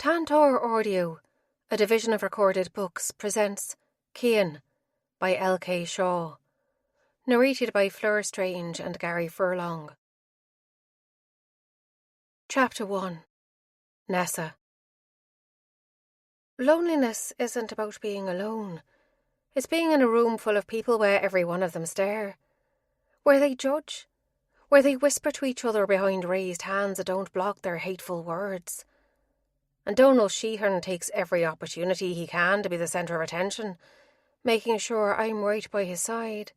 Tantor Audio, a division of Recorded Books, presents Cian by L.K. Shaw, narrated by Fleur Strange and Gary Furlong. Chapter 1. Nessa. Loneliness isn't about being alone. It's being in a room full of people where every one of them stare, where they judge, where they whisper to each other behind raised hands that don't block their hateful words. And Donal Sheehan takes every opportunity he can to be the centre of attention, making sure I'm right by his side.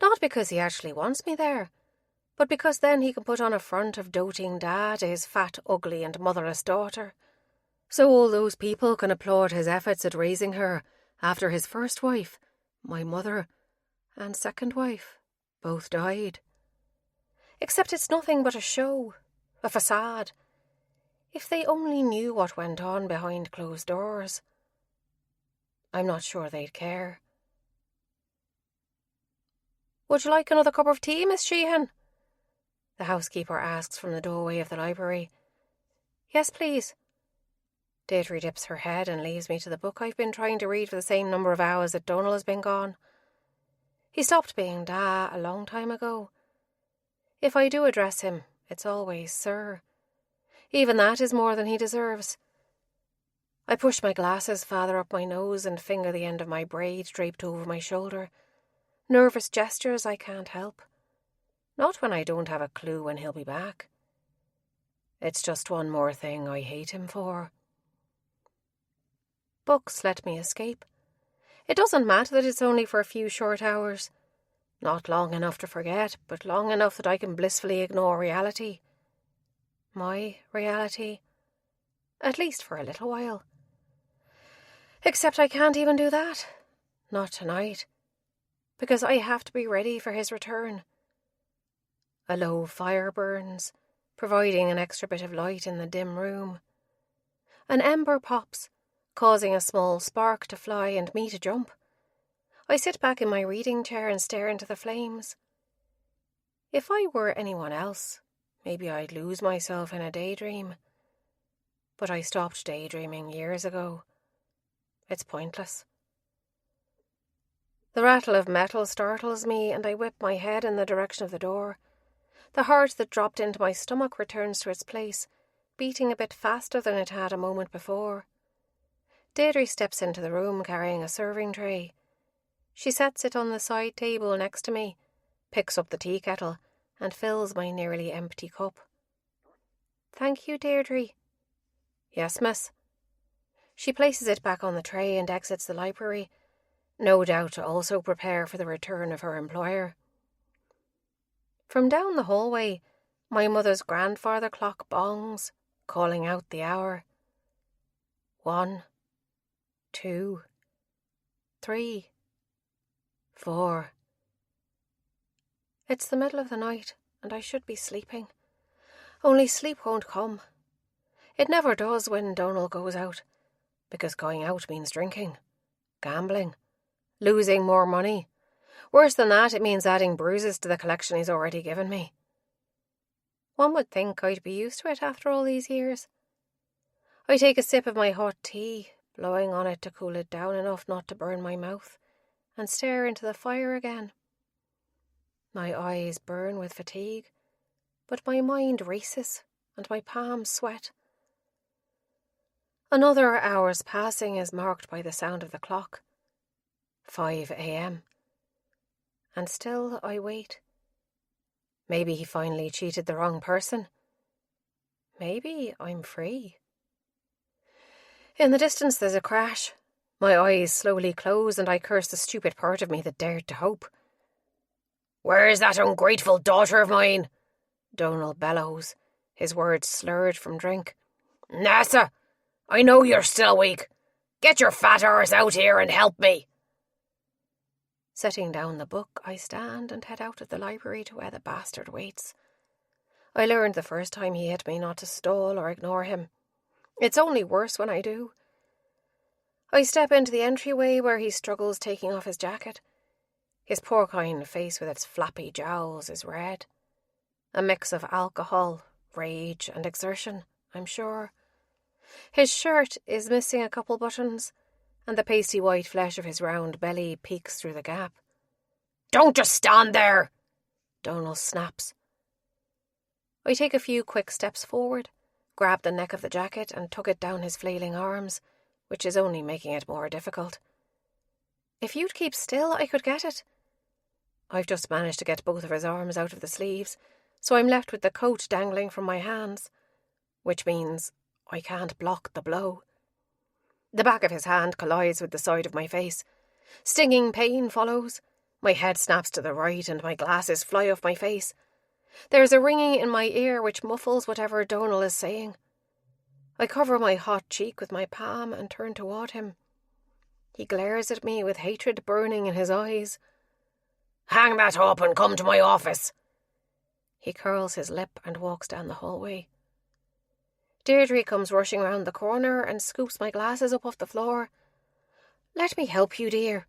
Not because he actually wants me there, but because then he can put on a front of doting dad to his fat, ugly and motherless daughter. So all those people can applaud his efforts at raising her after his first wife, my mother, and second wife both died. Except it's nothing but a show, a facade. If they only knew what went on behind closed doors, I'm not sure they'd care. "Would you like another cup of tea, Miss Sheehan?" the housekeeper asks from the doorway of the library. "Yes, please." Deirdre dips her head and leaves me to the book I've been trying to read for the same number of hours that Donal has been gone. He stopped being Da a long time ago. If I do address him, it's always Sir. Even that is more than he deserves. I push my glasses farther up my nose and finger the end of my braid draped over my shoulder. Nervous gestures I can't help. Not when I don't have a clue when he'll be back. It's just one more thing I hate him for. Books let me escape. It doesn't matter that it's only for a few short hours. Not long enough to forget, but long enough that I can blissfully ignore reality. My reality. At least for a little while. Except I can't even do that. Not tonight. Because I have to be ready for his return. A low fire burns, providing an extra bit of light in the dim room. An ember pops, causing a small spark to fly and me to jump. I sit back in my reading chair and stare into the flames. If I were anyone else, maybe I'd lose myself in a daydream. But I stopped daydreaming years ago. It's pointless. The rattle of metal startles me and I whip my head in the direction of the door. The heart that dropped into my stomach returns to its place, beating a bit faster than it had a moment before. Deirdre steps into the room carrying a serving tray. She sets it on the side table next to me, picks up the tea kettle, and fills my nearly empty cup. "Thank you, Deirdre." "Yes, miss." She places it back on the tray and exits the library, no doubt to also prepare for the return of her employer. From down the hallway, my mother's grandfather clock bongs, calling out the hour. 1, 2, 3, 4. It's the middle of the night, and I should be sleeping. Only sleep won't come. It never does when Donal goes out, because going out means drinking, gambling, losing more money. Worse than that, it means adding bruises to the collection he's already given me. One would think I'd be used to it after all these years. I take a sip of my hot tea, blowing on it to cool it down enough not to burn my mouth, and stare into the fire again. My eyes burn with fatigue, but my mind races and my palms sweat. Another hour's passing is marked by the sound of the clock. 5 a.m. And still I wait. Maybe he finally cheated the wrong person. Maybe I'm free. In the distance there's a crash. My eyes slowly close and I curse the stupid part of me that dared to hope. "Where's that ungrateful daughter of mine?" Donal bellows, his words slurred from drink. "Nessa, I know you're still awake. Get your fat arse out here and help me." Setting down the book, I stand and head out of the library to where the bastard waits. I learned the first time he hit me not to stall or ignore him. It's only worse when I do. I step into the entryway where he struggles taking off his jacket. His porcine face with its flappy jowls is red. A mix of alcohol, rage and exertion, I'm sure. His shirt is missing a couple buttons, and the pasty white flesh of his round belly peeks through the gap. "Don't just stand there!" Donal snaps. I take a few quick steps forward, grab the neck of the jacket and tug it down his flailing arms, which is only making it more difficult. "If you'd keep still, I could get it." I've just managed to get both of his arms out of the sleeves, so I'm left with the coat dangling from my hands, which means I can't block the blow. The back of his hand collides with the side of my face. Stinging pain follows. My head snaps to the right and my glasses fly off my face. There's a ringing in my ear which muffles whatever Donal is saying. I cover my hot cheek with my palm and turn toward him. He glares at me with hatred burning in his eyes. "Hang that up and come to my office." He curls his lip and walks down the hallway. Deirdre comes rushing round the corner and scoops my glasses up off the floor. "Let me help you, dear."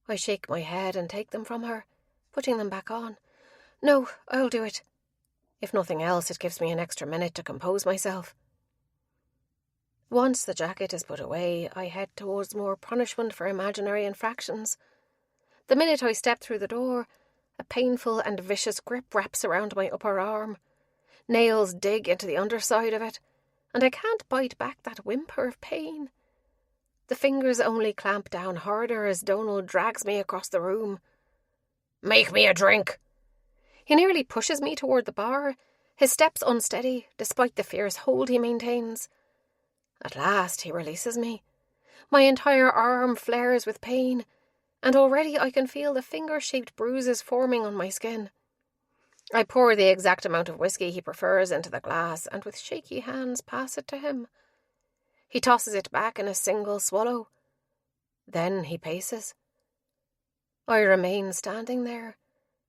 I shake my head and take them from her, putting them back on. "No, I'll do it." If nothing else, it gives me an extra minute to compose myself. Once the jacket is put away, I head towards more punishment for imaginary infractions. The minute I step through the door, a painful and vicious grip wraps around my upper arm. Nails dig into the underside of it, and I can't bite back that whimper of pain. The fingers only clamp down harder as Donal drags me across the room. "Make me a drink." He nearly pushes me toward the bar, his steps unsteady, despite the fierce hold he maintains. At last he releases me. My entire arm flares with pain, and already I can feel the finger-shaped bruises forming on my skin. I pour the exact amount of whiskey he prefers into the glass and with shaky hands pass it to him. He tosses it back in a single swallow. Then he paces. I remain standing there,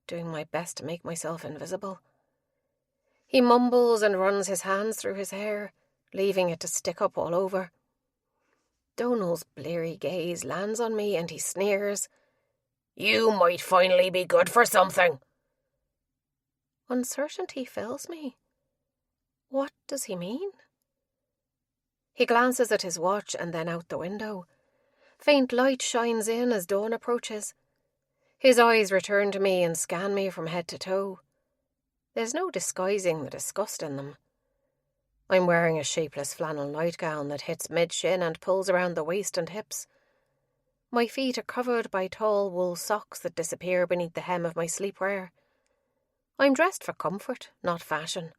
doing my best to make myself invisible. He mumbles and runs his hands through his hair, leaving it to stick up all over. Donal's bleary gaze lands on me and he sneers. "You might finally be good for something." Uncertainty fills me. What does he mean? He glances at his watch and then out the window. Faint light shines in as dawn approaches. His eyes return to me and scan me from head to toe. There's no disguising the disgust in them. I'm wearing a shapeless flannel nightgown that hits mid-shin and pulls around the waist and hips. My feet are covered by tall wool socks that disappear beneath the hem of my sleepwear. I'm dressed for comfort, not fashion.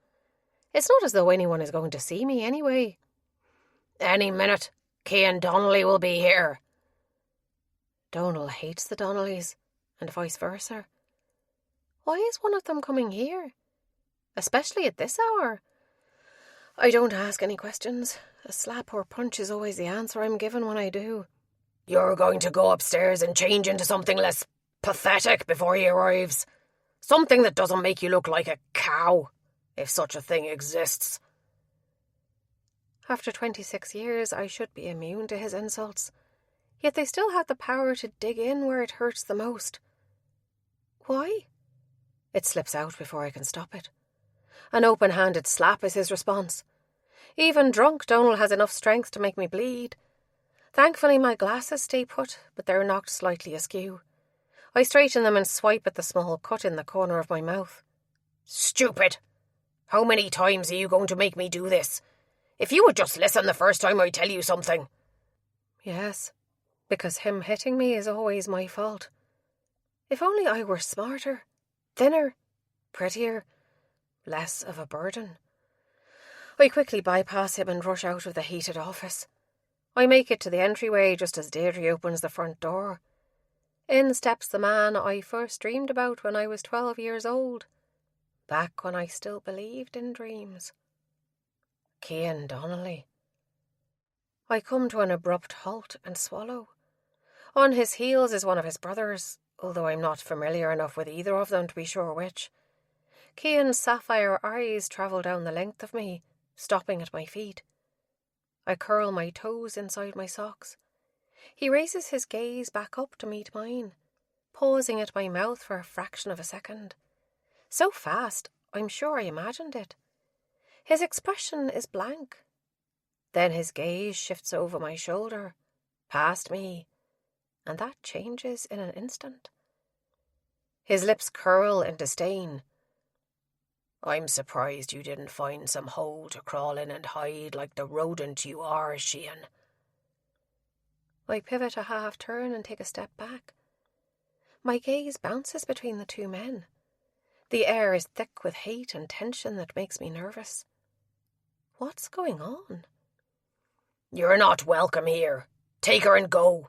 It's not as though anyone is going to see me anyway. "Any minute, Cian Donnelly will be here." Donal hates the Donnellys, and vice versa. Why is one of them coming here? Especially at this hour? I don't ask any questions. A slap or punch is always the answer I'm given when I do. "You're going to go upstairs and change into something less pathetic before he arrives. Something that doesn't make you look like a cow, if such a thing exists." After 26 years, I should be immune to his insults. Yet they still have the power to dig in where it hurts the most. Why? It slips out before I can stop it. An open-handed slap is his response. Even drunk, Donal has enough strength to make me bleed. Thankfully, my glasses stay put, but they're knocked slightly askew. I straighten them and swipe at the small cut in the corner of my mouth. "Stupid! How many times are you going to make me do this? If you would just listen the first time I tell you something." Yes, because him hitting me is always my fault. If only I were smarter, thinner, prettier, less of a burden. I quickly bypass him and rush out of the heated office. I make it to the entryway just as Deirdre opens the front door. In steps the man I first dreamed about when I was 12 years old, back when I still believed in dreams. Cian Donnelly. I come to an abrupt halt and swallow. On his heels is one of his brothers, although I'm not familiar enough with either of them to be sure which. Cian's sapphire eyes travel down the length of me, stopping at my feet. I curl my toes inside my socks. He raises his gaze back up to meet mine, pausing at my mouth for a fraction of a second. So fast, I'm sure I imagined it. His expression is blank. Then his gaze shifts over my shoulder, past me, and that changes in an instant. His lips curl in disdain. I'm surprised you didn't find some hole to crawl in and hide like the rodent you are, Cian. I pivot a half-turn and take a step back. My gaze bounces between the two men. The air is thick with hate and tension that makes me nervous. What's going on? You're not welcome here. Take her and go,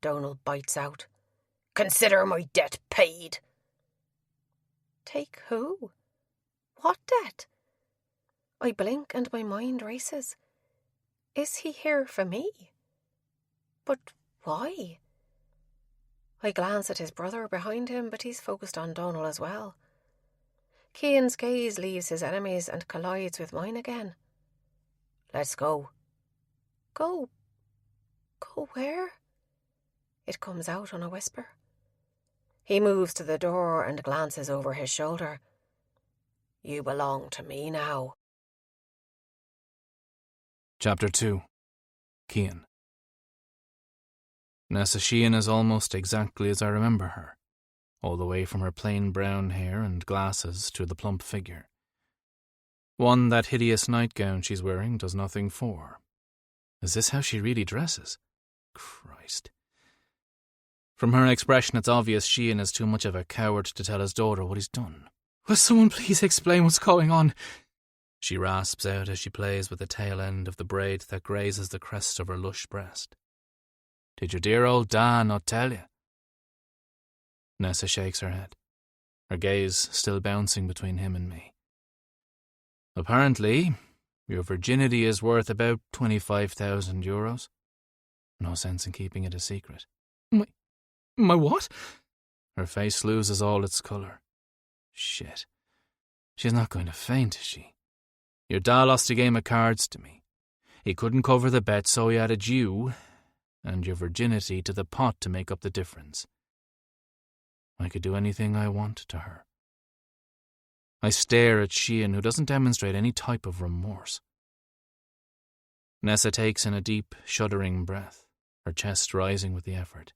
Donald bites out. Consider my debt paid. Take who? What debt? I blink and my mind races. Is he here for me? But why? I glance at his brother behind him, but he's focused on Donald as well. Cian's gaze leaves his enemies and collides with mine again. Let's go. Go? Go where? It comes out on a whisper. He moves to the door and glances over his shoulder. You belong to me now. Chapter 2. Cian. Nessa Cian is almost exactly as I remember her, all the way from her plain brown hair and glasses to the plump figure. One that hideous nightgown she's wearing does nothing for. Is this how she really dresses? Christ. From her expression, it's obvious Cian is too much of a coward to tell his daughter what he's done. Will someone please explain what's going on? She rasps out as she plays with the tail end of the braid that grazes the crest of her lush breast. Did your dear old Dan not tell you? Nessa shakes her head, her gaze still bouncing between him and me. Apparently, your virginity is worth about 25,000 euros. No sense in keeping it a secret. My what? Her face loses all its colour. Shit. She's not going to faint, is she? Your dad lost a game of cards to me. He couldn't cover the bet, so he added you and your virginity to the pot to make up the difference. I could do anything I want to her. I stare at Cian, who doesn't demonstrate any type of remorse. Nessa takes in a deep, shuddering breath, her chest rising with the effort.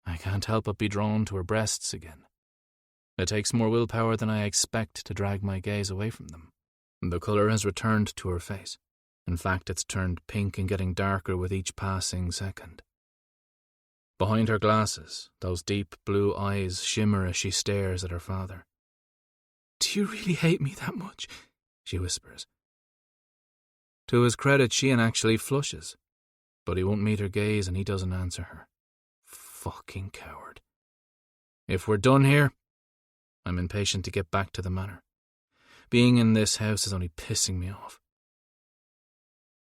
I can't help but be drawn to her breasts again. It takes more willpower than I expect to drag my gaze away from them. The colour has returned to her face. In fact, it's turned pink and getting darker with each passing second. Behind her glasses, those deep blue eyes shimmer as she stares at her father. Do you really hate me that much? She whispers. To his credit, Cian actually flushes, but he won't meet her gaze and he doesn't answer her. Fucking coward. If we're done here, I'm impatient to get back to the manor. Being in this house is only pissing me off.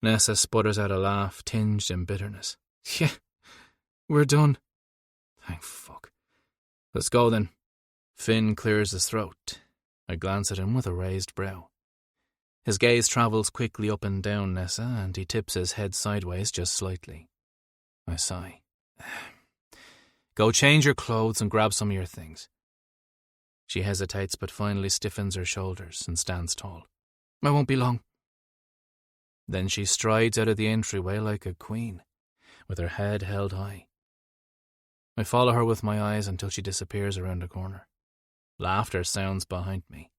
Nessa sputters out a laugh tinged in bitterness. Yeah, we're done. Thank fuck. Let's go then. Finn clears his throat. I glance at him with a raised brow. His gaze travels quickly up and down Nessa, and he tips his head sideways just slightly. I sigh. Go change your clothes and grab some of your things. She hesitates but finally stiffens her shoulders and stands tall. I won't be long. Then she strides out of the entryway like a queen, with her head held high. I follow her with my eyes until she disappears around a corner. Laughter sounds behind me.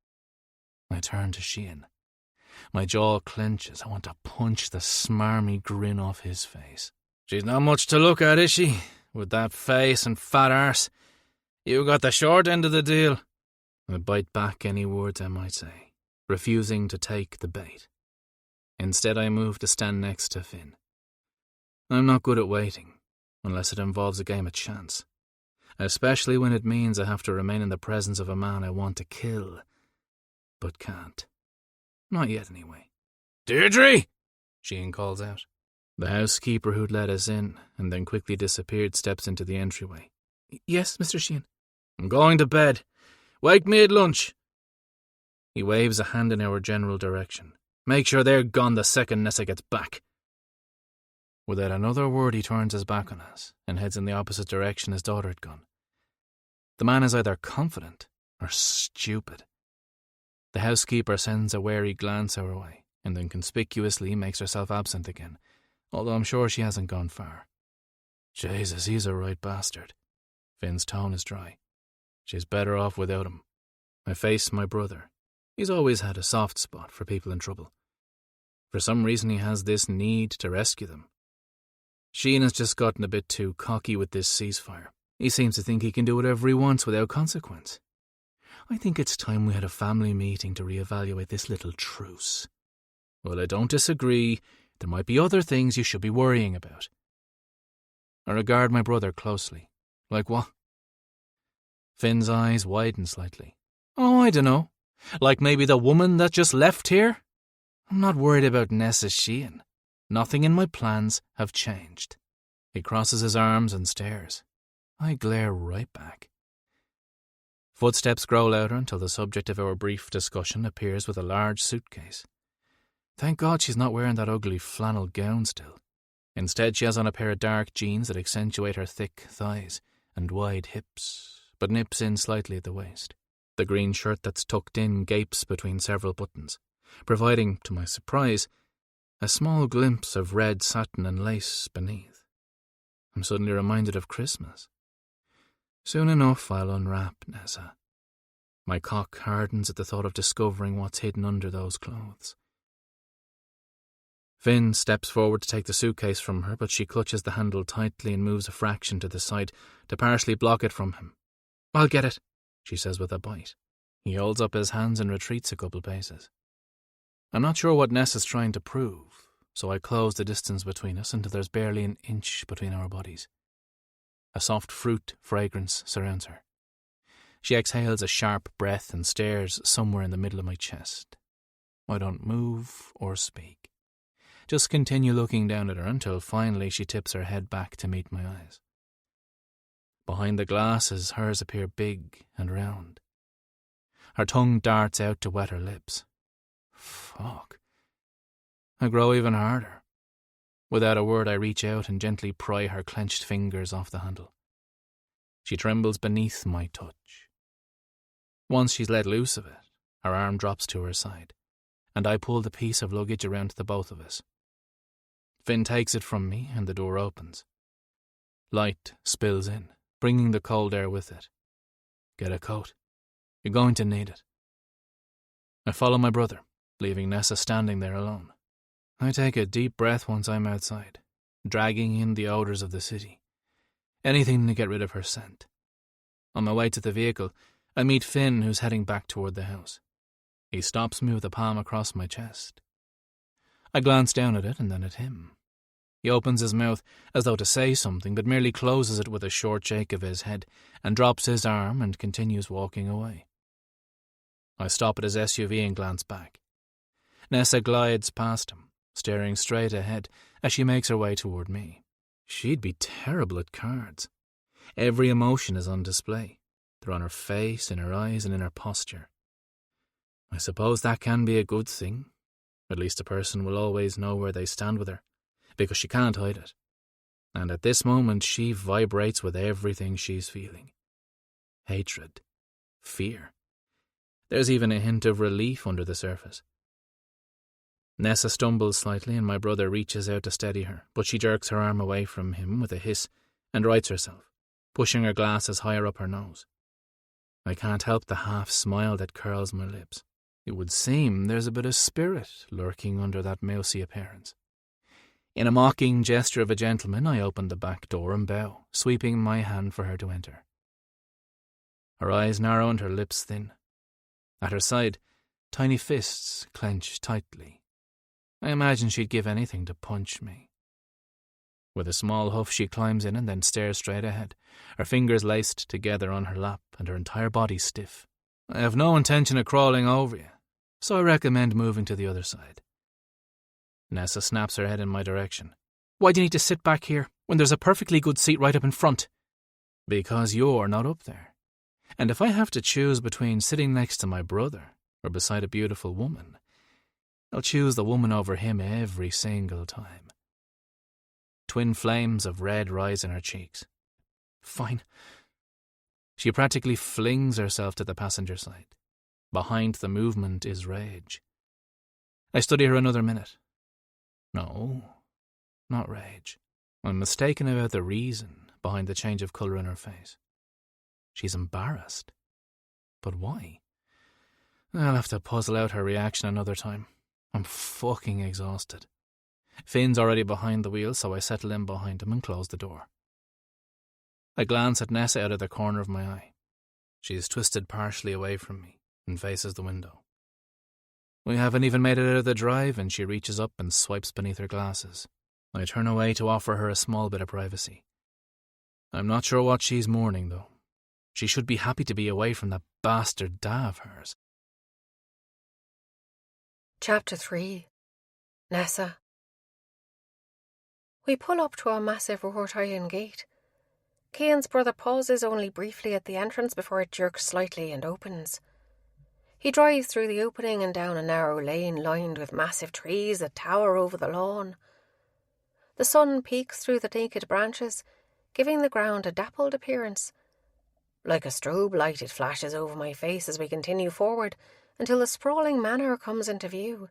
I turn to Cian. My jaw clenches. I want to punch the smarmy grin off his face. She's not much to look at, is she? With that face and fat arse. You got the short end of the deal. I bite back any words I might say, refusing to take the bait. Instead, I move to stand next to Finn. I'm not good at waiting, unless it involves a game of chance. Especially when it means I have to remain in the presence of a man I want to kill, but can't. Not yet, anyway. Deirdre! Cian calls out. The housekeeper who'd let us in, and then quickly disappeared, steps into the entryway. Yes, Mr. Cian. I'm going to bed. Wake me at lunch. He waves a hand in our general direction. Make sure they're gone the second Nessa gets back. Without another word, he turns his back on us and heads in the opposite direction his daughter had gone. The man is either confident or stupid. The housekeeper sends a wary glance our way, and then conspicuously makes herself absent again, although I'm sure she hasn't gone far. Jesus, he's a right bastard. Finn's tone is dry. She's better off without him. I face my brother. He's always had a soft spot for people in trouble. For some reason he has this need to rescue them. Cian has just gotten a bit too cocky with this ceasefire. He seems to think he can do whatever he wants without consequence. I think it's time we had a family meeting to reevaluate this little truce. Well, I don't disagree. There might be other things you should be worrying about. I regard my brother closely. Like what? Finn's eyes widen slightly. Oh, I dunno. Like maybe the woman that just left here? I'm not worried about Nessa Cian. Nothing in my plans have changed. He crosses his arms and stares. I glare right back. Footsteps grow louder until the subject of our brief discussion appears with a large suitcase. Thank God she's not wearing that ugly flannel gown still. Instead, she has on a pair of dark jeans that accentuate her thick thighs and wide hips, but nips in slightly at the waist. The green shirt that's tucked in gapes between several buttons, providing, to my surprise, a small glimpse of red satin and lace beneath. I'm suddenly reminded of Christmas. Soon enough I'll unwrap Nessa. My cock hardens at the thought of discovering what's hidden under those clothes. Finn steps forward to take the suitcase from her, but she clutches the handle tightly and moves a fraction to the side to partially block it from him. I'll get it, she says with a bite. He holds up his hands and retreats a couple paces. I'm not sure what Nessa's trying to prove, so I close the distance between us until there's barely an inch between our bodies. A soft fruit fragrance surrounds her. She exhales a sharp breath and stares somewhere in the middle of my chest. I don't move or speak. Just continue looking down at her until finally she tips her head back to meet my eyes. Behind the glasses, hers appear big and round. Her tongue darts out to wet her lips. Fuck. I grow even harder. Without a word, I reach out and gently pry her clenched fingers off the handle. She trembles beneath my touch. Once she's let loose of it, her arm drops to her side, and I pull the piece of luggage around to the both of us. Finn takes it from me, and the door opens. Light spills in, bringing the cold air with it. Get a coat. You're going to need it. I follow my brother, leaving Nessa standing there alone. I take a deep breath once I'm outside, dragging in the odours of the city. Anything to get rid of her scent. On my way to the vehicle, I meet Finn, who's heading back toward the house. He stops me with a palm across my chest. I glance down at it and then at him. He opens his mouth as though to say something, but merely closes it with a short shake of his head and drops his arm and continues walking away. I stop at his SUV and glance back. Nessa glides past him, staring straight ahead as she makes her way toward me. She'd be terrible at cards. Every emotion is on display. They're on her face, in her eyes, and in her posture. I suppose that can be a good thing. At least a person will always know where they stand with her, because she can't hide it. And at this moment she vibrates with everything she's feeling. Hatred. Fear. There's even a hint of relief under the surface. Nessa stumbles slightly and my brother reaches out to steady her, but she jerks her arm away from him with a hiss and rights herself, pushing her glasses higher up her nose. I can't help the half-smile that curls my lips. It would seem there's a bit of spirit lurking under that mousy appearance. In a mocking gesture of a gentleman, I open the back door and bow, sweeping my hand for her to enter. Her eyes narrow and her lips thin. At her side, tiny fists clench tightly. I imagine she'd give anything to punch me. With a small huff, she climbs in and then stares straight ahead, her fingers laced together on her lap and her entire body stiff. I have no intention of crawling over you, so I recommend moving to the other side. Nessa snaps her head in my direction. Why do you need to sit back here when there's a perfectly good seat right up in front? Because you're not up there. And if I have to choose between sitting next to my brother or beside a beautiful woman, I'll choose the woman over him every single time. Twin flames of red rise in her cheeks. Fine. She practically flings herself to the passenger side. Behind the movement is rage. I study her another minute. No, not rage. I'm mistaken about the reason behind the change of colour in her face. She's embarrassed. But why? I'll have to puzzle out her reaction another time. I'm fucking exhausted. Finn's already behind the wheel, so I settle in behind him and close the door. I glance at Nessa out of the corner of my eye. She is twisted partially away from me and faces the window. We haven't even made it out of the drive and she reaches up and swipes beneath her glasses. I turn away to offer her a small bit of privacy. I'm not sure what she's mourning, though. She should be happy to be away from that bastard da of hers. Chapter 3. Nessa. We pull up to a massive wrought iron gate. Cian's brother pauses only briefly at the entrance before it jerks slightly and opens. He drives through the opening and down a narrow lane lined with massive trees that tower over the lawn. The sun peeks through the naked branches, giving the ground a dappled appearance. Like a strobe light, it flashes over my face as we continue forward until the sprawling manor comes into view.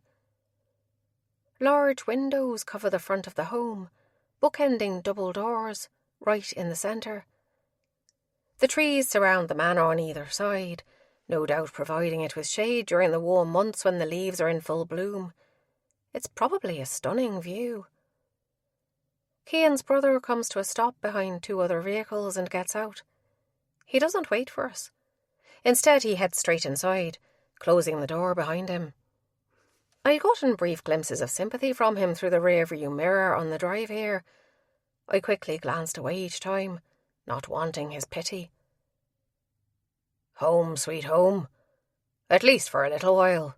Large windows cover the front of the home, bookending double doors, right in the centre. The trees surround the manor on either side, no doubt providing it with shade during the warm months when the leaves are in full bloom. It's probably a stunning view. Cian's brother comes to a stop behind two other vehicles and gets out. He doesn't wait for us. Instead, he heads straight inside, closing the door behind him. I had gotten brief glimpses of sympathy from him through the rearview mirror on the drive here. I quickly glanced away each time, not wanting his pity. Home, sweet home. At least for a little while.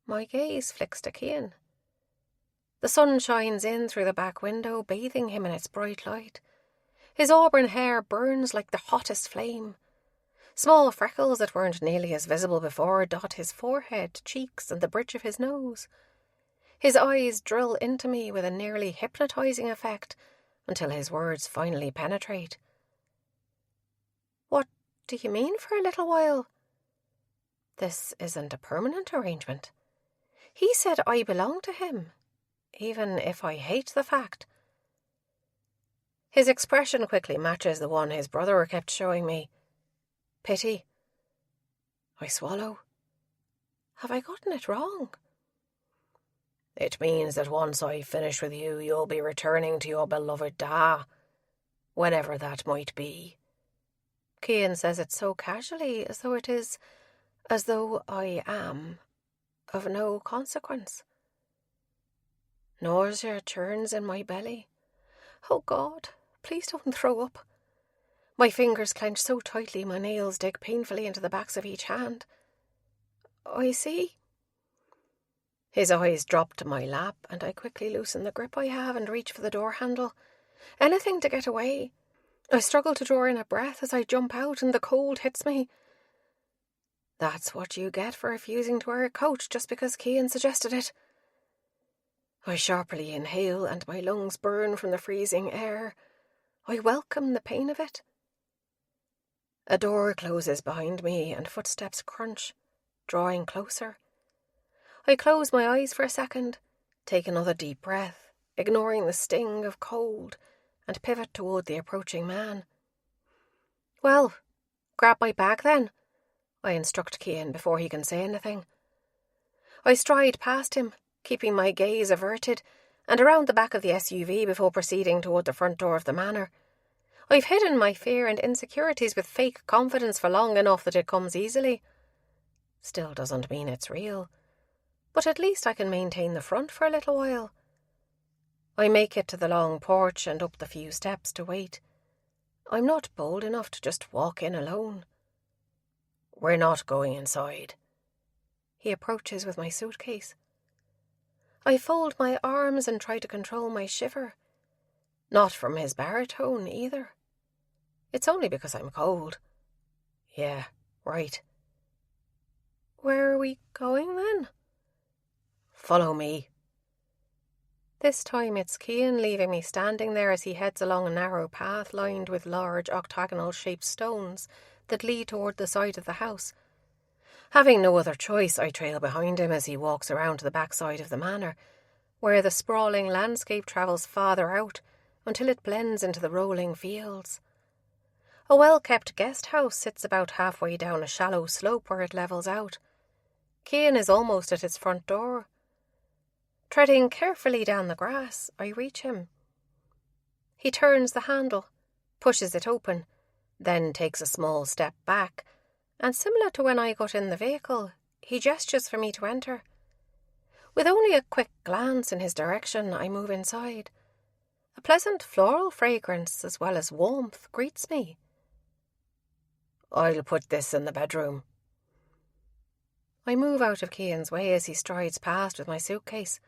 My gaze flicks to Cian. The sun shines in through the back window, bathing him in its bright light. His auburn hair burns like the hottest flame. Small freckles that weren't nearly as visible before dot his forehead, cheeks, and the bridge of his nose. His eyes drill into me with a nearly hypnotizing effect until his words finally penetrate. What do you mean for a little while? This isn't a permanent arrangement. He said I belong to him, even if I hate the fact. His expression quickly matches the one his brother kept showing me. Pity. I swallow. Have I gotten it wrong? It means that once I finish with you, you'll be returning to your beloved Da, whenever that might be. Cian says it so casually, as though I am of no consequence. Nausea churns in my belly. Oh God, please don't throw up. My fingers clench so tightly my nails dig painfully into the backs of each hand. I see. His eyes drop to my lap, and I quickly loosen the grip I have and reach for the door handle. Anything to get away. I struggle to draw in a breath as I jump out and the cold hits me. That's what you get for refusing to wear a coat just because Cian suggested it. I sharply inhale and my lungs burn from the freezing air. I welcome the pain of it. A door closes behind me and footsteps crunch, drawing closer. I close my eyes for a second, take another deep breath, ignoring the sting of cold, and pivot toward the approaching man. Well, grab my bag then, I instruct Cian before he can say anything. I stride past him, keeping my gaze averted, and around the back of the SUV before proceeding toward the front door of the manor. I've hidden my fear and insecurities with fake confidence for long enough that it comes easily. Still doesn't mean it's real. But at least I can maintain the front for a little while. I make it to the long porch and up the few steps to wait. I'm not bold enough to just walk in alone. We're not going inside. He approaches with my suitcase. I fold my arms and try to control my shiver. Not from his baritone either. It's only because I'm cold. Yeah, right. Where are we going then? Follow me. This time it's Cian leaving me standing there as he heads along a narrow path lined with large octagonal-shaped stones that lead toward the side of the house. Having no other choice, I trail behind him as he walks around to the backside of the manor, where the sprawling landscape travels farther out until it blends into the rolling fields. A well-kept guest house sits about halfway down a shallow slope where it levels out. Cian is almost at its front door. Treading carefully down the grass, I reach him. He turns the handle, pushes it open, then takes a small step back, and similar to when I got in the vehicle, he gestures for me to enter. With only a quick glance in his direction, I move inside. A pleasant floral fragrance as well as warmth greets me. "I'll put this in the bedroom." I move out of Cian's way as he strides past with my suitcase.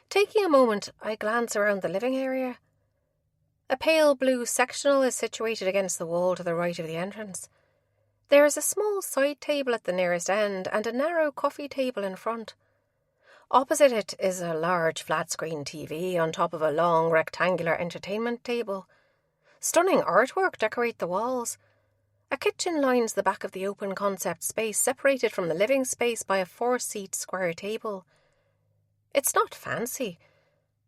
Taking a moment, I glance around the living area. A pale blue sectional is situated against the wall to the right of the entrance. There is a small side table at the nearest end and a narrow coffee table in front. Opposite it is a large flat-screen TV on top of a long rectangular entertainment table. Stunning artwork decorate the walls. A kitchen lines the back of the open concept space, separated from the living space by a 4-seat square table. It's not fancy,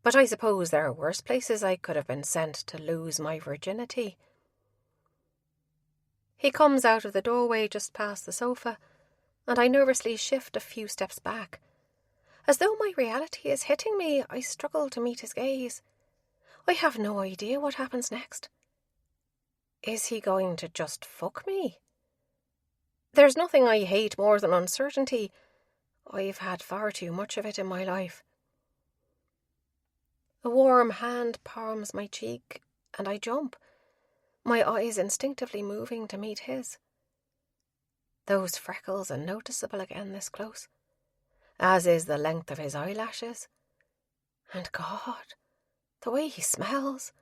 but I suppose there are worse places I could have been sent to lose my virginity. He comes out of the doorway just past the sofa, and I nervously shift a few steps back. As though my reality is hitting me, I struggle to meet his gaze. I have no idea what happens next. Is he going to just fuck me? There's nothing I hate more than uncertainty. I've had far too much of it in my life. A warm hand palms my cheek, and I jump, my eyes instinctively moving to meet his. Those freckles are noticeable again this close, as is the length of his eyelashes. And God, the way he smells.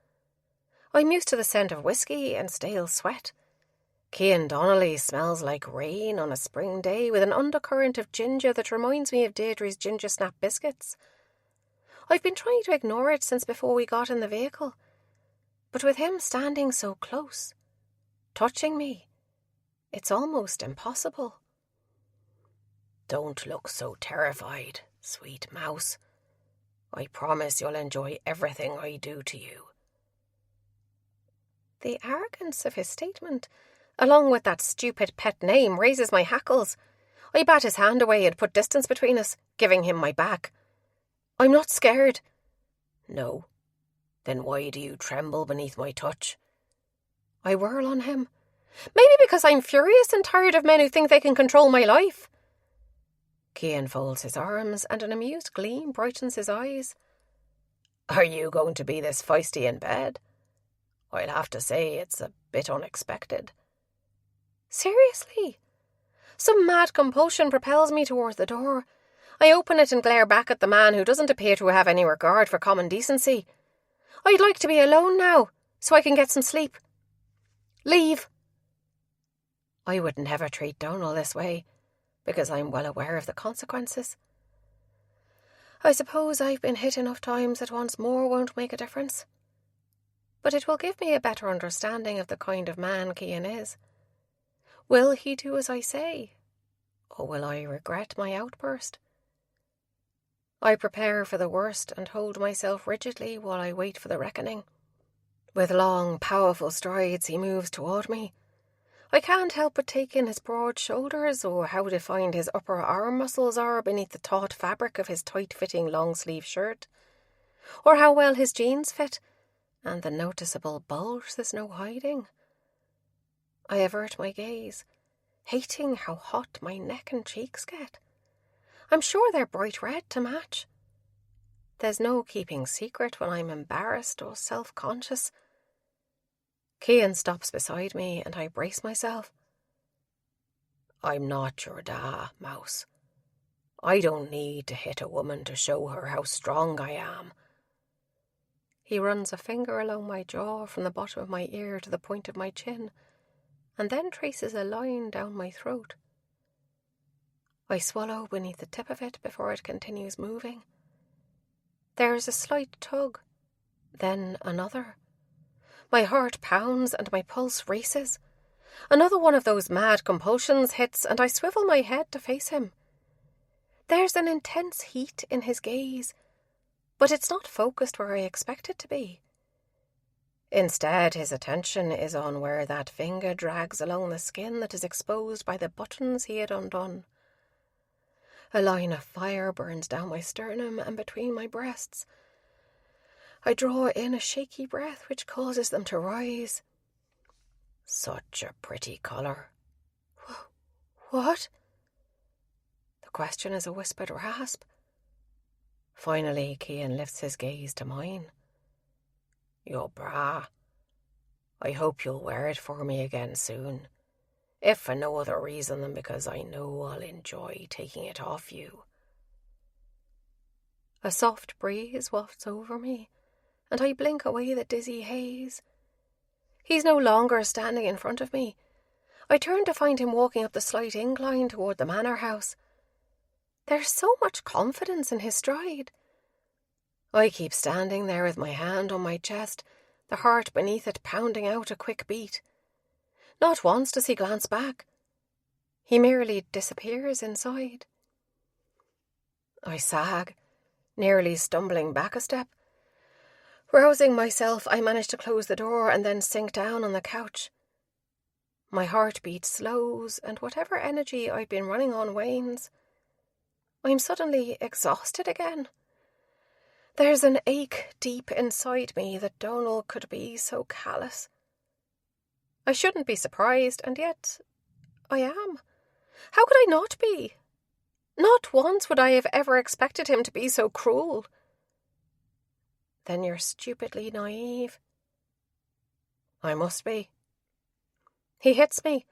I'm used to the scent of whiskey and stale sweat. Cian Donnelly smells like rain on a spring day with an undercurrent of ginger that reminds me of Deirdre's ginger snap biscuits. I've been trying to ignore it since before we got in the vehicle, but with him standing so close, touching me, it's almost impossible. "Don't look so terrified, sweet mouse. I promise you'll enjoy everything I do to you." The arrogance of his statement, along with that stupid pet name, raises my hackles. I bat his hand away and put distance between us, giving him my back. "I'm not scared." "No? Then why do you tremble beneath my touch?" I whirl on him. "Maybe because I'm furious and tired of men who think they can control my life." Cian folds his arms and an amused gleam brightens his eyes. "Are you going to be this feisty in bed? I'll have to say it's a bit unexpected." Seriously? Some mad compulsion propels me towards the door. I open it and glare back at the man who doesn't appear to have any regard for common decency. "I'd like to be alone now, so I can get some sleep." "Leave." I would never treat Donal this way, because I'm well aware of the consequences. I suppose I've been hit enough times that once more won't make a difference. But it will give me a better understanding of the kind of man Cian is. Will he do as I say, or will I regret my outburst? I prepare for the worst and hold myself rigidly while I wait for the reckoning. With long, powerful strides he moves toward me. I can't help but take in his broad shoulders, or how defined his upper arm muscles are beneath the taut fabric of his tight-fitting long-sleeve shirt, or how well his jeans fit, and the noticeable bulge there's no hiding. I avert my gaze, hating how hot my neck and cheeks get. I'm sure they're bright red to match. There's no keeping secret when I'm embarrassed or self-conscious. Cian stops beside me and I brace myself. "I'm not your da, mouse. I don't need to hit a woman to show her how strong I am." He runs a finger along my jaw from the bottom of my ear to the point of my chin, and then traces a line down my throat. I swallow beneath the tip of it before it continues moving. There is a slight tug, then another. My heart pounds and my pulse races. Another one of those mad compulsions hits, and I swivel my head to face him. There's an intense heat in his gaze, but it's not focused where I expect it to be. Instead, his attention is on where that finger drags along the skin that is exposed by the buttons he had undone. A line of fire burns down my sternum and between my breasts. I draw in a shaky breath which causes them to rise. Such a pretty colour. What? The question is a whispered rasp. Finally, Cian lifts his gaze to mine. Your bra. I hope you'll wear it for me again soon, if for no other reason than because I know I'll enjoy taking it off you. A soft breeze wafts over me, and I blink away the dizzy haze. He's no longer standing in front of me. I turn to find him walking up the slight incline toward the manor house. There's so much confidence in his stride. I keep standing there with my hand on my chest, the heart beneath it pounding out a quick beat. Not once does he glance back. He merely disappears inside. I sag, nearly stumbling back a step. Rousing myself, I manage to close the door and then sink down on the couch. My heartbeat slows, and whatever energy I'd been running on wanes. I'm suddenly exhausted again. There's an ache deep inside me that Donal could be so callous. I shouldn't be surprised, and yet I am. How could I not be? Not once would I have ever expected him to be so cruel. Then you're stupidly naive. I must be. He hits me.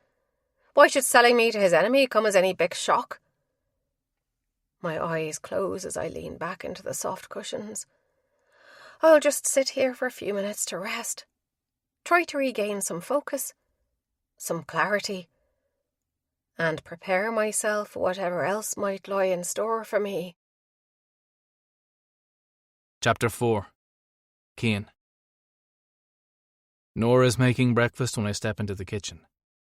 Why should selling me to his enemy come as any big shock? My eyes close as I lean back into the soft cushions. I'll just sit here for a few minutes to rest. Try to regain some focus, some clarity, and prepare myself for whatever else might lie in store for me. Chapter 4. Cian. Nora's making breakfast when I step into the kitchen.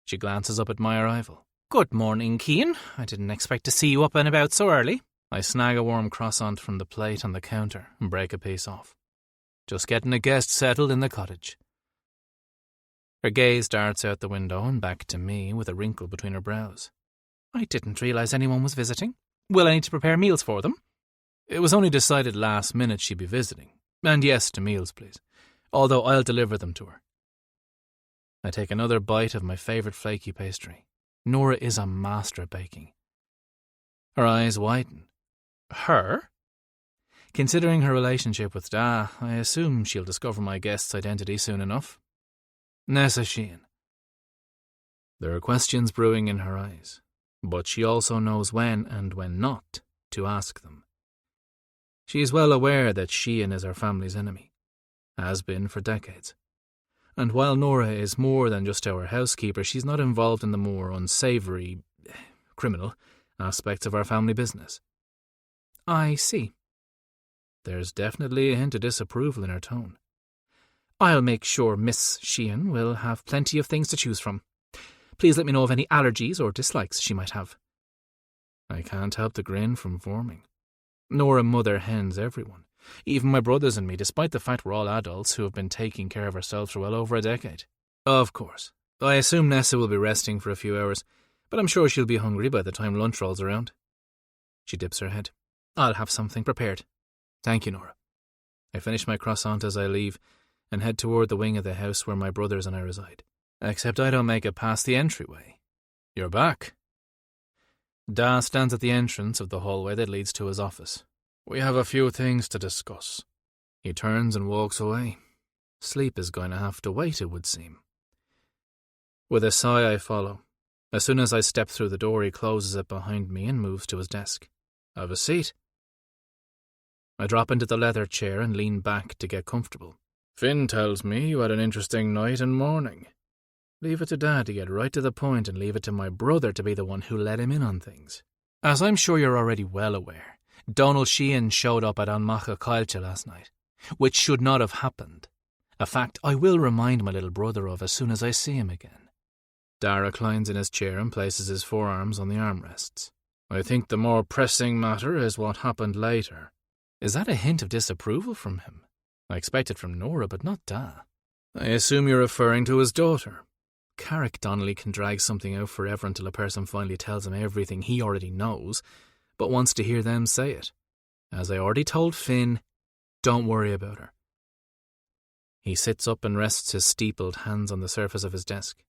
She glances up at my arrival. Good morning, Cian. I didn't expect to see you up and about so early. I snag a warm croissant from the plate on the counter and break a piece off. Just getting a guest settled in the cottage. Her gaze darts out the window and back to me with a wrinkle between her brows. I didn't realise anyone was visiting. Will I need to prepare meals for them? It was only decided last minute she'd be visiting. And yes to meals, please. Although I'll deliver them to her. I take another bite of my favourite flaky pastry. Nora is a master at baking. Her eyes widen. Her? Considering her relationship with Da, I assume she'll discover my guest's identity soon enough. Nessa Cian. There are questions brewing in her eyes, but she also knows when and when not to ask them. She is well aware that Cian is our family's enemy, has been for decades. And while Nora is more than just our housekeeper, she's not involved in the more unsavoury, criminal aspects of our family business. I see. There's definitely a hint of disapproval in her tone. I'll make sure Miss Cian will have plenty of things to choose from. Please let me know of any allergies or dislikes she might have. I can't help the grin from forming. Nora mother hens everyone, even my brothers and me, despite the fact we're all adults who have been taking care of ourselves for well over a decade. Of course. I assume Nessa will be resting for a few hours, but I'm sure she'll be hungry by the time lunch rolls around. She dips her head. I'll have something prepared. Thank you, Nora. I finish my croissant as I leave and head toward the wing of the house where my brothers and I reside. Except I don't make it past the entryway. You're back. Da stands at the entrance of the hallway that leads to his office. We have a few things to discuss. He turns and walks away. Sleep is going to have to wait, it would seem. With a sigh, I follow. As soon as I step through the door, he closes it behind me and moves to his desk. Have a seat. I drop into the leather chair and lean back to get comfortable. Finn tells me you had an interesting night and morning. Leave it to Dad to get right to the point and leave it to my brother to be the one who let him in on things. As I'm sure you're already well aware, Donal Cian showed up at An Macha Caillte last night, which should not have happened. A fact I will remind my little brother of as soon as I see him again. Dar reclines in his chair and places his forearms on the armrests. I think the more pressing matter is what happened later. Is that a hint of disapproval from him? I expect it from Nora, but not Da. I assume you're referring to his daughter. Carrick Donnelly can drag something out forever until a person finally tells him everything he already knows, but wants to hear them say it. As I already told Finn, don't worry about her. He sits up and rests his steepled hands on the surface of his desk.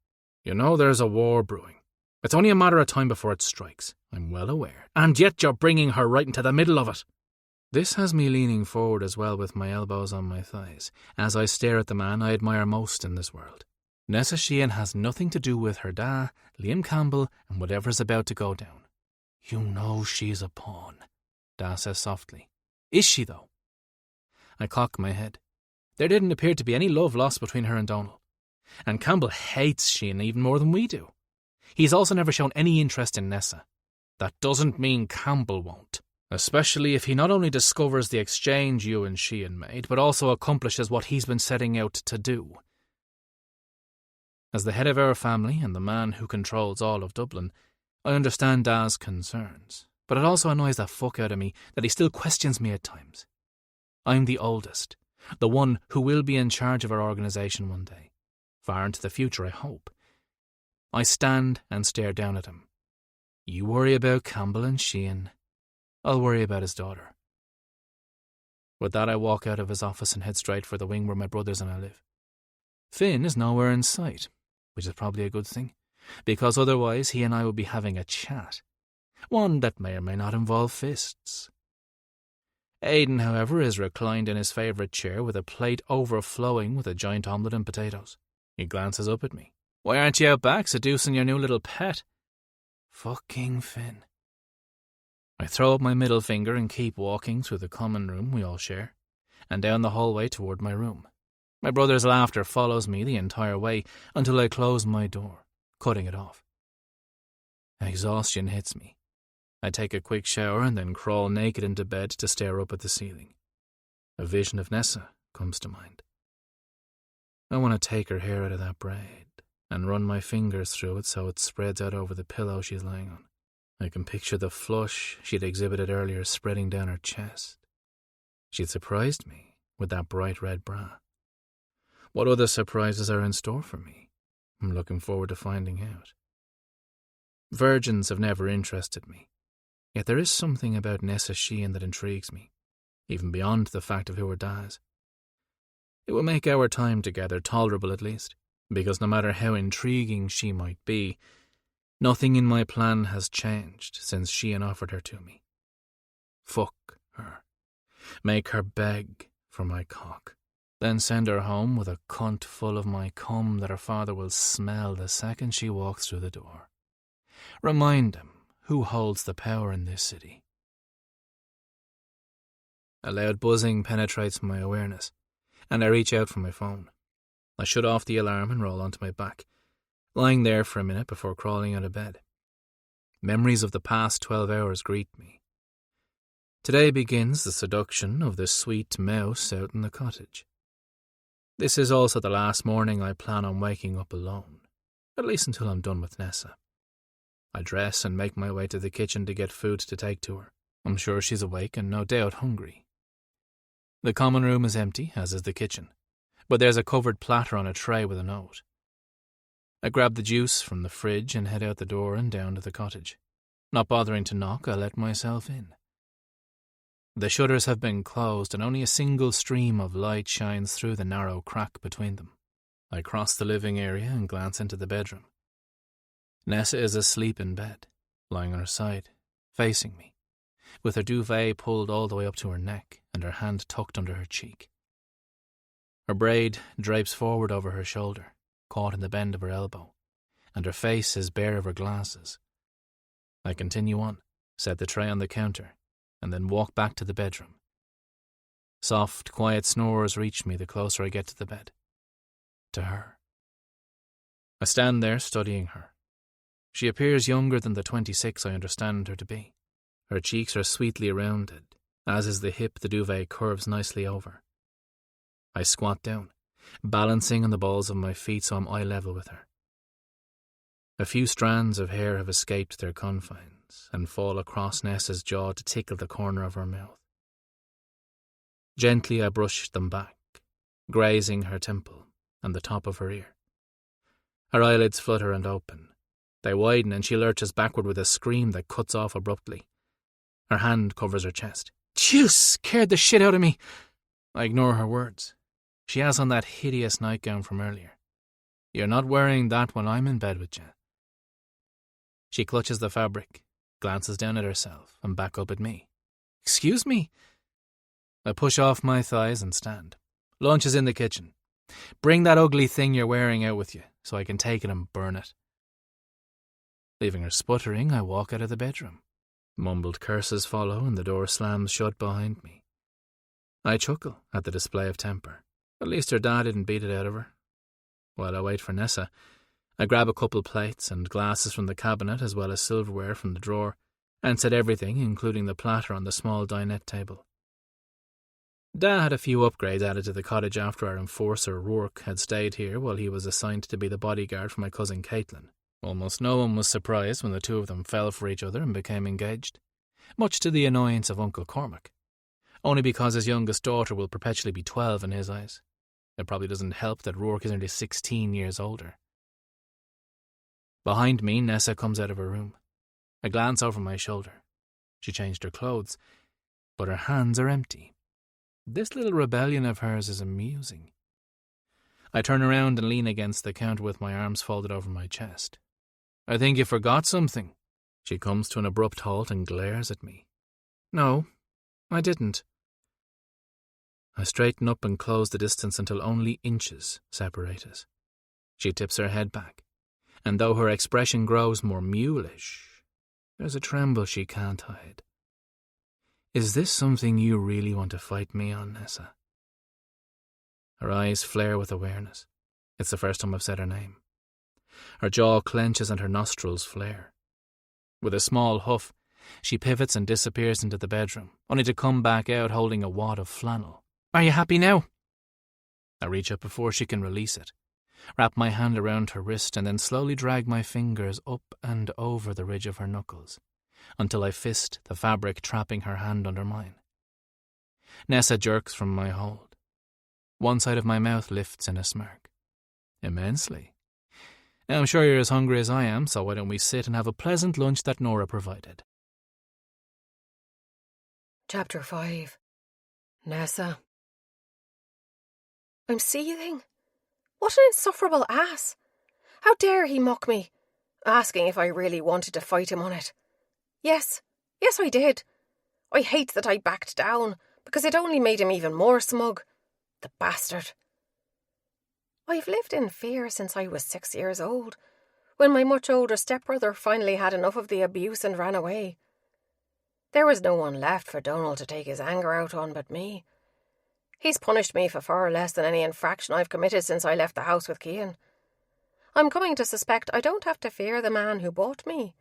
You know there's a war brewing. It's only a matter of time before it strikes. I'm well aware. And yet you're bringing her right into the middle of it. This has me leaning forward as well with my elbows on my thighs, as I stare at the man I admire most in this world. Nessa Cian has nothing to do with her da, Liam Campbell, and whatever's about to go down. You know she's a pawn, Da says softly. Is she, though? I cock my head. There didn't appear to be any love lost between her and Donal. And Campbell hates Cian even more than we do. He's also never shown any interest in Nessa. That doesn't mean Campbell won't. Especially if he not only discovers the exchange you and Cian made, but also accomplishes what he's been setting out to do. As the head of our family and the man who controls all of Dublin, I understand Da's concerns, but it also annoys the fuck out of me that he still questions me at times. I'm the oldest, the one who will be in charge of our organisation one day. Far into the future, I hope. I stand and stare down at him. You worry about Campbell and Cian. I'll worry about his daughter. With that, I walk out of his office and head straight for the wing where my brothers and I live. Finn is nowhere in sight, which is probably a good thing, because otherwise he and I would be having a chat. One that may or may not involve fists. Aidan, however, is reclined in his favourite chair with a plate overflowing with a giant omelette and potatoes. He glances up at me. Why aren't you out back seducing your new little pet? Fucking Finn. I throw up my middle finger and keep walking through the common room we all share, and down the hallway toward my room. My brother's laughter follows me the entire way until I close my door, cutting it off. Exhaustion hits me. I take a quick shower and then crawl naked into bed to stare up at the ceiling. A vision of Nessa comes to mind. I want to take her hair out of that braid and run my fingers through it so it spreads out over the pillow she's lying on. I can picture the flush she'd exhibited earlier spreading down her chest. She'd surprised me with that bright red bra. What other surprises are in store for me? I'm looking forward to finding out. Virgins have never interested me, yet there is something about Nessa Cian that intrigues me, even beyond the fact of who her da is. It will make our time together tolerable at least, because no matter how intriguing she might be, nothing in my plan has changed since Cian offered her to me. Fuck her. Make her beg for my cock. Then send her home with a cunt full of my cum that her father will smell the second she walks through the door. Remind him who holds the power in this city. A loud buzzing penetrates my awareness, and I reach out for my phone. I shut off the alarm and roll onto my back, lying there for a minute before crawling out of bed. Memories of the past 12 hours greet me. Today begins the seduction of the sweet mouse out in the cottage. This is also the last morning I plan on waking up alone, at least until I'm done with Nessa. I dress and make my way to the kitchen to get food to take to her. I'm sure she's awake and no doubt hungry. The common room is empty, as is the kitchen, but there's a covered platter on a tray with a note. I grab the juice from the fridge and head out the door and down to the cottage. Not bothering to knock, I let myself in. The shutters have been closed and only a single stream of light shines through the narrow crack between them. I cross the living area and glance into the bedroom. Nessa is asleep in bed, lying on her side, facing me, with her duvet pulled all the way up to her neck and her hand tucked under her cheek. Her braid drapes forward over her shoulder, caught in the bend of her elbow, and her face is bare of her glasses. I continue on, set the tray on the counter, and then walk back to the bedroom. Soft, quiet snores reach me the closer I get to the bed. To her. I stand there studying her. She appears younger than the 26 I understand her to be. Her cheeks are sweetly rounded, as is the hip the duvet curves nicely over. I squat down, balancing on the balls of my feet so I'm eye level with her. A few strands of hair have escaped their confines and fall across Nessa's jaw to tickle the corner of her mouth. Gently I brush them back, grazing her temple and the top of her ear. Her eyelids flutter and open. They widen and she lurches backward with a scream that cuts off abruptly. Her hand covers her chest. "You scared the shit out of me." I ignore her words. She has on that hideous nightgown from earlier. "You're not wearing that when I'm in bed with you." She clutches the fabric, glances down at herself, and back up at me. "Excuse me?" I push off my thighs and stand. "Lunch is in the kitchen. Bring that ugly thing you're wearing out with you, so I can take it and burn it." Leaving her sputtering, I walk out of the bedroom. Mumbled curses follow, and the door slams shut behind me. I chuckle at the display of temper. At least her dad didn't beat it out of her. While I wait for Nessa, I grab a couple plates and glasses from the cabinet as well as silverware from the drawer, and set everything, including the platter, on the small dinette table. Dad had a few upgrades added to the cottage after our enforcer Rourke had stayed here while he was assigned to be the bodyguard for my cousin Caitlin. Almost no one was surprised when the two of them fell for each other and became engaged, much to the annoyance of Uncle Cormac, only because his youngest daughter will perpetually be 12 in his eyes. It probably doesn't help that Rourke is only 16 years older. Behind me, Nessa comes out of her room. I glance over my shoulder. She changed her clothes, but her hands are empty. This little rebellion of hers is amusing. I turn around and lean against the counter with my arms folded over my chest. "I think you forgot something." She comes to an abrupt halt and glares at me. "No, I didn't." I straighten up and close the distance until only inches separate us. She tips her head back, and though her expression grows more mulish, there's a tremble she can't hide. "Is this something you really want to fight me on, Nessa?" Her eyes flare with awareness. It's the first time I've said her name. Her jaw clenches and her nostrils flare. With a small huff, she pivots and disappears into the bedroom, only to come back out holding a wad of flannel. "Are you happy now?" I reach up before she can release it, wrap my hand around her wrist, and then slowly drag my fingers up and over the ridge of her knuckles, until I fist the fabric trapping her hand under mine. Nessa jerks from my hold. One side of my mouth lifts in a smirk. "Immensely. Now I'm sure you're as hungry as I am, so why don't we sit and have a pleasant lunch that Nora provided." Chapter 5. Nessa. I'm seething. What an insufferable ass. How dare he mock me, asking if I really wanted to fight him on it. Yes, I did. I hate that I backed down, because it only made him even more smug. The bastard. I've lived in fear since I was 6 years old, when my much older stepbrother finally had enough of the abuse and ran away. There was no one left for Donald to take his anger out on but me. He's punished me for far less than any infraction I've committed since I left the house with Cian. I'm coming to suspect I don't have to fear the man who bought me.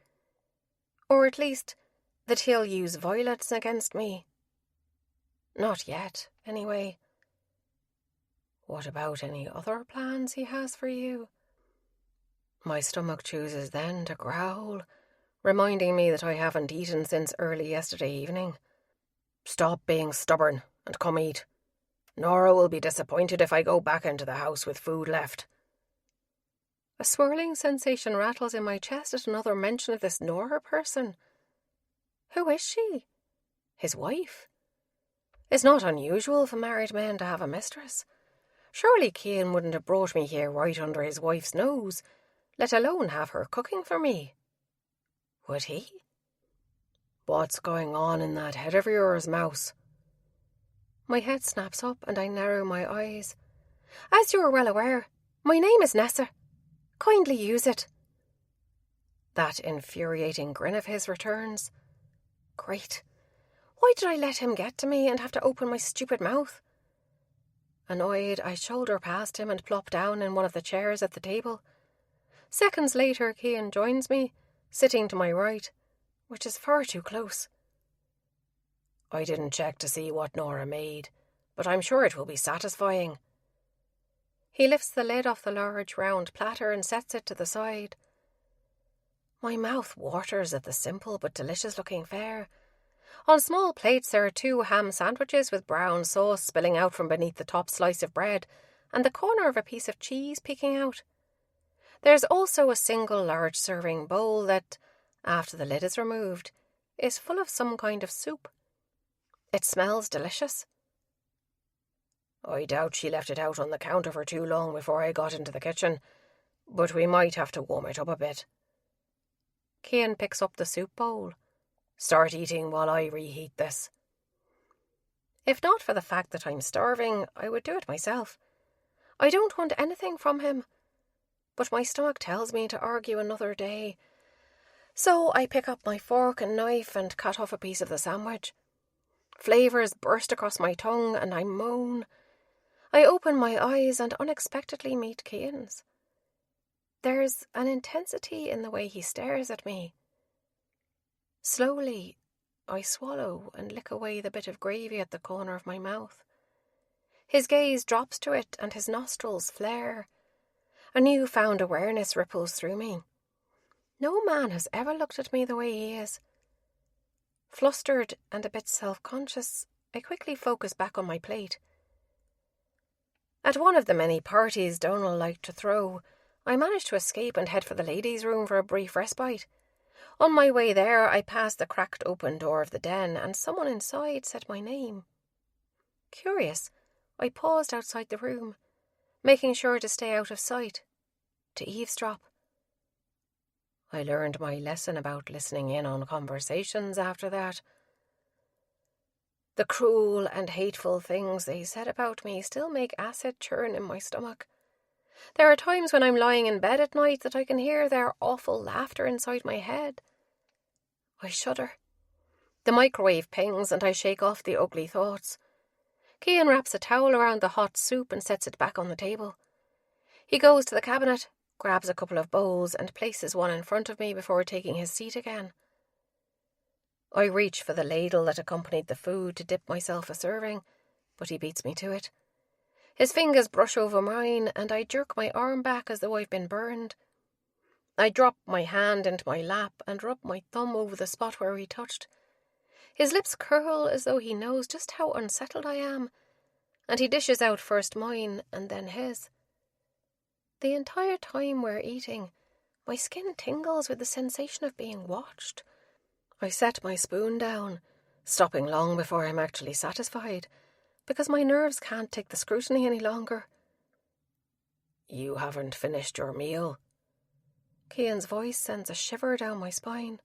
Or at least that he'll use violence against me. Not yet, anyway. What about any other plans he has for you? My stomach chooses then to growl, reminding me that I haven't eaten since early yesterday evening. Stop being stubborn and come eat. Nora will be disappointed if I go back into the house with food left. A swirling sensation rattles in my chest at another mention of this Nora person. Who is she? His wife? It's not unusual for married men to have a mistress. Surely Cian wouldn't have brought me here right under his wife's nose, let alone have her cooking for me. Would he? What's going on in that head of yours, Mouse? My head snaps up and I narrow my eyes. As you are well aware, my name is Nessa. Kindly use it. That infuriating grin of his returns. Great. Why did I let him get to me and have to open my stupid mouth? Annoyed, I shoulder past him and plop down in one of the chairs at the table. Seconds later, Cian joins me, sitting to my right, which is far too close. I didn't check to see what Nora made, but I'm sure it will be satisfying. He lifts the lid off the large round platter and sets it to the side. My mouth waters at the simple but delicious-looking fare. On small plates there are 2 ham sandwiches with brown sauce spilling out from beneath the top slice of bread, and the corner of a piece of cheese peeking out. There's also a single large serving bowl that, after the lid is removed, is full of some kind of soup. It smells delicious. I doubt she left it out on the counter for too long before I got into the kitchen, but we might have to warm it up a bit. Cian picks up the soup bowl. Start eating while I reheat this. If not for the fact that I'm starving, I would do it myself. I don't want anything from him, but my stomach tells me to argue another day. So I pick up my fork and knife and cut off a piece of the sandwich. Flavours burst across my tongue and I moan. I open my eyes and unexpectedly meet Cian's. There's an intensity in the way he stares at me. Slowly, I swallow and lick away the bit of gravy at the corner of my mouth. His gaze drops to it and his nostrils flare. A new-found awareness ripples through me. No man has ever looked at me the way he is. Flustered and a bit self-conscious, I quickly focus back on my plate. At one of the many parties Donal liked to throw, I managed to escape and head for the ladies' room for a brief respite. On my way there, I passed the cracked open door of the den and someone inside said my name. Curious, I paused outside the room, making sure to stay out of sight, to eavesdrop. I learned my lesson about listening in on conversations after that. The cruel and hateful things they said about me still make acid churn in my stomach. There are times when I'm lying in bed at night that I can hear their awful laughter inside my head. I shudder. The microwave pings and I shake off the ugly thoughts. Cian wraps a towel around the hot soup and sets it back on the table. He goes to the cabinet, grabs a couple of bowls and places one in front of me before taking his seat again. I reach for the ladle that accompanied the food to dip myself a serving, but he beats me to it. His fingers brush over mine and I jerk my arm back as though I've been burned. I drop my hand into my lap and rub my thumb over the spot where he touched. His lips curl as though he knows just how unsettled I am, and he dishes out first mine and then his. The entire time we're eating, my skin tingles with the sensation of being watched. I set my spoon down, stopping long before I'm actually satisfied, because my nerves can't take the scrutiny any longer. You haven't finished your meal. Cian's voice sends a shiver down my spine.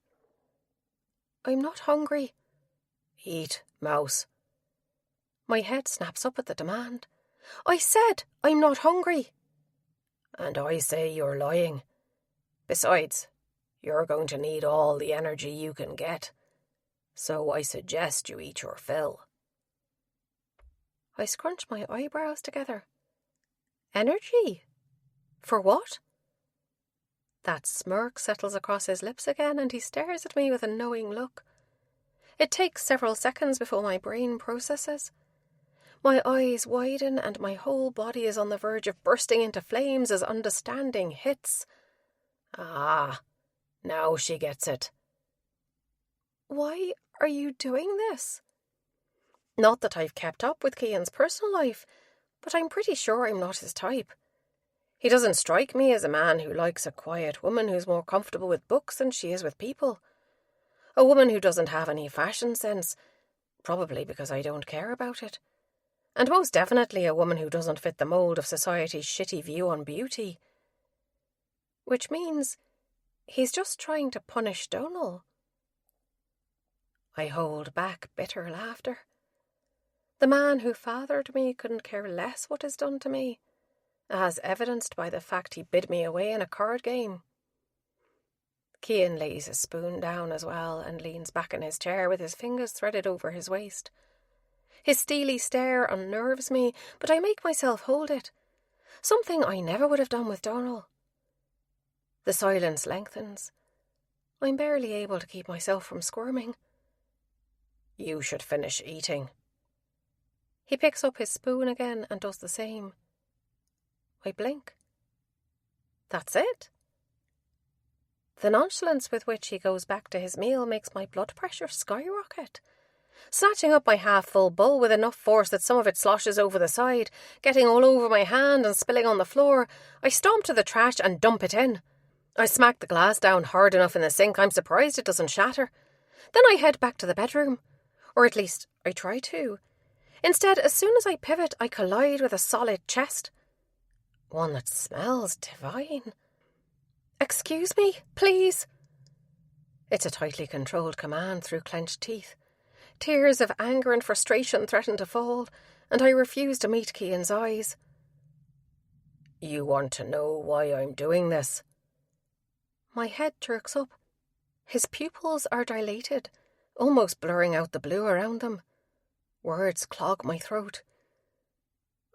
I'm not hungry. Eat, mouse. My head snaps up at the demand. I said I'm not hungry. And I say you're lying. Besides, you're going to need all the energy you can get. So I suggest you eat your fill. I scrunch my eyebrows together. Energy? For what? That smirk settles across his lips again and he stares at me with a knowing look. It takes several seconds before my brain processes. My eyes widen and my whole body is on the verge of bursting into flames as understanding hits. Ah, now she gets it. Why are you doing this? Not that I've kept up with Cian's personal life, but I'm pretty sure I'm not his type. He doesn't strike me as a man who likes a quiet woman who's more comfortable with books than she is with people. A woman who doesn't have any fashion sense, probably because I don't care about it. And most definitely a woman who doesn't fit the mould of society's shitty view on beauty. Which means he's just trying to punish Donal. I hold back bitter laughter. The man who fathered me couldn't care less what is done to me, as evidenced by the fact he bid me away in a card game. Cian lays his spoon down as well and leans back in his chair with his fingers threaded over his waist. His steely stare unnerves me, but I make myself hold it. Something I never would have done with Donal. The silence lengthens. I'm barely able to keep myself from squirming. You should finish eating. He picks up his spoon again and does the same. I blink. That's it? The nonchalance with which he goes back to his meal makes my blood pressure skyrocket. Snatching up my half-full bowl with enough force that some of it sloshes over the side, getting all over my hand and spilling on the floor, I stomp to the trash and dump it in. I smack the glass down hard enough in the sink I'm surprised it doesn't shatter. Then I head back to the bedroom. Or at least, I try to. Instead, as soon as I pivot, I collide with a solid chest. One that smells divine. "Excuse me, please." It's a tightly controlled command through clenched teeth. Tears of anger and frustration threaten to fall, and I refuse to meet Cian's eyes. "You want to know why I'm doing this?" My head jerks up. His pupils are dilated, almost blurring out the blue around them. Words clog my throat.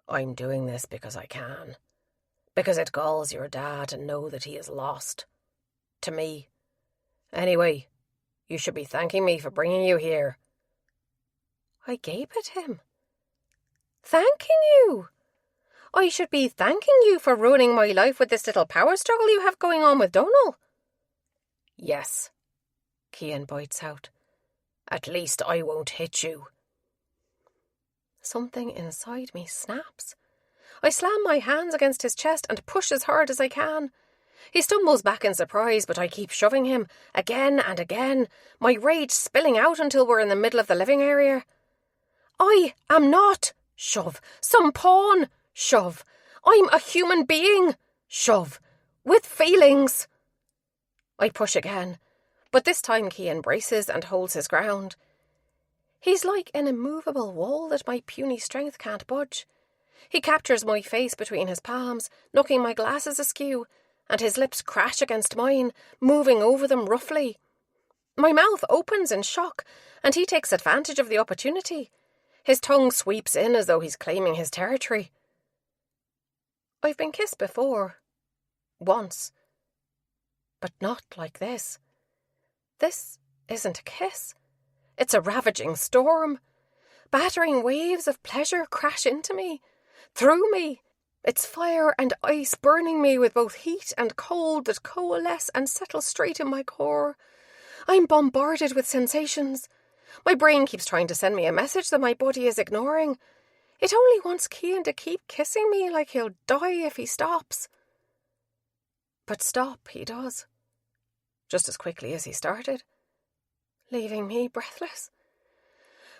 "I'm doing this because I can. Because it galls your dad to know that he is lost. To me. Anyway, you should be thanking me for bringing you here." I gape at him. "Thanking you? I should be thanking you for ruining my life with this little power struggle you have going on with Donal." "Yes," Cian bites out. "At least I won't hit you." Something inside me snaps. I slam my hands against his chest and push as hard as I can. He stumbles back in surprise, but I keep shoving him, again and again, my rage spilling out until we're in the middle of the living area. "I am not," shove, "some pawn," shove. "I'm a human being," shove, "with feelings." I push again, but this time Cian braces and holds his ground. He's like an immovable wall that my puny strength can't budge. He captures my face between his palms, knocking my glasses askew, and his lips crash against mine, moving over them roughly. My mouth opens in shock, and he takes advantage of the opportunity. His tongue sweeps in as though he's claiming his territory. I've been kissed before. Once. But not like this. This isn't a kiss. It's a ravaging storm. Battering waves of pleasure crash into me, through me. It's fire and ice burning me with both heat and cold that coalesce and settle straight in my core. I'm bombarded with sensations. My brain keeps trying to send me a message that my body is ignoring. It only wants Cian to keep kissing me like he'll die if he stops. But stop he does. Just as quickly as he started, leaving me breathless.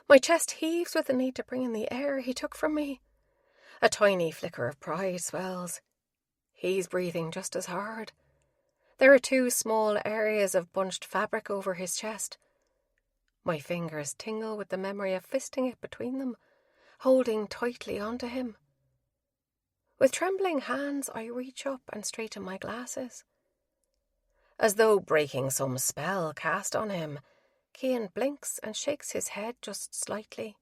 My chest heaves with the need to bring in the air he took from me. A tiny flicker of pride swells. He's breathing just as hard. There are 2 small areas of bunched fabric over his chest. My fingers tingle with the memory of fisting it between them, holding tightly onto him. With trembling hands, I reach up and straighten my glasses. As though breaking some spell cast on him, Cian blinks and shakes his head just slightly.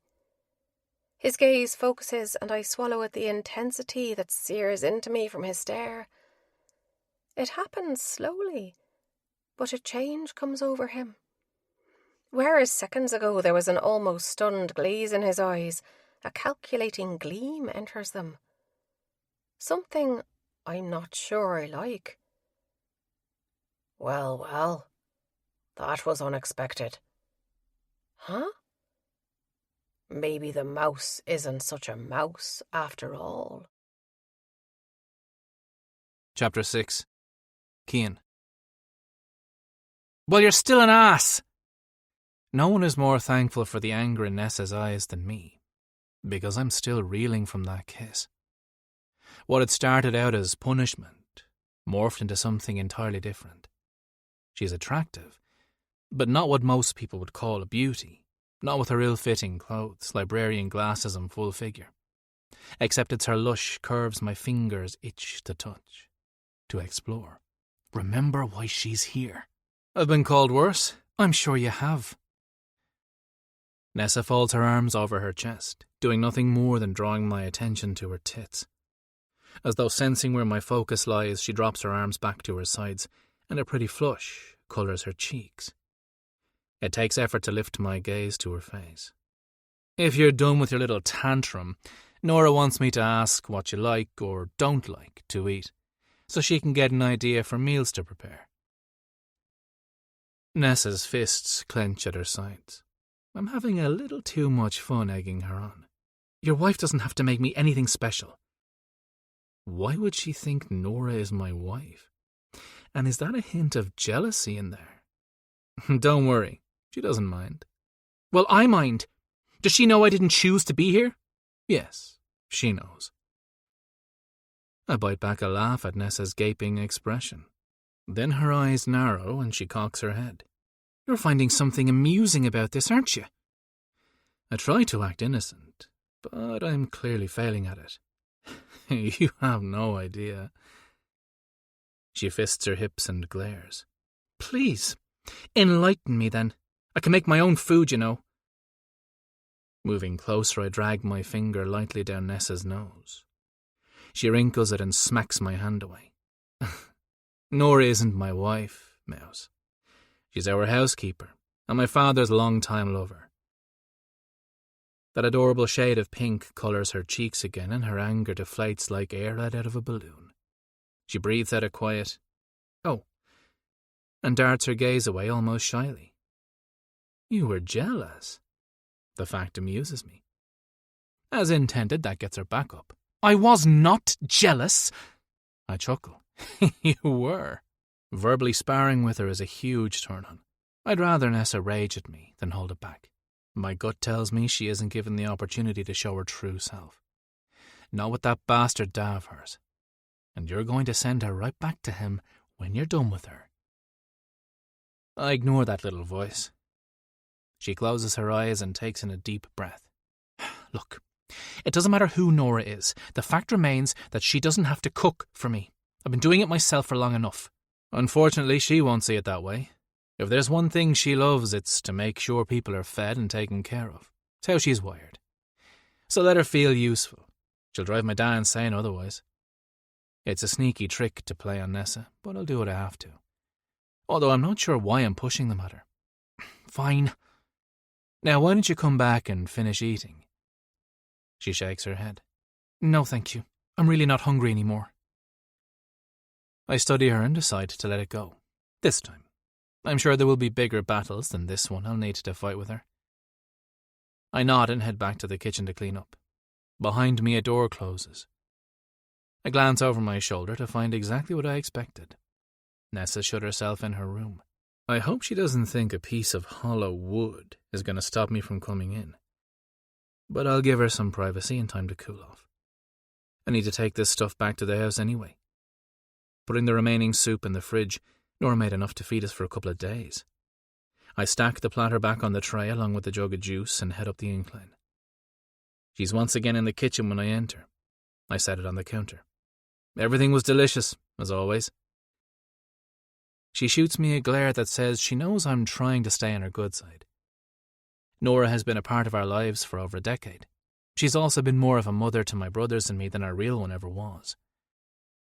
His gaze focuses and I swallow at the intensity that sears into me from his stare. It happens slowly, but a change comes over him. Whereas seconds ago there was an almost stunned glaze in his eyes, a calculating gleam enters them. Something I'm not sure I like. Well, that was unexpected." "Huh?" "Maybe the mouse isn't such a mouse after all." Chapter 6. Cian. "Well, you're still an ass!" No one is more thankful for the anger in Nessa's eyes than me, because I'm still reeling from that kiss. What had started out as punishment morphed into something entirely different. She's attractive, but not what most people would call a beauty, not with her ill-fitting clothes, librarian glasses and full figure. Except it's her lush curves my fingers itch to touch, to explore. Remember why she's here. I've been called worse, I'm sure you have. Nessa folds her arms over her chest, doing nothing more than drawing my attention to her tits. As though sensing where my focus lies, she drops her arms back to her sides, and a pretty flush colours her cheeks. It takes effort to lift my gaze to her face. "If you're done with your little tantrum, Nora wants me to ask what you like or don't like to eat, so she can get an idea for meals to prepare." Nessa's fists clench at her sides. I'm having a little too much fun egging her on. Your wife doesn't have to make me anything special. Why would she think Nora is my wife? And is that a hint of jealousy in there? Don't worry, she doesn't mind. Well, I mind. Does she know I didn't choose to be here? Yes, she knows. I bite back a laugh at Nessa's gaping expression. Then her eyes narrow and she cocks her head. You're finding something amusing about this, aren't you? I try to act innocent, but I'm clearly failing at it. You have no idea. She fists her hips and glares. Please, enlighten me then. I can make my own food, you know. Moving closer, I drag my finger lightly down Nessa's nose. She wrinkles it and smacks my hand away. Nora isn't my wife, Mouse. She's our housekeeper, and my father's long-time lover. That adorable shade of pink colours her cheeks again, and her anger deflates like air let out of a balloon. She breathes out a quiet, "Oh," and darts her gaze away almost shyly. You were jealous. The fact amuses me. As intended, that gets her back up. I was not jealous. I chuckle. You were. Verbally sparring with her is a huge turn-on. I'd rather Nessa rage at me than hold it back. My gut tells me she isn't given the opportunity to show her true self. Not with that bastard Da of hers. And you're going to send her right back to him when you're done with her. I ignore that little voice. She closes her eyes and takes in a deep breath. Look, it doesn't matter who Nora is. The fact remains that she doesn't have to cook for me. I've been doing it myself for long enough. Unfortunately, she won't see it that way. If there's one thing she loves, it's to make sure people are fed and taken care of. It's how she's wired. So let her feel useful. She'll drive my dad insane otherwise. It's a sneaky trick to play on Nessa, but I'll do what I have to. Although I'm not sure why I'm pushing them at her. Fine. Now why don't you come back and finish eating? She shakes her head. No, thank you. I'm really not hungry anymore. I study her and decide to let it go. This time. I'm sure there will be bigger battles than this one I'll need to fight with her. I nod and head back to the kitchen to clean up. Behind me a door closes. I glance over my shoulder to find exactly what I expected. Nessa shut herself in her room. I hope she doesn't think a piece of hollow wood is going to stop me from coming in. But I'll give her some privacy and time to cool off. I need to take this stuff back to the house anyway. Putting the remaining soup in the fridge, Nora made enough to feed us for a couple of days. I stack the platter back on the tray along with the jug of juice and head up the incline. She's once again in the kitchen when I enter. I set it on the counter. Everything was delicious, as always. She shoots me a glare that says she knows I'm trying to stay on her good side. Nora has been a part of our lives for over a decade. She's also been more of a mother to my brothers and me than our real one ever was.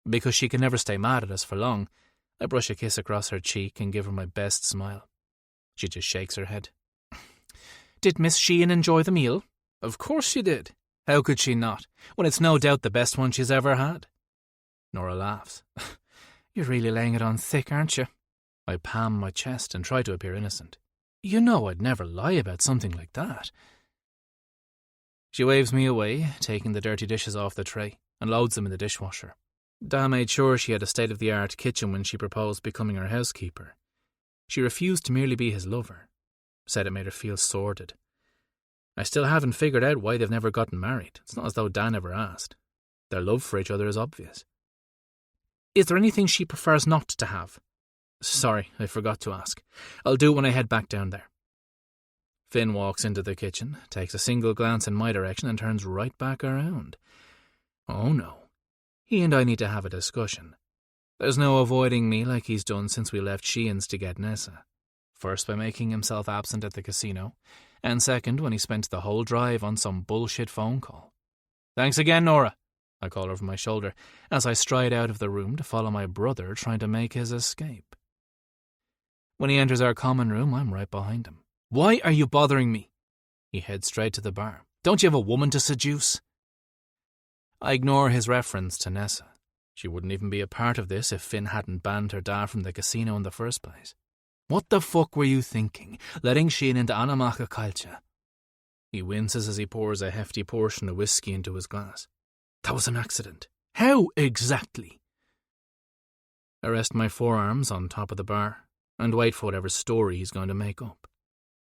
Because she can never stay mad at us for long, I brush a kiss across her cheek and give her my best smile. She just shakes her head. Did Miss Cian enjoy the meal? Of course she did. How could she not, when it's no doubt the best one she's ever had? Nora laughs. You're really laying it on thick, aren't you? I palm my chest and try to appear innocent. You know I'd never lie about something like that. She waves me away, taking the dirty dishes off the tray, and loads them in the dishwasher. Da made sure she had a state-of-the-art kitchen when she proposed becoming her housekeeper. She refused to merely be his lover. Said it made her feel sordid. I still haven't figured out why they've never gotten married. It's not as though Dan ever asked. Their love for each other is obvious. Is there anything she prefers not to have? Sorry, I forgot to ask. I'll do it when I head back down there. Finn walks into the kitchen, takes a single glance in my direction and turns right back around. Oh no. He and I need to have a discussion. There's no avoiding me like he's done since we left Cian's to get Nessa. First by making himself absent at the casino, and second when he spent the whole drive on some bullshit phone call. Thanks again, Nora, I call over my shoulder as I stride out of the room to follow my brother trying to make his escape. When he enters our common room, I'm right behind him. Why are you bothering me? He heads straight to the bar. Don't you have a woman to seduce? I ignore his reference to Nessa. She wouldn't even be a part of this if Finn hadn't banned her dad from the casino in the first place. What the fuck were you thinking, letting Cian into Anamaka Culture? He winces as he pours a hefty portion of whiskey into his glass. That was an accident. How exactly? I rest my forearms on top of the bar and wait for whatever story he's going to make up.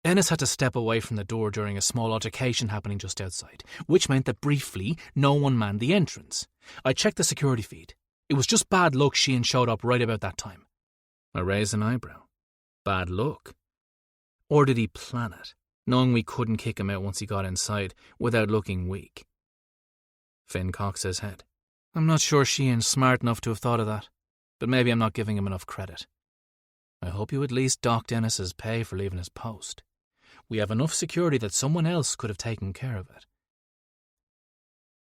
Ennis had to step away from the door during a small altercation happening just outside, which meant that briefly no one manned the entrance. I checked the security feed. It was just bad luck Cian showed up right about that time. I raised an eyebrow. Bad luck? Or did he plan it, knowing we couldn't kick him out once he got inside without looking weak? Finn cocks his head. I'm not sure Cian's smart enough to have thought of that, but maybe I'm not giving him enough credit. I hope you at least docked Ennis's pay for leaving his post. We have enough security that someone else could have taken care of it.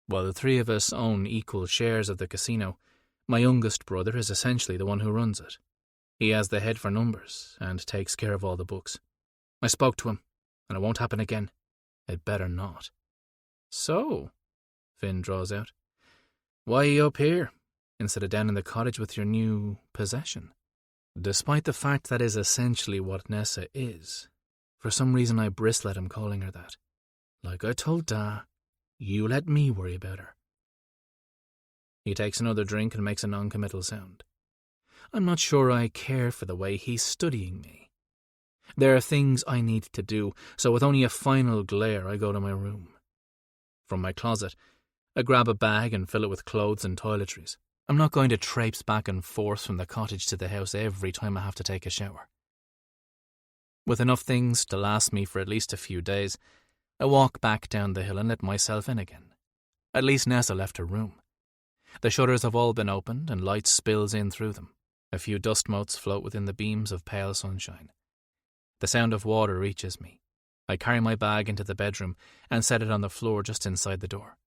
While the three of us own equal shares of the casino, my youngest brother is essentially the one who runs it. He has the head for numbers and takes care of all the books. I spoke to him, and it won't happen again. It better not. So, Finn draws out, why are you up here, instead of down in the cottage with your new possession? Despite the fact that is essentially what Nessa is, for some reason I bristle at him calling her that. Like I told Da, you let me worry about her. He takes another drink and makes a non-committal sound. I'm not sure I care for the way he's studying me. There are things I need to do, so with only a final glare I go to my room. From my closet, I grab a bag and fill it with clothes and toiletries. I'm not going to traipse back and forth from the cottage to the house every time I have to take a shower. With enough things to last me for at least a few days, I walk back down the hill and let myself in again. At least Nessa left her room. The shutters have all been opened and light spills in through them. A few dust motes float within the beams of pale sunshine. The sound of water reaches me. I carry my bag into the bedroom and set it on the floor just inside the door.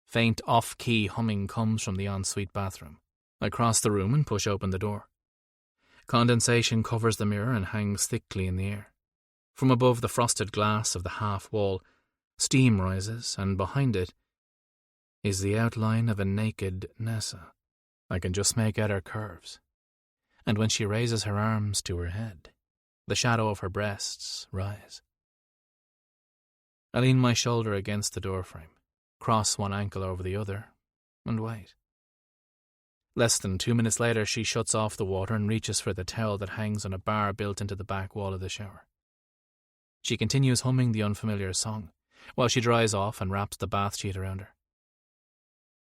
Faint off-key humming comes from the ensuite bathroom. I cross the room and push open the door. Condensation covers the mirror and hangs thickly in the air. From above the frosted glass of the half wall, steam rises, and behind it is the outline of a naked Nessa. I can just make out her curves. And when she raises her arms to her head, the shadow of her breasts rise. I lean my shoulder against the doorframe, cross one ankle over the other, and wait. Less than 2 minutes later, she shuts off the water and reaches for the towel that hangs on a bar built into the back wall of the shower. She continues humming the unfamiliar song, while she dries off and wraps the bath sheet around her.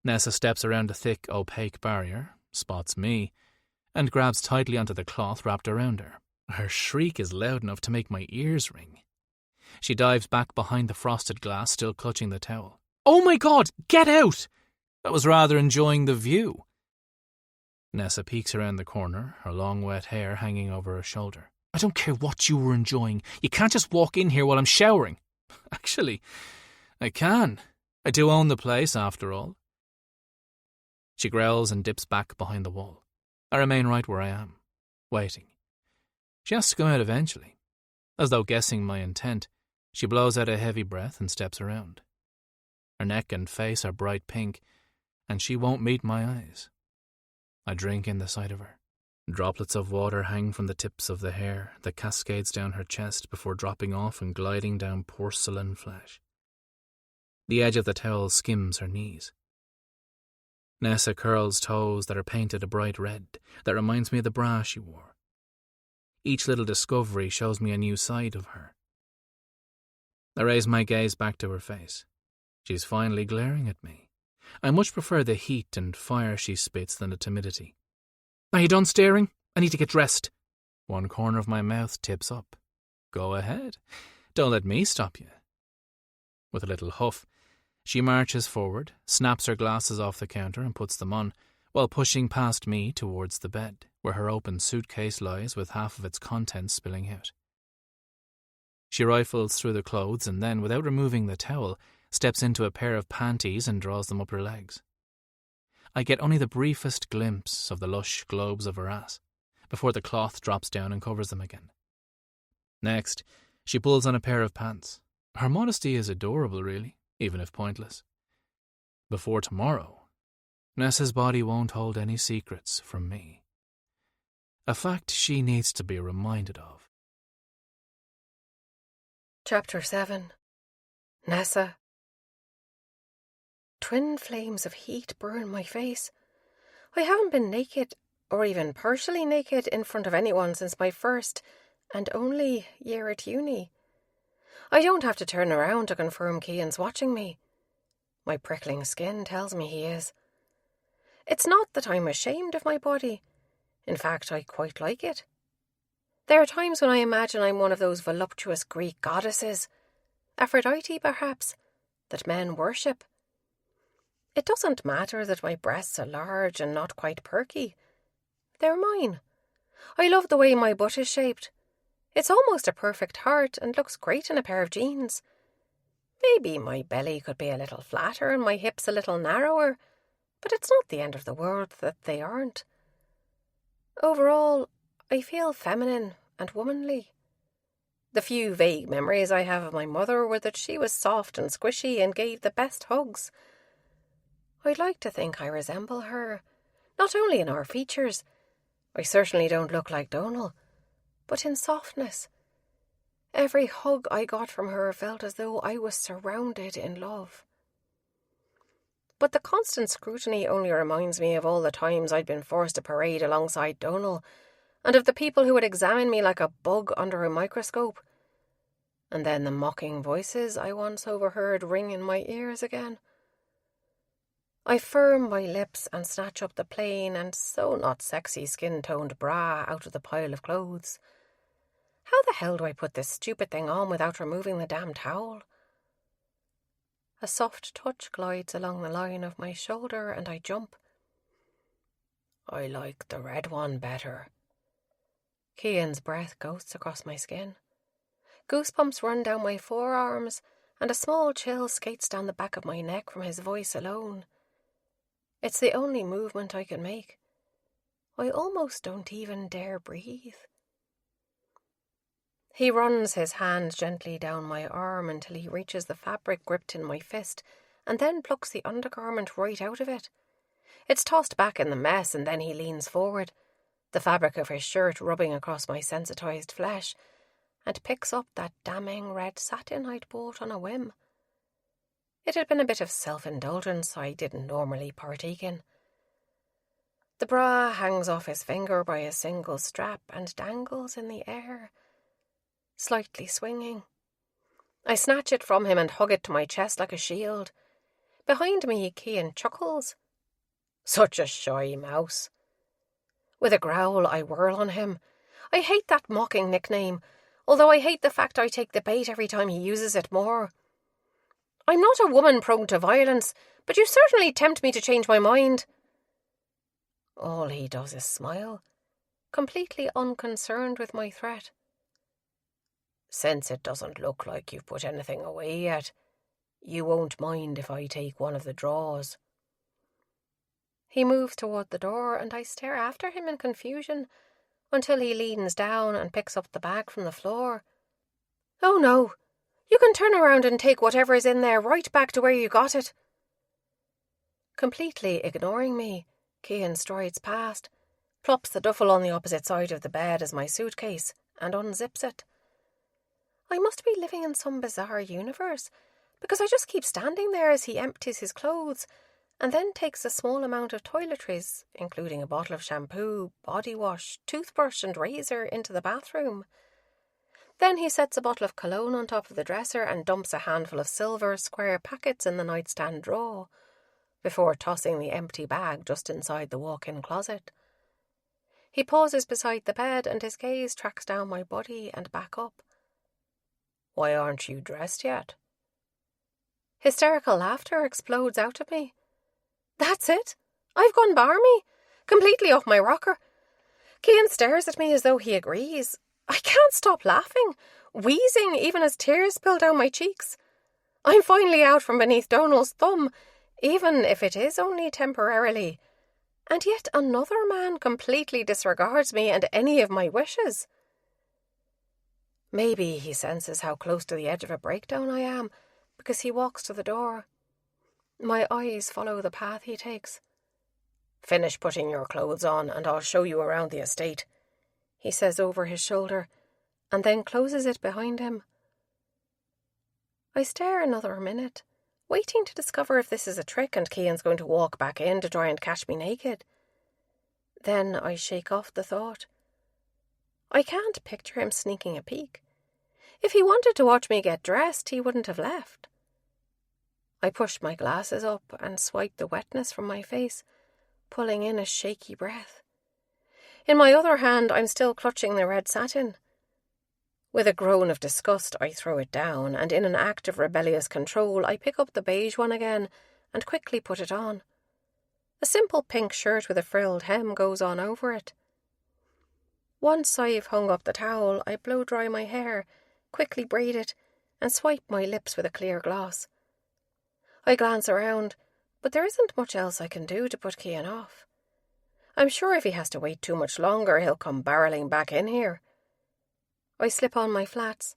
Nessa steps around a thick, opaque barrier, spots me, and grabs tightly onto the cloth wrapped around her. Her shriek is loud enough to make my ears ring. She dives back behind the frosted glass, still clutching the towel. Oh my God, get out! I was rather enjoying the view. Nessa peeks around the corner, her long wet hair hanging over her shoulder. I don't care what you were enjoying. You can't just walk in here while I'm showering. Actually, I can. I do own the place, after all. She growls and dips back behind the wall. I remain right where I am, waiting. She has to go out eventually. As though guessing my intent, she blows out a heavy breath and steps around. Her neck and face are bright pink, and she won't meet my eyes. I drink in the sight of her. Droplets of water hang from the tips of the hair that cascades down her chest before dropping off and gliding down porcelain flesh. The edge of the towel skims her knees. Nessa curls toes that are painted a bright red that reminds me of the bra she wore. Each little discovery shows me a new side of her. I raise my gaze back to her face. She's finally glaring at me. I much prefer the heat and fire she spits than the timidity. Are you done staring? I need to get dressed. One corner of my mouth tips up. Go ahead. Don't let me stop you. With a little huff, she marches forward, snaps her glasses off the counter and puts them on, while pushing past me towards the bed, where her open suitcase lies with half of its contents spilling out. She rifles through the clothes and then, without removing the towel, steps into a pair of panties and draws them up her legs. I get only the briefest glimpse of the lush globes of her ass, before the cloth drops down and covers them again. Next, she pulls on a pair of pants. Her modesty is adorable, really, even if pointless. Before tomorrow, Nessa's body won't hold any secrets from me. a fact she needs to be reminded of. Chapter 7. Nessa. Twin flames of heat burn my face. I haven't been naked, or even partially naked, in front of anyone since my first and only year at uni. I don't have to turn around to confirm Cian's watching me. My prickling skin tells me he is. It's not that I'm ashamed of my body. In fact, I quite like it. There are times when I imagine I'm one of those voluptuous Greek goddesses, Aphrodite perhaps, that men worship. It doesn't matter that my breasts are large and not quite perky. They're mine. I love the way my butt is shaped. It's almost a perfect heart and looks great in a pair of jeans. Maybe my belly could be a little flatter and my hips a little narrower, but it's not the end of the world that they aren't. Overall, I feel feminine and womanly. The few vague memories I have of my mother were that she was soft and squishy and gave the best hugs. I'd like to think I resemble her, not only in our features. I certainly don't look like Donal, but in softness. Every hug I got from her felt as though I was surrounded in love. But the constant scrutiny only reminds me of all the times I'd been forced to parade alongside Donal, and of the people who would examine me like a bug under a microscope. And then the mocking voices I once overheard ring in my ears again. I firm my lips and snatch up the plain and so not sexy skin-toned bra out of the pile of clothes. How the hell do I put this stupid thing on without removing the damn towel? A soft touch glides along the line of my shoulder and I jump. I like the red one better. Cian's breath ghosts across my skin. Goosebumps run down my forearms and a small chill skates down the back of my neck from his voice alone. It's the only movement I can make. I almost don't even dare breathe. He runs his hand gently down my arm until he reaches the fabric gripped in my fist and then plucks the undergarment right out of it. It's tossed back in the mess and then he leans forward, the fabric of his shirt rubbing across my sensitized flesh, and picks up that damning red satin I'd bought on a whim. It had been a bit of self-indulgence I didn't normally partake in. The bra hangs off his finger by a single strap and dangles in the air, slightly swinging. I snatch it from him and hug it to my chest like a shield. Behind me, Cian chuckles. Such a shy mouse. With a growl, I whirl on him. I hate that mocking nickname, although I hate the fact I take the bait every time he uses it more. I'm not a woman prone to violence, but you certainly tempt me to change my mind. All he does is smile, completely unconcerned with my threat. Since it doesn't look like you've put anything away yet, you won't mind if I take one of the drawers. He moves toward the door and I stare after him in confusion until he leans down and picks up the bag from the floor. Oh no, you can turn around and take whatever is in there right back to where you got it. Completely ignoring me, Cian strides past, plops the duffel on the opposite side of the bed as my suitcase, and unzips it. I must be living in some bizarre universe, because I just keep standing there as he empties his clothes, and then takes a small amount of toiletries, including a bottle of shampoo, body wash, toothbrush and razor, into the bathroom. Then he sets a bottle of cologne on top of the dresser and dumps a handful of silver square packets in the nightstand drawer, before tossing the empty bag just inside the walk-in closet. He pauses beside the bed and his gaze tracks down my body and back up. Why aren't you dressed yet? Hysterical laughter explodes out of me. That's it. I've gone barmy, completely off my rocker. Cian stares at me as though he agrees. I can't stop laughing, wheezing even as tears spill down my cheeks. I'm finally out from beneath Donal's thumb, even if it is only temporarily. And yet another man completely disregards me and any of my wishes. Maybe he senses how close to the edge of a breakdown I am, because he walks to the door. My eyes follow the path he takes. Finish putting your clothes on and I'll show you around the estate. he says over his shoulder, and then closes it behind him. I stare another minute, waiting to discover if this is a trick and Cian's going to walk back in to try and catch me naked. Then I shake off the thought. I can't picture him sneaking a peek. If he wanted to watch me get dressed, he wouldn't have left. I push my glasses up and swipe the wetness from my face, pulling in a shaky breath. In my other hand, I'm still clutching the red satin. With a groan of disgust, I throw it down, and in an act of rebellious control, I pick up the beige one again and quickly put it on. A simple pink shirt with a frilled hem goes on over it. Once I've hung up the towel, I blow dry my hair, quickly braid it, and swipe my lips with a clear gloss. I glance around, but there isn't much else I can do to put Cian off. I'm sure if he has to wait too much longer, he'll come barreling back in here. I slip on my flats,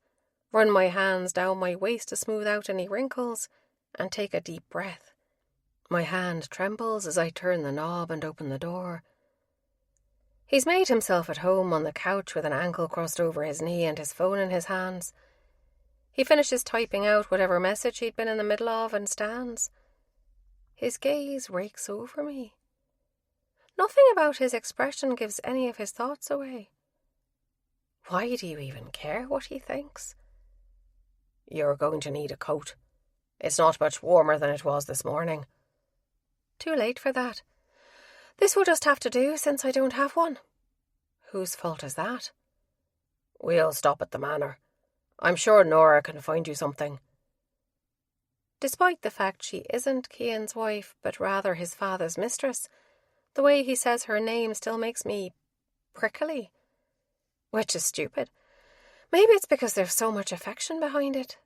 run my hands down my waist to smooth out any wrinkles, and take a deep breath. My hand trembles as I turn the knob and open the door. He's made himself at home on the couch with an ankle crossed over his knee and his phone in his hands. He finishes typing out whatever message he'd been in the middle of and stands. His gaze rakes over me. Nothing about his expression gives any of his thoughts away. Why do you even care what he thinks? You're going to need a coat. It's not much warmer than it was this morning. Too late for that. This will just have to do since I don't have one. Whose fault is that? We'll stop at the manor. I'm sure Nora can find you something. Despite the fact she isn't Cian's wife, but rather his father's mistress, the way he says her name still makes me prickly. Which is stupid. Maybe it's because there's so much affection behind it.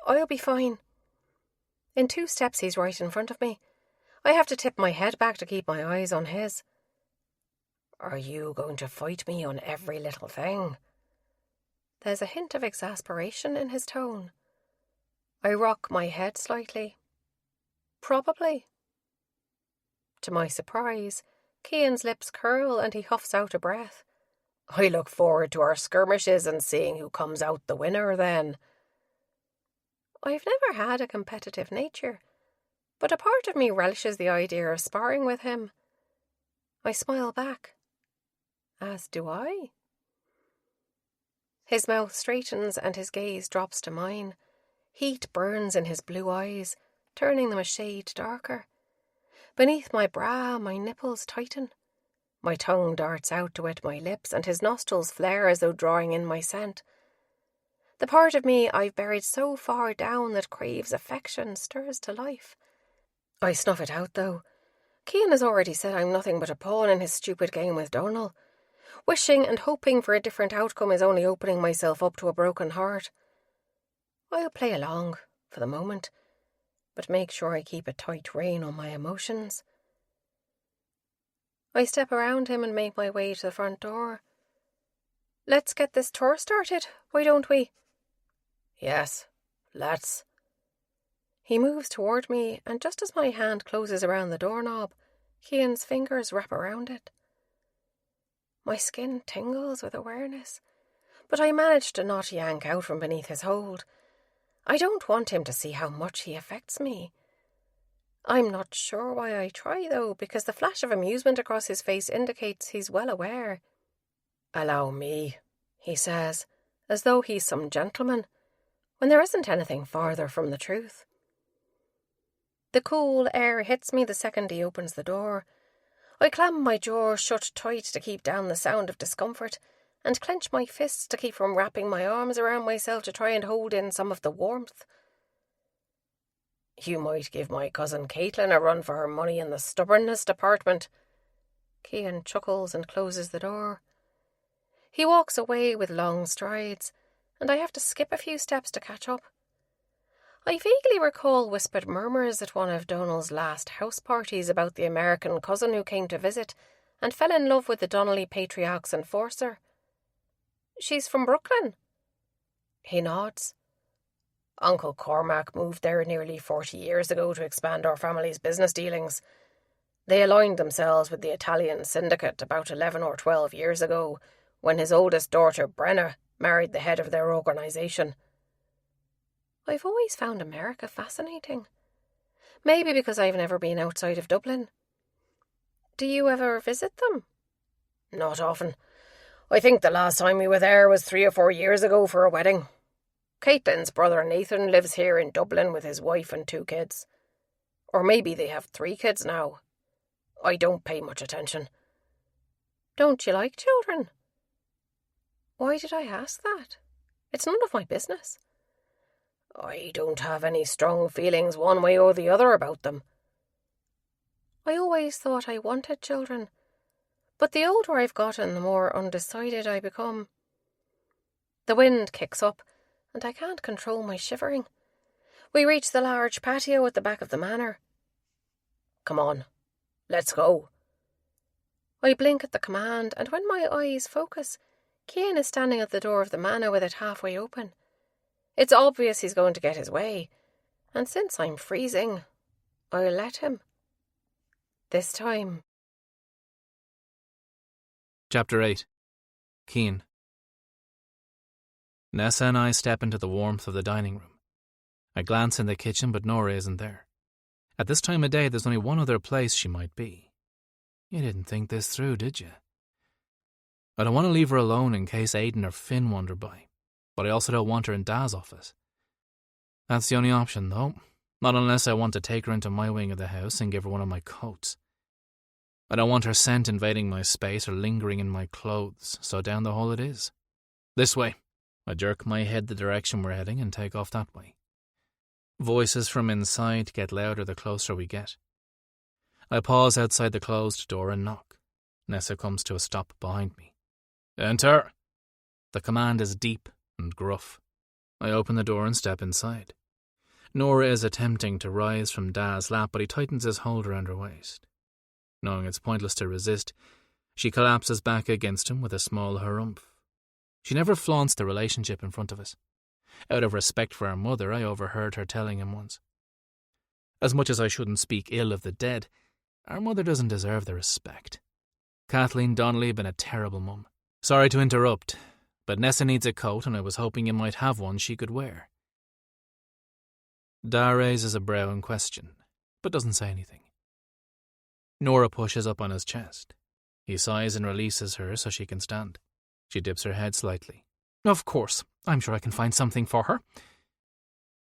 I'll be fine. In 2 steps he's right in front of me. I have to tip my head back to keep my eyes on his. Are you going to fight me on every little thing? There's a hint of exasperation in his tone. I rock my head slightly. Probably. To my surprise, Cian's lips curl and he huffs out a breath. I look forward to our skirmishes and seeing who comes out the winner then. I've never had a competitive nature, but a part of me relishes the idea of sparring with him. I smile back. As do I. His mouth straightens and his gaze drops to mine. Heat burns in his blue eyes, turning them a shade darker. Beneath my bra, my nipples tighten. My tongue darts out to wet my lips, and his nostrils flare as though drawing in my scent. The part of me I've buried so far down that craves affection stirs to life. I snuff it out, though. Cian has already said I'm nothing but a pawn in his stupid game with Donal. Wishing and hoping for a different outcome is only opening myself up to a broken heart. I'll play along, for the moment, but make sure I keep a tight rein on my emotions. I step around him and make my way to the front door. Let's get this tour started, why don't we? Yes, let's. He moves toward me, and just as my hand closes around the doorknob, Cian's fingers wrap around it. My skin tingles with awareness, but I manage to not yank out from beneath his hold. I don't want him to see how much he affects me. I'm not sure why I try, though, because the flash of amusement across his face indicates he's well aware. Allow me, he says, as though he's some gentleman, when there isn't anything farther from the truth. The cool air hits me the second he opens the door. I clam my jaw shut tight to keep down the sound of discomfort, and clench my fists to keep from wrapping my arms around myself to try and hold in some of the warmth. You might give my cousin Caitlin a run for her money in the stubbornness department. Cian chuckles and closes the door. He walks away with long strides, and I have to skip a few steps to catch up. I vaguely recall whispered murmurs at one of Donal's last house parties about the American cousin who came to visit and fell in love with the Donnelly patriarch's enforcer. She's from Brooklyn. He nods. Uncle Cormac moved there nearly 40 years ago to expand our family's business dealings. They aligned themselves with the Italian syndicate about 11 or 12 years ago, when his oldest daughter, Brenna, married the head of their organisation. I've always found America fascinating. Maybe because I've never been outside of Dublin. Do you ever visit them? Not often. I think the last time we were there was 3 or 4 years ago for a wedding. Caitlin's brother Nathan lives here in Dublin with his wife and 2 kids. Or maybe they have 3 kids now. I don't pay much attention. Don't you like children? Why did I ask that? It's none of my business. I don't have any strong feelings one way or the other about them. I always thought I wanted children, but the older I've gotten, the more undecided I become. The wind kicks up, and I can't control my shivering. We reach the large patio at the back of the manor. Come on, let's go. I blink at the command, and when my eyes focus, Cian is standing at the door of the manor with it halfway open. It's obvious he's going to get his way, and since I'm freezing, I'll let him. This time. Chapter 8. Cian. Nessa and I step into the warmth of the dining room. I glance in the kitchen, but Nora isn't there. At this time of day, there's only one other place she might be. You didn't think this through, did you? I don't want to leave her alone in case Aidan or Finn wander by, but I also don't want her in Dad's office. That's the only option, though. Not unless I want to take her into my wing of the house and give her one of my coats. I don't want her scent invading my space or lingering in my clothes, so down the hall it is. This way. I jerk my head the direction we're heading and take off that way. Voices from inside get louder the closer we get. I pause outside the closed door and knock. Nessa comes to a stop behind me. Enter! The command is deep and gruff. I open the door and step inside. Nora is attempting to rise from Dad's lap, but he tightens his hold around her waist. Knowing it's pointless to resist, she collapses back against him with a small harumph. She never flaunts the relationship in front of us. Out of respect for our mother, I overheard her telling him once. As much as I shouldn't speak ill of the dead, our mother doesn't deserve the respect. Kathleen Donnelly had been a terrible mum. Sorry to interrupt, but Nessa needs a coat and I was hoping you might have one she could wear. Da raises a brow in question, but doesn't say anything. Nora pushes up on his chest. He sighs and releases her so she can stand. She dips her head slightly. Of course, I'm sure I can find something for her.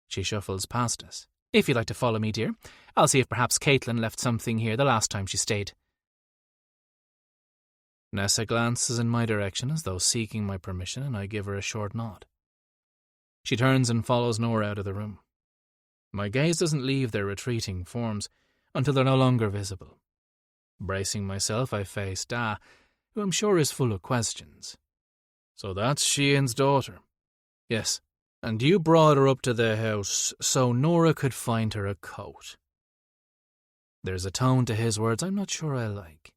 She shuffles past us. If you'd like to follow me, dear, I'll see if perhaps Caitlin left something here the last time she stayed. Nessa glances in my direction as though seeking my permission, and I give her a short nod. She turns and follows Nora out of the room. My gaze doesn't leave their retreating forms until they're no longer visible. Bracing myself, I face Da, who I'm sure is full of questions. So that's Cian's daughter? Yes. And you brought her up to the house so Nora could find her a coat. There's a tone to his words I'm not sure I like.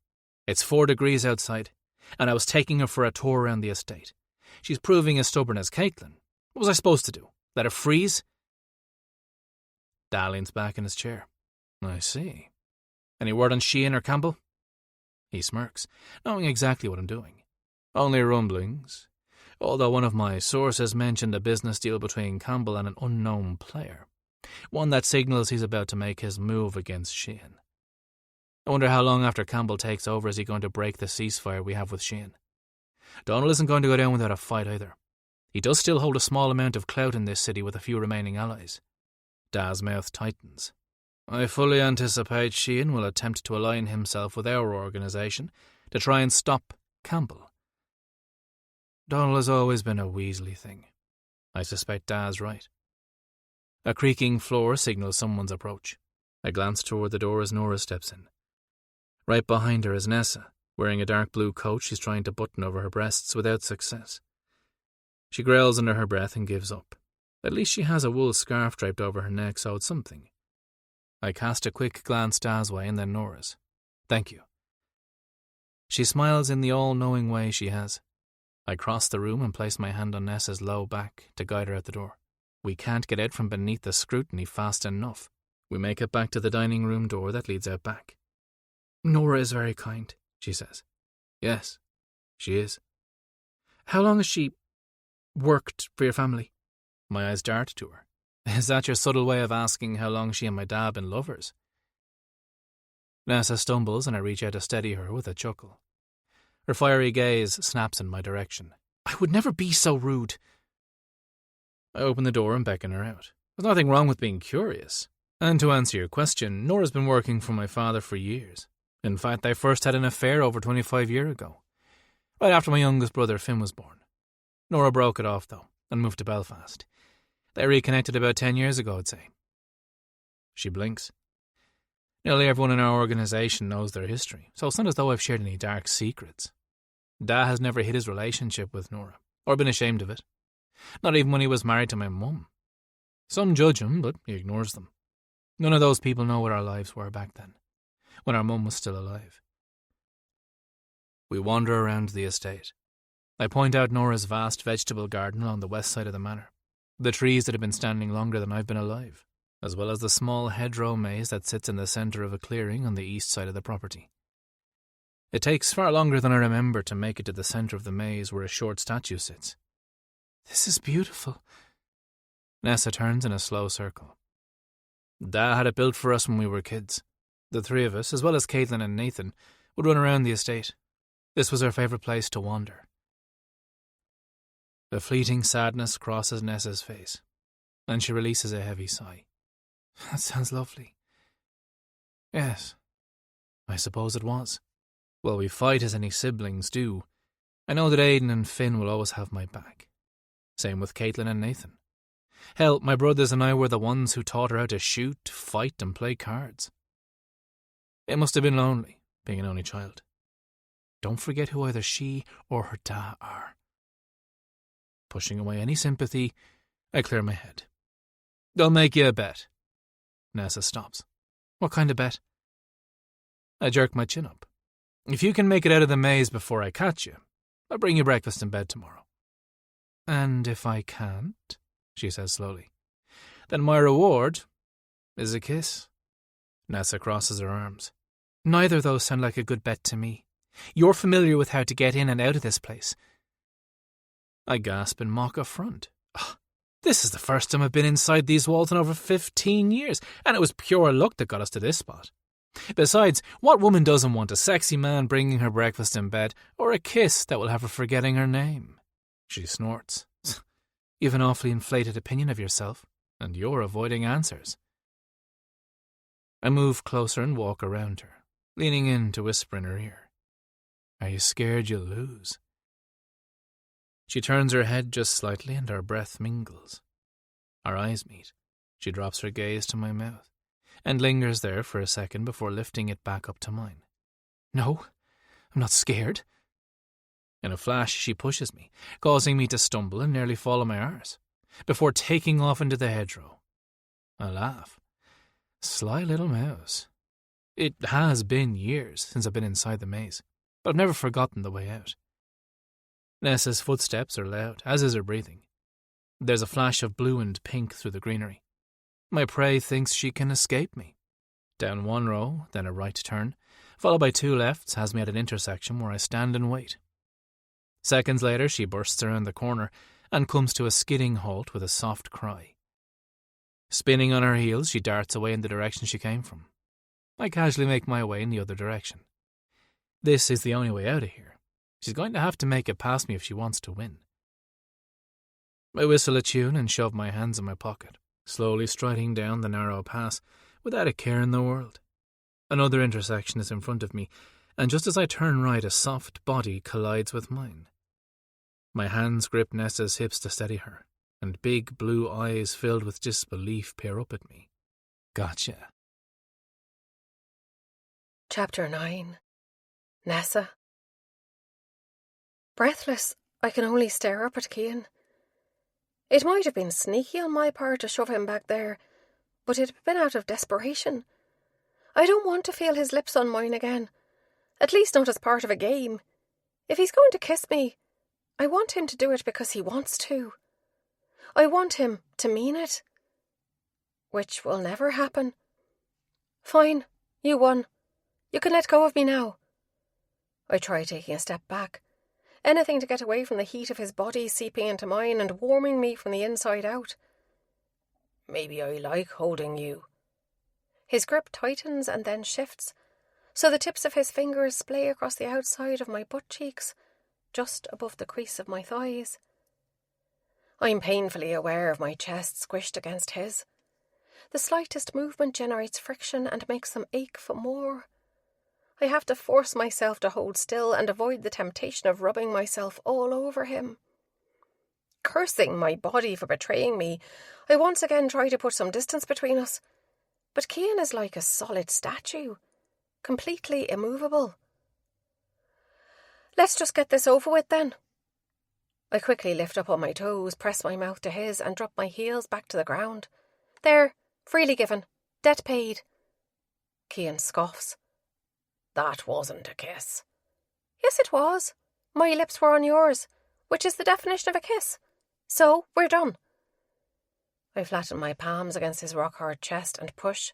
It's 4 degrees outside, and I was taking her for a tour around the estate. She's proving as stubborn as Caitlin. What was I supposed to do? Let her freeze? Da leans back in his chair. I see. Any word on Cian or Campbell? He smirks, knowing exactly what I'm doing. Only rumblings, although one of my sources mentioned a business deal between Campbell and an unknown player, one that signals he's about to make his move against Cian. I wonder how long after Campbell takes over is he going to break the ceasefire we have with Cian. Donald isn't going to go down without a fight either. He does still hold a small amount of clout in this city with a few remaining allies. Da's mouth tightens. I fully anticipate Cian will attempt to align himself with our organisation to try and stop Campbell. Donald has always been a Weasley thing. I suspect Da's right. A creaking floor signals someone's approach. I glance toward the door as Nora steps in. Right behind her is Nessa, wearing a dark blue coat she's trying to button over her breasts without success. She growls under her breath and gives up. At least she has a wool scarf draped over her neck, so it's something. I cast a quick glance Da's way and then Nora's. Thank you. She smiles in the all-knowing way she has. I cross the room and place my hand on Nessa's low back to guide her out the door. We can't get out from beneath the scrutiny fast enough. We make it back to the dining room door that leads out back. Nora is very kind, she says. Yes, she is. How long has she worked for your family? My eyes dart to her. Is that your subtle way of asking how long she and my dad been lovers? Nessa stumbles and I reach out to steady her with a chuckle. Her fiery gaze snaps in my direction. I would never be so rude. I open the door and beckon her out. There's nothing wrong with being curious. And to answer your question, Nora's been working for my father for years. In fact, they first had an affair over 25 years ago, right after my youngest brother Finn was born. Nora broke it off, though, and moved to Belfast. They reconnected about 10 years ago, I'd say. She blinks. Nearly everyone in our organisation knows their history, so it's not as though I've shared any dark secrets. Dad has never hid his relationship with Nora, or been ashamed of it. Not even when he was married to my mum. Some judge him, but he ignores them. None of those people know what our lives were back then, when our mum was still alive. We wander around the estate. I point out Nora's vast vegetable garden along the west side of the manor, the trees that have been standing longer than I've been alive, as well as the small hedgerow maze that sits in the centre of a clearing on the east side of the property. It takes far longer than I remember to make it to the centre of the maze where a short statue sits. This is beautiful. Nessa turns in a slow circle. Dad had it built for us when we were kids. The three of us, as well as Caitlin and Nathan, would run around the estate. This was our favourite place to wander. A fleeting sadness crosses Nessa's face, and she releases a heavy sigh. That sounds lovely. Yes, I suppose it was. Well, we fight as any siblings do. I know that Aidan and Finn will always have my back. Same with Caitlin and Nathan. Hell, my brothers and I were the ones who taught her how to shoot, fight, and play cards. It must have been lonely, being an only child. Don't forget who either she or her dad are. Pushing away any sympathy, I clear my head. I'll make you a bet. Nessa stops. What kind of bet? I jerk my chin up. If you can make it out of the maze before I catch you, I'll bring you breakfast in bed tomorrow. And if I can't, she says slowly, then my reward is a kiss. Nessa crosses her arms. Neither of those sound like a good bet to me. You're familiar with how to get in and out of this place. I gasp in mock affront. Oh, this is the first time I've been inside these walls in over 15 years, and it was pure luck that got us to this spot. Besides, what woman doesn't want a sexy man bringing her breakfast in bed, or a kiss that will have her forgetting her name? She snorts. You've an awfully inflated opinion of yourself, and you're avoiding answers. I move closer and walk around her, leaning in to whisper in her ear. Are you scared you'll lose? She turns her head just slightly and our breath mingles. Our eyes meet. She drops her gaze to my mouth and lingers there for a second before lifting it back up to mine. No, I'm not scared. In a flash, she pushes me, causing me to stumble and nearly fall on my arse, before taking off into the hedgerow. I laugh. Sly little mouse. It has been years since I've been inside the maze, but I've never forgotten the way out. Nessa's footsteps are loud, as is her breathing. There's a flash of blue and pink through the greenery. My prey thinks she can escape me. Down one row, then a right turn, followed by two lefts, has me at an intersection where I stand and wait. Seconds later, she bursts around the corner and comes to a skidding halt with a soft cry. Spinning on her heels, she darts away in the direction she came from. I casually make my way in the other direction. This is the only way out of here. She's going to have to make it past me if she wants to win. I whistle a tune and shove my hands in my pocket, slowly striding down the narrow pass without a care in the world. Another intersection is in front of me, and just as I turn right, a soft body collides with mine. My hands grip Nessa's hips to steady her, and big blue eyes filled with disbelief peer up at me. Gotcha. Chapter 9. Nessa. Breathless, I can only stare up at Cian. It might have been sneaky on my part to shove him back there, but it had been out of desperation. I don't want to feel his lips on mine again, at least not as part of a game. If he's going to kiss me, I want him to do it because he wants to. I want him to mean it. Which will never happen. Fine, you won. You can let go of me now. I try taking a step back, Anything to get away from the heat of his body seeping into mine and warming me from the inside out. Maybe I like holding you. His grip tightens and then shifts, so the tips of his fingers splay across the outside of my butt cheeks, just above the crease of my thighs. I'm painfully aware of my chest squished against his. The slightest movement generates friction and makes them ache for more. I have to force myself to hold still and avoid the temptation of rubbing myself all over him. Cursing my body for betraying me, I once again try to put some distance between us. But Cian is like a solid statue, completely immovable. Let's just get this over with then. I quickly lift up on my toes, press my mouth to his, and drop my heels back to the ground. There, freely given, debt paid. Cian scoffs. That wasn't a kiss. Yes, it was. My lips were on yours, which is the definition of a kiss. So, we're done. I flatten my palms against his rock-hard chest and push.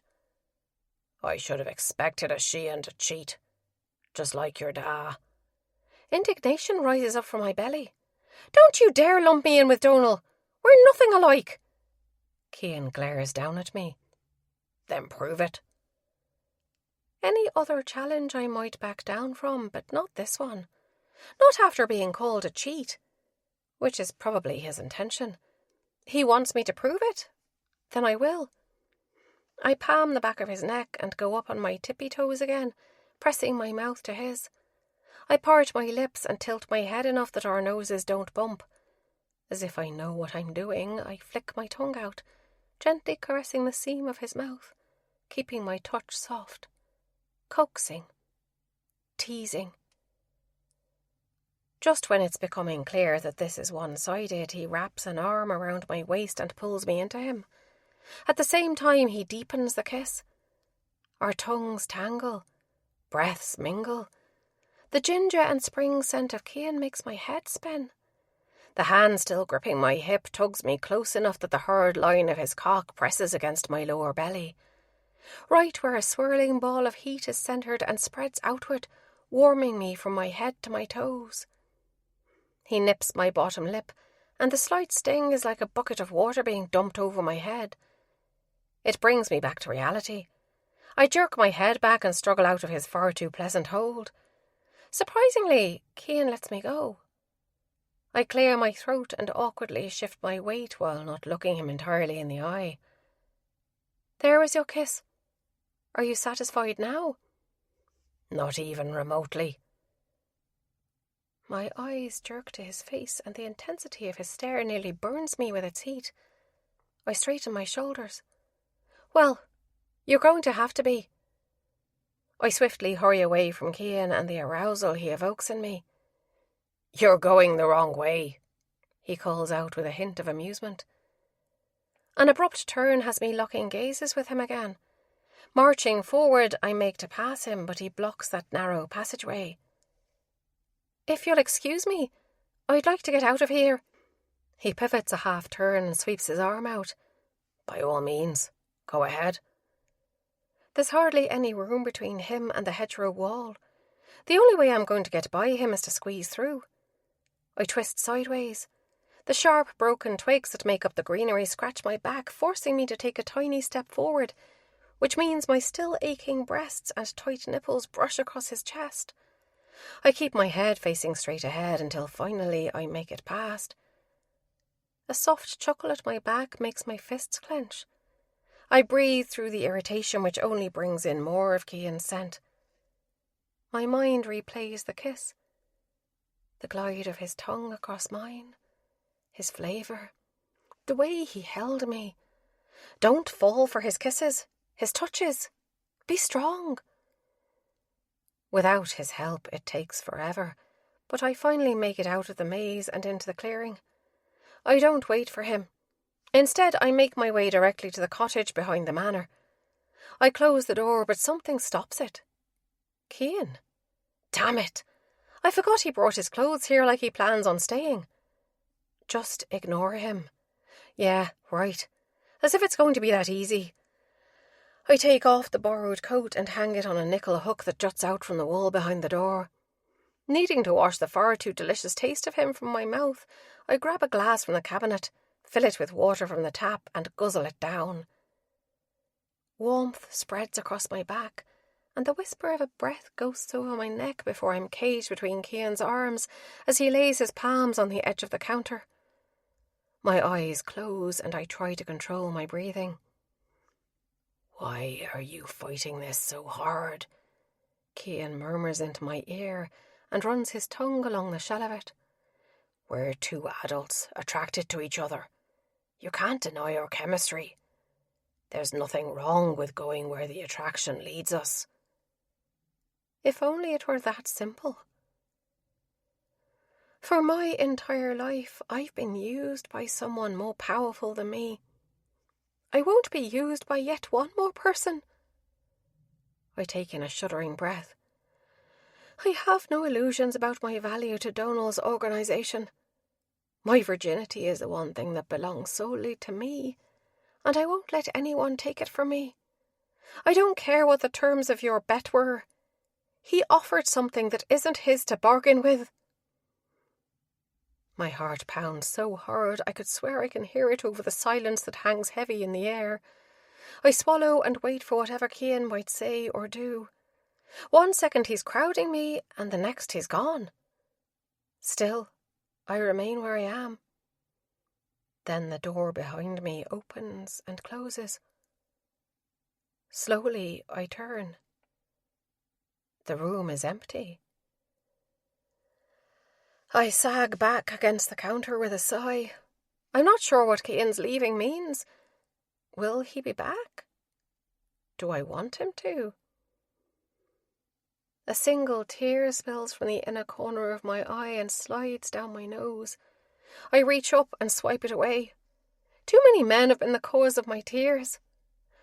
I should have expected a Cian to cheat. Just like your da. Indignation rises up from my belly. Don't you dare lump me in with Donal. We're nothing alike. Cian glares down at me. Then prove it. Any other challenge I might back down from, but not this one. Not after being called a cheat. Which is probably his intention. He wants me to prove it. Then I will. I palm the back of his neck and go up on my tippy toes again, pressing my mouth to his. I part my lips and tilt my head enough that our noses don't bump. As if I know what I'm doing, I flick my tongue out, gently caressing the seam of his mouth, keeping my touch soft. Coaxing. Teasing. Just when it's becoming clear that this is one-sided, he wraps an arm around my waist and pulls me into him. At the same time, he deepens the kiss. Our tongues tangle. Breaths mingle. The ginger and spring scent of Cian makes my head spin. The hand still gripping my hip tugs me close enough that the hard line of his cock presses against my lower belly. Right where a swirling ball of heat is centred and spreads outward, warming me from my head to my toes. He nips my bottom lip, and the slight sting is like a bucket of water being dumped over my head. It brings me back to reality. I jerk my head back and struggle out of his far too pleasant hold. Surprisingly, Cian lets me go. I clear my throat and awkwardly shift my weight while not looking him entirely in the eye. There was your kiss. Are you satisfied now? Not even remotely. My eyes jerk to his face, and the intensity of his stare nearly burns me with its heat. I straighten my shoulders. Well, you're going to have to be. I swiftly hurry away from Cian and the arousal he evokes in me. You're going the wrong way, he calls out with a hint of amusement. An abrupt turn has me locking gazes with him again. Marching forward, I make to pass him, but he blocks that narrow passageway. If you'll excuse me, I'd like to get out of here. He pivots a half turn and sweeps his arm out. By all means, go ahead. There's hardly any room between him and the hedgerow wall. The only way I'm going to get by him is to squeeze through. I twist sideways. The sharp, broken twigs that make up the greenery scratch my back, forcing me to take a tiny step forward, which means my still aching breasts and tight nipples brush across his chest. I keep my head facing straight ahead until finally I make it past. A soft chuckle at my back makes my fists clench. I breathe through the irritation which only brings in more of Cian's scent. My mind replays the kiss. The glide of his tongue across mine. His flavour. The way he held me. Don't fall for his kisses. His touches. Be strong. Without his help, it takes forever, but I finally make it out of the maze and into the clearing. I don't wait for him. Instead, I make my way directly to the cottage behind the manor. I close the door, but something stops it. Cian. Damn it! I forgot he brought his clothes here like he plans on staying. Just ignore him. Yeah, right. As if it's going to be that easy. I take off the borrowed coat and hang it on a nickel hook that juts out from the wall behind the door. Needing to wash the far too delicious taste of him from my mouth, I grab a glass from the cabinet, fill it with water from the tap, and guzzle it down. Warmth spreads across my back, and the whisper of a breath ghosts over my neck before I'm caged between Cian's arms as he lays his palms on the edge of the counter. My eyes close and I try to control my breathing. "Why are you fighting this so hard?" Cian murmurs into my ear and runs his tongue along the shell of it. "We're two adults attracted to each other. You can't deny our chemistry. There's nothing wrong with going where the attraction leads us." If only it were that simple. For my entire life, I've been used by someone more powerful than me. I won't be used by yet one more person. I take in a shuddering breath. I have no illusions about my value to Donal's organisation. My virginity is the one thing that belongs solely to me, and I won't let anyone take it from me. I don't care what the terms of your bet were. He offered something that isn't his to bargain with. My heart pounds so hard I could swear I can hear it over the silence that hangs heavy in the air. I swallow and wait for whatever Cian might say or do. 1 second he's crowding me, and the next he's gone. Still, I remain where I am. Then the door behind me opens and closes. Slowly I turn. The room is empty. I sag back against the counter with a sigh. I'm not sure what Cian's leaving means. Will he be back? Do I want him to? A single tear spills from the inner corner of my eye and slides down my nose. I reach up and swipe it away. Too many men have been the cause of my tears.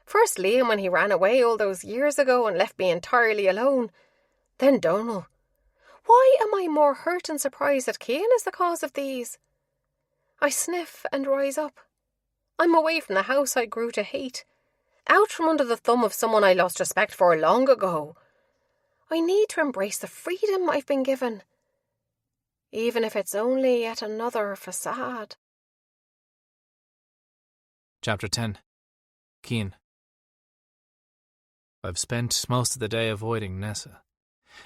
First Liam when he ran away all those years ago and left me entirely alone. Then Donal. Why am I more hurt and surprised that Cian is the cause of these? I sniff and rise up. I'm away from the house I grew to hate. Out from under the thumb of someone I lost respect for long ago. I need to embrace the freedom I've been given, even if it's only yet another facade. Chapter 10. Cian. I've spent most of the day avoiding Nessa.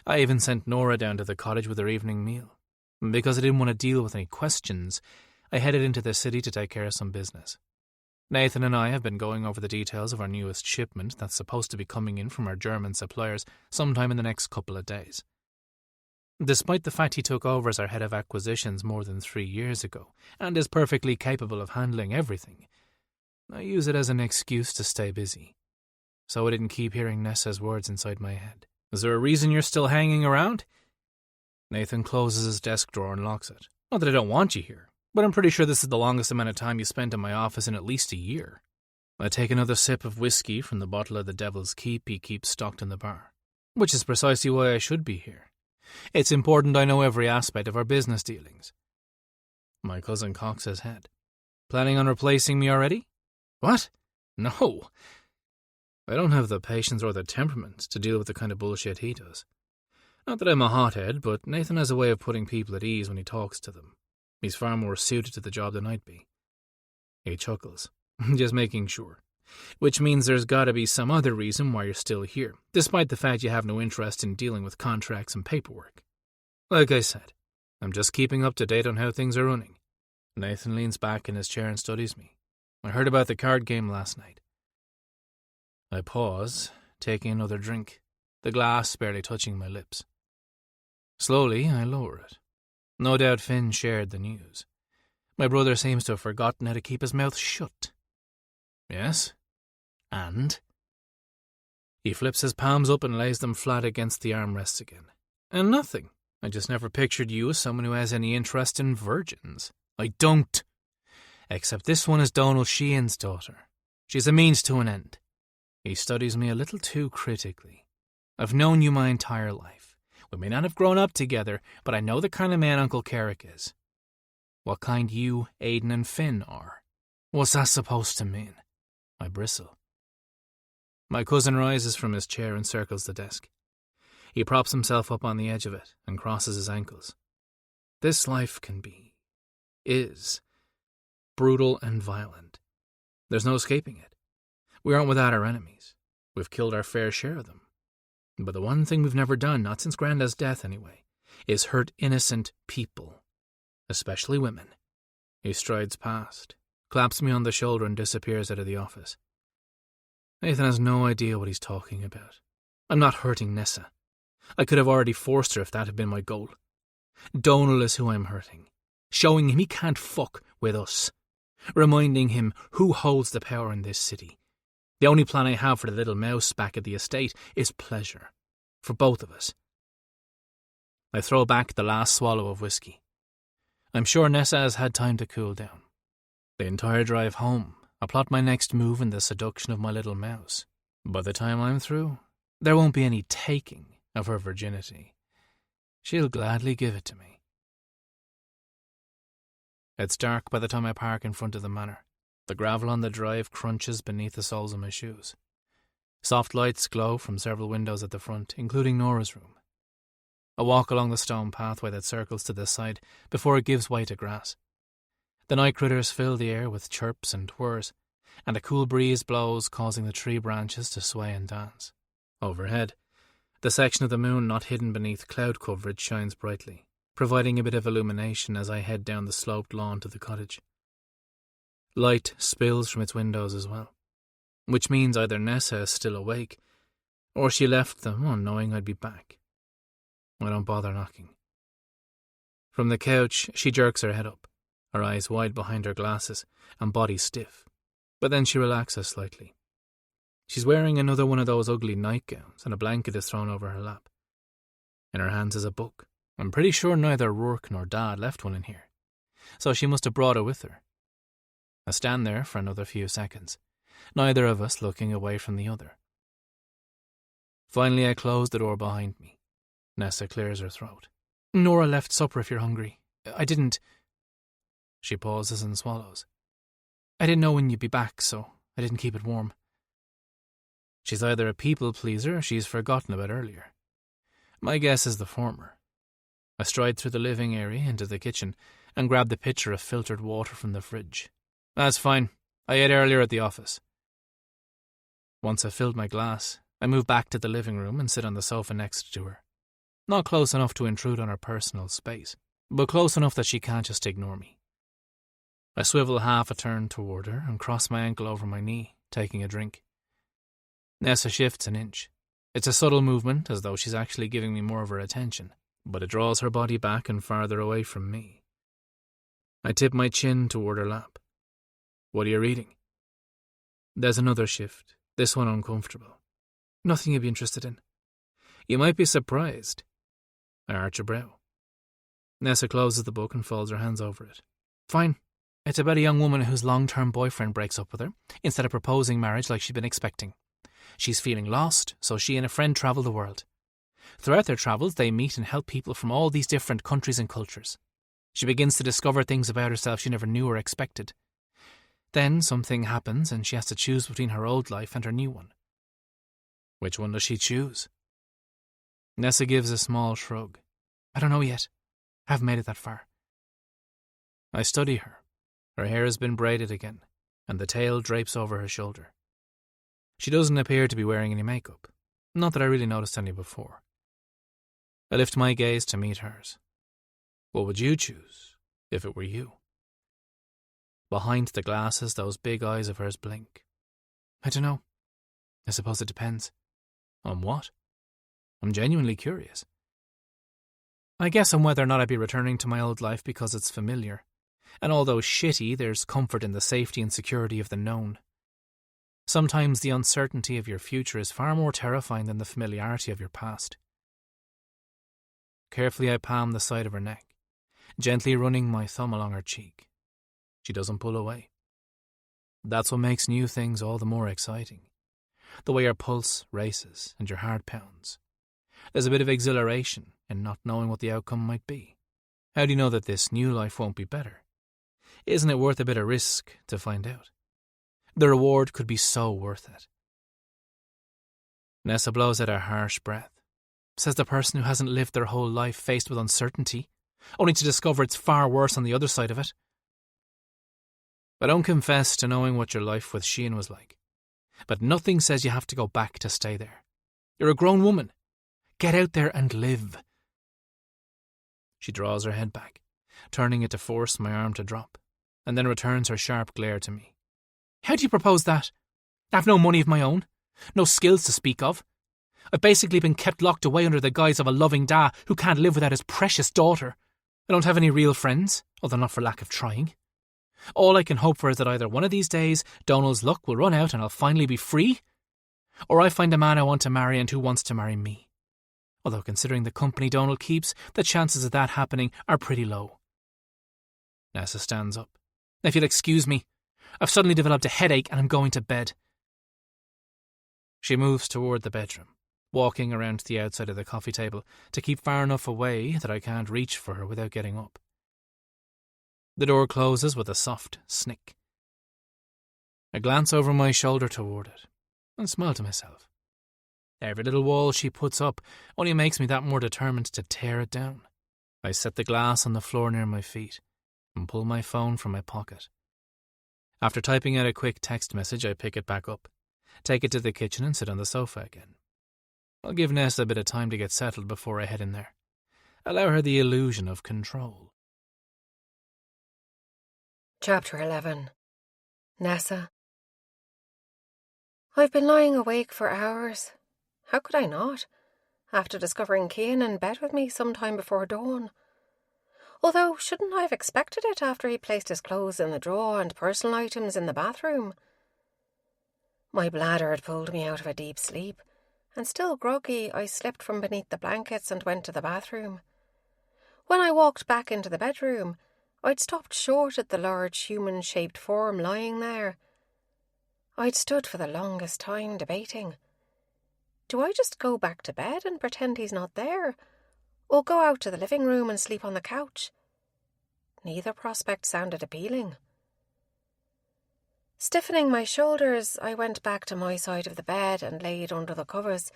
I even sent Nora down to the cottage with her evening meal. Because I didn't want to deal with any questions, I headed into the city to take care of some business. Nathan and I have been going over the details of our newest shipment that's supposed to be coming in from our German suppliers sometime in the next couple of days. Despite the fact he took over as our head of acquisitions more than 3 years ago, and is perfectly capable of handling everything, I use it as an excuse to stay busy. So I didn't keep hearing Nessa's words inside my head. Is there a reason you're still hanging around? Nathan closes his desk drawer and locks it. Not that I don't want you here, but I'm pretty sure this is the longest amount of time you spent in my office in at least a year. I take another sip of whiskey from the bottle of the Devil's Keep he keeps stocked in the bar, which is precisely why I should be here. It's important I know every aspect of our business dealings. My cousin cocks his head. Planning on replacing me already? What? No. I don't have the patience or the temperament to deal with the kind of bullshit he does. Not that I'm a hothead, but Nathan has a way of putting people at ease when he talks to them. He's far more suited to the job than I'd be. He chuckles, just making sure. Which means there's gotta be some other reason why you're still here, despite the fact you have no interest in dealing with contracts and paperwork. Like I said, I'm just keeping up to date on how things are running. Nathan leans back in his chair and studies me. I heard about the card game last night. I pause, taking another drink, the glass barely touching my lips. Slowly, I lower it. No doubt Finn shared the news. My brother seems to have forgotten how to keep his mouth shut. Yes? And? He flips his palms up and lays them flat against the armrests again. And nothing. I just never pictured you as someone who has any interest in virgins. I don't. Except this one is Donal Sheehan's daughter. She's a means to an end. He studies me a little too critically. I've known you my entire life. We may not have grown up together, but I know the kind of man Uncle Carrick is. What kind you, Aidan and Finn are. What's that supposed to mean? I bristle. My cousin rises from his chair and circles the desk. He props himself up on the edge of it and crosses his ankles. This life is brutal and violent. There's no escaping it. We aren't without our enemies. We've killed our fair share of them. But the one thing we've never done, not since Grandad's death anyway, is hurt innocent people, especially women. He strides past, claps me on the shoulder and disappears out of the office. Nathan has no idea what he's talking about. I'm not hurting Nessa. I could have already forced her if that had been my goal. Donal is who I'm hurting, showing him he can't fuck with us, reminding him who holds the power in this city. The only plan I have for the little mouse back at the estate is pleasure, for both of us. I throw back the last swallow of whiskey. I'm sure Nessa has had time to cool down. The entire drive home, I plot my next move in the seduction of my little mouse. By the time I'm through, there won't be any taking of her virginity. She'll gladly give it to me. It's dark by the time I park in front of the manor. The gravel on the drive crunches beneath the soles of my shoes. Soft lights glow from several windows at the front, including Nora's room. I walk along the stone pathway that circles to the side before it gives way to grass. The night critters fill the air with chirps and whirs, and a cool breeze blows, causing the tree branches to sway and dance. Overhead, the section of the moon not hidden beneath cloud coverage shines brightly, providing a bit of illumination as I head down the sloped lawn to the cottage. Light spills from its windows as well, which means either Nessa is still awake, or she left them on knowing I'd be back. I don't bother knocking. From the couch, she jerks her head up, her eyes wide behind her glasses and body stiff, but then she relaxes slightly. She's wearing another one of those ugly nightgowns, and a blanket is thrown over her lap. In her hands is a book. I'm pretty sure neither Rourke nor Dad left one in here, so she must have brought it with her. I stand there for another few seconds, neither of us looking away from the other. Finally, I close the door behind me. Nessa clears her throat. Nora left supper if you're hungry. I didn't... She pauses and swallows. I didn't know when you'd be back, so I didn't keep it warm. She's either a people pleaser or she's forgotten about earlier. My guess is the former. I stride through the living area into the kitchen and grab the pitcher of filtered water from the fridge. That's fine. I ate earlier at the office. Once I've filled my glass, I move back to the living room and sit on the sofa next to her. Not close enough to intrude on her personal space, but close enough that she can't just ignore me. I swivel half a turn toward her and cross my ankle over my knee, taking a drink. Nessa shifts an inch. It's a subtle movement, as though she's actually giving me more of her attention, but it draws her body back and farther away from me. I tip my chin toward her lap. What are you reading? There's another shift, this one uncomfortable. Nothing you'd be interested in. You might be surprised. I arch a brow. Nessa closes the book and folds her hands over it. Fine. It's about a young woman whose long-term boyfriend breaks up with her, instead of proposing marriage like she'd been expecting. She's feeling lost, so she and a friend travel the world. Throughout their travels, they meet and help people from all these different countries and cultures. She begins to discover things about herself she never knew or expected. Then something happens and she has to choose between her old life and her new one. Which one does she choose? Nessa gives a small shrug. I don't know yet. I haven't made it that far. I study her. Her hair has been braided again, and the tail drapes over her shoulder. She doesn't appear to be wearing any makeup, not that I really noticed any before. I lift my gaze to meet hers. What would you choose, if it were you? Behind the glasses, those big eyes of hers blink. I don't know. I suppose it depends. On what? I'm genuinely curious. I guess on whether or not I'd be returning to my old life because it's familiar. And although shitty, there's comfort in the safety and security of the known. Sometimes the uncertainty of your future is far more terrifying than the familiarity of your past. Carefully I palm the side of her neck, gently running my thumb along her cheek. She doesn't pull away. That's what makes new things all the more exciting. The way your pulse races and your heart pounds. There's a bit of exhilaration in not knowing what the outcome might be. How do you know that this new life won't be better? Isn't it worth a bit of risk to find out? The reward could be so worth it. Nessa blows out a harsh breath. says the person who hasn't lived their whole life faced with uncertainty, only to discover it's far worse on the other side of it. I don't confess to knowing what your life with Cian was like, but nothing says you have to go back to stay there. You're a grown woman. Get out there and live. She draws her head back, turning it to force my arm to drop, and then returns her sharp glare to me. How do you propose that? I've no money of my own, no skills to speak of. I've basically been kept locked away under the guise of a loving da who can't live without his precious daughter. I don't have any real friends, although not for lack of trying. All I can hope for is that either one of these days Donal's luck will run out and I'll finally be free, or I find a man I want to marry and who wants to marry me. Although considering the company Donal keeps, the chances of that happening are pretty low. Nessa stands up. If you'll excuse me, I've suddenly developed a headache and I'm going to bed. She moves toward the bedroom, walking around to the outside of the coffee table to keep far enough away that I can't reach for her without getting up. The door closes with a soft snick. I glance over my shoulder toward it and smile to myself. Every little wall she puts up only makes me that more determined to tear it down. I set the glass on the floor near my feet and pull my phone from my pocket. After typing out a quick text message, I pick it back up, take it to the kitchen and sit on the sofa again. I'll give Nessa a bit of time to get settled before I head in there. Allow her the illusion of control. Chapter 11. Nessa. I've been lying awake for hours. How could I not, after discovering Cian in bed with me some time before dawn? Although, shouldn't I have expected it after he placed his clothes in the drawer and personal items in the bathroom? My bladder had pulled me out of a deep sleep, and still groggy, I slipped from beneath the blankets and went to the bathroom. When I walked back into the bedroom, I'd stopped short at the large human-shaped form lying there. I'd stood for the longest time debating. Do I just go back to bed and pretend he's not there, or go out to the living room and sleep on the couch? Neither prospect sounded appealing. Stiffening my shoulders, I went back to my side of the bed and laid under the covers,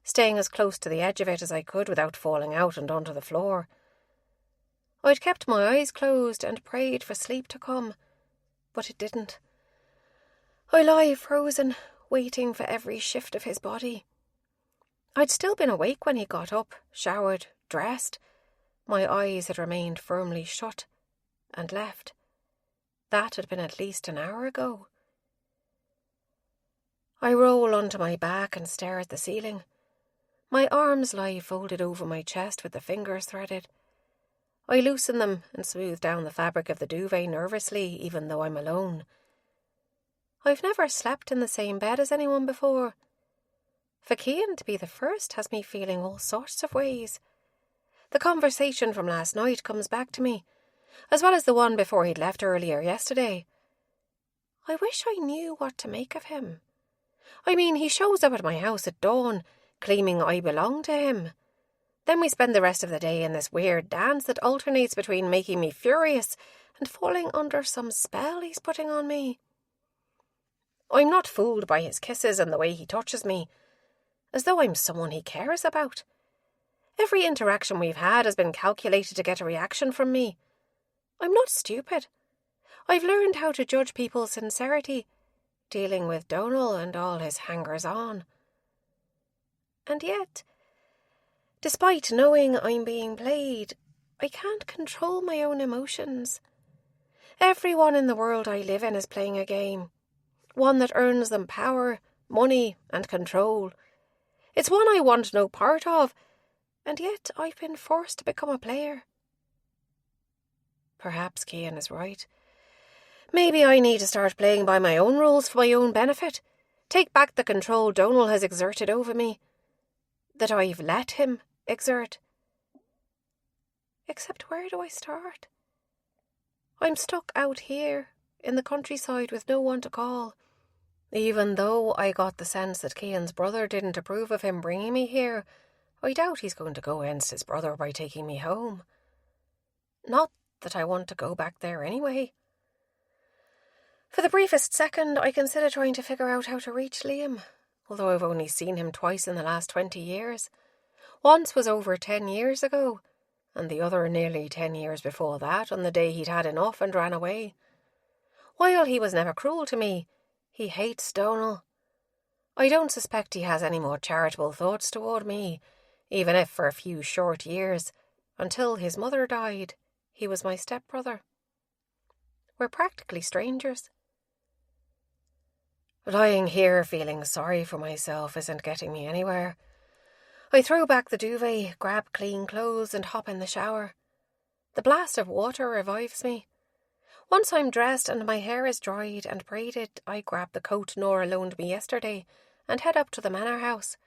staying as close to the edge of it as I could without falling out and onto the floor. I'd kept my eyes closed and prayed for sleep to come, but it didn't. I lie frozen, waiting for every shift of his body. I'd still been awake when he got up, showered, dressed. My eyes had remained firmly shut, and left. That had been at least an hour ago. I roll onto my back and stare at the ceiling. My arms lie folded over my chest with the fingers threaded. I loosen them and smooth down the fabric of the duvet nervously, even though I'm alone. I've never slept in the same bed as anyone before. For Cian to be the first has me feeling all sorts of ways. The conversation from last night comes back to me, as well as the one before he'd left earlier yesterday. I wish I knew what to make of him. I mean, he shows up at my house at dawn, claiming I belong to him. Then we spend the rest of the day in this weird dance that alternates between making me furious and falling under some spell he's putting on me. I'm not fooled by his kisses and the way he touches me, as though I'm someone he cares about. Every interaction we've had has been calculated to get a reaction from me. I'm not stupid. I've learned how to judge people's sincerity, dealing with Donal and all his hangers-on. And yet, despite knowing I'm being played, I can't control my own emotions. Everyone in the world I live in is playing a game, one that earns them power, money, and control. It's one I want no part of, and yet I've been forced to become a player. Perhaps Cian is right. Maybe I need to start playing by my own rules for my own benefit, take back the control Donal has exerted over me, that I've let him exert. Except where do I start? I'm stuck out here, in the countryside with no one to call. Even though I got the sense that Cian's brother didn't approve of him bringing me here, I doubt he's going to go against his brother by taking me home. Not that I want to go back there anyway. For the briefest second, I consider trying to figure out how to reach Liam, although I've only seen him twice in the last 20 years. Once was over 10 years ago, and the other nearly 10 years before that, on the day he'd had enough and ran away. While he was never cruel to me, he hates Donal. I don't suspect he has any more charitable thoughts toward me, even if for a few short years, until his mother died, he was my stepbrother. We're practically strangers. Lying here feeling sorry for myself isn't getting me anywhere. I throw back the duvet, grab clean clothes and hop in the shower. The blast of water revives me. Once I'm dressed and my hair is dried and braided, I grab the coat Nora loaned me yesterday and head up to the manor house.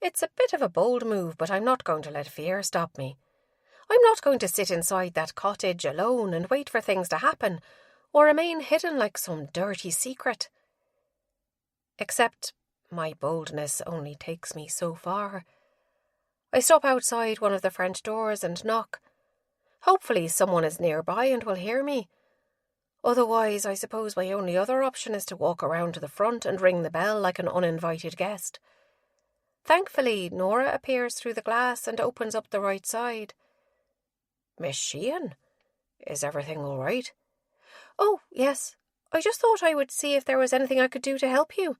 It's a bit of a bold move, but I'm not going to let fear stop me. I'm not going to sit inside that cottage alone and wait for things to happen, or remain hidden like some dirty secret. Except my boldness only takes me so far. I stop outside one of the French doors and knock. Hopefully someone is nearby and will hear me. Otherwise, I suppose my only other option is to walk around to the front and ring the bell like an uninvited guest. Thankfully, Nora appears through the glass and opens up the right side. Miss Cian, is everything all right? Oh, yes. I just thought I would see if there was anything I could do to help you.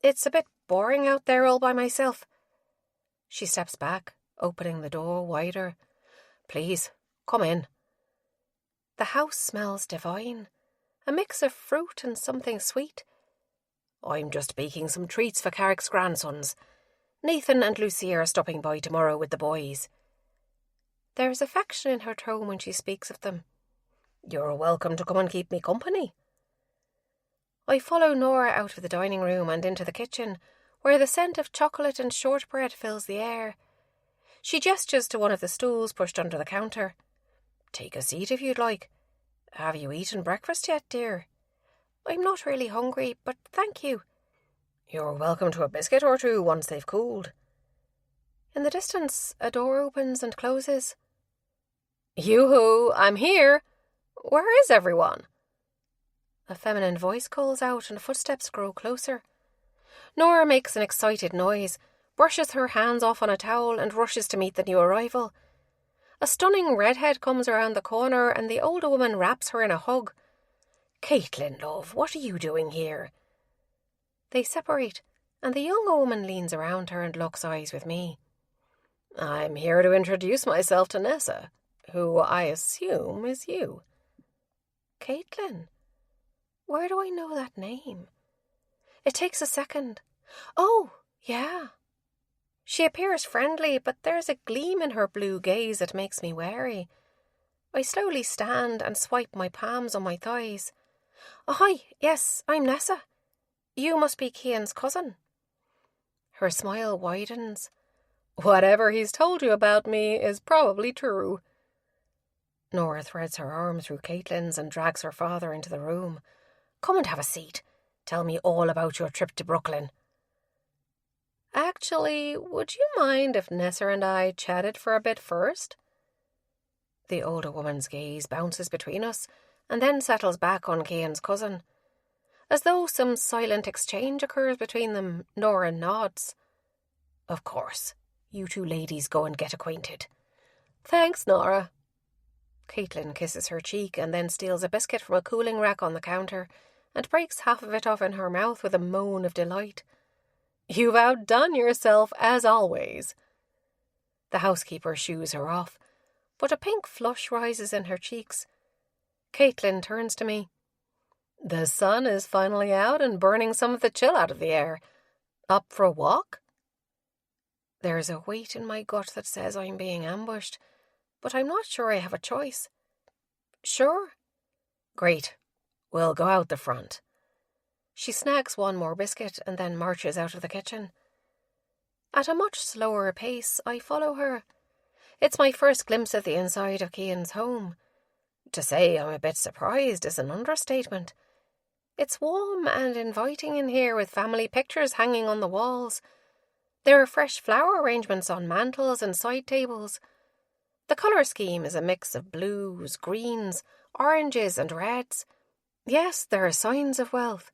It's a bit boring out there all by myself. She steps back, opening the door wider. Please, come in. The house smells divine. A mix of fruit and something sweet. I'm just baking some treats for Carrick's grandsons. Nathan and Lucia are stopping by tomorrow with the boys. There's affection in her tone when she speaks of them. You're welcome to come and keep me company. I follow Nora out of the dining room and into the kitchen, where the scent of chocolate and shortbread fills the air. She gestures to one of the stools pushed under the counter. Take a seat if you'd like. Have you eaten breakfast yet, dear? I'm not really hungry, but thank you. You're welcome to a biscuit or two once they've cooled. In the distance, a door opens and closes. Yoo-hoo, I'm here. Where is everyone? A feminine voice calls out and footsteps grow closer. Nora makes an excited noise, brushes her hands off on a towel and rushes to meet the new arrival. A stunning redhead comes around the corner and the older woman wraps her in a hug. Caitlin, love, what are you doing here? They separate, and the younger woman leans around her and locks eyes with me. I'm here to introduce myself to Nessa, who I assume is you. Caitlin? Where do I know that name? It takes a second. Oh, yeah. She appears friendly, but there's a gleam in her blue gaze that makes me wary. I slowly stand and swipe my palms on my thighs. Oh, hi, yes, I'm Nessa. You must be Cian's cousin. Her smile widens. Whatever he's told you about me is probably true. Nora threads her arm through Caitlin's and drags her father into the room. Come and have a seat. Tell me all about your trip to Brooklyn. Actually, would you mind if Nessa and I chatted for a bit first? The older woman's gaze bounces between us and then settles back on Cian's cousin. As though some silent exchange occurs between them, Nora nods. Of course. You two ladies go and get acquainted. Thanks, Nora. Caitlin kisses her cheek and then steals a biscuit from a cooling rack on the counter and breaks half of it off in her mouth with a moan of delight. You've outdone yourself, as always. The housekeeper shoos her off, but a pink flush rises in her cheeks. Caitlin turns to me. The sun is finally out and burning some of the chill out of the air. Up for a walk? There's a weight in my gut that says I'm being ambushed, but I'm not sure I have a choice. Sure. Great. We'll go out the front. She snags one more biscuit and then marches out of the kitchen. At a much slower pace, I follow her. It's my first glimpse of the inside of Cian's home. To say I'm a bit surprised is an understatement. It's warm and inviting in here with family pictures hanging on the walls. There are fresh flower arrangements on mantels and side tables. The colour scheme is a mix of blues, greens, oranges and reds. Yes, there are signs of wealth,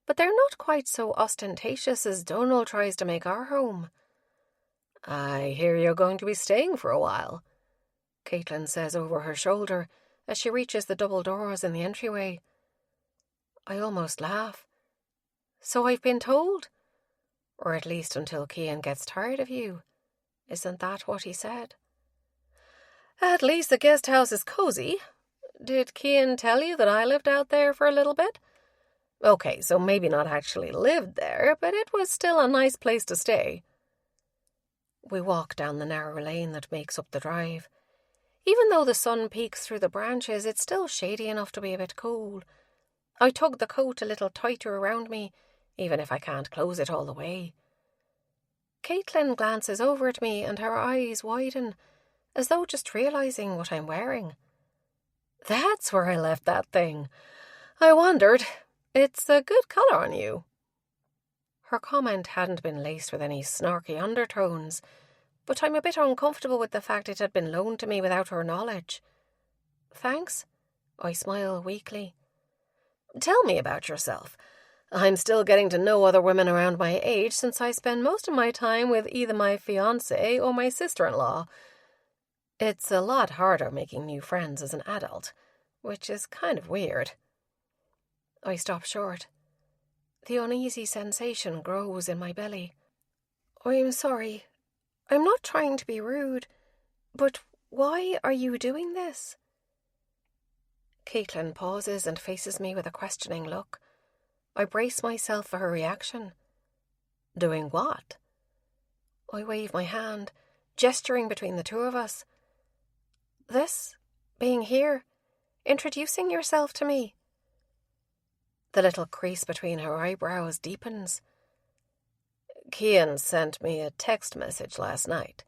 but they're not quite so ostentatious as Donal tries to make our home. I hear you're going to be staying for a while, Caitlin says over her shoulder as she reaches the double doors in the entryway. I almost laugh. So I've been told? Or at least until Cian gets tired of you. Isn't that what he said? At least the guest house is cosy. Did Cian tell you that I lived out there for a little bit? Okay, so maybe not actually lived there, but it was still a nice place to stay. We walk down the narrow lane that makes up the drive. Even though the sun peeks through the branches, it's still shady enough to be a bit cool. I tug the coat a little tighter around me, even if I can't close it all the way. Caitlin glances over at me and her eyes widen, as though just realising what I'm wearing. That's where I left that thing. I wondered. It's a good colour on you. Her comment hadn't been laced with any snarky undertones, but I'm a bit uncomfortable with the fact it had been loaned to me without her knowledge. Thanks, I smile weakly. Tell me about yourself. I'm still getting to know other women around my age since I spend most of my time with either my fiancé or my sister-in-law. It's a lot harder making new friends as an adult, which is kind of weird. I stop short. The uneasy sensation grows in my belly. I'm sorry. I'm not trying to be rude, but why are you doing this? Caitlin pauses and faces me with a questioning look. I brace myself for her reaction. Doing what? I wave my hand, gesturing between the two of us. This, being here, introducing yourself to me. The little crease between her eyebrows deepens. Cian sent me a text message last night.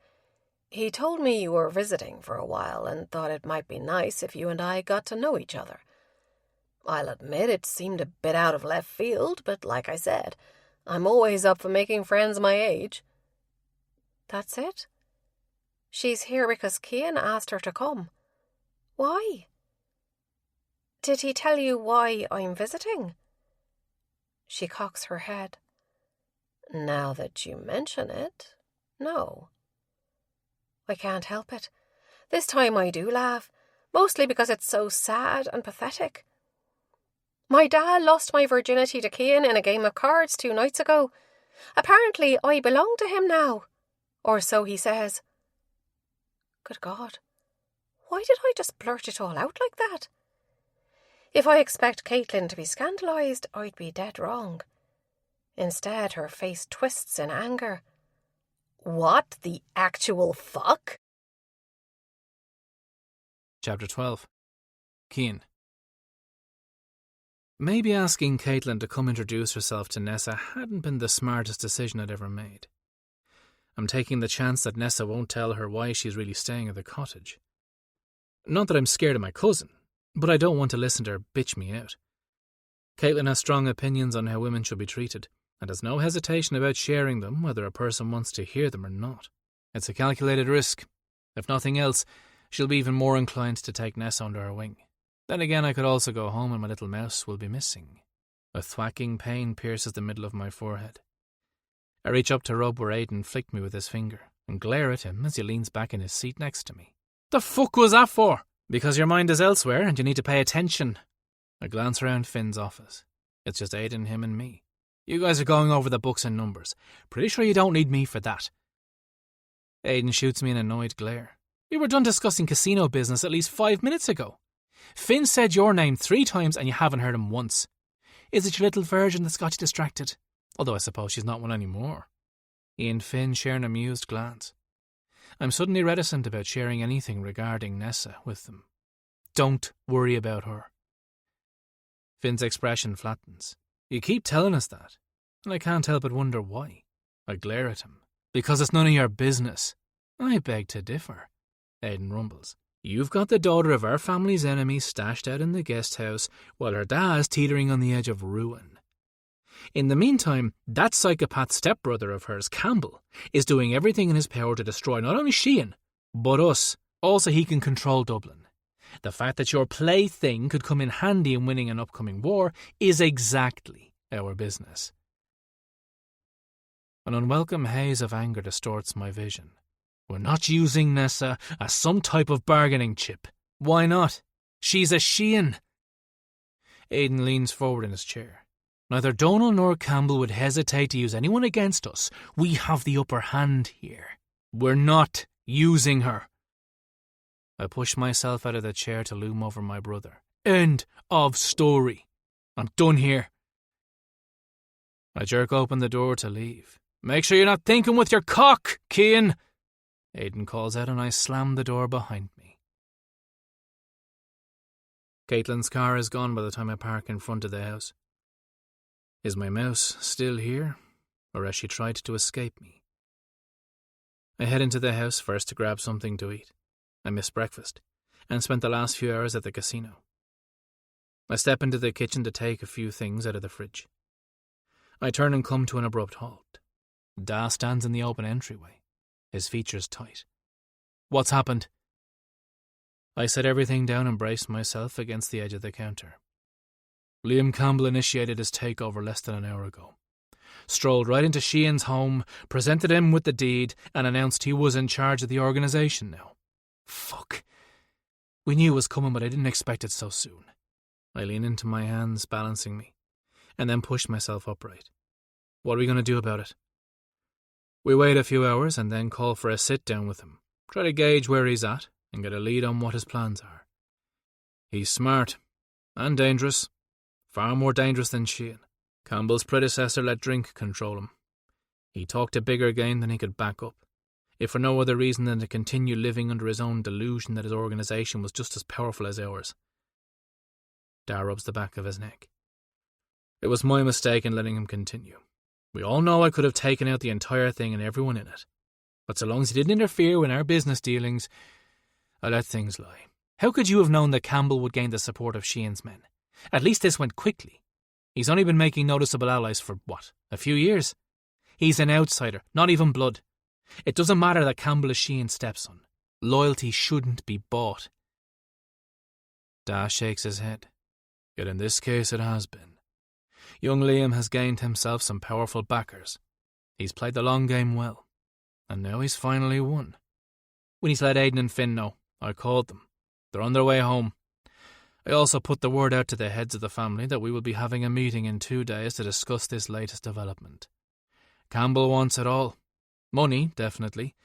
He told me you were visiting for a while and thought it might be nice if you and I got to know each other. I'll admit it seemed a bit out of left field, but like I said, I'm always up for making friends my age. That's it? She's here because Cian asked her to come. Why? Did he tell you why I'm visiting? She cocks her head. Now that you mention it, no. I can't help it. This time I do laugh, mostly because it's so sad and pathetic. My dad lost my virginity to Cian in a game of cards 2 nights ago. Apparently I belong to him now, or so he says. Good God, why did I just blurt it all out like that? If I expect Caitlin to be scandalised, I'd be dead wrong. Instead, her face twists in anger. What the actual fuck? Chapter 12. Cian. Maybe asking Caitlin to come introduce herself to Nessa hadn't been the smartest decision I'd ever made. I'm taking the chance that Nessa won't tell her why she's really staying at the cottage. Not that I'm scared of my cousin, but I don't want to listen to her bitch me out. Caitlin has strong opinions on how women should be treated, and has no hesitation about sharing them whether a person wants to hear them or not. It's a calculated risk. If nothing else, she'll be even more inclined to take Nessa under her wing. Then again, I could also go home and my little mouse will be missing. A thwacking pain pierces the middle of my forehead. I reach up to rub where Aidan flicked me with his finger, and glare at him as he leans back in his seat next to me. The fuck was that for? Because your mind is elsewhere and you need to pay attention. I glance around Finn's office. It's just Aidan, him and me. You guys are going over the books and numbers. Pretty sure you don't need me for that. Aidan shoots me an annoyed glare. We were done discussing casino business at least 5 minutes ago. Finn said your name 3 times and you haven't heard him once. Is it your little virgin that's got you distracted? Although I suppose she's not one anymore. He and Finn share an amused glance. I'm suddenly reticent about sharing anything regarding Nessa with them. Don't worry about her. Finn's expression flattens. You keep telling us that, and I can't help but wonder why. I glare at him. Because it's none of your business. I beg to differ. Aidan rumbles. You've got the daughter of our family's enemy stashed out in the guest house, while her dad's teetering on the edge of ruin. In the meantime, that psychopath stepbrother of hers, Campbell, is doing everything in his power to destroy not only Cian, but us, all so he can control Dublin. The fact that your plaything could come in handy in winning an upcoming war is exactly our business. An unwelcome haze of anger distorts my vision. We're not using Nessa as some type of bargaining chip. Why not? She's a Cian. Aidan leans forward in his chair. Neither Donal nor Campbell would hesitate to use anyone against us. We have the upper hand here. We're not using her. I push myself out of the chair to loom over my brother. End of story. I'm done here. I jerk open the door to leave. Make sure you're not thinking with your cock, Cian. Aidan calls out and I slam the door behind me. Caitlin's car is gone by the time I park in front of the house. Is my mouse still here, or has she tried to escape me? I head into the house first to grab something to eat. I missed breakfast, and spent the last few hours at the casino. I step into the kitchen to take a few things out of the fridge. I turn and come to an abrupt halt. Da stands in the open entryway, his features tight. What's happened? I set everything down and braced myself against the edge of the counter. Liam Campbell initiated his takeover less than an hour ago. Strolled right into Cian's home, presented him with the deed, and announced he was in charge of the organisation now. Fuck. We knew it was coming, but I didn't expect it so soon. I lean into my hands, balancing me, and then push myself upright. What are we going to do about it? We wait a few hours and then call for a sit-down with him, try to gauge where he's at and get a lead on what his plans are. He's smart and dangerous, far more dangerous than Cian. Campbell's predecessor let drink control him. He talked a bigger game than he could back up, if for no other reason than to continue living under his own delusion that his organisation was just as powerful as ours. Dar rubs the back of his neck. It was my mistake in letting him continue. We all know I could have taken out the entire thing and everyone in it. But so long as he didn't interfere in our business dealings, I let things lie. How could you have known that Campbell would gain the support of Cian's men? At least this went quickly. He's only been making noticeable allies for, a few years? He's an outsider, not even blood. It doesn't matter that Campbell is Cian's stepson. Loyalty shouldn't be bought. Da shakes his head. Yet in this case it has been. Young Liam has gained himself some powerful backers. He's played the long game well. And now he's finally won. We need to let Aidan and Finn know. I called them. They're on their way home. I also put the word out to the heads of the family that we will be having a meeting in 2 days to discuss this latest development. Campbell wants it all. Money, definitely.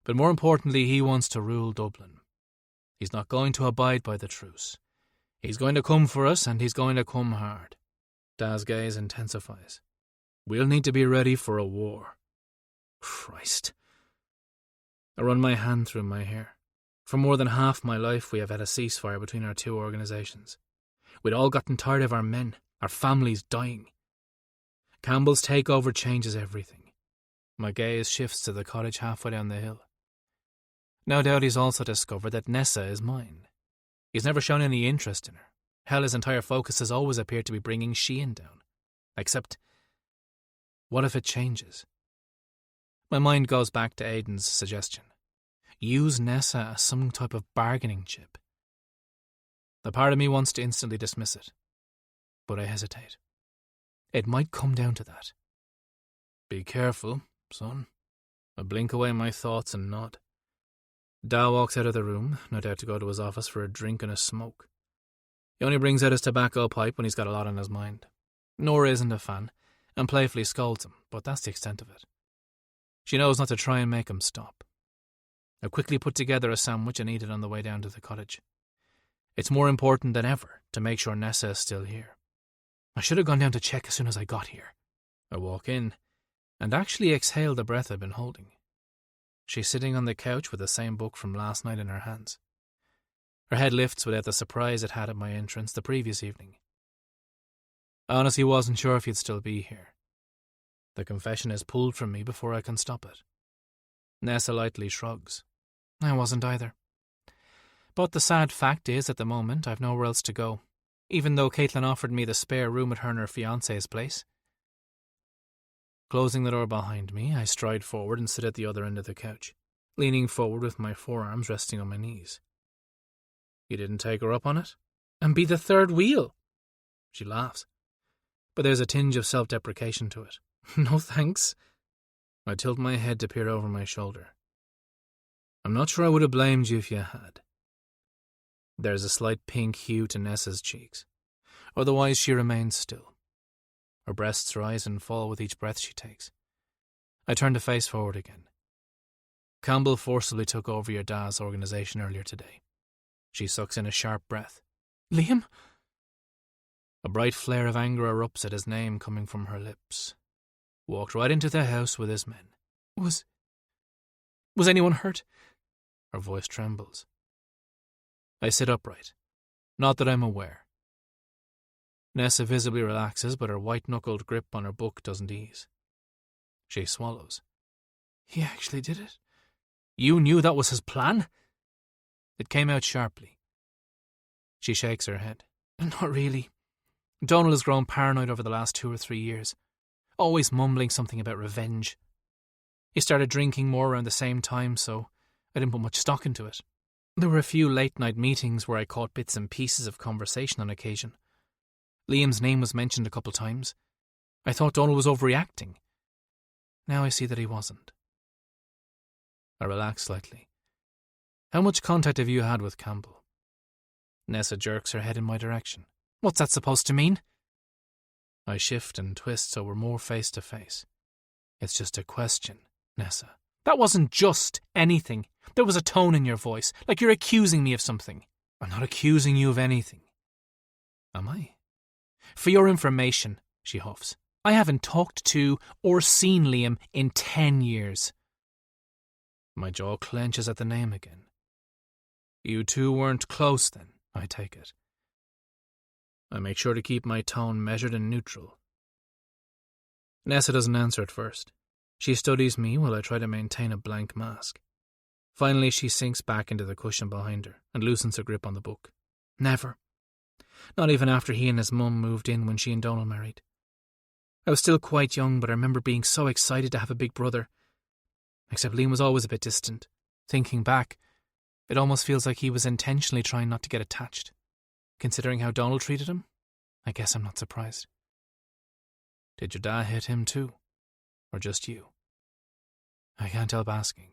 But more importantly, he wants to rule Dublin. He's not going to abide by the truce. He's going to come for us, and he's going to come hard. Da's gaze intensifies. We'll need to be ready for a war. Christ. I run my hand through my hair. For more than half my life we have had a ceasefire between our two organisations. We'd all gotten tired of our men, our families dying. Campbell's takeover changes everything. My gaze shifts to the cottage halfway down the hill. No doubt he's also discovered that Nessa is mine. He's never shown any interest in her. Hell, his entire focus has always appeared to be bringing Cian down. Except, what if it changes? My mind goes back to Aidan's suggestion. Use Nessa as some type of bargaining chip. The part of me wants to instantly dismiss it, but I hesitate. It might come down to that. Be careful, son. I blink away my thoughts and nod. Da walks out of the room, no doubt to go to his office for a drink and a smoke. He only brings out his tobacco pipe when he's got a lot on his mind. Nora isn't a fan, and playfully scolds him, but that's the extent of it. She knows not to try and make him stop. I quickly put together a sandwich and eat it on the way down to the cottage. It's more important than ever to make sure Nessa is still here. I should have gone down to check as soon as I got here. I walk in, and actually exhale the breath I've been holding. She's sitting on the couch with the same book from last night in her hands. Her head lifts without the surprise it had at my entrance the previous evening. I honestly wasn't sure if you'd still be here. The confession is pulled from me before I can stop it. Nessa lightly shrugs. I wasn't either. But the sad fact is, at the moment, I've nowhere else to go, even though Caitlin offered me the spare room at her and her fiancé's place. Closing the door behind me, I stride forward and sit at the other end of the couch, leaning forward with my forearms resting on my knees. You didn't take her up on it? And be the third wheel? She laughs, but there's a tinge of self-deprecation to it. No thanks. I tilt my head to peer over my shoulder. I'm not sure I would have blamed you if you had. There's a slight pink hue to Nessa's cheeks. Otherwise, she remains still. Her breasts rise and fall with each breath she takes. I turn to face forward again. Campbell forcibly took over your dad's organisation earlier today. She sucks in a sharp breath. Liam? A bright flare of anger erupts at his name coming from her lips. Walked right into the house with his men. Was anyone hurt? Her voice trembles. I sit upright. Not that I'm aware. Nessa visibly relaxes, but her white-knuckled grip on her book doesn't ease. She swallows. He actually did it? You knew that was his plan? It came out sharply. She shakes her head. Not really. Donald has grown paranoid over the last 2 or 3 years, always mumbling something about revenge. He started drinking more around the same time, so I didn't put much stock into it. There were a few late-night meetings where I caught bits and pieces of conversation on occasion. Liam's name was mentioned a couple times. I thought Donald was overreacting. Now I see that he wasn't. I relax slightly. How much contact have you had with Campbell? Nessa jerks her head in my direction. What's that supposed to mean? I shift and twist so we're more face to face. It's just a question, Nessa. That wasn't just anything. There was a tone in your voice, like you're accusing me of something. I'm not accusing you of anything. Am I? For your information, she huffs, I haven't talked to or seen Liam in 10 years. My jaw clenches at the name again. You two weren't close then, I take it. I make sure to keep my tone measured and neutral. Nessa doesn't answer at first. She studies me while I try to maintain a blank mask. Finally, she sinks back into the cushion behind her and loosens her grip on the book. Never. Not even after he and his mum moved in when she and Donald married. I was still quite young, but I remember being so excited to have a big brother. Except Liam was always a bit distant. Thinking back, it almost feels like he was intentionally trying not to get attached. Considering how Donald treated him, I guess I'm not surprised. Did your dad hit him too? Or just you? I can't help asking.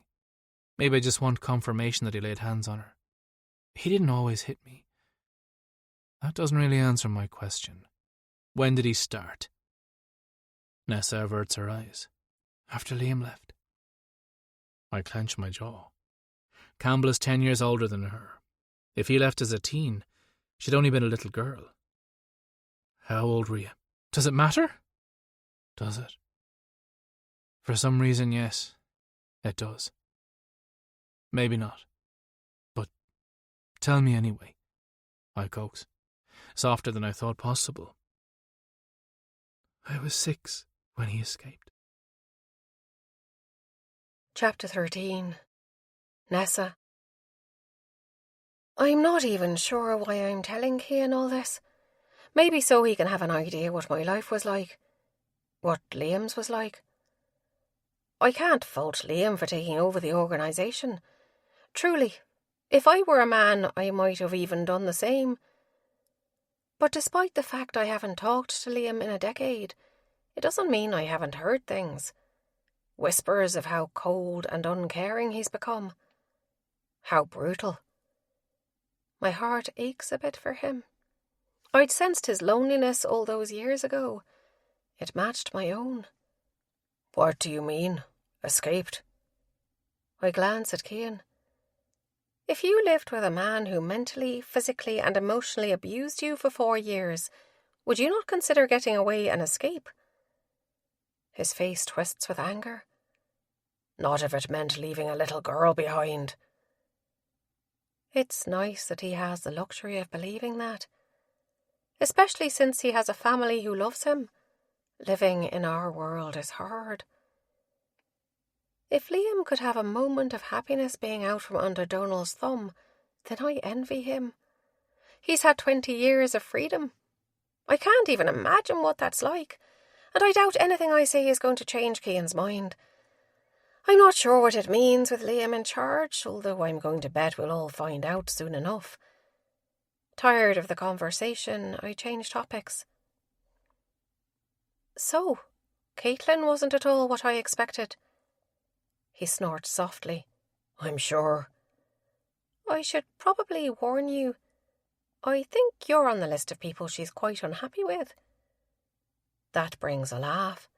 Maybe I just want confirmation that he laid hands on her. He didn't always hit me. That doesn't really answer my question. When did he start? Nessa averts her eyes. After Liam left. I clench my jaw. Campbell is 10 years older than her. If he left as a teen, she'd only been a little girl. How old were you? Does it matter? Does it? For some reason, yes, it does. Maybe not. But tell me anyway, I coax, softer than I thought possible. I was 6 when he escaped. Chapter 13. Nessa. I'm not even sure why I'm telling Cian all this. Maybe so he can have an idea what my life was like. What Liam's was like. I can't fault Liam for taking over the organisation. Truly, if I were a man, I might have even done the same. But despite the fact I haven't talked to Liam in a decade, it doesn't mean I haven't heard things. Whispers of how cold and uncaring he's become. How brutal. My heart aches a bit for him. I'd sensed his loneliness all those years ago. It matched my own. What do you mean? Escaped? I glance at Cian. If you lived with a man who mentally, physically and emotionally abused you for 4 years, would you not consider getting away and escape? His face twists with anger. Not if it meant leaving a little girl behind. It's nice that he has the luxury of believing that. Especially since he has a family who loves him. Living in our world is hard. If Liam could have a moment of happiness being out from under Donald's thumb, then I envy him. He's had 20 years of freedom. I can't even imagine what that's like, and I doubt anything I say is going to change Cian's mind. I'm not sure what it means with Liam in charge, although I'm going to bet we'll all find out soon enough. Tired of the conversation, I change topics. So, Caitlin wasn't at all what I expected. He snorts softly. I'm sure. I should probably warn you. I think you're on the list of people she's quite unhappy with. That brings a laugh.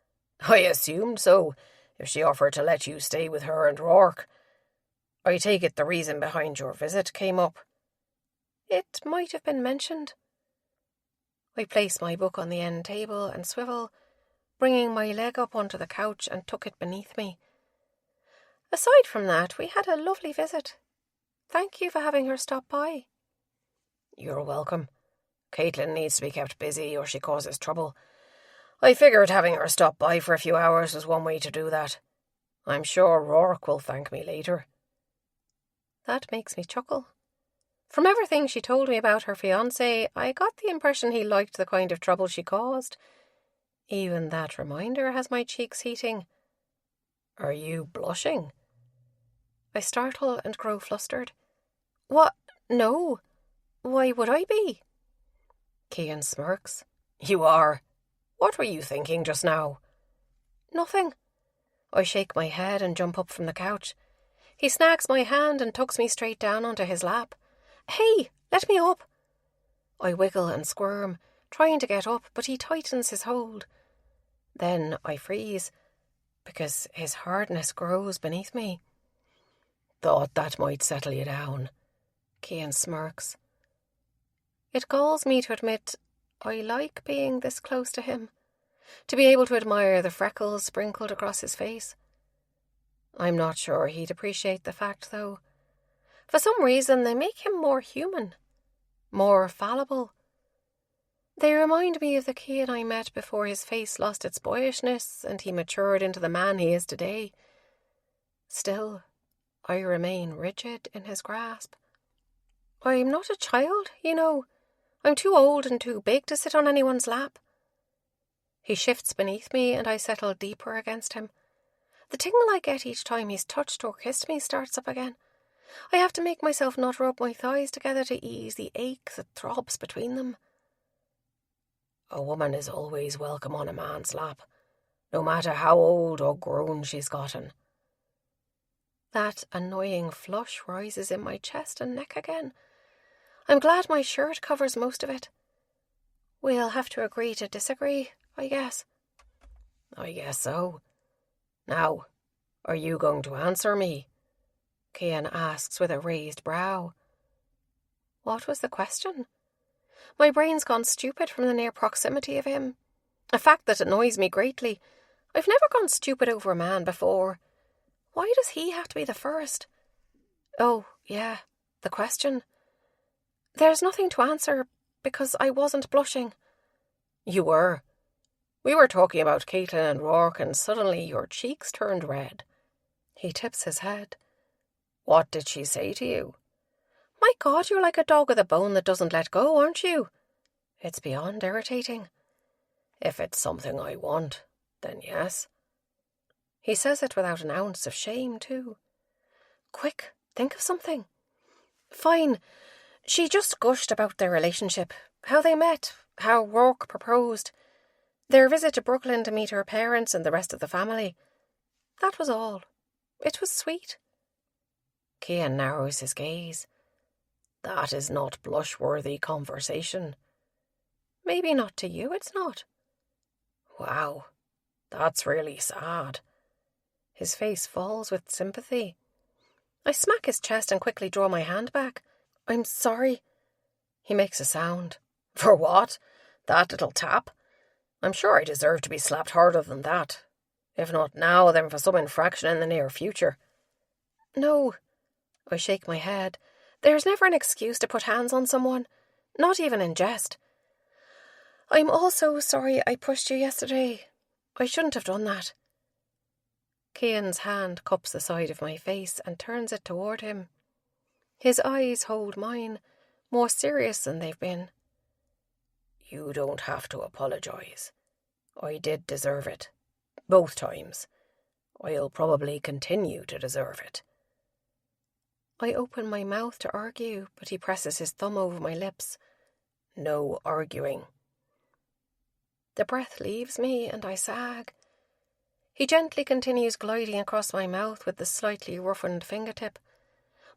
I assumed so, if she offered to let you stay with her and Rourke. I take it the reason behind your visit came up. It might have been mentioned. I place my book on the end table and swivel, bringing my leg up onto the couch and tuck it beneath me. Aside from that, we had a lovely visit. Thank you for having her stop by. You're welcome. Caitlin needs to be kept busy or she causes trouble. I figured having her stop by for a few hours was one way to do that. I'm sure Rourke will thank me later. That makes me chuckle. From everything she told me about her fiancé, I got the impression he liked the kind of trouble she caused. Even that reminder has my cheeks heating. Are you blushing? I startle and grow flustered. What? No. Why would I be? Cian smirks. You are. What were you thinking just now? Nothing. I shake my head and jump up from the couch. He snags my hand and tucks me straight down onto his lap. Hey, let me up. I wiggle and squirm, trying to get up, but he tightens his hold. Then I freeze, because his hardness grows beneath me. Thought that might settle you down. Cian smirks. It galls me to admit I like being this close to him, to be able to admire the freckles sprinkled across his face. I'm not sure he'd appreciate the fact, though. For some reason, they make him more human, more fallible. They remind me of the Cian I met before his face lost its boyishness and he matured into the man he is today. Still, I remain rigid in his grasp. I'm not a child, you know. I'm too old and too big to sit on anyone's lap. He shifts beneath me and I settle deeper against him. The tingle I get each time he's touched or kissed me starts up again. I have to make myself not rub my thighs together to ease the ache that throbs between them. A woman is always welcome on a man's lap, no matter how old or grown she's gotten. That annoying flush rises in my chest and neck again. I'm glad my shirt covers most of it. We'll have to agree to disagree, I guess. I guess so. Now, are you going to answer me? Cian asks with a raised brow. What was the question? My brain's gone stupid from the near proximity of him. A fact that annoys me greatly. I've never gone stupid over a man before. Why does he have to be the first? Oh, yeah, the question. There's nothing to answer because I wasn't blushing. You were. We were talking about Caitlin and Rourke and suddenly your cheeks turned red. He tips his head. What did she say to you? My God, you're like a dog with a bone that doesn't let go, aren't you? It's beyond irritating. If it's something I want, then yes. He says it without an ounce of shame, too. Quick, think of something. Fine. She just gushed about their relationship, how they met, how Rourke proposed, their visit to Brooklyn to meet her parents and the rest of the family. That was all. It was sweet. Cian narrows his gaze. That is not blush-worthy conversation. Maybe not to you, it's not. Wow, that's really sad. His face falls with sympathy. I smack his chest and quickly draw my hand back. I'm sorry. He makes a sound. For what? That little tap? I'm sure I deserve to be slapped harder than that. If not now, then for some infraction in the near future. No. I shake my head. There's never an excuse to put hands on someone, not even in jest. I'm also sorry I pushed you yesterday. I shouldn't have done that. Cian's hand cups the side of my face and turns it toward him. His eyes hold mine, more serious than they've been. You don't have to apologise. I did deserve it. Both times. I'll probably continue to deserve it. I open my mouth to argue, but he presses his thumb over my lips. No arguing. The breath leaves me and I sag. He gently continues gliding across my mouth with the slightly roughened fingertip.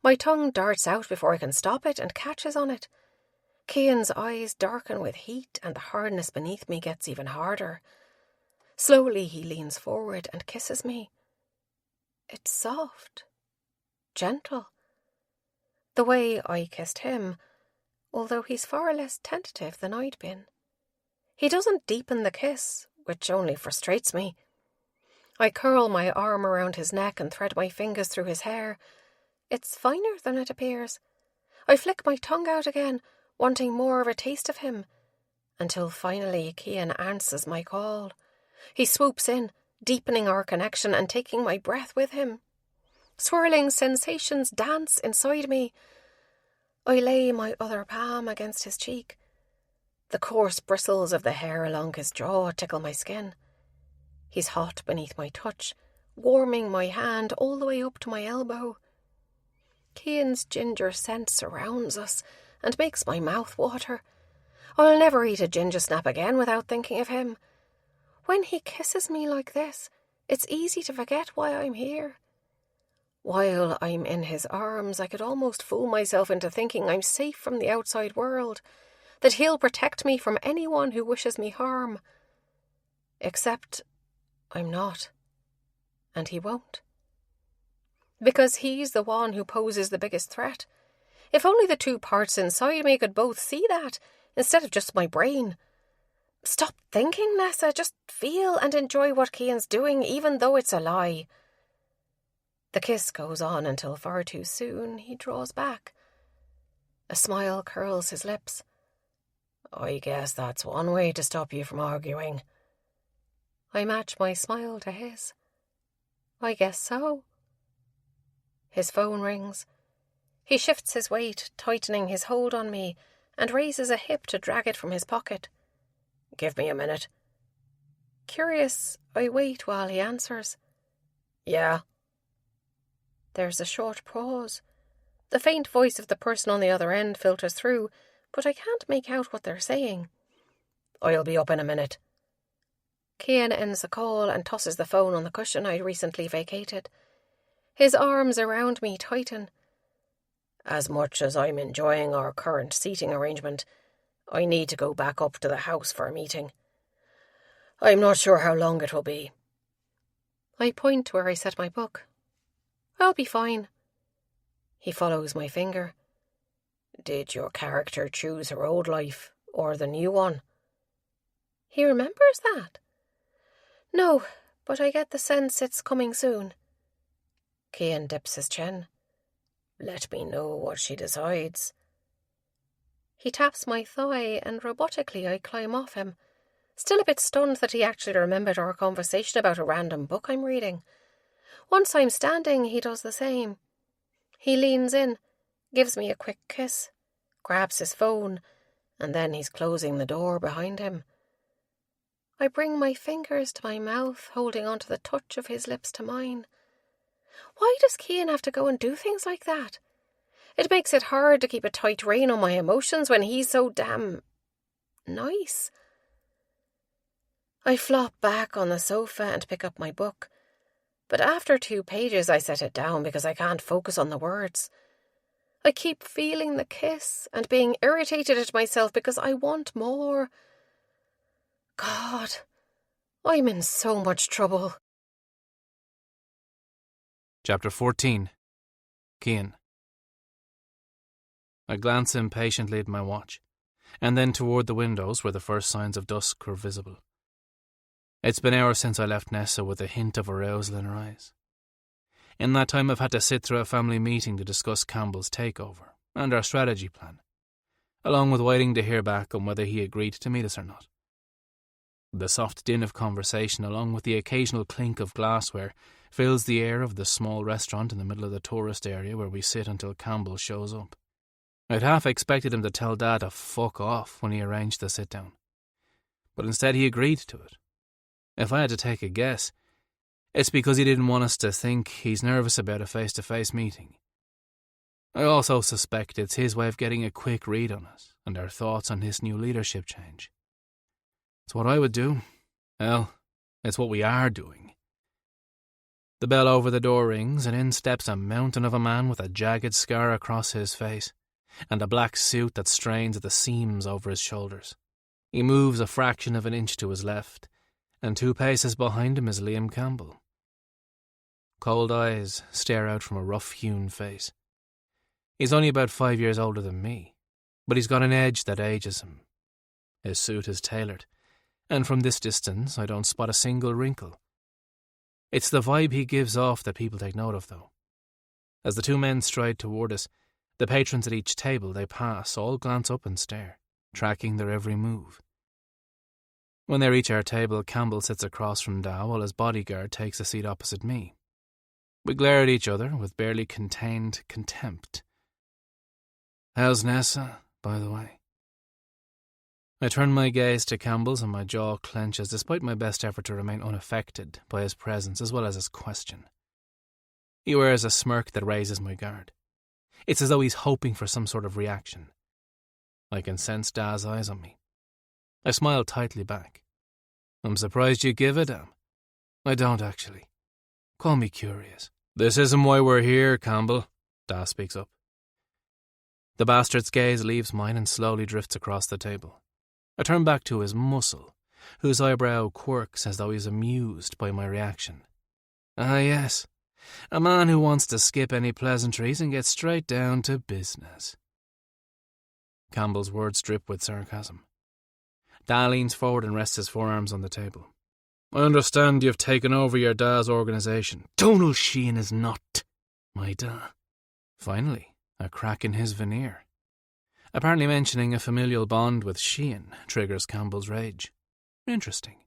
My tongue darts out before I can stop it and catches on it. Cian's eyes darken with heat and the hardness beneath me gets even harder. Slowly he leans forward and kisses me. It's soft, gentle. The way I kissed him, although he's far less tentative than I'd been. He doesn't deepen the kiss, which only frustrates me. I curl my arm around his neck and thread my fingers through his hair. It's finer than it appears. I flick my tongue out again, wanting more of a taste of him, until finally Cian answers my call. He swoops in, deepening our connection and taking my breath with him. Swirling sensations dance inside me. I lay my other palm against his cheek. The coarse bristles of the hair along his jaw tickle my skin. He's hot beneath my touch, warming my hand all the way up to my elbow. Cian's ginger scent surrounds us and makes my mouth water. I'll never eat a ginger snap again without thinking of him. When he kisses me like this, it's easy to forget why I'm here. While I'm in his arms, I could almost fool myself into thinking I'm safe from the outside world, that he'll protect me from anyone who wishes me harm. Except I'm not, and he won't. Because he's the one who poses the biggest threat. If only the two parts inside me could both see that, instead of just my brain. Stop thinking, Nessa. Just feel and enjoy what Cian's doing, even though it's a lie. The kiss goes on until far too soon he draws back. A smile curls his lips. I guess that's one way to stop you from arguing. I match my smile to his. I guess so. His phone rings. He shifts his weight, tightening his hold on me, and raises a hip to drag it from his pocket. Give me a minute. Curious, I wait while he answers. Yeah. There's a short pause. The faint voice of the person on the other end filters through, but I can't make out what they're saying. I'll be up in a minute. Cian ends the call and tosses the phone on the cushion I'd recently vacated. His arms around me tighten. As much as I'm enjoying our current seating arrangement, I need to go back up to the house for a meeting. I'm not sure how long it will be. I point to where I set my book. I'll be fine. He follows my finger. Did your character choose her old life or the new one? He remembers that. No, but I get the sense it's coming soon. Cian dips his chin. Let me know what she decides. He taps my thigh and robotically I climb off him, still a bit stunned that he actually remembered our conversation about a random book I'm reading. Once I'm standing, he does the same. He leans in, gives me a quick kiss, grabs his phone, and then he's closing the door behind him. I bring my fingers to my mouth, holding onto the touch of his lips to mine. Why does Cian have to go and do things like that? It makes it hard to keep a tight rein on my emotions when he's so damn nice. I flop back on the sofa and pick up my book, but after 2 pages I set it down because I can't focus on the words. I keep feeling the kiss and being irritated at myself because I want more. God, I'm in so much trouble. Chapter 14. Cian. I glance impatiently at my watch, and then toward the windows where the first signs of dusk were visible. It's been hours since I left Nessa with a hint of arousal in her eyes. In that time I've had to sit through a family meeting to discuss Campbell's takeover and our strategy plan, along with waiting to hear back on whether he agreed to meet us or not. The soft din of conversation, along with the occasional clink of glassware, fills the air of the small restaurant in the middle of the tourist area where we sit until Campbell shows up. I'd half expected him to tell Dad to fuck off when he arranged the sit-down, but instead he agreed to it. If I had to take a guess, it's because he didn't want us to think he's nervous about a face-to-face meeting. I also suspect it's his way of getting a quick read on us and our thoughts on this new leadership change. It's what I would do. Well, it's what we are doing. The bell over the door rings, and in steps a mountain of a man with a jagged scar across his face, and a black suit that strains at the seams over his shoulders. He moves a fraction of an inch to his left, and 2 paces behind him is Liam Campbell. Cold eyes stare out from a rough-hewn face. He's only about 5 years older than me, but he's got an edge that ages him. His suit is tailored, and from this distance I don't spot a single wrinkle. It's the vibe he gives off that people take note of, though. As the 2 men stride toward us, the patrons at each table they pass all glance up and stare, tracking their every move. When they reach our table, Campbell sits across from Dow while his bodyguard takes a seat opposite me. We glare at each other with barely contained contempt. "How's Nessa, by the way?" I turn my gaze to Campbell's and my jaw clenches despite my best effort to remain unaffected by his presence as well as his question. He wears a smirk that raises my guard. It's as though he's hoping for some sort of reaction. I can sense Da's eyes on me. I smile tightly back. "I'm surprised you give a damn." "I don't, actually. Call me curious." "This isn't why we're here, Campbell," Da speaks up. The bastard's gaze leaves mine and slowly drifts across the table. I turn back to his muscle, whose eyebrow quirks as though he's amused by my reaction. "Ah, yes. A man who wants to skip any pleasantries and get straight down to business." Campbell's words drip with sarcasm. Da leans forward and rests his forearms on the table. "I understand you've taken over your Da's organisation." "Donal Cian is not my Da." Finally, a crack in his veneer. Apparently mentioning a familial bond with Cian triggers Campbell's rage. Interesting.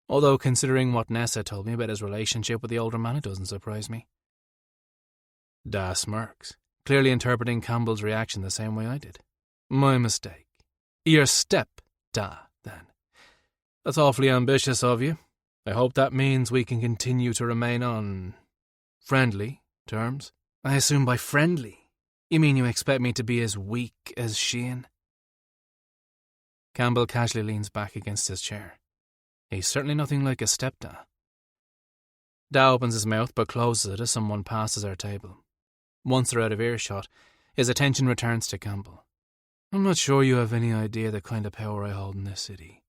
Although considering what Nessa told me about his relationship with the older man, it doesn't surprise me. Da smirks, clearly interpreting Campbell's reaction the same way I did. "My mistake. Your step, Da, then. That's awfully ambitious of you. I hope that means we can continue to remain on friendly terms." "I assume by friendly you mean you expect me to be as weak as Cian?" Campbell casually leans back against his chair. He's certainly nothing like a stepdad. Da opens his mouth but closes it as someone passes our table. Once they're out of earshot, his attention returns to Campbell. "I'm not sure you have any idea the kind of power I hold in this city.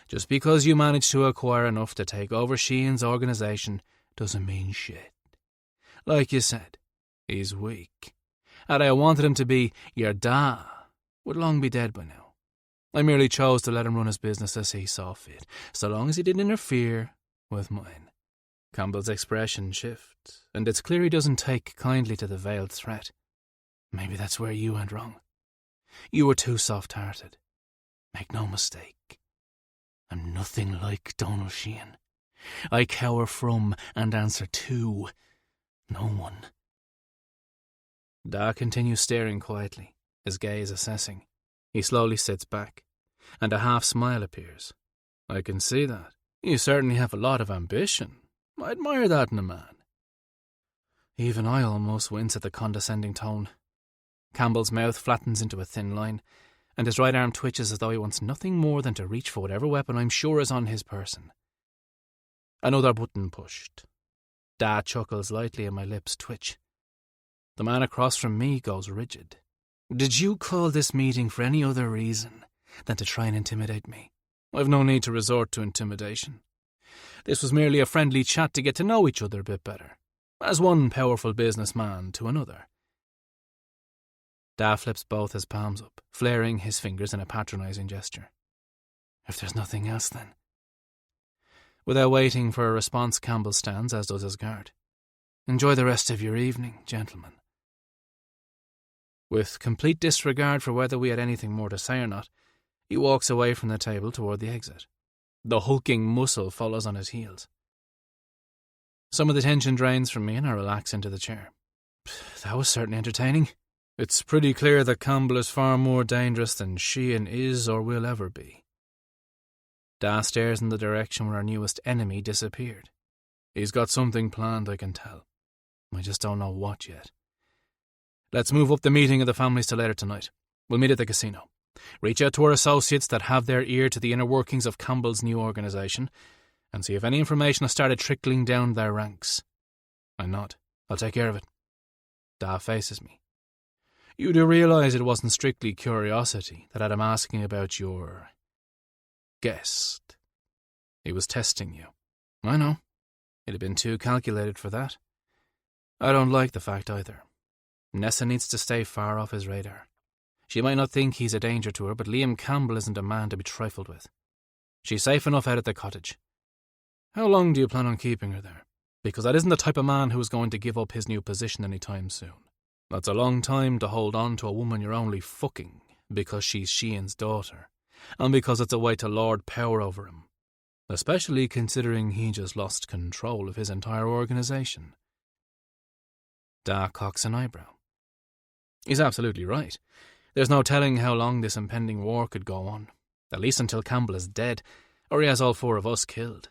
Just because you managed to acquire enough to take over Cian's organisation doesn't mean shit. Like you said, he's weak. Had I wanted him to be your Da, would long be dead by now. I merely chose to let him run his business as he saw fit, so long as he didn't interfere with mine." Campbell's expression shifts, and it's clear he doesn't take kindly to the veiled threat. "Maybe that's where you went wrong. You were too soft-hearted. Make no mistake, I'm nothing like Donal Cian. I cower from and answer to no one." Da continues staring quietly, his gaze assessing. He slowly sits back, and a half-smile appears. "I can see that. You certainly have a lot of ambition. I admire that in a man." Even I almost wince at the condescending tone. Campbell's mouth flattens into a thin line, and his right arm twitches as though he wants nothing more than to reach for whatever weapon I'm sure is on his person. Another button pushed. Da chuckles lightly and my lips twitch. The man across from me goes rigid. "Did you call this meeting for any other reason than to try and intimidate me?" "I've no need to resort to intimidation. This was merely a friendly chat to get to know each other a bit better, as one powerful businessman to another." Da flips both his palms up, flaring his fingers in a patronising gesture. "If there's nothing else, then." Without waiting for a response, Campbell stands, as does his guard. "Enjoy the rest of your evening, gentlemen." With complete disregard for whether we had anything more to say or not, he walks away from the table toward the exit. The hulking muscle follows on his heels. Some of the tension drains from me and I relax into the chair. That was certainly entertaining. It's pretty clear that Campbell is far more dangerous than Cian is or will ever be. Da stares in the direction where our newest enemy disappeared. He's got something planned, I can tell. I just don't know what yet. Let's move up the meeting of the families to later tonight. We'll meet at the casino. Reach out to our associates that have their ear to the inner workings of Campbell's new organisation and see if any information has started trickling down their ranks. I nod. I'll take care of it. Da faces me. You do realise it wasn't strictly curiosity that had him asking about your guest. He was testing you. I know. It had been too calculated for that. I don't like the fact either. Nessa needs to stay far off his radar. She might not think he's a danger to her, but Liam Campbell isn't a man to be trifled with. She's safe enough out at the cottage. How long do you plan on keeping her there? Because that isn't the type of man who is going to give up his new position any time soon. That's a long time to hold on to a woman you're only fucking because she's Cian's daughter, and because it's a way to lord power over him. Especially considering he just lost control of his entire organisation. Da cocks an eyebrow. He's absolutely right. There's no telling how long this impending war could go on, at least until Campbell is dead, or he has all 4 of us killed.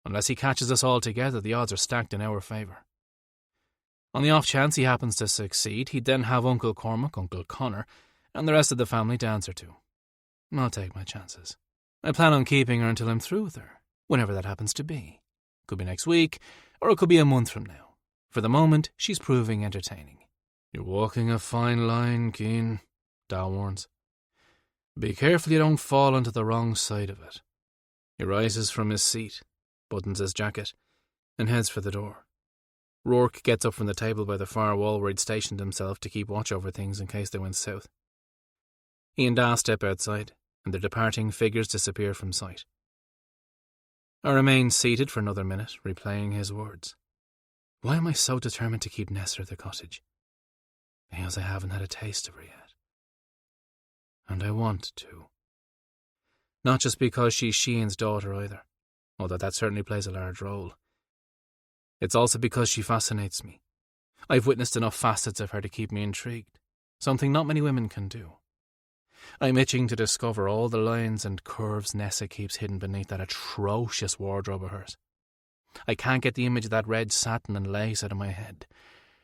Unless he catches us all together, the odds are stacked in our favour. On the off chance he happens to succeed, he'd then have Uncle Cormac, Uncle Connor, and the rest of the family to answer to. I'll take my chances. I plan on keeping her until I'm through with her, whenever that happens to be. Could be next week, or it could be a month from now. For the moment, she's proving entertaining. You're walking a fine line, Cian, Da warns. Be careful you don't fall onto the wrong side of it. He rises from his seat, buttons his jacket, and heads for the door. Rourke gets up from the table by the far wall where he'd stationed himself to keep watch over things in case they went south. He and Da step outside, and their departing figures disappear from sight. I remain seated for another minute, replaying his words. Why am I so determined to keep Nessa at the cottage? Because I haven't had a taste of her yet. And I want to. Not just because she's Cian's daughter either, although that certainly plays a large role. It's also because she fascinates me. I've witnessed enough facets of her to keep me intrigued, something not many women can do. I'm itching to discover all the lines and curves Nessa keeps hidden beneath that atrocious wardrobe of hers. I can't get the image of that red satin and lace out of my head.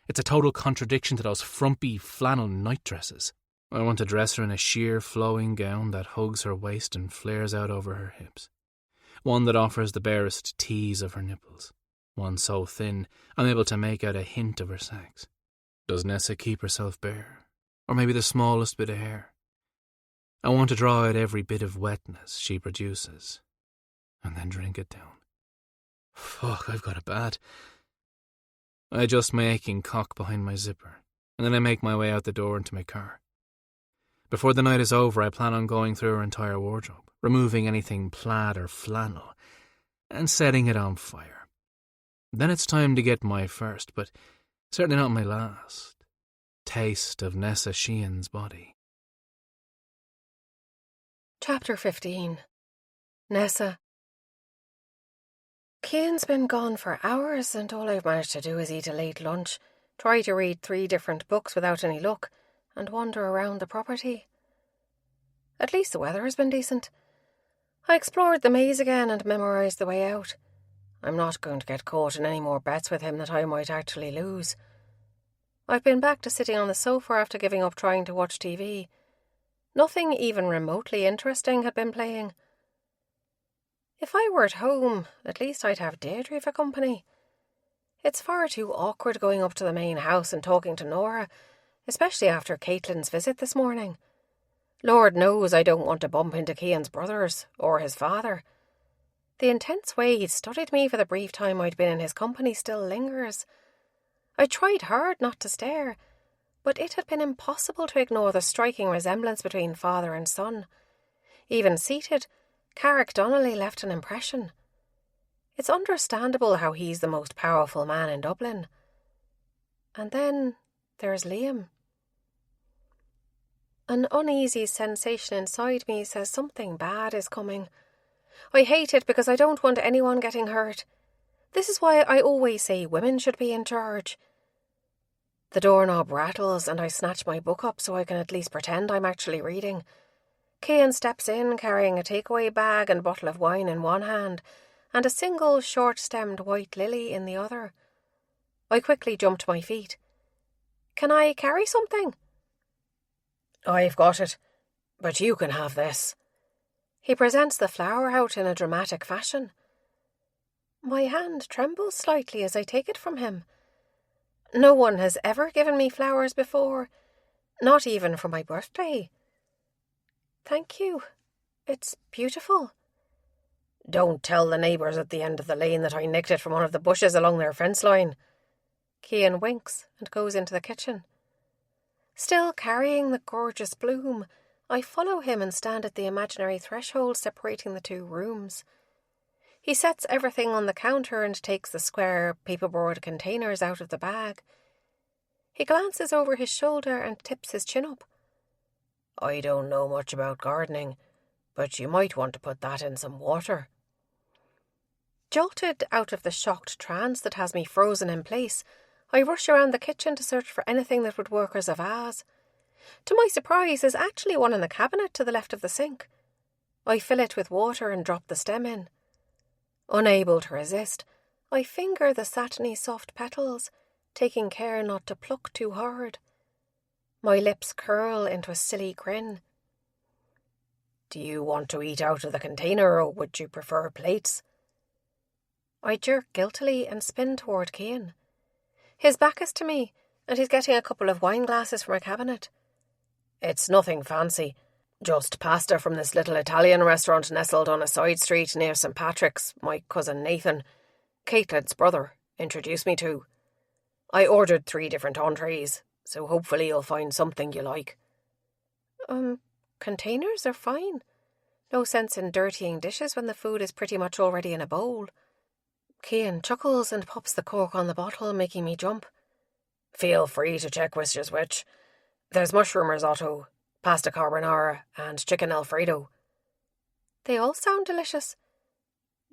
It's a total contradiction to those frumpy flannel nightdresses. I want to dress her in a sheer flowing gown that hugs her waist and flares out over her hips. One that offers the barest tease of her nipples. One so thin I'm able to make out a hint of her sex. Does Nessa keep herself bare? Or maybe the smallest bit of hair? I want to draw out every bit of wetness she produces, and then drink it down. Fuck, I've got it bad. I adjust my aching cock behind my zipper, and then I make my way out the door into my car. Before the night is over, I plan on going through her entire wardrobe, removing anything plaid or flannel, and setting it on fire. Then it's time to get my first, but certainly not my last, taste of Nessa Cian's body. Chapter 15. Nessa. Cian's been gone for hours, and all I've managed to do is eat a late lunch, try to read 3 different books without any luck, and wander around the property. At least the weather has been decent. I explored the maze again and memorised the way out. I'm not going to get caught in any more bets with him that I might actually lose. I've been back to sitting on the sofa after giving up trying to watch TV. Nothing even remotely interesting had been playing. If I were at home, at least I'd have Deirdre for company. It's far too awkward going up to the main house and talking to Nora, especially after Caitlin's visit this morning. Lord knows I don't want to bump into Cian's brothers, or his father. The intense way he'd studied me for the brief time I'd been in his company still lingers. I tried hard not to stare, but it had been impossible to ignore the striking resemblance between father and son. Even seated, Carrick Donnelly left an impression. It's understandable how he's the most powerful man in Dublin. And then there's Liam. An uneasy sensation inside me says something bad is coming. I hate it because I don't want anyone getting hurt. This is why I always say women should be in charge. The doorknob rattles and I snatch my book up so I can at least pretend I'm actually reading. Cian steps in carrying a takeaway bag and bottle of wine in one hand and a single short-stemmed white lily in the other. I quickly jump to my feet. Can I carry something? I've got it, but you can have this. He presents the flower out in a dramatic fashion. My hand trembles slightly as I take it from him. No one has ever given me flowers before, not even for my birthday. Thank you. It's beautiful. Don't tell the neighbours at the end of the lane that I nicked it from one of the bushes along their fence line. Cian winks and goes into the kitchen. Still carrying the gorgeous bloom, I follow him and stand at the imaginary threshold separating the two rooms. He sets everything on the counter and takes the square paperboard containers out of the bag. He glances over his shoulder and tips his chin up. I don't know much about gardening, but you might want to put that in some water. Jolted out of the shocked trance that has me frozen in place, I rush around the kitchen to search for anything that would work as a vase. To my surprise, there's actually one in the cabinet to the left of the sink. I fill it with water and drop the stem in. Unable to resist, I finger the satiny soft petals, taking care not to pluck too hard. My lips curl into a silly grin. Do you want to eat out of the container, or would you prefer plates? I jerk guiltily and spin toward Cian. His back is to me, and he's getting a couple of wine glasses from a cabinet. It's nothing fancy, just pasta from this little Italian restaurant nestled on a side street near St. Patrick's my cousin Nathan, Caitlin's brother, introduced me to. I ordered 3 different entrees, so hopefully you'll find something you like. Containers are fine. No sense in dirtying dishes when the food is pretty much already in a bowl. Cian chuckles and pops the cork on the bottle, making me jump. Feel free to check which is which. There's mushroom risotto, pasta carbonara, and chicken alfredo. They all sound delicious.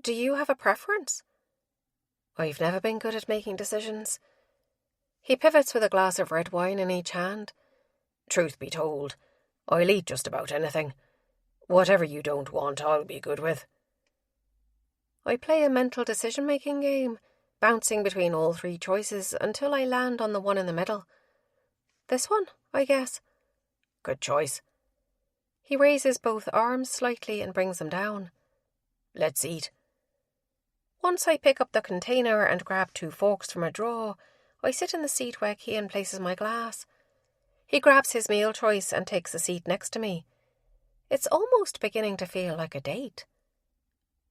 Do you have a preference? I've never been good at making decisions. He pivots with a glass of red wine in each hand. Truth be told, I'll eat just about anything. Whatever you don't want, I'll be good with. I play a mental decision-making game, bouncing between all 3 choices until I land on the one in the middle. This one, I guess. Good choice. He raises both arms slightly and brings them down. Let's eat. Once I pick up the container and grab 2 forks from a drawer, I sit in the seat where Cian places my glass. He grabs his meal choice and takes the seat next to me. It's almost beginning to feel like a date.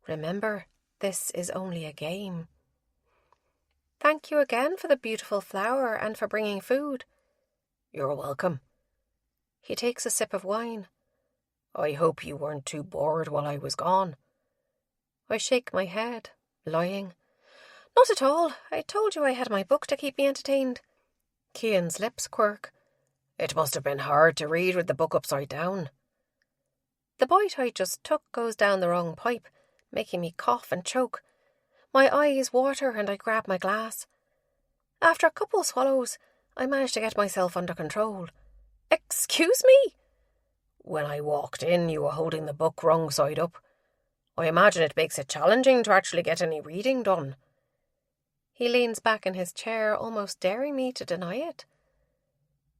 Remember, this is only a game. Thank you again for the beautiful flower and for bringing food. You're welcome. He takes a sip of wine. I hope you weren't too bored while I was gone. I shake my head, lying. Not at all. I told you I had my book to keep me entertained. Cian's lips quirk. It must have been hard to read with the book upside down. The bite I just took goes down the wrong pipe, making me cough and choke. My eyes water and I grab my glass. After a couple swallows, I manage to get myself under control. Excuse me? When I walked in, you were holding the book wrong side up. I imagine it makes it challenging to actually get any reading done. He leans back in his chair, almost daring me to deny it.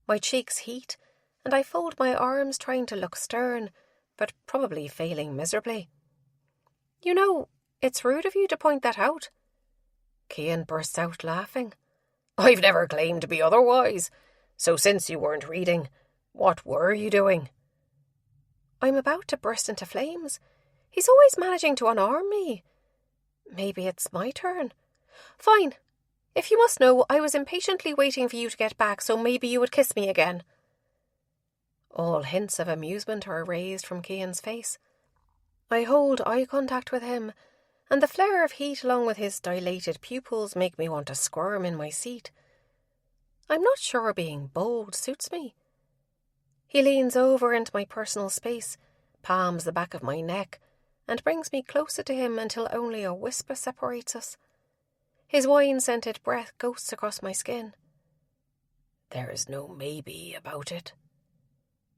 My cheeks heat, and I fold my arms trying to look stern, but probably failing miserably. You know, it's rude of you to point that out. Cian bursts out laughing. I've never claimed to be otherwise. So since you weren't reading, what were you doing? I'm about to burst into flames. He's always managing to unarm me. Maybe it's my turn. Fine. If you must know, I was impatiently waiting for you to get back, so maybe you would kiss me again. All hints of amusement are erased from Cian's face. I hold eye contact with him, and the flare of heat along with his dilated pupils make me want to squirm in my seat. I'm not sure being bold suits me. He leans over into my personal space, palms the back of my neck, and brings me closer to him until only a whisper separates us. His wine-scented breath ghosts across my skin. There is no maybe about it.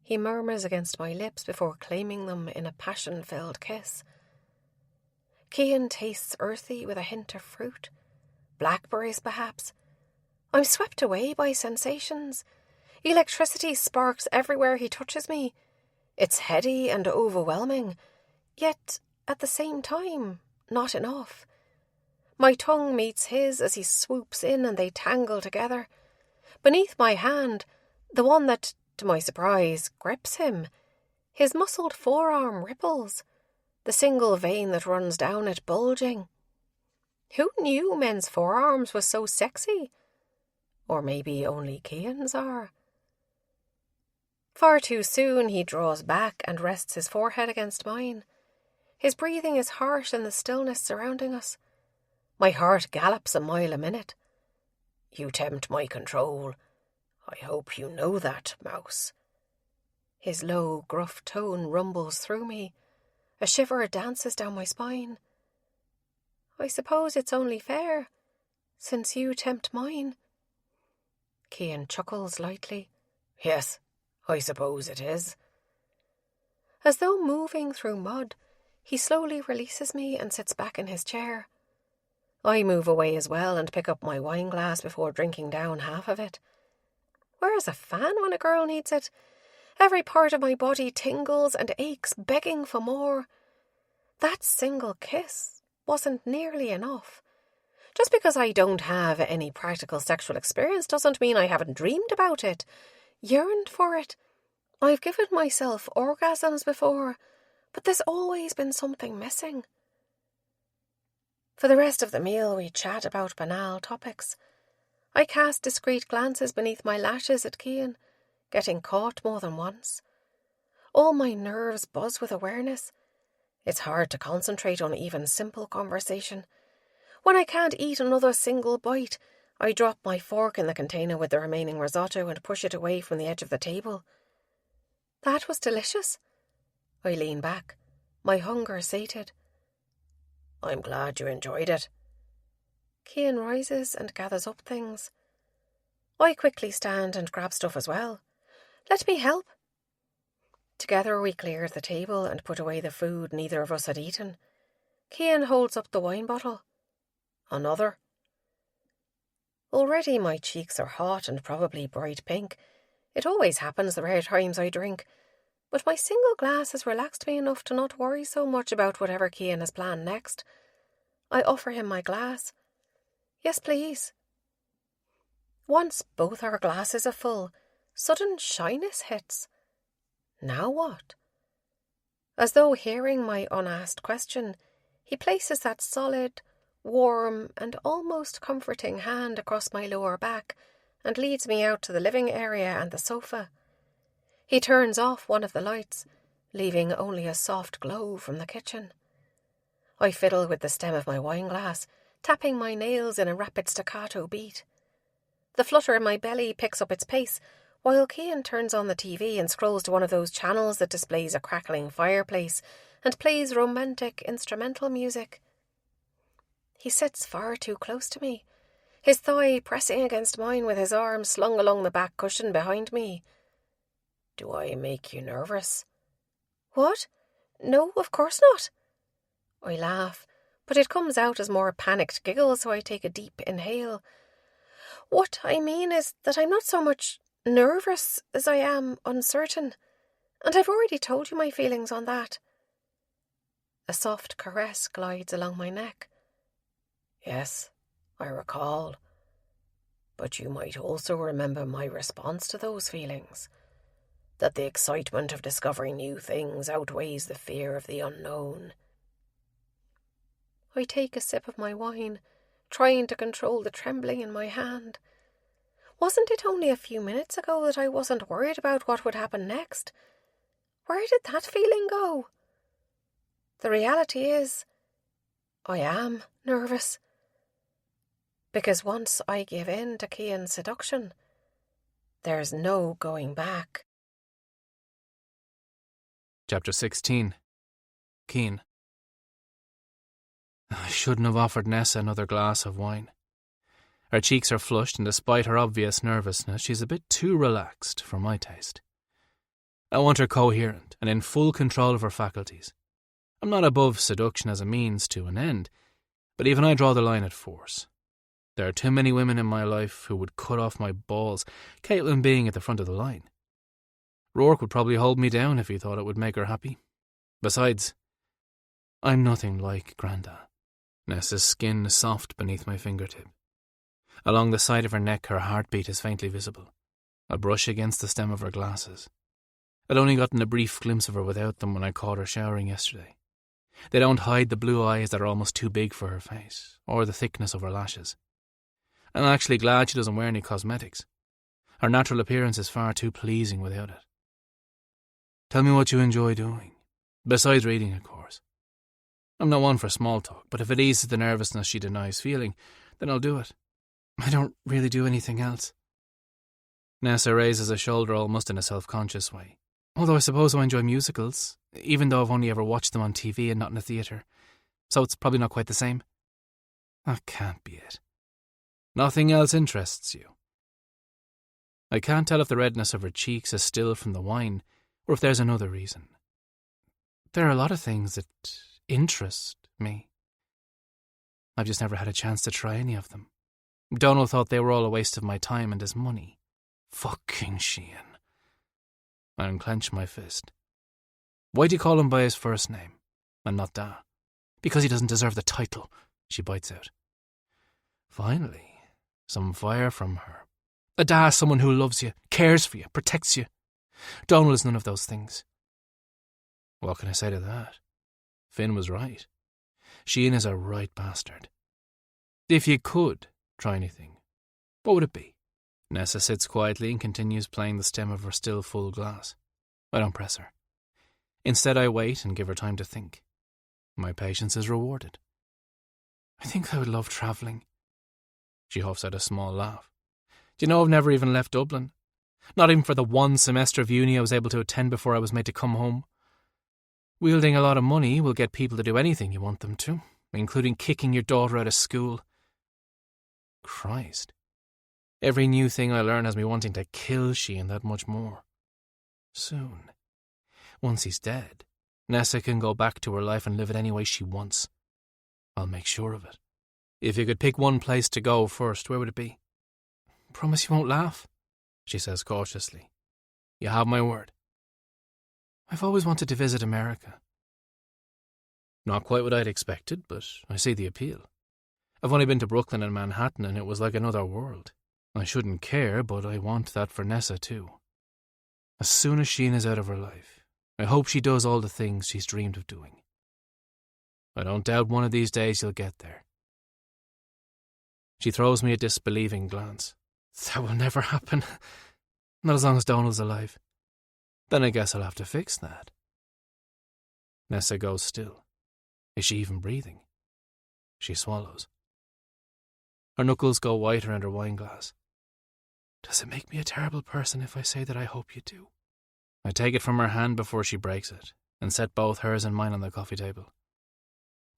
He murmurs against my lips before claiming them in a passion-filled kiss. Cian tastes earthy with a hint of fruit. Blackberries, perhaps. I'm swept away by sensations. Electricity sparks everywhere he touches me. It's heady and overwhelming, yet, at the same time, not enough. My tongue meets his as he swoops in and they tangle together, Beneath my hand, the one that, to my surprise, grips him, his muscled forearm ripples, the single vein that runs down it bulging. Who knew men's forearms was so sexy? Or maybe only Cian's are. Far too soon he draws back and rests his forehead against mine. His breathing is harsh in the stillness surrounding us. My heart gallops a mile a minute. You tempt my control. I hope you know that, Mouse. His low, gruff tone rumbles through me. A shiver dances down my spine. I suppose it's only fair, since you tempt mine. Cian chuckles lightly. Yes, I suppose it is. As though moving through mud, he slowly releases me and sits back in his chair. I move away as well and pick up my wine glass before drinking down half of it. Where's a fan when a girl needs it? Every part of my body tingles and aches, begging for more. That single kiss wasn't nearly enough. Just because I don't have any practical sexual experience doesn't mean I haven't dreamed about it, yearned for it. I've given myself orgasms before, but there's always been something missing. For the rest of the meal, we chat about banal topics. I cast discreet glances beneath my lashes at Cian, getting caught more than once. All my nerves buzz with awareness. It's hard to concentrate on even simple conversation. When I can't eat another single bite, I drop my fork in the container with the remaining risotto and push it away from the edge of the table. That was delicious. I lean back, my hunger sated. I'm glad you enjoyed it. Cian rises and gathers up things. I quickly stand and grab stuff as well. Let me help. Together we cleared the table and put away the food neither of us had eaten. Cian holds up the wine bottle. Another. Already my cheeks are hot and probably bright pink. It always happens the rare times I drink. But my single glass has relaxed me enough to not worry so much about whatever Cian has planned next. I offer him my glass. Yes, please. Once both our glasses are full, sudden shyness hits. Now what? As though hearing my unasked question, he places that solid, warm and almost comforting hand across my lower back and leads me out to the living area and the sofa. He turns off one of the lights, leaving only a soft glow from the kitchen. I fiddle with the stem of my wine glass, tapping my nails in a rapid staccato beat. The flutter in my belly picks up its pace, while Cian turns on the TV and scrolls to one of those channels that displays a crackling fireplace and plays romantic instrumental music. He sits far too close to me, his thigh pressing against mine with his arm slung along the back cushion behind me. Do I make you nervous? What? No, of course not. I laugh, but it comes out as more panicked giggle, so I take a deep inhale. What I mean is that I'm not so much nervous as I am uncertain, and I've already told you my feelings on that. A soft caress glides along my neck. Yes, I recall. But you might also remember my response to those feelings. That the excitement of discovering new things outweighs the fear of the unknown. I take a sip of my wine, trying to control the trembling in my hand. Wasn't it only a few minutes ago that I wasn't worried about what would happen next? Where did that feeling go? The reality is, I am nervous. Because once I give in to Cian's seduction, there's no going back. Chapter 16. Cian. I shouldn't have offered Nessa another glass of wine. Her cheeks are flushed, and despite her obvious nervousness, she's a bit too relaxed for my taste. I want her coherent and in full control of her faculties. I'm not above seduction as a means to an end, but even I draw the line at force. There are too many women in my life who would cut off my balls, Caitlin being at the front of the line. Rourke would probably hold me down if he thought it would make her happy. Besides, I'm nothing like Granda. Nessa's skin is soft beneath my fingertip. Along the side of her neck, her heartbeat is faintly visible. A brush against the stem of her glasses. I'd only gotten a brief glimpse of her without them when I caught her showering yesterday. They don't hide the blue eyes that are almost too big for her face, or the thickness of her lashes. I'm actually glad she doesn't wear any cosmetics. Her natural appearance is far too pleasing without it. Tell me what you enjoy doing. Besides reading, of course. I'm not one for small talk, but if it eases the nervousness she denies feeling, then I'll do it. I don't really do anything else. Nessa raises a shoulder almost in a self-conscious way. Although I suppose I enjoy musicals, even though I've only ever watched them on TV and not in a theatre. So it's probably not quite the same. That can't be it. Nothing else interests you. I can't tell if the redness of her cheeks is still from the wine, or if there's another reason. There are a lot of things that interest me. I've just never had a chance to try any of them. Donald thought they were all a waste of my time and his money. Fucking Cian. I unclench my fist. Why do you call him by his first name, and not Da? Because he doesn't deserve the title, she bites out. Finally, some fire from her. A Da is someone who loves you, cares for you, protects you. Donald is none of those things. What can I say to that? Finn was right. Cian is a right bastard. If you could try anything, what would it be? Nessa sits quietly and continues playing the stem of her still full glass. I don't press her. Instead, I wait and give her time to think. My patience is rewarded. I think I would love travelling. She huffs out a small laugh. Do you know I've never even left Dublin? Not even for the one semester of uni I was able to attend before I was made to come home. Wielding a lot of money will get people to do anything you want them to, including kicking your daughter out of school. Christ. Every new thing I learn has me wanting to kill Cian that much more. Soon. Once he's dead, Nessa can go back to her life and live it any way she wants. I'll make sure of it. If you could pick one place to go first, where would it be? Promise you won't laugh, she says cautiously. You have my word. I've always wanted to visit America. Not quite what I'd expected, but I see the appeal. I've only been to Brooklyn and Manhattan, and it was like another world. I shouldn't care, but I want that for Nessa too. As soon as Cian is out of her life, I hope she does all the things she's dreamed of doing. I don't doubt one of these days you'll get there. She throws me a disbelieving glance. That will never happen. Not as long as Donald's alive. Then I guess I'll have to fix that. Nessa goes still. Is she even breathing? She swallows. Her knuckles go white around her wine glass. Does it make me a terrible person if I say that I hope you do? I take it from her hand before she breaks it, and set both hers and mine on the coffee table.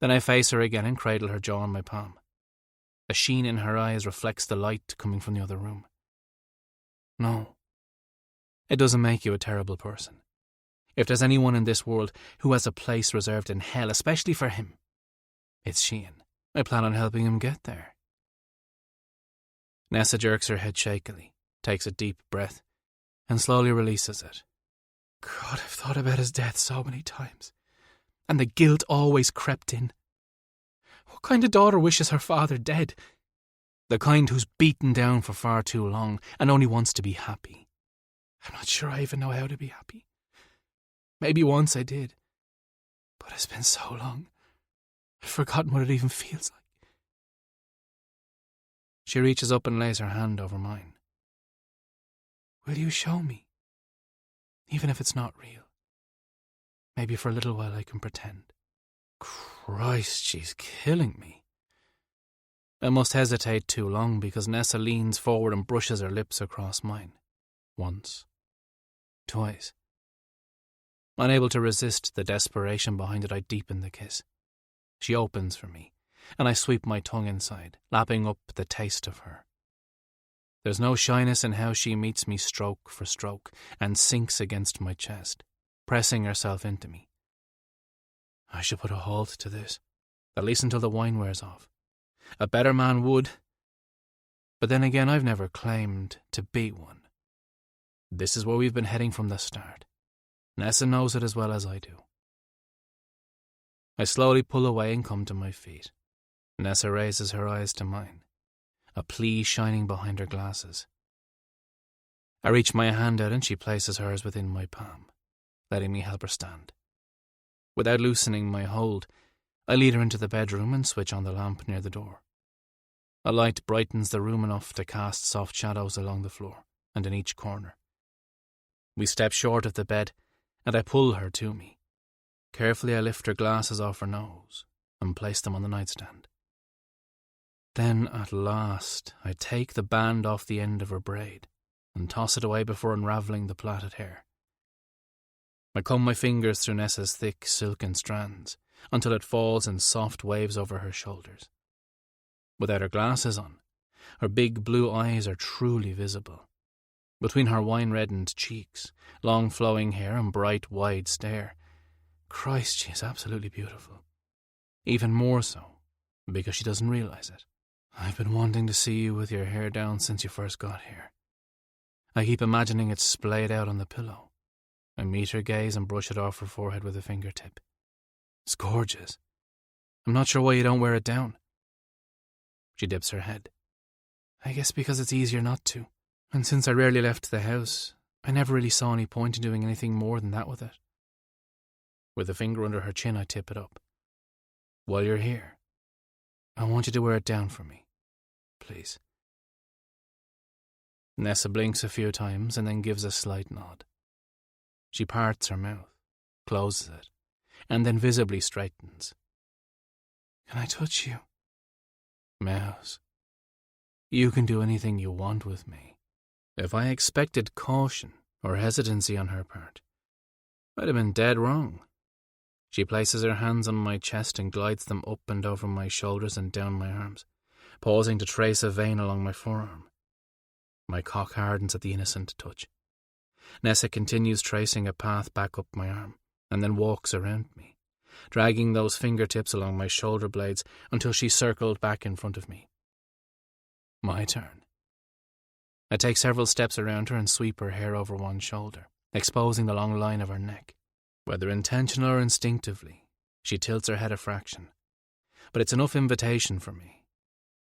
Then I face her again and cradle her jaw on my palm. A sheen in her eyes reflects the light coming from the other room. No. It doesn't make you a terrible person. If there's anyone in this world who has a place reserved in hell, especially for him, it's Cian. I plan on helping him get there. Nessa jerks her head shakily, takes a deep breath, and slowly releases it. God, I've thought about his death so many times, and the guilt always crept in. What kind of daughter wishes her father dead? The kind who's beaten down for far too long and only wants to be happy. I'm not sure I even know how to be happy. Maybe once I did, but it's been so long, I've forgotten what it even feels like. She reaches up and lays her hand over mine. Will you show me? Even if it's not real. Maybe for a little while I can pretend. Christ, she's killing me. I must hesitate too long because Nessa leans forward and brushes her lips across mine. Once. Twice. Unable to resist the desperation behind it, I deepen the kiss. She opens for me, and I sweep my tongue inside, lapping up the taste of her. There's no shyness in how she meets me stroke for stroke and sinks against my chest, pressing herself into me. I should put a halt to this, at least until the wine wears off. A better man would. But then again, I've never claimed to be one. This is where we've been heading from the start. Nessa knows it as well as I do. I slowly pull away and come to my feet. Nessa raises her eyes to mine. a plea shining behind her glasses. I reach my hand out and she places hers within my palm, letting me help her stand. Without loosening my hold, I lead her into the bedroom and switch on the lamp near the door. A light brightens the room enough to cast soft shadows along the floor and in each corner. We step short of the bed, and I pull her to me. Carefully I lift her glasses off her nose and place them on the nightstand. Then, at last, I take the band off the end of her braid and toss it away before unravelling the plaited hair. I comb my fingers through Nessa's thick, silken strands until it falls in soft waves over her shoulders. Without her glasses on, her big blue eyes are truly visible. Between her wine-reddened cheeks, long flowing hair and bright, wide stare, Christ, she is absolutely beautiful. Even more so, because she doesn't realise it. I've been wanting to see you with your hair down since you first got here. I keep imagining it splayed out on the pillow. I meet her gaze and brush it off her forehead with a fingertip. It's gorgeous. I'm not sure why you don't wear it down. She dips her head. I guess because it's easier not to. And since I rarely left the house, I never really saw any point in doing anything more than that with it. With a finger under her chin, I tip it up. While you're here, I want you to wear it down for me. Please. Nessa blinks a few times and then gives a slight nod. She parts her mouth, closes it, and then visibly straightens. Can I touch you? Mouse, you can do anything you want with me. If I expected caution or hesitancy on her part, I'd have been dead wrong. She places her hands on my chest and glides them up and over my shoulders and down my arms, pausing to trace a vein along my forearm. My cock hardens at the innocent touch. Nessa continues tracing a path back up my arm, and then walks around me, dragging those fingertips along my shoulder blades until she circled back in front of me. My turn. I take several steps around her and sweep her hair over one shoulder, exposing the long line of her neck. Whether intentional or instinctively, she tilts her head a fraction. But it's enough invitation for me.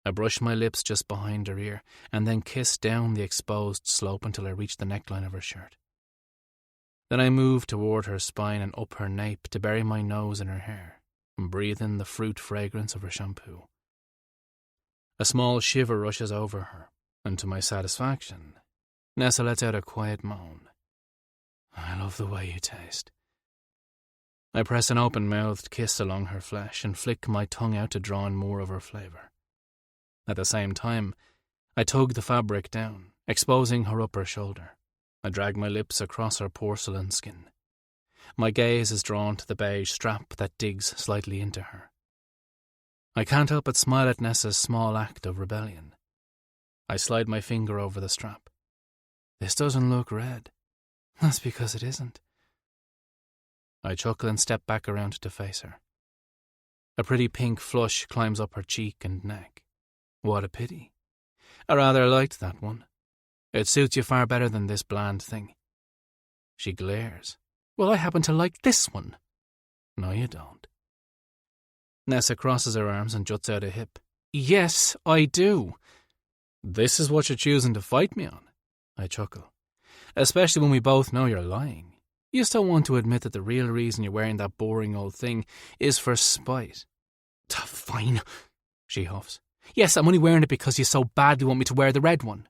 I brush my lips just behind her ear and then kiss down the exposed slope until I reach the neckline of her shirt. Then I move toward her spine and up her nape to bury my nose in her hair and breathe in the fruit fragrance of her shampoo. A small shiver rushes over her, and to my satisfaction, Nessa lets out a quiet moan. I love the way you taste. I press an open-mouthed kiss along her flesh and flick my tongue out to draw in more of her flavour. At the same time, I tug the fabric down, exposing her upper shoulder. I drag my lips across her porcelain skin. My gaze is drawn to the beige strap that digs slightly into her. I can't help but smile at Nessa's small act of rebellion. I slide my finger over the strap. This doesn't look red. That's because it isn't. I chuckle and step back around to face her. A pretty pink flush climbs up her cheek and neck. What a pity. I rather liked that one. It suits you far better than this bland thing. She glares. Well, I happen to like this one. No, you don't. Nessa crosses her arms and juts out a hip. Yes, I do. This is what you're choosing to fight me on, I chuckle. Especially when we both know you're lying. You still want to admit that the real reason you're wearing that boring old thing is for spite. Fine, she huffs. Yes, I'm only wearing it because you so badly want me to wear the red one.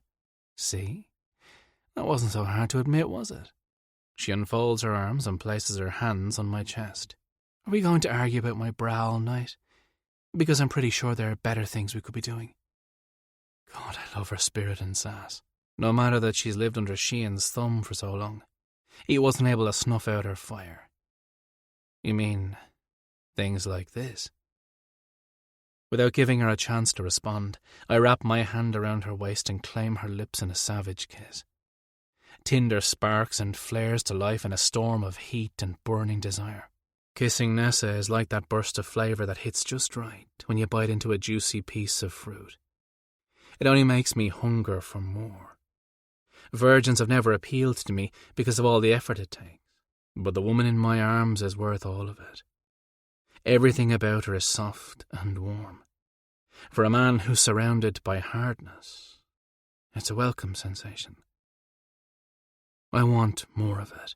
See? That wasn't so hard to admit, was it? She unfolds her arms and places her hands on my chest. Are we going to argue about my bra all night? Because I'm pretty sure there are better things we could be doing. God, I love her spirit and sass. No matter that she's lived under Cian's thumb for so long, he wasn't able to snuff out her fire. You mean things like this? Without giving her a chance to respond, I wrap my hand around her waist and claim her lips in a savage kiss. Tinder sparks and flares to life in a storm of heat and burning desire. Kissing Nessa is like that burst of flavour that hits just right when you bite into a juicy piece of fruit. It only makes me hunger for more. Virgins have never appealed to me because of all the effort it takes, but the woman in my arms is worth all of it. Everything about her is soft and warm. For a man who's surrounded by hardness, it's a welcome sensation. I want more of it.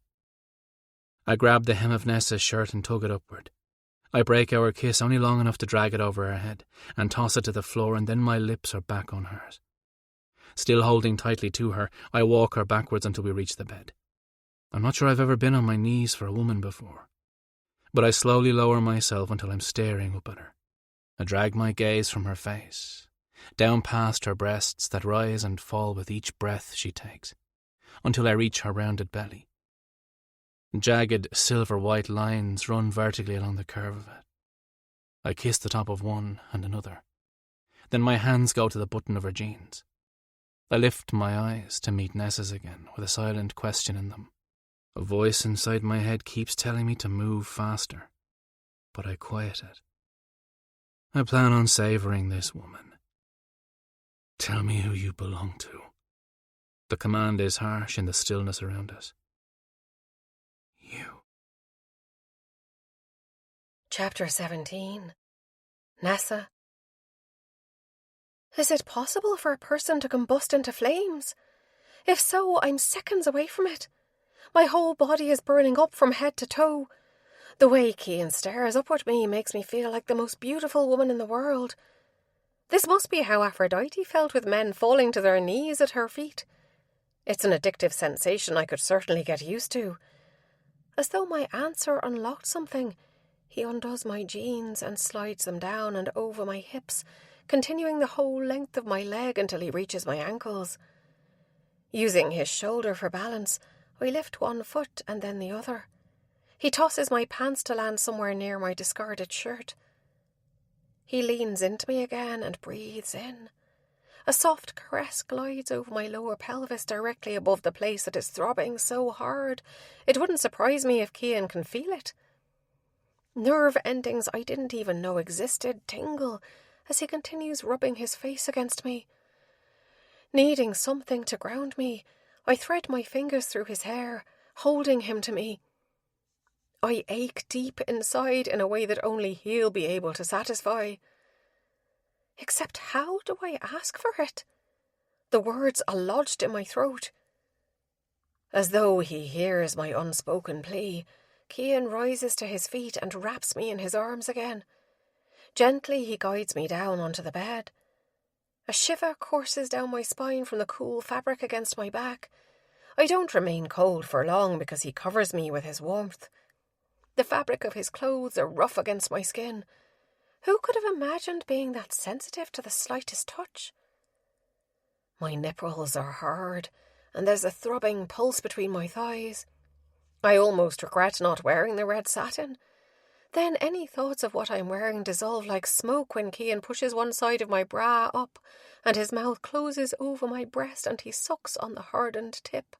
I grab the hem of Nessa's shirt and tug it upward. I break our kiss only long enough to drag it over her head and toss it to the floor, and then my lips are back on hers. Still holding tightly to her, I walk her backwards until we reach the bed. I'm not sure I've ever been on my knees for a woman before, but I slowly lower myself until I'm staring up at her. I drag my gaze from her face, down past her breasts that rise and fall with each breath she takes, until I reach her rounded belly. Jagged silver-white lines run vertically along the curve of it. I kiss the top of one and another. Then my hands go to the button of her jeans. I lift my eyes to meet Nessa's again, with a silent question in them. A voice inside my head keeps telling me to move faster, but I quiet it. I plan on savouring this woman. Tell me who you belong to. The command is harsh in the stillness around us. You. Chapter 17. Nessa. Is it possible for a person to combust into flames? If so, I'm seconds away from it. My whole body is burning up from head to toe. The way Cian stares up at me makes me feel like the most beautiful woman in the world. This must be how Aphrodite felt with men falling to their knees at her feet. It's an addictive sensation I could certainly get used to. As though my answer unlocked something, he undoes my jeans and slides them down and over my hips, continuing the whole length of my leg until he reaches my ankles. Using his shoulder for balance, I lift one foot and then the other. He tosses my pants to land somewhere near my discarded shirt. He leans into me again and breathes in. A soft caress glides over my lower pelvis directly above the place that is throbbing so hard. It wouldn't surprise me if Cian can feel it. Nerve endings I didn't even know existed tingle as he continues rubbing his face against me. Needing something to ground me, I thread my fingers through his hair, holding him to me. I ache deep inside in a way that only he'll be able to satisfy. Except how do I ask for it? The words are lodged in my throat. As though he hears my unspoken plea, Cian rises to his feet and wraps me in his arms again. Gently he guides me down onto the bed. A shiver courses down my spine from the cool fabric against my back. I don't remain cold for long because he covers me with his warmth. The fabric of his clothes are rough against my skin. Who could have imagined being that sensitive to the slightest touch? My nipples are hard, and there's a throbbing pulse between my thighs. I almost regret not wearing the red satin. Then any thoughts of what I'm wearing dissolve like smoke when Cian pushes one side of my bra up, and his mouth closes over my breast and he sucks on the hardened tip.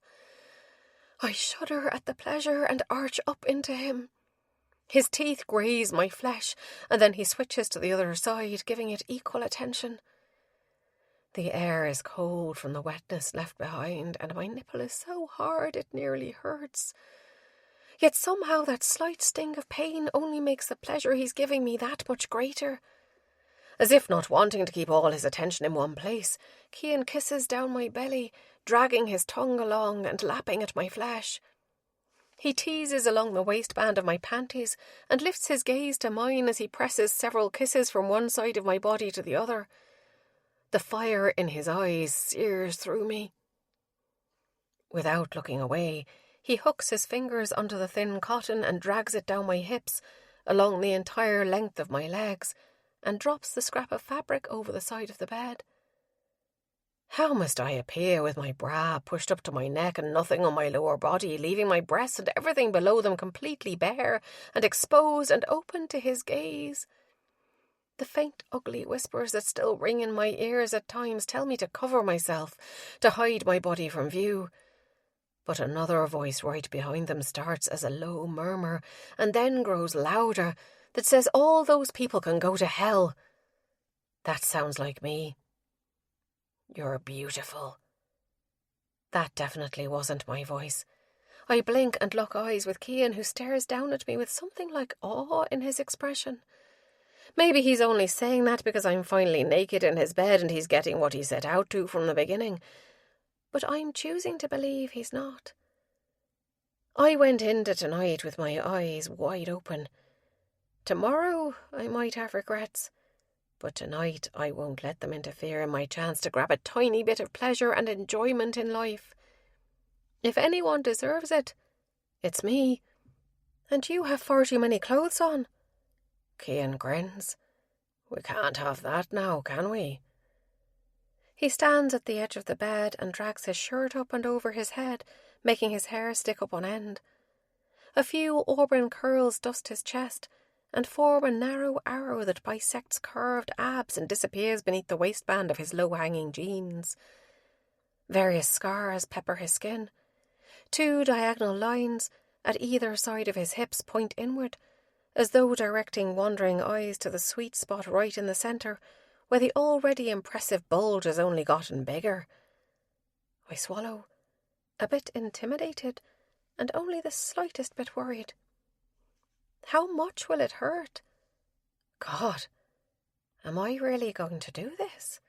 I shudder at the pleasure and arch up into him. His teeth graze my flesh, and then he switches to the other side, giving it equal attention. The air is cold from the wetness left behind, and my nipple is so hard it nearly hurts. Yet somehow that slight sting of pain only makes the pleasure he's giving me that much greater. As if not wanting to keep all his attention in one place, Cian kisses down my belly, dragging his tongue along and lapping at my flesh. He teases along the waistband of my panties and lifts his gaze to mine as he presses several kisses from one side of my body to the other. The fire in his eyes sears through me. Without looking away, he hooks his fingers onto the thin cotton and drags it down my hips, along the entire length of my legs, and drops the scrap of fabric over the side of the bed. How must I appear with my bra pushed up to my neck and nothing on my lower body, leaving my breasts and everything below them completely bare and exposed and open to his gaze? The faint, ugly whispers that still ring in my ears at times tell me to cover myself, to hide my body from view. But another voice right behind them starts as a low murmur and then grows louder that says all those people can go to hell. That sounds like me. You're beautiful. That definitely wasn't my voice. I blink and lock eyes with Cian, who stares down at me with something like awe in his expression. Maybe he's only saying that because I'm finally naked in his bed and he's getting what he set out to from the beginning. But I'm choosing to believe he's not. I went into tonight with my eyes wide open. Tomorrow I might have regrets, but tonight I won't let them interfere in my chance to grab a tiny bit of pleasure and enjoyment in life. If anyone deserves it, it's me. And you have far too many clothes on. Cian grins. We can't have that now, can we? He stands at the edge of the bed and drags his shirt up and over his head, making his hair stick up on end. A few auburn curls dust his chest and form a narrow arrow that bisects curved abs and disappears beneath the waistband of his low-hanging jeans. Various scars pepper his skin. 2 diagonal lines at either side of his hips point inward, as though directing wandering eyes to the sweet spot right in the centre, where the already impressive bulge has only gotten bigger. I swallow, a bit intimidated and only the slightest bit worried. How much will it hurt? God, am I really going to do this?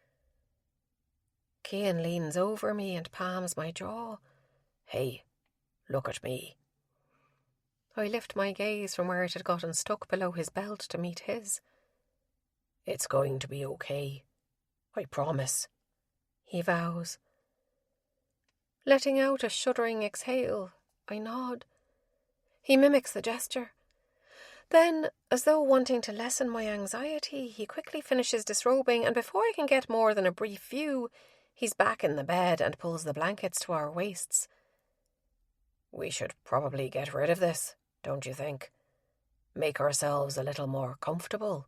Cian leans over me and palms my jaw. Hey, look at me. I lift my gaze from where it had gotten stuck below his belt to meet his. It's going to be okay. I promise, he vows. Letting out a shuddering exhale, I nod. He mimics the gesture. Then, as though wanting to lessen my anxiety, he quickly finishes disrobing, and before I can get more than a brief view, he's back in the bed and pulls the blankets to our waists. We should probably get rid of this, don't you think? Make ourselves a little more comfortable.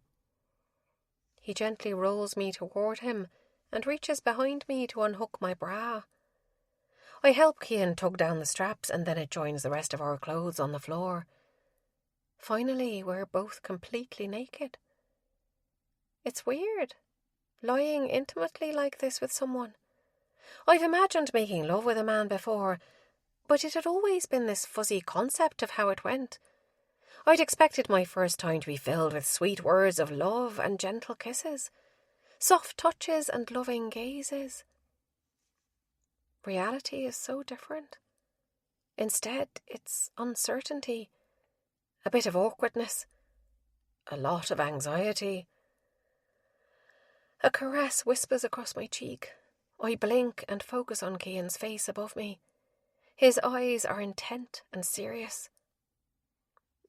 He gently rolls me toward him and reaches behind me to unhook my bra. I help Cian tug down the straps and then it joins the rest of our clothes on the floor. Finally, we're both completely naked. It's weird, lying intimately like this with someone. I've imagined making love with a man before, but it had always been this fuzzy concept of how it went. I'd expected my first time to be filled with sweet words of love and gentle kisses, soft touches and loving gazes. Reality is so different. Instead, it's uncertainty, a bit of awkwardness, a lot of anxiety. A caress whispers across my cheek. I blink and focus on Cian's face above me. His eyes are intent and serious.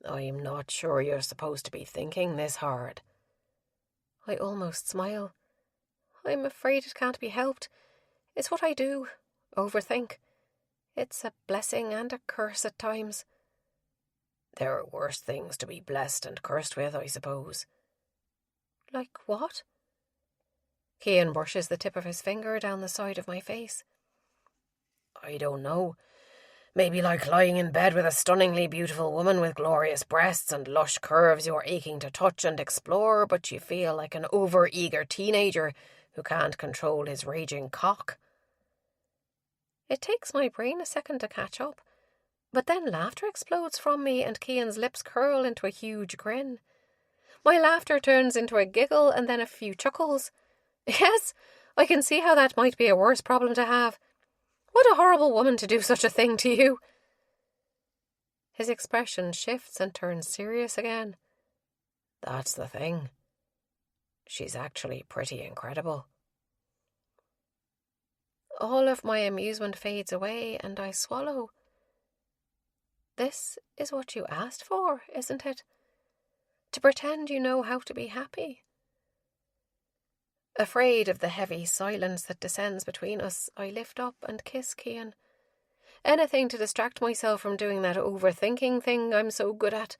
I'm not sure you're supposed to be thinking this hard. I almost smile. I'm afraid it can't be helped. It's what I do, overthink. It's a blessing and a curse at times. There are worse things to be blessed and cursed with, I suppose. Like what? Cian brushes the tip of his finger down the side of my face. I don't know. Maybe like lying in bed with a stunningly beautiful woman with glorious breasts and lush curves you're aching to touch and explore, but you feel like an over-eager teenager who can't control his raging cock. It takes my brain a second to catch up, but then laughter explodes from me and Cian's lips curl into a huge grin. My laughter turns into a giggle and then a few chuckles. Yes, I can see how that might be a worse problem to have. What a horrible woman to do such a thing to you. His expression shifts and turns serious again. That's the thing. She's actually pretty incredible. All of my amusement fades away and I swallow. This is what you asked for, isn't it? To pretend you know how to be happy. Afraid of the heavy silence that descends between us, I lift up and kiss Cian. Anything to distract myself from doing that overthinking thing I'm so good at.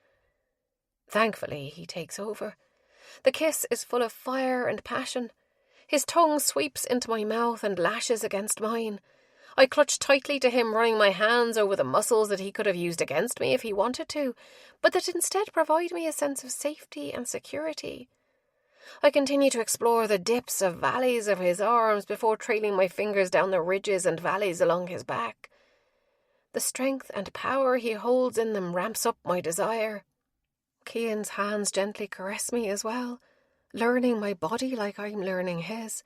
Thankfully, he takes over. The kiss is full of fire and passion. His tongue sweeps into my mouth and lashes against mine. I clutch tightly to him, running my hands over the muscles that he could have used against me if he wanted to, but that instead provide me a sense of safety and security. I continue to explore the dips of valleys of his arms before trailing my fingers down the ridges and valleys along his back. The strength and power he holds in them ramps up my desire. Cian's hands gently caress me as well, learning my body like I'm learning his.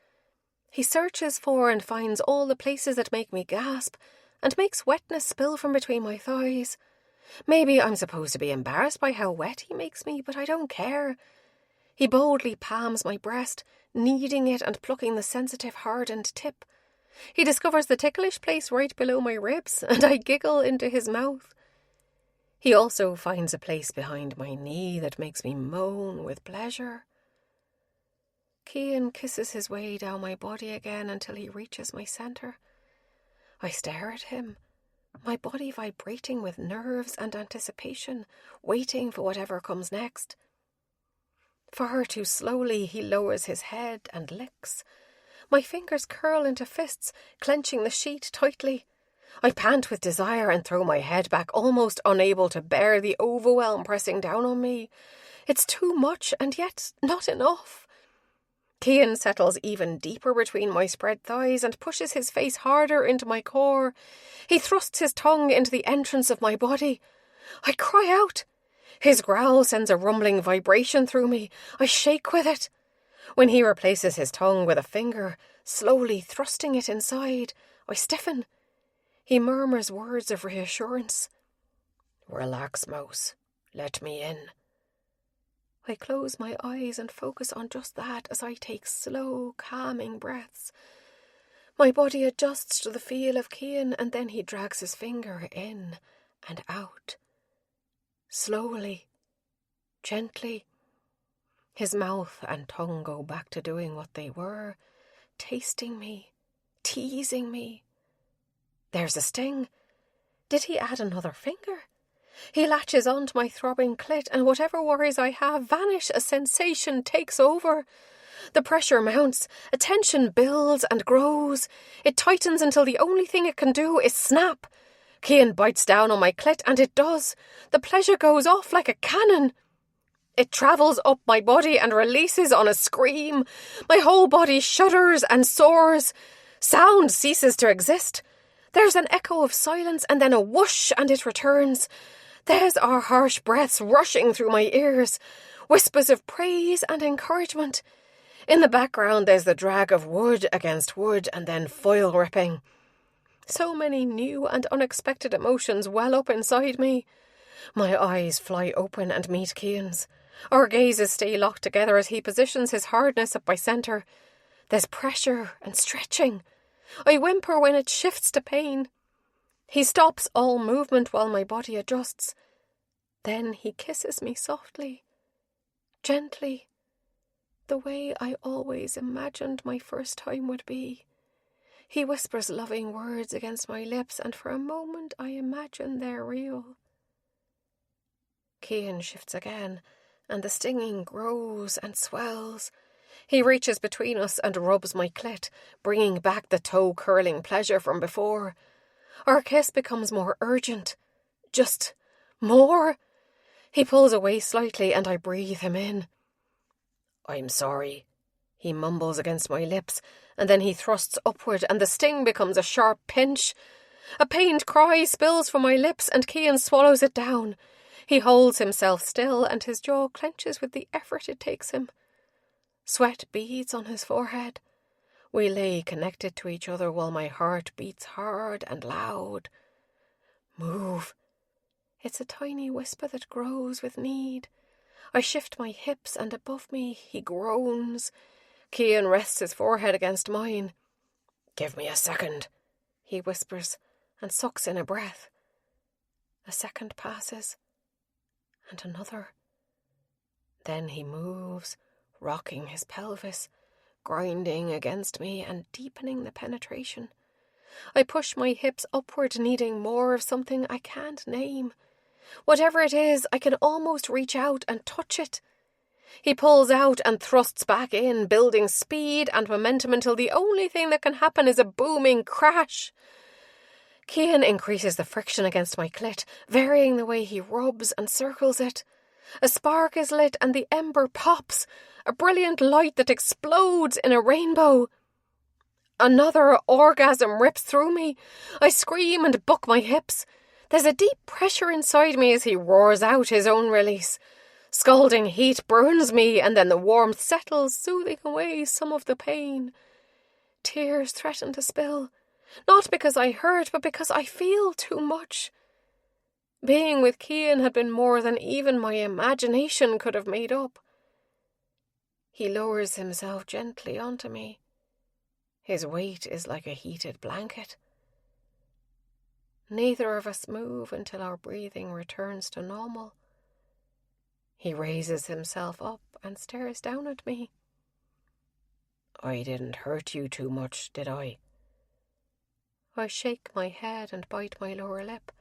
He searches for and finds all the places that make me gasp and makes wetness spill from between my thighs. Maybe I'm supposed to be embarrassed by how wet he makes me, but I don't care. He boldly palms my breast, kneading it and plucking the sensitive, hardened tip. He discovers the ticklish place right below my ribs, and I giggle into his mouth. He also finds a place behind my knee that makes me moan with pleasure. Cian kisses his way down my body again until he reaches my centre. I stare at him, my body vibrating with nerves and anticipation, waiting for whatever comes next. Far too slowly, he lowers his head and licks. My fingers curl into fists, clenching the sheet tightly. I pant with desire and throw my head back, almost unable to bear the overwhelm pressing down on me. It's too much, and yet not enough. Cian settles even deeper between my spread thighs and pushes his face harder into my core. He thrusts his tongue into the entrance of my body. I cry out. His growl sends a rumbling vibration through me. I shake with it. When he replaces his tongue with a finger, slowly thrusting it inside, I stiffen. He murmurs words of reassurance. "Relax, Mouse. Let me in." I close my eyes and focus on just that as I take slow, calming breaths. My body adjusts to the feel of Cian, and then he drags his finger in and out. Slowly, gently. His mouth and tongue go back to doing what they were, tasting me, teasing me. There's a sting. Did he add another finger? He latches onto my throbbing clit, and whatever worries I have vanish. A sensation takes over. The pressure mounts, a tension builds and grows. It tightens until the only thing it can do is snap. Cian bites down on my clit, and it does. The pleasure goes off like a cannon. It travels up my body and releases on a scream. My whole body shudders and soars. Sound ceases to exist. There's an echo of silence, and then a whoosh, and it returns. There's our harsh breaths rushing through my ears, whispers of praise and encouragement. In the background there's the drag of wood against wood and then foil ripping. So many new and unexpected emotions well up inside me. My eyes fly open and meet Cian's. Our gazes stay locked together as he positions his hardness at my centre. There's pressure and stretching. I whimper when it shifts to pain. He stops all movement while my body adjusts. Then he kisses me softly, gently, the way I always imagined my first time would be. He whispers loving words against my lips, and for a moment I imagine they're real. Cian shifts again, and the stinging grows and swells. He reaches between us and rubs my clit, bringing back the toe-curling pleasure from before. Our kiss becomes more urgent. Just more. He pulls away slightly and I breathe him in. "I'm sorry," he mumbles against my lips, and then he thrusts upward and the sting becomes a sharp pinch. A pained cry spills from my lips and Cian swallows it down. He holds himself still and his jaw clenches with the effort it takes him. Sweat beads on his forehead. We lay connected to each other while my heart beats hard and loud. "Move." It's a tiny whisper that grows with need. I shift my hips and above me he groans. Cian rests his forehead against mine. "Give me a second," he whispers and sucks in a breath. A second passes, and another. Then he moves, rocking his pelvis, grinding against me and deepening the penetration. I push my hips upward, needing more of something I can't name. Whatever it is, I can almost reach out and touch it. He pulls out and thrusts back in, building speed and momentum until the only thing that can happen is a booming crash. Cian increases the friction against my clit, varying the way he rubs and circles it. A spark is lit and the ember pops, a brilliant light that explodes in a rainbow. Another orgasm rips through me. I scream and buck my hips. There's a deep pressure inside me as he roars out his own release. Scalding heat burns me, and then the warmth settles, soothing away some of the pain. Tears threaten to spill, not because I hurt, but because I feel too much. Being with Cian had been more than even my imagination could have made up. He lowers himself gently onto me. His weight is like a heated blanket. Neither of us move until our breathing returns to normal. He raises himself up and stares down at me. I didn't hurt you too much, did I? I shake my head and bite my lower lip,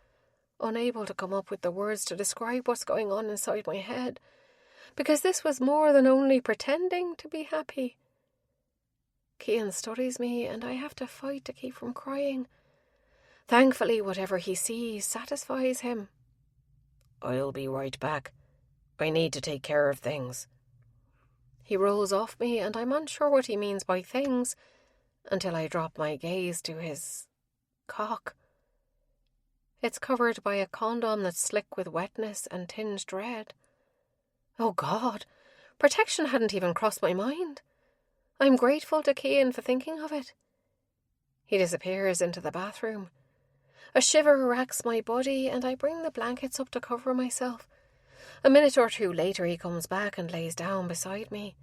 unable to come up with the words to describe what's going on inside my head, because this was more than only pretending to be happy. Cian studies me, and I have to fight to keep from crying. Thankfully, whatever he sees satisfies him. I'll be right back. I need to take care of things. He rolls off me, and I'm unsure what he means by things until I drop my gaze to his cock. It's covered by a condom that's slick with wetness and tinged red. Oh God, protection hadn't even crossed my mind. I'm grateful to Cian for thinking of it. He disappears into the bathroom. A shiver racks my body, and I bring the blankets up to cover myself. A minute or two later he comes back and lays down beside me.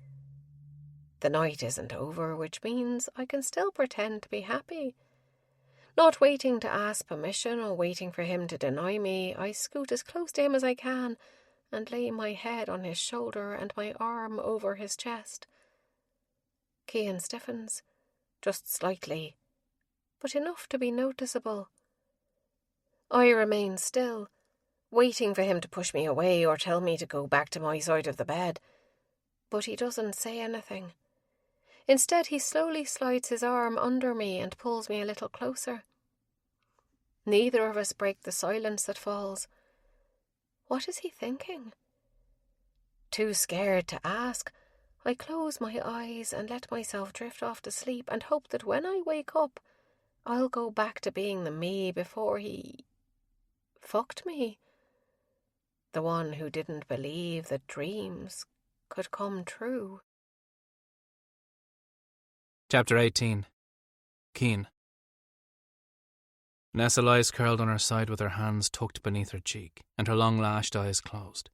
The night isn't over, which means I can still pretend to be happy. Not waiting to ask permission or waiting for him to deny me, I scoot as close to him as I can and lay my head on his shoulder and my arm over his chest. Cian stiffens, just slightly, but enough to be noticeable. I remain still, waiting for him to push me away or tell me to go back to my side of the bed. But he doesn't say anything. Instead, he slowly slides his arm under me and pulls me a little closer. Neither of us break the silence that falls. What is he thinking? Too scared to ask, I close my eyes and let myself drift off to sleep and hope that when I wake up, I'll go back to being the me before he fucked me. The one who didn't believe that dreams could come true. Chapter 18. Cian. Nessa lies curled on her side with her hands tucked beneath her cheek and her long lashed eyes closed.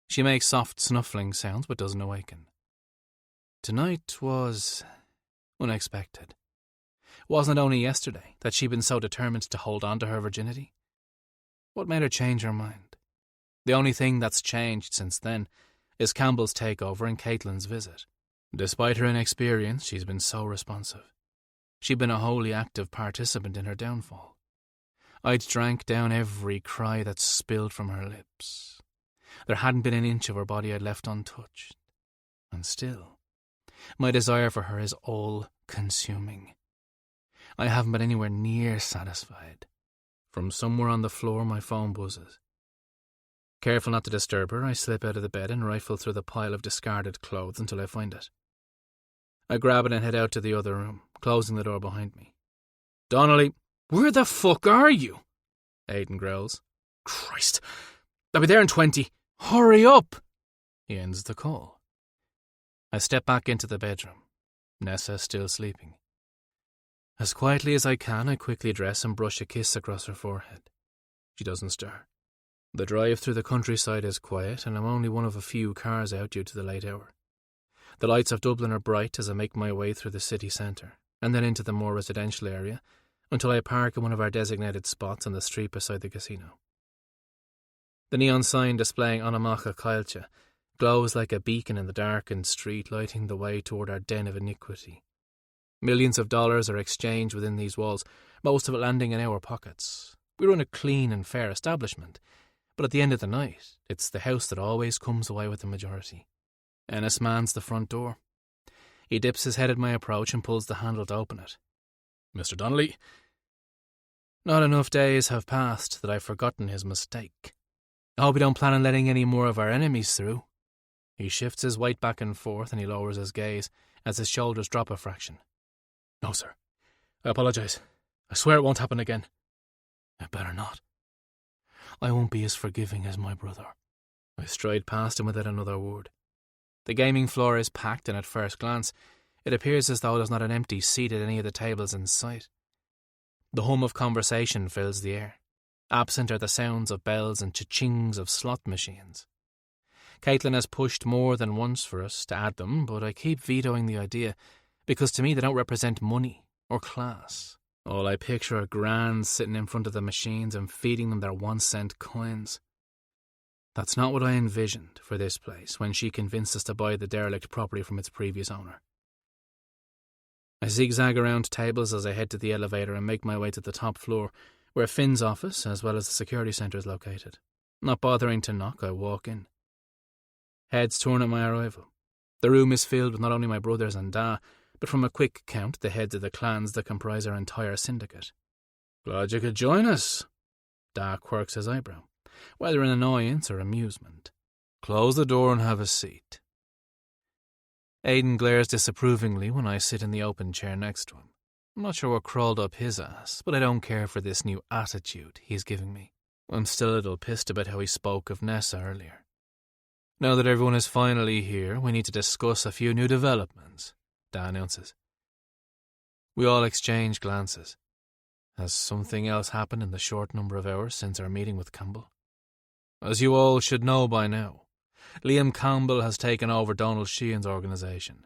She makes soft snuffling sounds but doesn't awaken. Tonight was unexpected. Wasn't it only yesterday that she'd been so determined to hold on to her virginity? What made her change her mind? The only thing that's changed since then is Campbell's takeover and Caitlin's visit. Despite her inexperience, she's been so responsive. She'd been a wholly active participant in her downfall. I'd drank down every cry that spilled from her lips. There hadn't been an inch of her body I'd left untouched. And still, my desire for her is all-consuming. I haven't been anywhere near satisfied. From somewhere on the floor, my phone buzzes. Careful not to disturb her, I slip out of the bed and rifle through the pile of discarded clothes until I find it. I grab it and head out to the other room, closing the door behind me. Donnelly, where the fuck are you? Aidan growls. Christ, I'll be there in 20. Hurry up! He ends the call. I step back into the bedroom. Nessa still sleeping. As quietly as I can, I quickly dress and brush a kiss across her forehead. She doesn't stir. The drive through the countryside is quiet, and I'm only one of a few cars out due to the late hour. The lights of Dublin are bright as I make my way through the city centre, and then into the more residential area, until I park in one of our designated spots on the street beside the casino. The neon sign displaying Anamacha Caillte glows like a beacon in the darkened street, lighting the way toward our den of iniquity. Millions of dollars are exchanged within these walls, most of it landing in our pockets. We run a clean and fair establishment, but at the end of the night, it's the house that always comes away with the majority. Ennis mans the front door. He dips his head at my approach and pulls the handle to open it. Mr. Donnelly? Not enough days have passed that I've forgotten his mistake. I hope you don't plan on letting any more of our enemies through. He shifts his weight back and forth and he lowers his gaze as his shoulders drop a fraction. No, sir. I apologise. I swear it won't happen again. It better not. I won't be as forgiving as my brother. I stride past him without another word. The gaming floor is packed, and at first glance, it appears as though there's not an empty seat at any of the tables in sight. The hum of conversation fills the air. Absent are the sounds of bells and cha-chings of slot machines. Caitlin has pushed more than once for us to add them, but I keep vetoing the idea, because to me they don't represent money or class. All I picture are grands sitting in front of the machines and feeding them their 1-cent coins. That's not what I envisioned for this place when she convinced us to buy the derelict property from its previous owner. I zigzag around tables as I head to the elevator and make my way to the top floor, where Finn's office, as well as the security centre, is located. Not bothering to knock, I walk in. Heads turn at my arrival. The room is filled with not only my brothers and Da, but from a quick count, the heads of the clans that comprise our entire syndicate. "Glad you could join us." Da quirks his eyebrow, whether in annoyance or amusement. "Close the door and have a seat." Aidan glares disapprovingly when I sit in the open chair next to him. I'm not sure what crawled up his ass, but I don't care for this new attitude he's giving me. I'm still a little pissed about how he spoke of Nessa earlier. Now that everyone is finally here, we need to discuss a few new developments, Dan announces. We all exchange glances. Has something else happened in the short number of hours since our meeting with Campbell? As you all should know by now, Liam Campbell has taken over Donald Sheehan's organisation.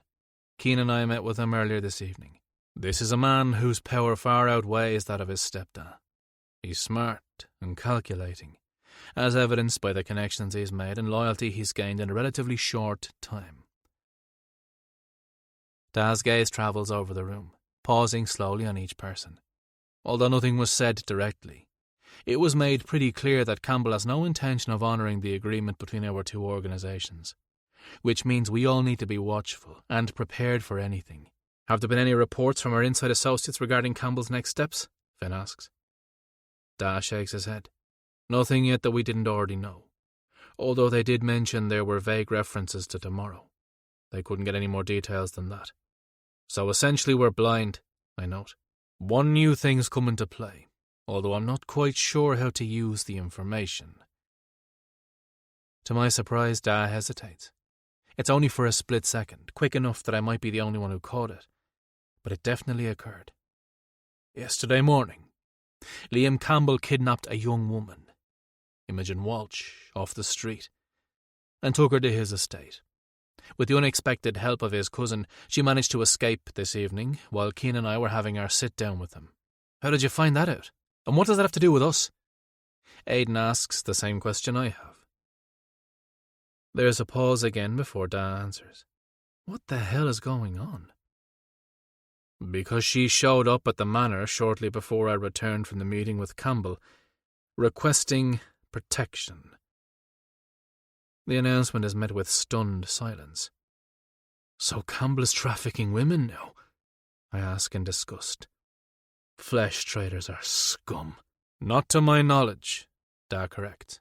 Cian and I met with him earlier this evening. This is a man whose power far outweighs that of his stepdad. He's smart and calculating, as evidenced by the connections he's made and loyalty he's gained in a relatively short time. Dad's gaze travels over the room, pausing slowly on each person. Although nothing was said directly, it was made pretty clear that Campbell has no intention of honouring the agreement between our two organisations, which means we all need to be watchful and prepared for anything. Have there been any reports from our inside associates regarding Campbell's next steps? Finn asks. Da shakes his head. Nothing yet that we didn't already know, although they did mention there were vague references to tomorrow. They couldn't get any more details than that. So essentially we're blind, I note. One new thing's come into play, although I'm not quite sure how to use the information. To my surprise, Da hesitates. It's only for a split second, quick enough that I might be the only one who caught it. But it definitely occurred. Yesterday morning, Liam Campbell kidnapped a young woman, Imogen Walsh, off the street, and took her to his estate. With the unexpected help of his cousin, she managed to escape this evening, while Cian and I were having our sit-down with him. How did you find that out? And what does that have to do with us? Aidan asks the same question I have. There's a pause again before Da answers. What the hell is going on? Because she showed up at the manor shortly before I returned from the meeting with Campbell, requesting protection. The announcement is met with stunned silence. So Campbell is trafficking women now? I ask in disgust. Flesh traders are scum. Not to my knowledge, Da corrects.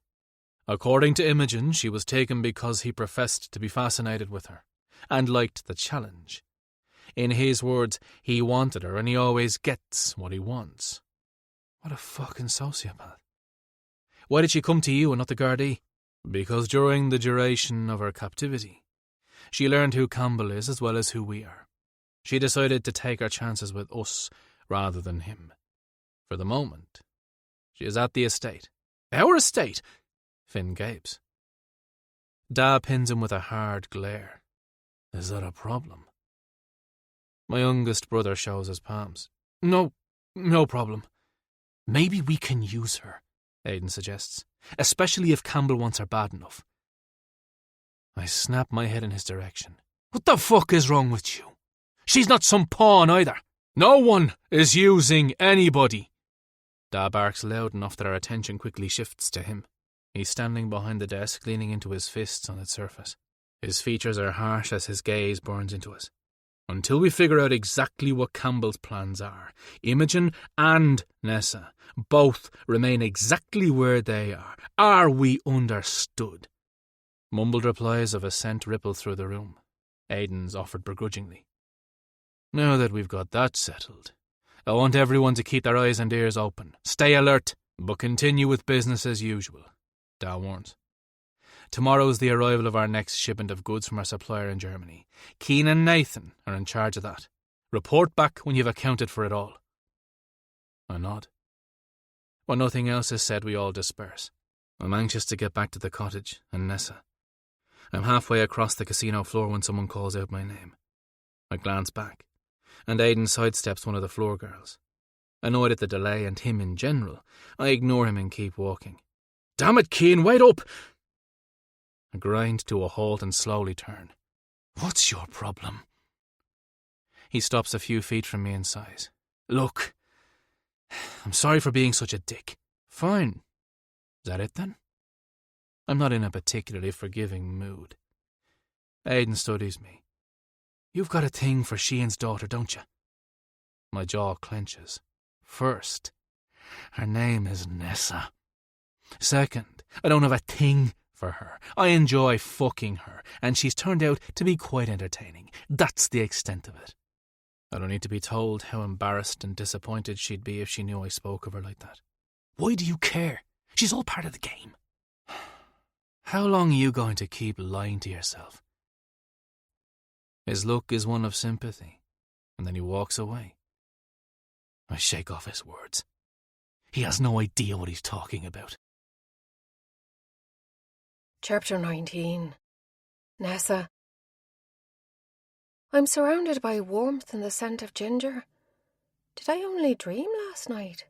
According to Imogen, she was taken because he professed to be fascinated with her, and liked the challenge. In his words, he wanted her, and he always gets what he wants. What a fucking sociopath. Why did she come to you and not the Gardaí? Because during the duration of her captivity, she learned who Campbell is as well as who we are. She decided to take her chances with us rather than him. For the moment, she is at the estate. Our estate? Finn gapes. Da pins him with a hard glare. Is that a problem? My youngest brother shows his palms. No problem. Maybe we can use her, Aidan suggests, especially if Campbell wants her bad enough. I snap my head in his direction. What the fuck is wrong with you? She's not some pawn either. No one is using anybody. Da barks loud enough that our attention quickly shifts to him. He's standing behind the desk, leaning into his fists on its surface. His features are harsh as his gaze burns into us. Until we figure out exactly what Campbell's plans are, Imogen and Nessa both remain exactly where they are. Are we understood? Mumbled replies of assent ripple through the room. Aidan's offered begrudgingly. Now that we've got that settled, I want everyone to keep their eyes and ears open. Stay alert, but continue with business as usual, Da warns. Tomorrow's the arrival of our next shipment of goods from our supplier in Germany. Cian and Nathan are in charge of that. Report back when you've accounted for it all. I nod. When nothing else is said, we all disperse. I'm anxious to get back to the cottage and Nessa. I'm halfway across the casino floor when someone calls out my name. I glance back, and Aidan sidesteps one of the floor girls. Annoyed at the delay and him in general, I ignore him and keep walking. Damn it, Cian, wait up! I grind to a halt and slowly turn. What's your problem? He stops a few feet from me and sighs. Look, I'm sorry for being such a dick. Fine. Is that it then? I'm not in a particularly forgiving mood. Aidan studies me. You've got a thing for Cian's daughter, don't you? My jaw clenches. First, her name is Nessa. Second, I don't have a thing for her. I enjoy fucking her, and she's turned out to be quite entertaining. That's the extent of it. I don't need to be told how embarrassed and disappointed she'd be if she knew I spoke of her like that. Why do you care? She's all part of the game. How long are you going to keep lying to yourself? His look is one of sympathy, and then he walks away. I shake off his words. He has no idea what he's talking about. Chapter 19. Nessa. I'm surrounded by warmth and the scent of ginger. Did I only dream last night?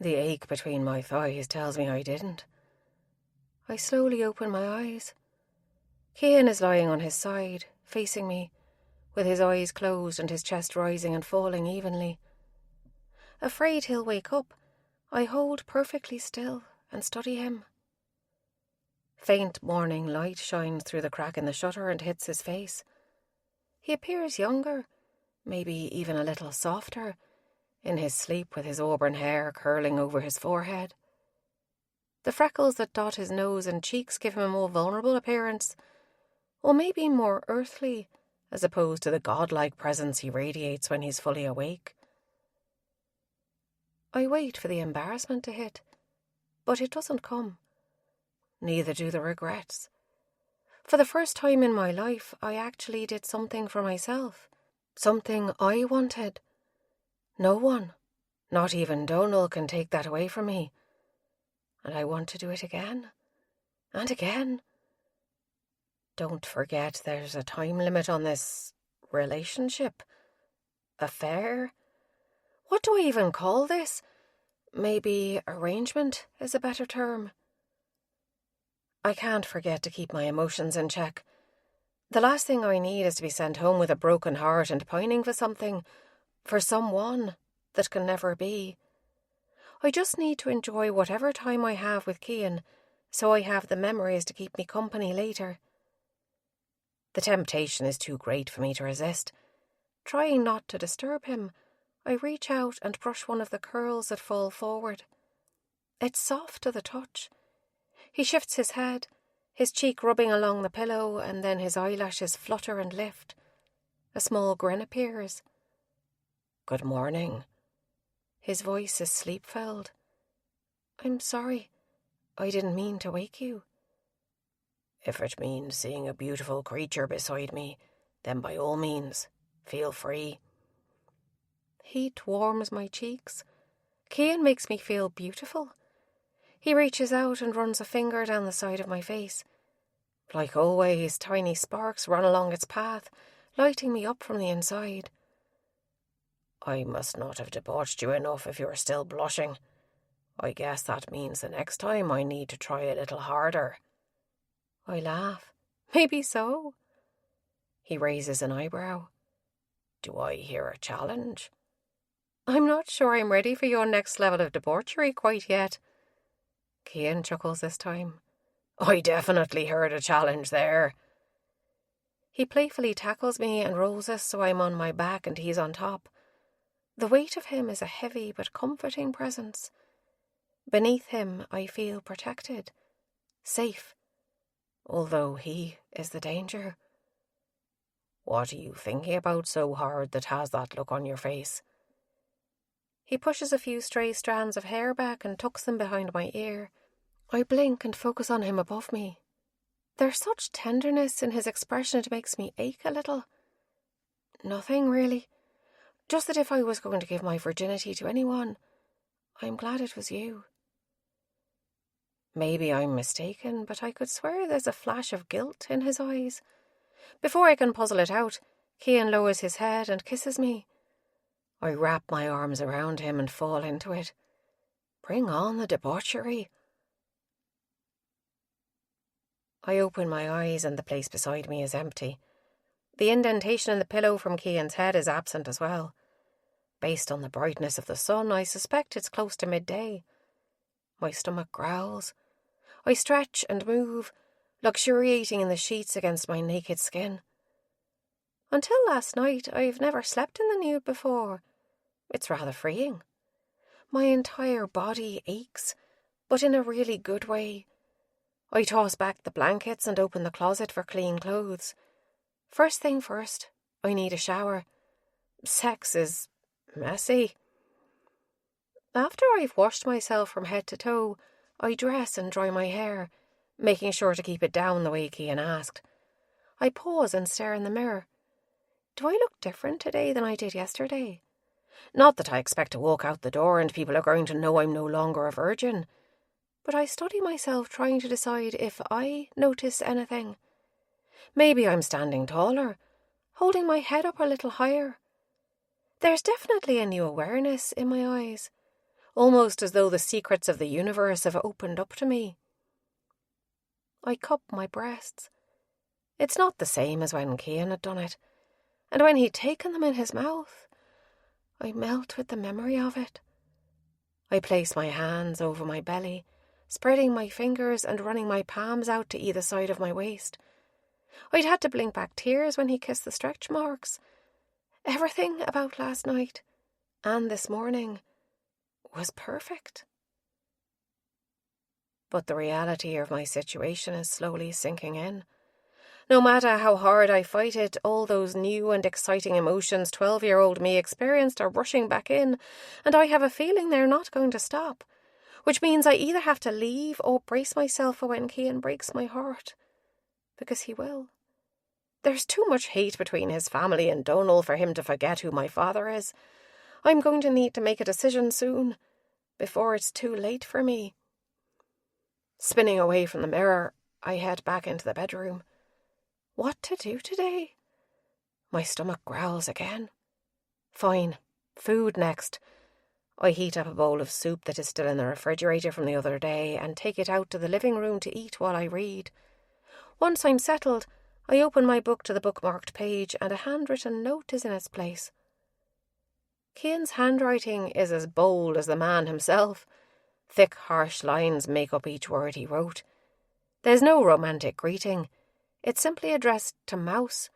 The ache between my thighs tells me I didn't. I slowly open my eyes. Cian is lying on his side, facing me, with his eyes closed and his chest rising and falling evenly. Afraid he'll wake up, I hold perfectly still and study him. Faint morning light shines through the crack in the shutter and hits his face. He appears younger, maybe even a little softer, in his sleep with his auburn hair curling over his forehead. The freckles that dot his nose and cheeks give him a more vulnerable appearance, or maybe more earthly, as opposed to the godlike presence he radiates when he's fully awake. I wait for the embarrassment to hit, but it doesn't come. Neither do the regrets. For the first time in my life, I actually did something for myself. Something I wanted. No one, not even Donal, can take that away from me. And I want to do it again. And again. Don't forget there's a time limit on this relationship. Affair. What do I even call this? Maybe arrangement is a better term. I can't forget to keep my emotions in check. The last thing I need is to be sent home with a broken heart and pining for something, for someone that can never be. I just need to enjoy whatever time I have with Cian, so I have the memories to keep me company later. The temptation is too great for me to resist. Trying not to disturb him, I reach out and brush one of the curls that fall forward. It's soft to the touch. He shifts his head, his cheek rubbing along the pillow, and then his eyelashes flutter and lift. A small grin appears. Good morning. His voice is sleep-filled. I'm sorry. I didn't mean to wake you. If it means seeing a beautiful creature beside me, then by all means, feel free. Heat warms my cheeks. Cian makes me feel beautiful. He reaches out and runs a finger down the side of my face. Like always, tiny sparks run along its path, lighting me up from the inside. I must not have debauched you enough if you are still blushing. I guess that means the next time I need to try a little harder. I laugh. Maybe so. He raises an eyebrow. Do I hear a challenge? I'm not sure I'm ready for your next level of debauchery quite yet. Cian chuckles this time. I definitely heard a challenge there. He playfully tackles me and rolls us so I'm on my back and he's on top. The weight of him is a heavy but comforting presence. Beneath him I feel protected, safe, although he is the danger. What are you thinking about so hard that has that look on your face? He pushes a few stray strands of hair back and tucks them behind my ear. I blink and focus on him above me, There's such tenderness in his expression it makes me ache a little. Nothing, really. Just that if I was going to give my virginity to anyone, I'm glad it was you. Maybe I'm mistaken, but I could swear there's a flash of guilt in his eyes. Before I can puzzle it out, Cian lowers his head and kisses me. I wrap my arms around him and fall into it. Bring on the debauchery. I open my eyes and the place beside me is empty. The indentation in the pillow from Cian's head is absent as well. Based on the brightness of the sun, I suspect it's close to midday. My stomach growls. I stretch and move, luxuriating in the sheets against my naked skin. Until last night, I've never slept in the nude before. It's rather freeing. My entire body aches, but in a really good way. I toss back the blankets and open the closet for clean clothes. First thing first, I need a shower. Sex is messy. After I've washed myself from head to toe, I dress and dry my hair, making sure to keep it down the way Cian asked. I pause and stare in the mirror. Do I look different today than I did yesterday? Not that I expect to walk out the door and people are going to know I'm no longer a virgin, but I study myself trying to decide if I notice anything. Maybe I'm standing taller, holding my head up a little higher. There's definitely a new awareness in my eyes, almost as though the secrets of the universe have opened up to me. I cup my breasts. It's not the same as when Cian had done it, and when he'd taken them in his mouth, I melt with the memory of it. I place my hands over my belly, spreading my fingers and running my palms out to either side of my waist. I'd had to blink back tears when he kissed the stretch marks. Everything about last night, and this morning, was perfect. But the reality of my situation is slowly sinking in. No matter how hard I fight it, all those new and exciting emotions 12-year-old me experienced are rushing back in, and I have a feeling they're not going to stop, which means I either have to leave or brace myself for when Cian breaks my heart, because he will. There's too much hate between his family and Donal for him to forget who my father is. I'm going to need to make a decision soon, before it's too late for me. Spinning away from the mirror, I head back into the bedroom. What to do today? My stomach growls again. Fine, food next. I heat up a bowl of soup that is still in the refrigerator from the other day and take it out to the living room to eat while I read. Once I'm settled, I open my book to the bookmarked page and a handwritten note is in its place. Cian's handwriting is as bold as the man himself. Thick, harsh lines make up each word he wrote. There's no romantic greeting. It's simply addressed to Mouse,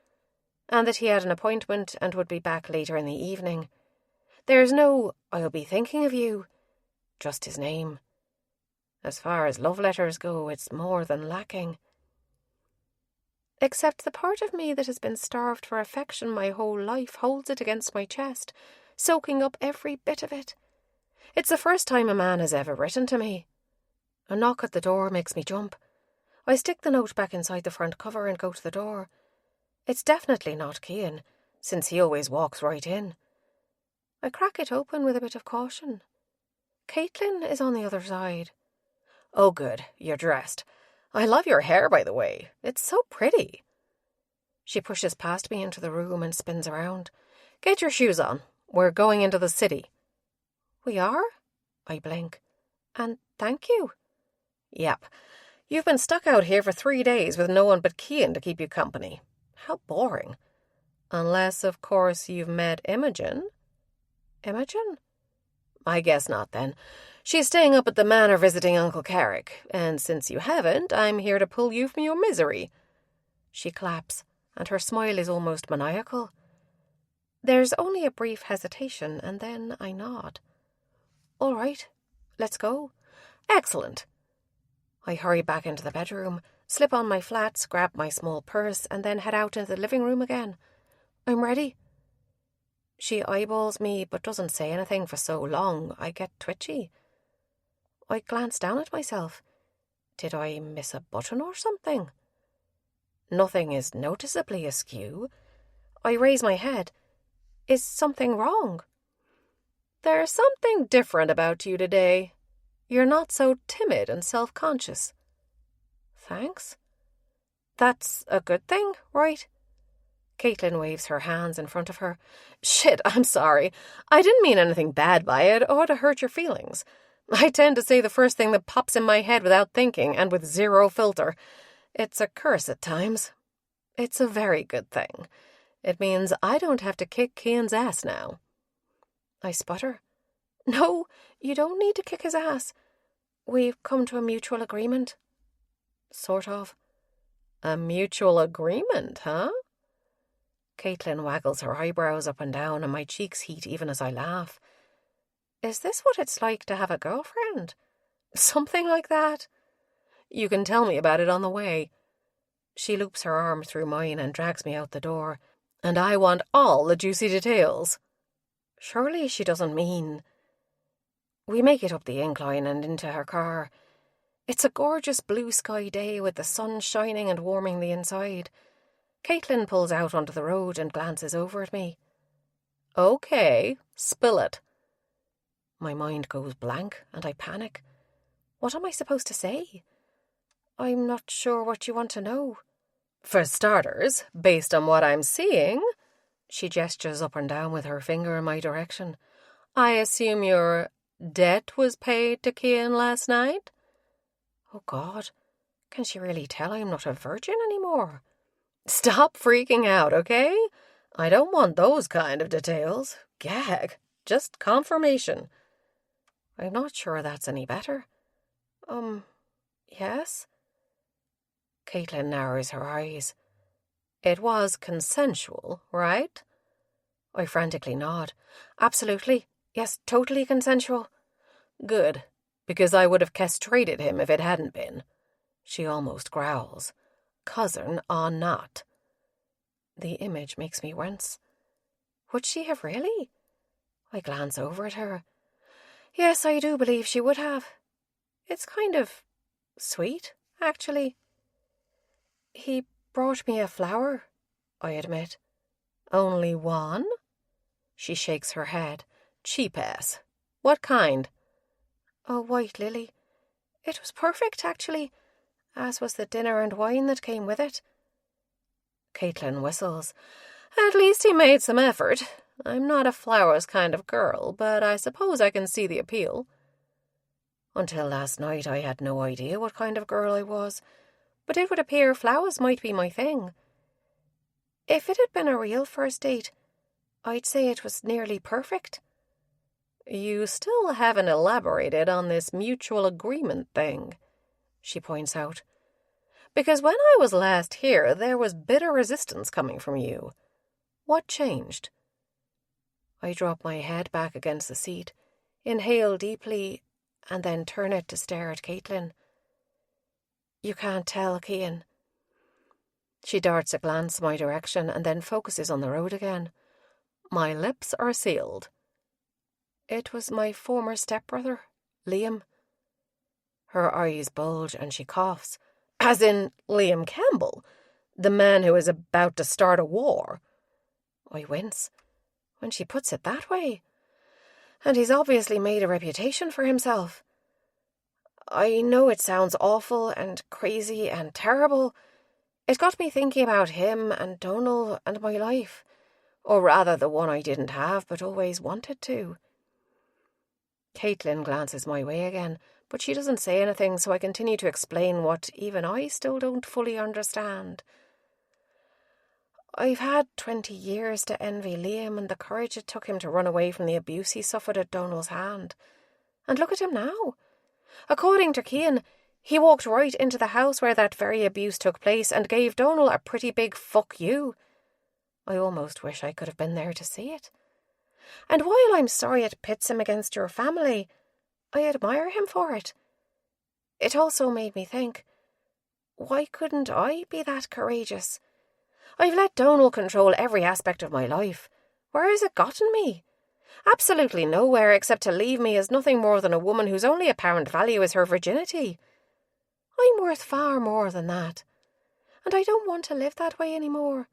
and that he had an appointment and would be back later in the evening. There's no, "I'll be thinking of you," just his name. As far as love letters go, it's more than lacking. Except the part of me that has been starved for affection my whole life holds it against my chest, soaking up every bit of it. It's the first time a man has ever written to me. A knock at the door makes me jump. I stick the note back inside the front cover and go to the door. It's definitely not Cian, since he always walks right in. I crack it open with a bit of caution. Caitlin is on the other side. "Oh, good, you're dressed. I love your hair, by the way. It's so pretty." She pushes past me into the room and spins around. "Get your shoes on. We're going into the city." "We are?" I blink. "And thank you." "Yep. You've been stuck out here for 3 days with no one but Cian to keep you company. How boring. Unless, of course, you've met Imogen." "Imogen?" "I guess not, then. She's staying up at the manor visiting Uncle Carrick, and since you haven't, I'm here to pull you from your misery." She claps, and her smile is almost maniacal. There's only a brief hesitation, and then I nod. "All right, let's go." "Excellent." I hurry back into the bedroom, slip on my flats, grab my small purse, and then head out into the living room again. "I'm ready." She eyeballs me but doesn't say anything for so long I get twitchy. I glance down at myself. Did I miss a button or something? Nothing is noticeably askew. I raise my head. Is something wrong? There's something different about you today. You're not so timid and self-conscious. Thanks. That's a good thing, right? Caitlin waves her hands in front of her. Shit, I'm sorry. I didn't mean anything bad by it or to hurt your feelings. I tend to say the first thing that pops in my head without thinking and with zero filter. It's a curse at times. It's a very good thing. It means I don't have to kick Cian's ass now. I sputter. No, you don't need to kick his ass. We've come to a mutual agreement. Sort of. A mutual agreement, huh? Caitlin waggles her eyebrows up and down and my cheeks heat even as I laugh. Is this what it's like to have a girlfriend? Something like that? You can tell me about it on the way. She loops her arm through mine and drags me out the door, and I want all the juicy details. Surely she doesn't mean... We make it up the incline and into her car. It's a gorgeous blue sky day with the sun shining and warming the inside. Caitlin pulls out onto the road and glances over at me. Okay, spill it. My mind goes blank and I panic. What am I supposed to say? I'm not sure what you want to know. For starters, based on what I'm seeing, she gestures up and down with her finger in my direction, I assume your debt was paid to Cian last night? Oh God, can she really tell I'm not a virgin anymore? Stop freaking out, okay? I don't want those kind of details. Gag. Just confirmation. I'm not sure that's any better. Yes? Caitlin narrows her eyes. It was consensual, right? I frantically nod. Absolutely. Yes, totally consensual. Good, because I would have castrated him if it hadn't been. She almost growls. Cousin or not. The image makes me wince. Would she have really? I glance over at her. Yes, I do believe she would have. It's kind of sweet, actually. He brought me a flower, I admit. Only one? She shakes her head. Cheap ass. What kind? A white lily. It was perfect, actually, as was the dinner and wine that came with it. Caitlin whistles. At least he made some effort. I'm not a flowers kind of girl, but I suppose I can see the appeal. Until last night I had no idea what kind of girl I was, but it would appear flowers might be my thing. If it had been a real first date, I'd say it was nearly perfect. You still haven't elaborated on this mutual agreement thing, she points out. Because when I was last here, there was bitter resistance coming from you. What changed? I drop my head back against the seat, inhale deeply, and then turn it to stare at Caitlin. You can't tell, Cian. She darts a glance my direction and then focuses on the road again. My lips are sealed. It was my former stepbrother, Liam. Her eyes bulge and she coughs. As in Liam Campbell, the man who is about to start a war. I wince when she puts it that way. And he's obviously made a reputation for himself. I know it sounds awful and crazy and terrible. It got me thinking about him and Donal and my life. Or rather the one I didn't have but always wanted to. Caitlin glances my way again, but she doesn't say anything, so I continue to explain what even I still don't fully understand. I've had 20 years to envy Liam and the courage it took him to run away from the abuse he suffered at Donal's hand. And look at him now. According to Cian, he walked right into the house where that very abuse took place and gave Donal a pretty big fuck you. I almost wish I could have been there to see it. And while I'm sorry it pits him against your family, I admire him for it. It also made me think, why couldn't I be that courageous? I've let Donal control every aspect of my life. Where has it gotten me? Absolutely nowhere, except to leave me as nothing more than a woman whose only apparent value is her virginity. I'm worth far more than that. and I don't want to live that way anymore.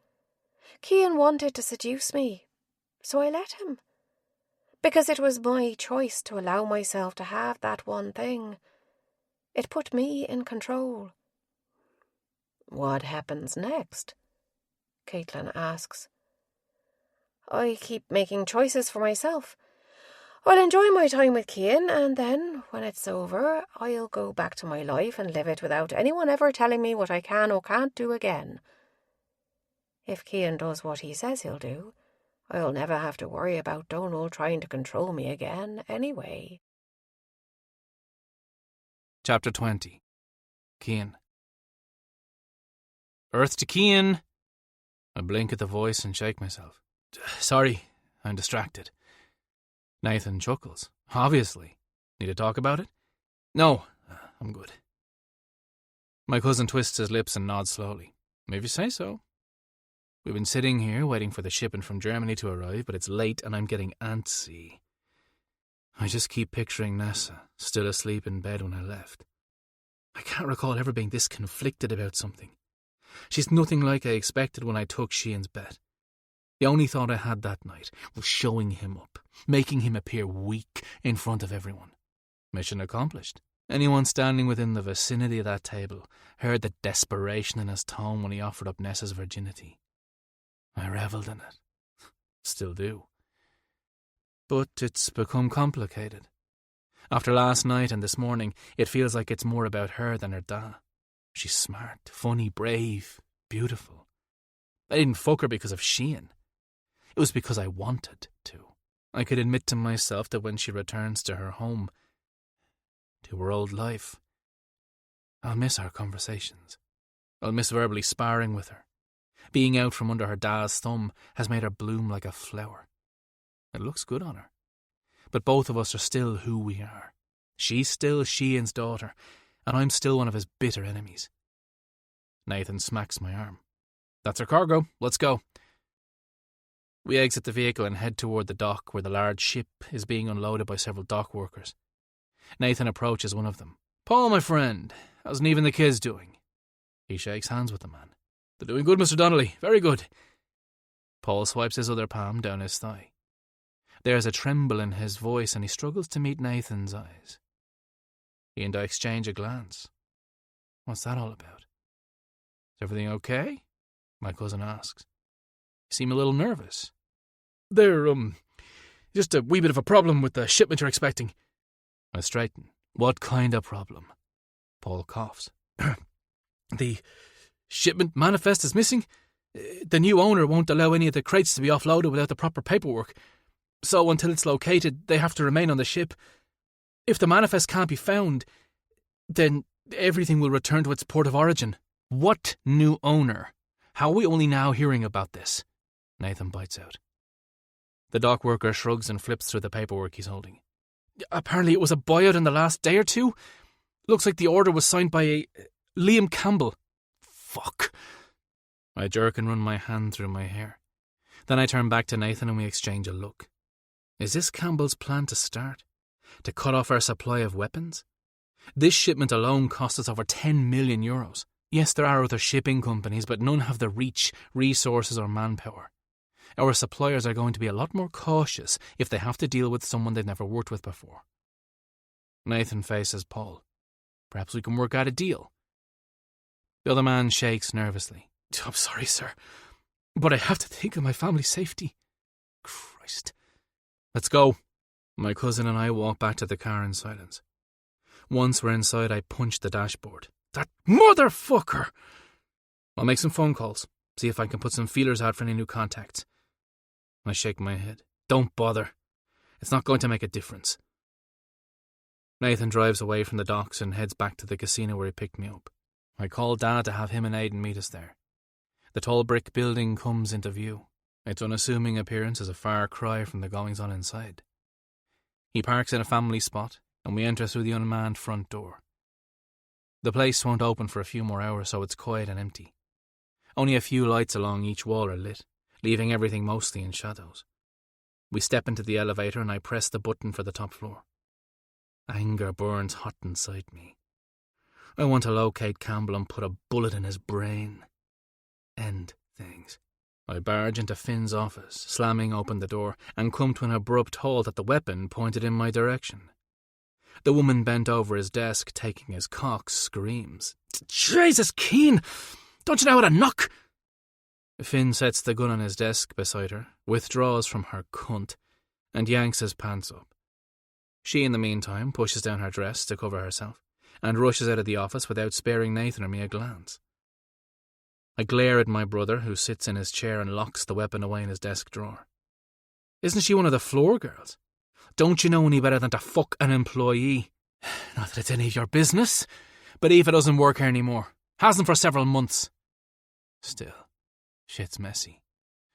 Cian wanted to seduce me, so I let him. Because it was my choice to allow myself to have that one thing. It put me in control. What happens next? Caitlin asks. I keep making choices for myself. I'll enjoy my time with Cian, and then, when it's over, I'll go back to my life and live it without anyone ever telling me what I can or can't do again. If Cian does what he says he'll do, I'll never have to worry about Donald trying to control me again anyway. Chapter 20. Cian. Earth to Cian. I blink at the voice and shake myself. Sorry, I'm distracted. Nathan chuckles. Obviously. Need to talk about it? No, I'm good. My cousin twists his lips and nods slowly. If you say so. We've been sitting here waiting for the shipment from Germany to arrive, but it's late and I'm getting antsy. I just keep picturing Nessa, still asleep in bed when I left. I can't recall ever being this conflicted about something. She's nothing like I expected when I took Cian's bet. The only thought I had that night was showing him up, making him appear weak in front of everyone. Mission accomplished. Anyone standing within the vicinity of that table heard the desperation in his tone when he offered up Nessa's virginity. I revelled in it. Still do. But it's become complicated. After last night and this morning, it feels like it's more about her than her dad. She's smart, funny, brave, beautiful. I didn't fuck her because of Cian. It was because I wanted to. I could admit to myself that when she returns to her home, to her old life, I'll miss our conversations. I'll miss verbally sparring with her. Being out from under her dad's thumb has made her bloom like a flower. It looks good on her. But both of us are still who we are. She's still Cian's daughter, and I'm still one of his bitter enemies. Nathan smacks my arm. That's our cargo. Let's go. We exit the vehicle and head toward the dock where the large ship is being unloaded by several dock workers. Nathan approaches one of them. Paul, my friend, how's even the kids doing? He shakes hands with the man. They're doing good, Mr. Donnelly. Very good. Paul swipes his other palm down his thigh. There's a tremble in his voice and he struggles to meet Nathan's eyes. He and I exchange a glance. What's that all about? Is everything okay? My cousin asks. You seem a little nervous. There's just a wee bit of a problem with the shipment you're expecting. I straighten. What kind of problem? Paul coughs. The shipment manifest is missing. The new owner won't allow any of the crates to be offloaded without the proper paperwork. So until it's located, they have to remain on the ship. If the manifest can't be found, then everything will return to its port of origin. What new owner? How are we only now hearing about this? Nathan bites out. The dock worker shrugs and flips through the paperwork he's holding. Apparently it was a buyout in the last day or two. Looks like the order was signed by Liam Campbell. Fuck. I jerk and run my hand through my hair. Then I turn back to Nathan and we exchange a look. Is this Campbell's plan to start? To cut off our supply of weapons? This shipment alone cost us over 10 million euros. Yes, there are other shipping companies, but none have the reach, resources or manpower. Our suppliers are going to be a lot more cautious if they have to deal with someone they've never worked with before. Nathan faces Paul. Perhaps we can work out a deal. The other man shakes nervously. I'm sorry, sir, but I have to think of my family's safety. Christ. Let's go. My cousin and I walk back to the car in silence. Once we're inside, I punch the dashboard. That motherfucker! I'll make some phone calls, see if I can put some feelers out for any new contacts. I shake my head. Don't bother. It's not going to make a difference. Nathan drives away from the docks and heads back to the casino where he picked me up. I call Dad to have him and Aidan meet us there. The tall brick building comes into view. Its unassuming appearance is a far cry from the goings-on inside. He parks in a family spot, and we enter through the unmanned front door. The place won't open for a few more hours, so it's quiet and empty. Only a few lights along each wall are lit, leaving everything mostly in shadows. We step into the elevator and I press the button for the top floor. Anger burns hot inside me. I want to locate Campbell and put a bullet in his brain. end things. I barge into Finn's office, slamming open the door, and come to an abrupt halt at the weapon pointed in my direction. The woman bent over his desk, taking his cock, screams, "Jesus, Cian! Don't you know how to knock?" Finn sets the gun on his desk beside her, withdraws from her cunt, and yanks his pants up. She, in the meantime, pushes down her dress to cover herself, and rushes out of the office without sparing Nathan or me a glance. I glare at my brother, who sits in his chair and locks the weapon away in his desk drawer. Isn't she one of the floor girls? Don't you know any better than to fuck an employee? Not that it's any of your business, but Eva doesn't work here anymore. Hasn't for several months. Still, shit's messy.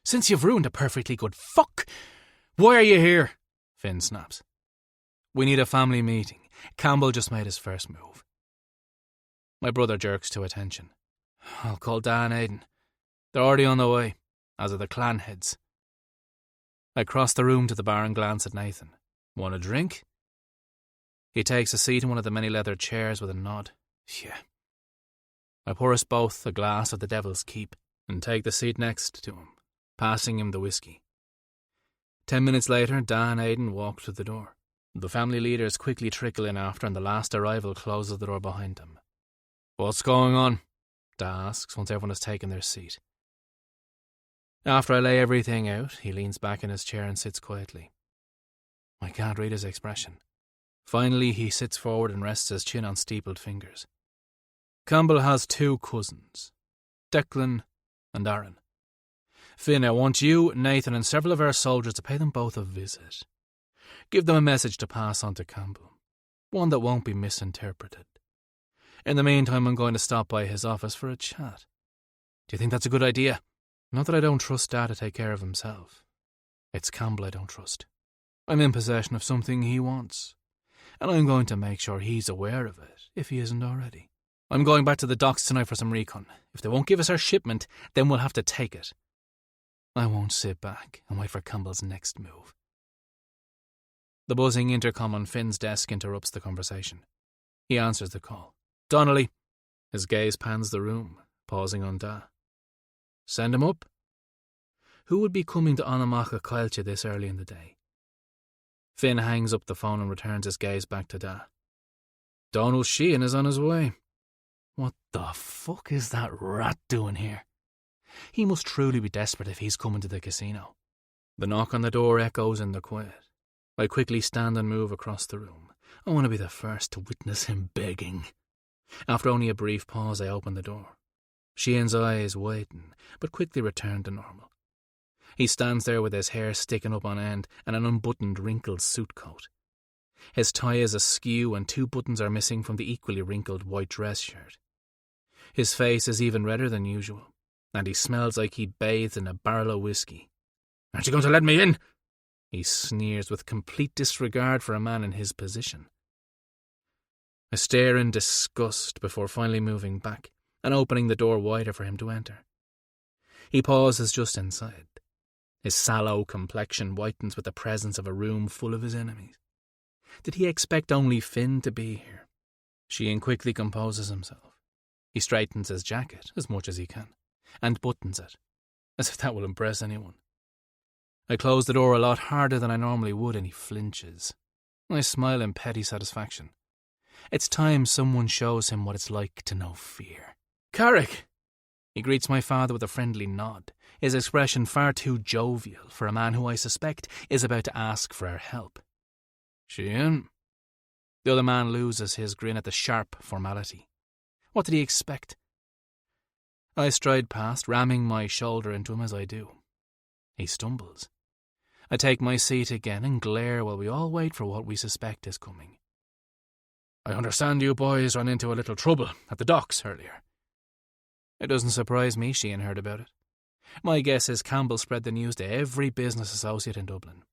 Since you've ruined a perfectly good fuck, why are you here? Finn snaps. We need a family meeting. Campbell just made his first move. My brother jerks to attention. I'll call Dan and Aidan. They're already on the way, as are the clan heads. I cross the room to the bar and glance at Nathan. Want a drink? He takes a seat in one of the many leather chairs with a nod. Yeah. I pour us both a glass of the Devil's Keep and take the seat next to him, passing him the whiskey. 10 minutes later, Dan and Aidan walk through the door. The family leaders quickly trickle in after, and the last arrival closes the door behind them. What's going on? Dan asks once everyone has taken their seat. After I lay everything out, he leans back in his chair and sits quietly. I can't read his expression. Finally, he sits forward and rests his chin on steepled fingers. Campbell has 2 cousins, Declan and Aaron. Finn, I want you, Nathan, and several of our soldiers to pay them both a visit. Give them a message to pass on to Campbell, one that won't be misinterpreted. In the meantime, I'm going to stop by his office for a chat. Do you think that's a good idea? Not that I don't trust Dad to take care of himself. It's Campbell I don't trust. I'm in possession of something he wants, and I'm going to make sure he's aware of it, if he isn't already. I'm going back to the docks tonight for some recon. If they won't give us our shipment, then we'll have to take it. I won't sit back and wait for Campbell's next move. The buzzing intercom on Finn's desk interrupts the conversation. He answers the call. Donnelly. His gaze pans the room, pausing on Da. Send him up. Who would be coming to Anamaka Caillte this early in the day? Finn hangs up the phone and returns his gaze back to Da. Donald Cian is on his way. What the fuck is that rat doing here? He must truly be desperate if he's coming to the casino. The knock on the door echoes in the quiet. I quickly stand and move across the room. I want to be the first to witness him begging. After only a brief pause, I open the door. Cian's eyes widen, but quickly return to normal. He stands there with his hair sticking up on end and an unbuttoned, wrinkled suit coat. His tie is askew and 2 buttons are missing from the equally wrinkled white dress shirt. His face is even redder than usual, and he smells like he'd bathed in a barrel of whiskey. Aren't you going to let me in? He sneers with complete disregard for a man in his position. I stare in disgust before finally moving back and opening the door wider for him to enter. He pauses just inside. His sallow complexion whitens with the presence of a room full of his enemies. Did he expect only Finn to be here? Cian quickly composes himself. He straightens his jacket as much as he can and buttons it, as if that will impress anyone. I close the door a lot harder than I normally would and he flinches. I smile in petty satisfaction. It's time someone shows him what it's like to know fear. Carrick! He greets my father with a friendly nod, his expression far too jovial for a man who I suspect is about to ask for our help. Cian? The other man loses his grin at the sharp formality. What did he expect? I stride past, ramming my shoulder into him as I do. He stumbles. I take my seat again and glare while we all wait for what we suspect is coming. I understand you boys ran into a little trouble at the docks earlier. It doesn't surprise me Cian heard about it. My guess is Campbell spread the news to every business associate in Dublin.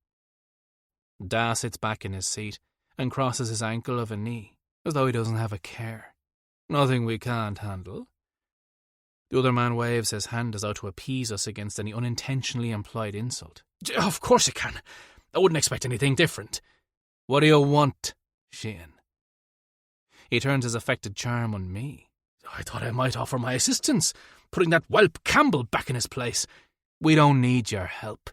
Da sits back in his seat and crosses his ankle of a knee, as though he doesn't have a care. Nothing we can't handle. The other man waves his hand as though to appease us against any unintentionally implied insult. Of course you can. I wouldn't expect anything different. What do you want, Cian? He turns his affected charm on me. I thought I might offer my assistance, putting that whelp Campbell back in his place. We don't need your help.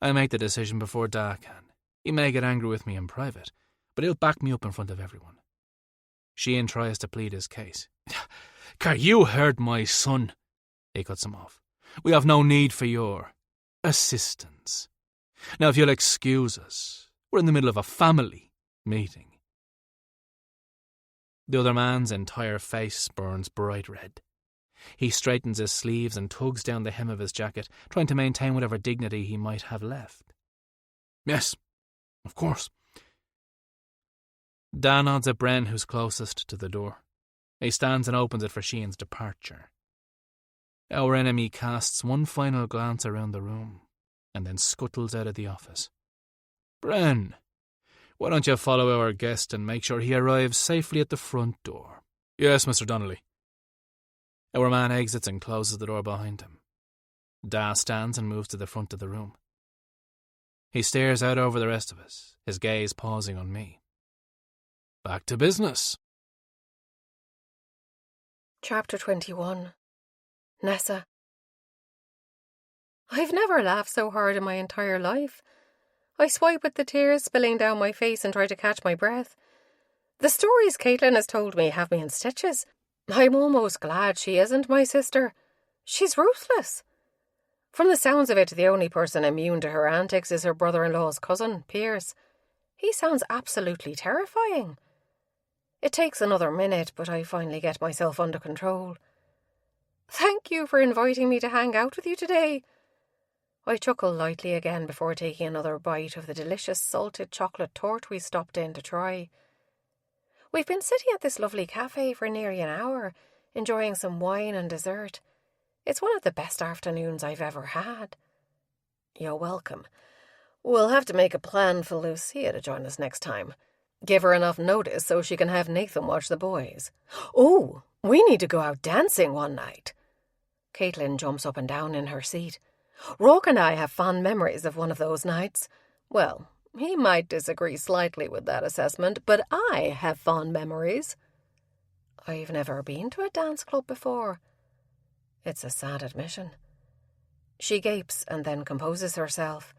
I make the decision before Da can. He may get angry with me in private, but he'll back me up in front of everyone. Cian tries to plead his case. Car, you heard my son. He cuts him off. We have no need for your assistance. Now, if you'll excuse us, we're in the middle of a family meeting. The other man's entire face burns bright red. He straightens his sleeves and tugs down the hem of his jacket, trying to maintain whatever dignity he might have left. Yes, of course. Dan nods at Bren, who's closest to the door. He stands and opens it for Cian's departure. Our enemy casts one final glance around the room and then scuttles out of the office. Bren, why don't you follow our guest and make sure he arrives safely at the front door? Yes, Mr. Donnelly. Our man exits and closes the door behind him. Da stands and moves to the front of the room. He stares out over the rest of us, his gaze pausing on me. Back to business. Chapter 21. Nessa. I've never laughed so hard in my entire life. I swipe at the tears spilling down my face and try to catch my breath. The stories Caitlin has told me have me in stitches. I'm almost glad she isn't my sister. She's ruthless. From the sounds of it, the only person immune to her antics is her brother-in-law's cousin, Piers. He sounds absolutely terrifying. It takes another minute, but I finally get myself under control. Thank you for inviting me to hang out with you today. I chuckle lightly again before taking another bite of the delicious salted chocolate torte we stopped in to try. We've been sitting at this lovely cafe for nearly an hour, enjoying some wine and dessert. It's one of the best afternoons I've ever had. You're welcome. We'll have to make a plan for Lucia to join us next time. Give her enough notice so she can have Nathan watch the boys. Oh, we need to go out dancing one night. Caitlin jumps up and down in her seat. Rourke and I have fond memories of one of those nights. Well, he might disagree slightly with that assessment, but I have fond memories. I've never been to a dance club before. It's a sad admission. She gapes and then composes herself.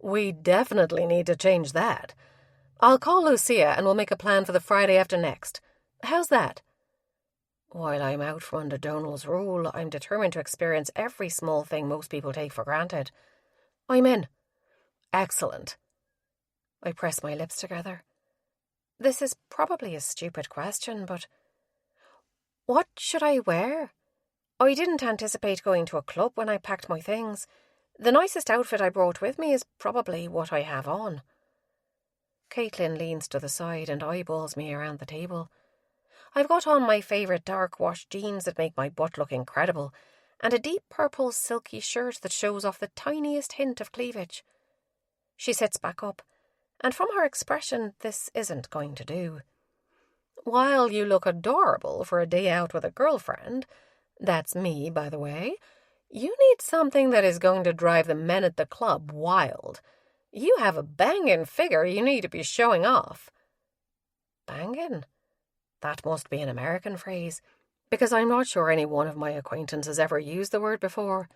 We definitely need to change that. I'll call Lucia and we'll make a plan for the Friday after next. How's that? While I'm out from under Donal's rule, I'm determined to experience every small thing most people take for granted. I'm in. Excellent. I press my lips together. This is probably a stupid question, but what should I wear? I didn't anticipate going to a club when I packed my things. The nicest outfit I brought with me is probably what I have on. Caitlin leans to the side and eyeballs me around the table. I've got on my favourite dark wash jeans that make my butt look incredible, and a deep purple silky shirt that shows off the tiniest hint of cleavage. She sits back up, and from her expression, this isn't going to do. While you look adorable for a day out with a girlfriend, that's me, by the way, you need something that is going to drive the men at the club wild. You have a bangin' figure you need to be showing off. Bangin'? That must be an American phrase, because I'm not sure any one of my acquaintances ever used the word before.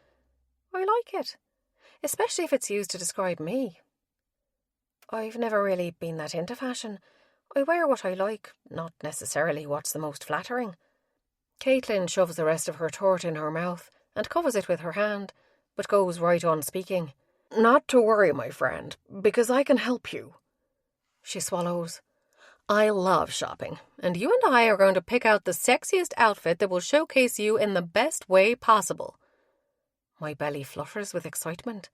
I like it, especially if it's used to describe me. I've never really been that into fashion. I wear what I like, not necessarily what's the most flattering. Caitlin shoves the rest of her torte in her mouth and covers it with her hand, but goes right on speaking. Not to worry, my friend, because I can help you. She swallows. I love shopping, and you and I are going to pick out the sexiest outfit that will showcase you in the best way possible. My belly flutters with excitement.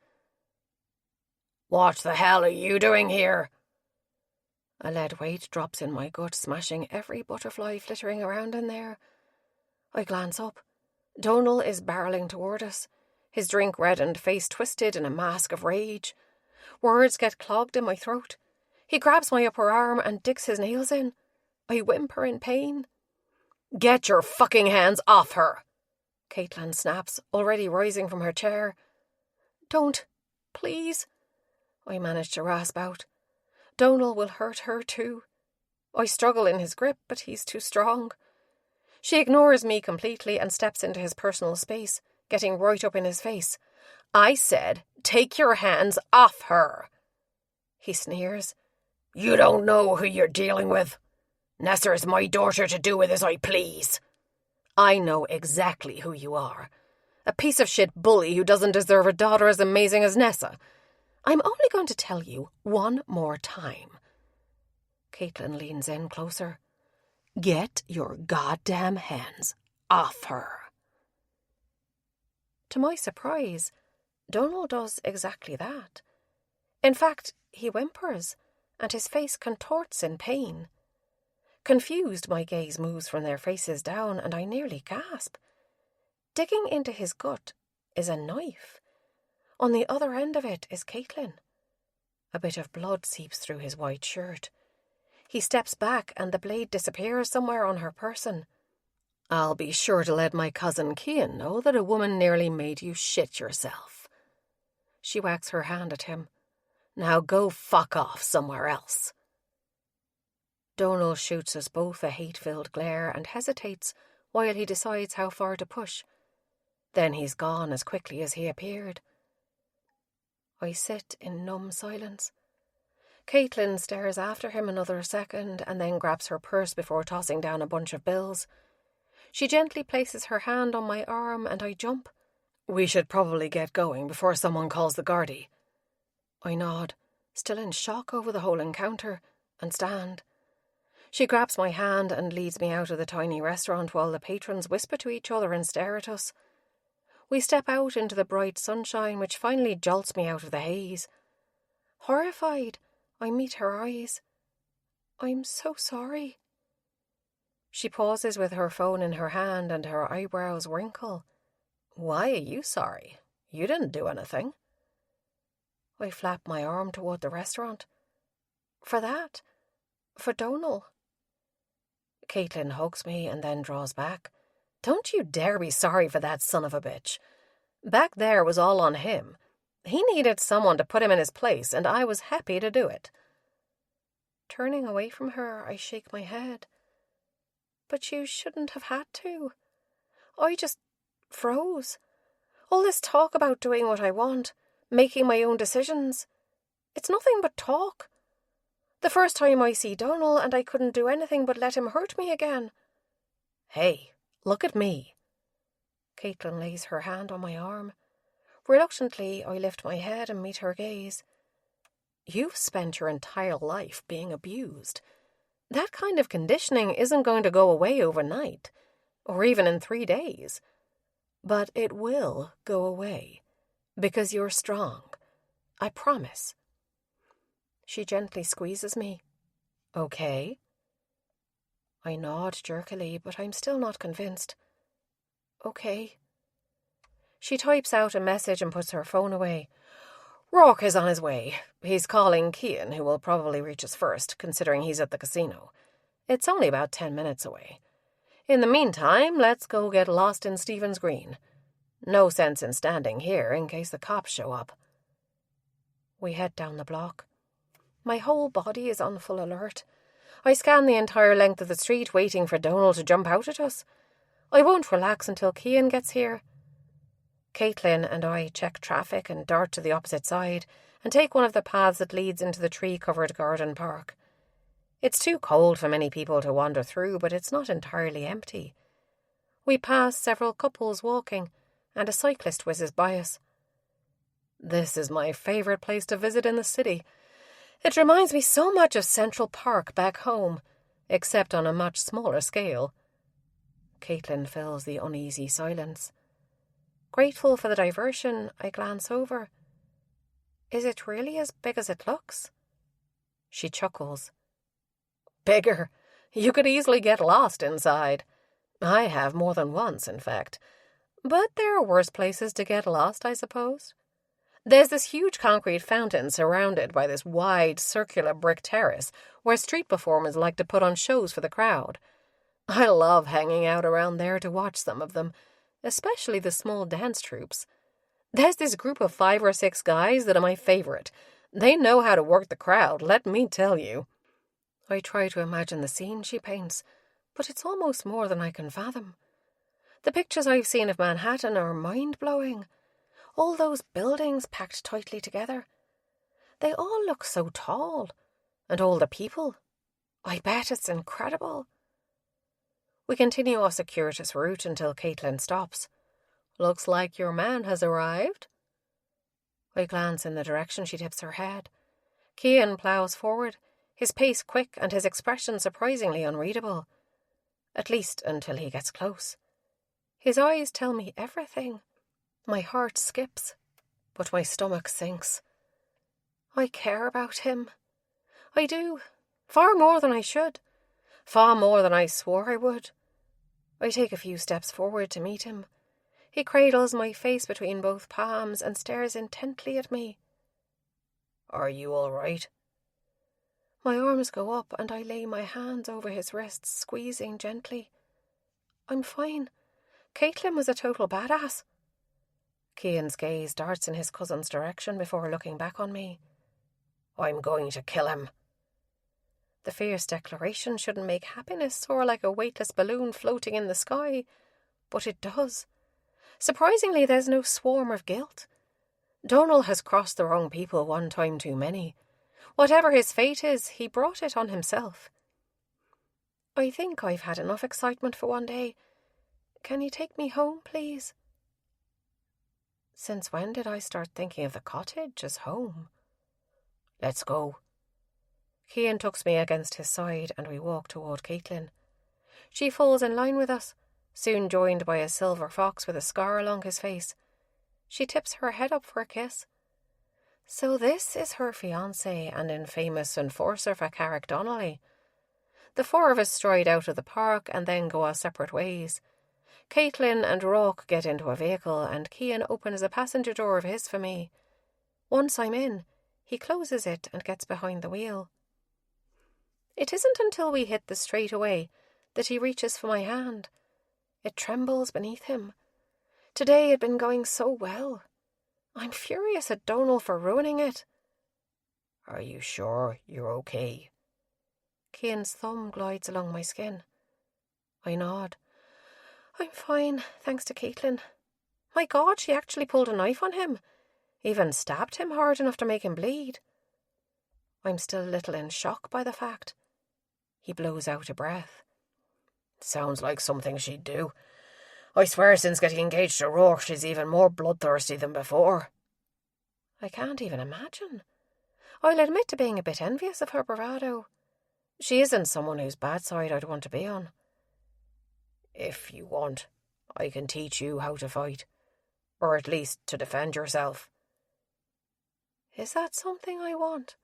What the hell are you doing here? A lead weight drops in my gut, smashing every butterfly flittering around in there. I glance up. Donal is barrelling toward us, his drink reddened, face twisted in a mask of rage. Words get clogged in my throat. He grabs my upper arm and digs his nails in. I whimper in pain. Get your fucking hands off her! Caitlin snaps, already rising from her chair. Don't, please. I manage to rasp out. Donal will hurt her too. I struggle in his grip, but he's too strong. She ignores me completely and steps into his personal space, getting right up in his face. I said, "Take your hands off her." He sneers. "You don't know who you're dealing with. Nessa is my daughter to do with as I please." "I know exactly who you are. A piece of shit bully who doesn't deserve a daughter as amazing as Nessa. I'm only going to tell you one more time." Caitlin leans in closer. "Get your goddamn hands off her." To my surprise, Donald does exactly that. In fact, he whimpers, and his face contorts in pain. Confused, my gaze moves from their faces down, and I nearly gasp. Digging into his gut is a knife. On the other end of it is Caitlin. A bit of blood seeps through his white shirt. He steps back, and the blade disappears somewhere on her person. "I'll be sure to let my cousin Cian know that a woman nearly made you shit yourself." She wags her hand at him. "Now go fuck off somewhere else." Donal shoots us both a hate-filled glare and hesitates while he decides how far to push. Then he's gone as quickly as he appeared. I sit in numb silence. Caitlin stares after him another second and then grabs her purse before tossing down a bunch of bills. She gently places her hand on my arm and I jump. "We should probably get going before someone calls the Gardaí." I nod, still in shock over the whole encounter, and stand. She grabs my hand and leads me out of the tiny restaurant while the patrons whisper to each other and stare at us. We step out into the bright sunshine, which finally jolts me out of the haze. Horrified, I meet her eyes. "I'm so sorry." She pauses with her phone in her hand and her eyebrows wrinkle. "Why are you sorry? You didn't do anything." I flap my arm toward the restaurant. "For that? For Donal." Caitlin hugs me and then draws back. "Don't you dare be sorry for that son of a bitch. Back there was all on him. He needed someone to put him in his place, and I was happy to do it." Turning away from her, I shake my head. "But you shouldn't have had to. I just froze. All this talk about doing what I want, making my own decisions. It's nothing but talk. The first time I see Donal, and I couldn't do anything but let him hurt me again." "Hey, look at me." Caitlin lays her hand on my arm. Reluctantly, I lift my head and meet her gaze. "You've spent your entire life being abused. That kind of conditioning isn't going to go away overnight, or even in 3 days. But it will go away, because you're strong. I promise." She gently squeezes me. "Okay?" I nod jerkily, but I'm still not convinced. "Okay." She types out a message and puts her phone away. "Rourke is on his way. He's calling Cian, who will probably reach us first, considering he's at the casino. It's only about 10 minutes away. In the meantime, let's go get lost in Stephen's Green. No sense in standing here in case the cops show up." We head down the block. My whole body is on full alert. I scan the entire length of the street, waiting for Donal to jump out at us. I won't relax until Cian gets here. Caitlin and I check traffic and dart to the opposite side and take one of the paths that leads into the tree-covered garden park. It's too cold for many people to wander through, but it's not entirely empty. We pass several couples walking, and a cyclist whizzes by us. "This is my favourite place to visit in the city. It reminds me so much of Central Park back home, except on a much smaller scale." Caitlin fills the uneasy silence. Grateful for the diversion, I glance over. "Is it really as big as it looks?" She chuckles. "Bigger. You could easily get lost inside. I have more than once, in fact. But there are worse places to get lost, I suppose. There's this huge concrete fountain surrounded by this wide, circular brick terrace where street performers like to put on shows for the crowd. I love hanging out around there to watch some of them, especially the small dance troupes. There's this group of 5 or 6 guys that are my favorite. They know how to work the crowd, let me tell you." I try to imagine the scene she paints. But it's almost more than I can fathom. The pictures I've seen of Manhattan are mind-blowing. All those buildings packed tightly together. They all look so tall. And all the people. I bet it's incredible. We continue our circuitous route until Caitlin stops. Looks like your man has arrived. I glance in the direction she tips her head. Cian ploughs forward, his pace quick and his expression surprisingly unreadable. At least until he gets close. His eyes tell me everything. My heart skips, but my stomach sinks. I care about him. I do. Far more than I should. Far more than I swore I would. I take a few steps forward to meet him. He cradles my face between both palms and stares intently at me. Are you all right? My arms go up and I lay my hands over his wrists, squeezing gently. I'm fine. Caitlin was a total badass. Cian's gaze darts in his cousin's direction before looking back on me. I'm going to kill him. The fierce declaration shouldn't make happiness soar like a weightless balloon floating in the sky, but it does. Surprisingly, there's no swarm of guilt. Donal has crossed the wrong people one time too many. Whatever his fate is, he brought it on himself. I think I've had enough excitement for one day. Can you take me home, please? Since when did I start thinking of the cottage as home? Let's go. Cian tucks me against his side and we walk toward Caitlin. She falls in line with us, soon joined by a silver fox with a scar along his face. She tips her head up for a kiss. So this is her fiancé and infamous enforcer for Carrick Donnelly. The four of us stride out of the park and then go our separate ways. Caitlin and Rourke get into a vehicle and Cian opens a passenger door of his for me. Once I'm in, he closes it and gets behind the wheel. It isn't until we hit the straightaway that he reaches for my hand. It trembles beneath him. Today had been going so well. I'm furious at Donal for ruining it. Are you sure you're okay? Cian's thumb glides along my skin. I nod. I'm fine, thanks to Caitlin. My God, she actually pulled a knife on him. Even stabbed him hard enough to make him bleed. I'm still a little in shock by the fact. He blows out a breath. Sounds like something she'd do. I swear since getting engaged to Rourke she's even more bloodthirsty than before. I can't even imagine. I'll admit to being a bit envious of her bravado. She isn't someone whose bad side I'd want to be on. If you want, I can teach you how to fight. Or at least to defend yourself. Is that something I want?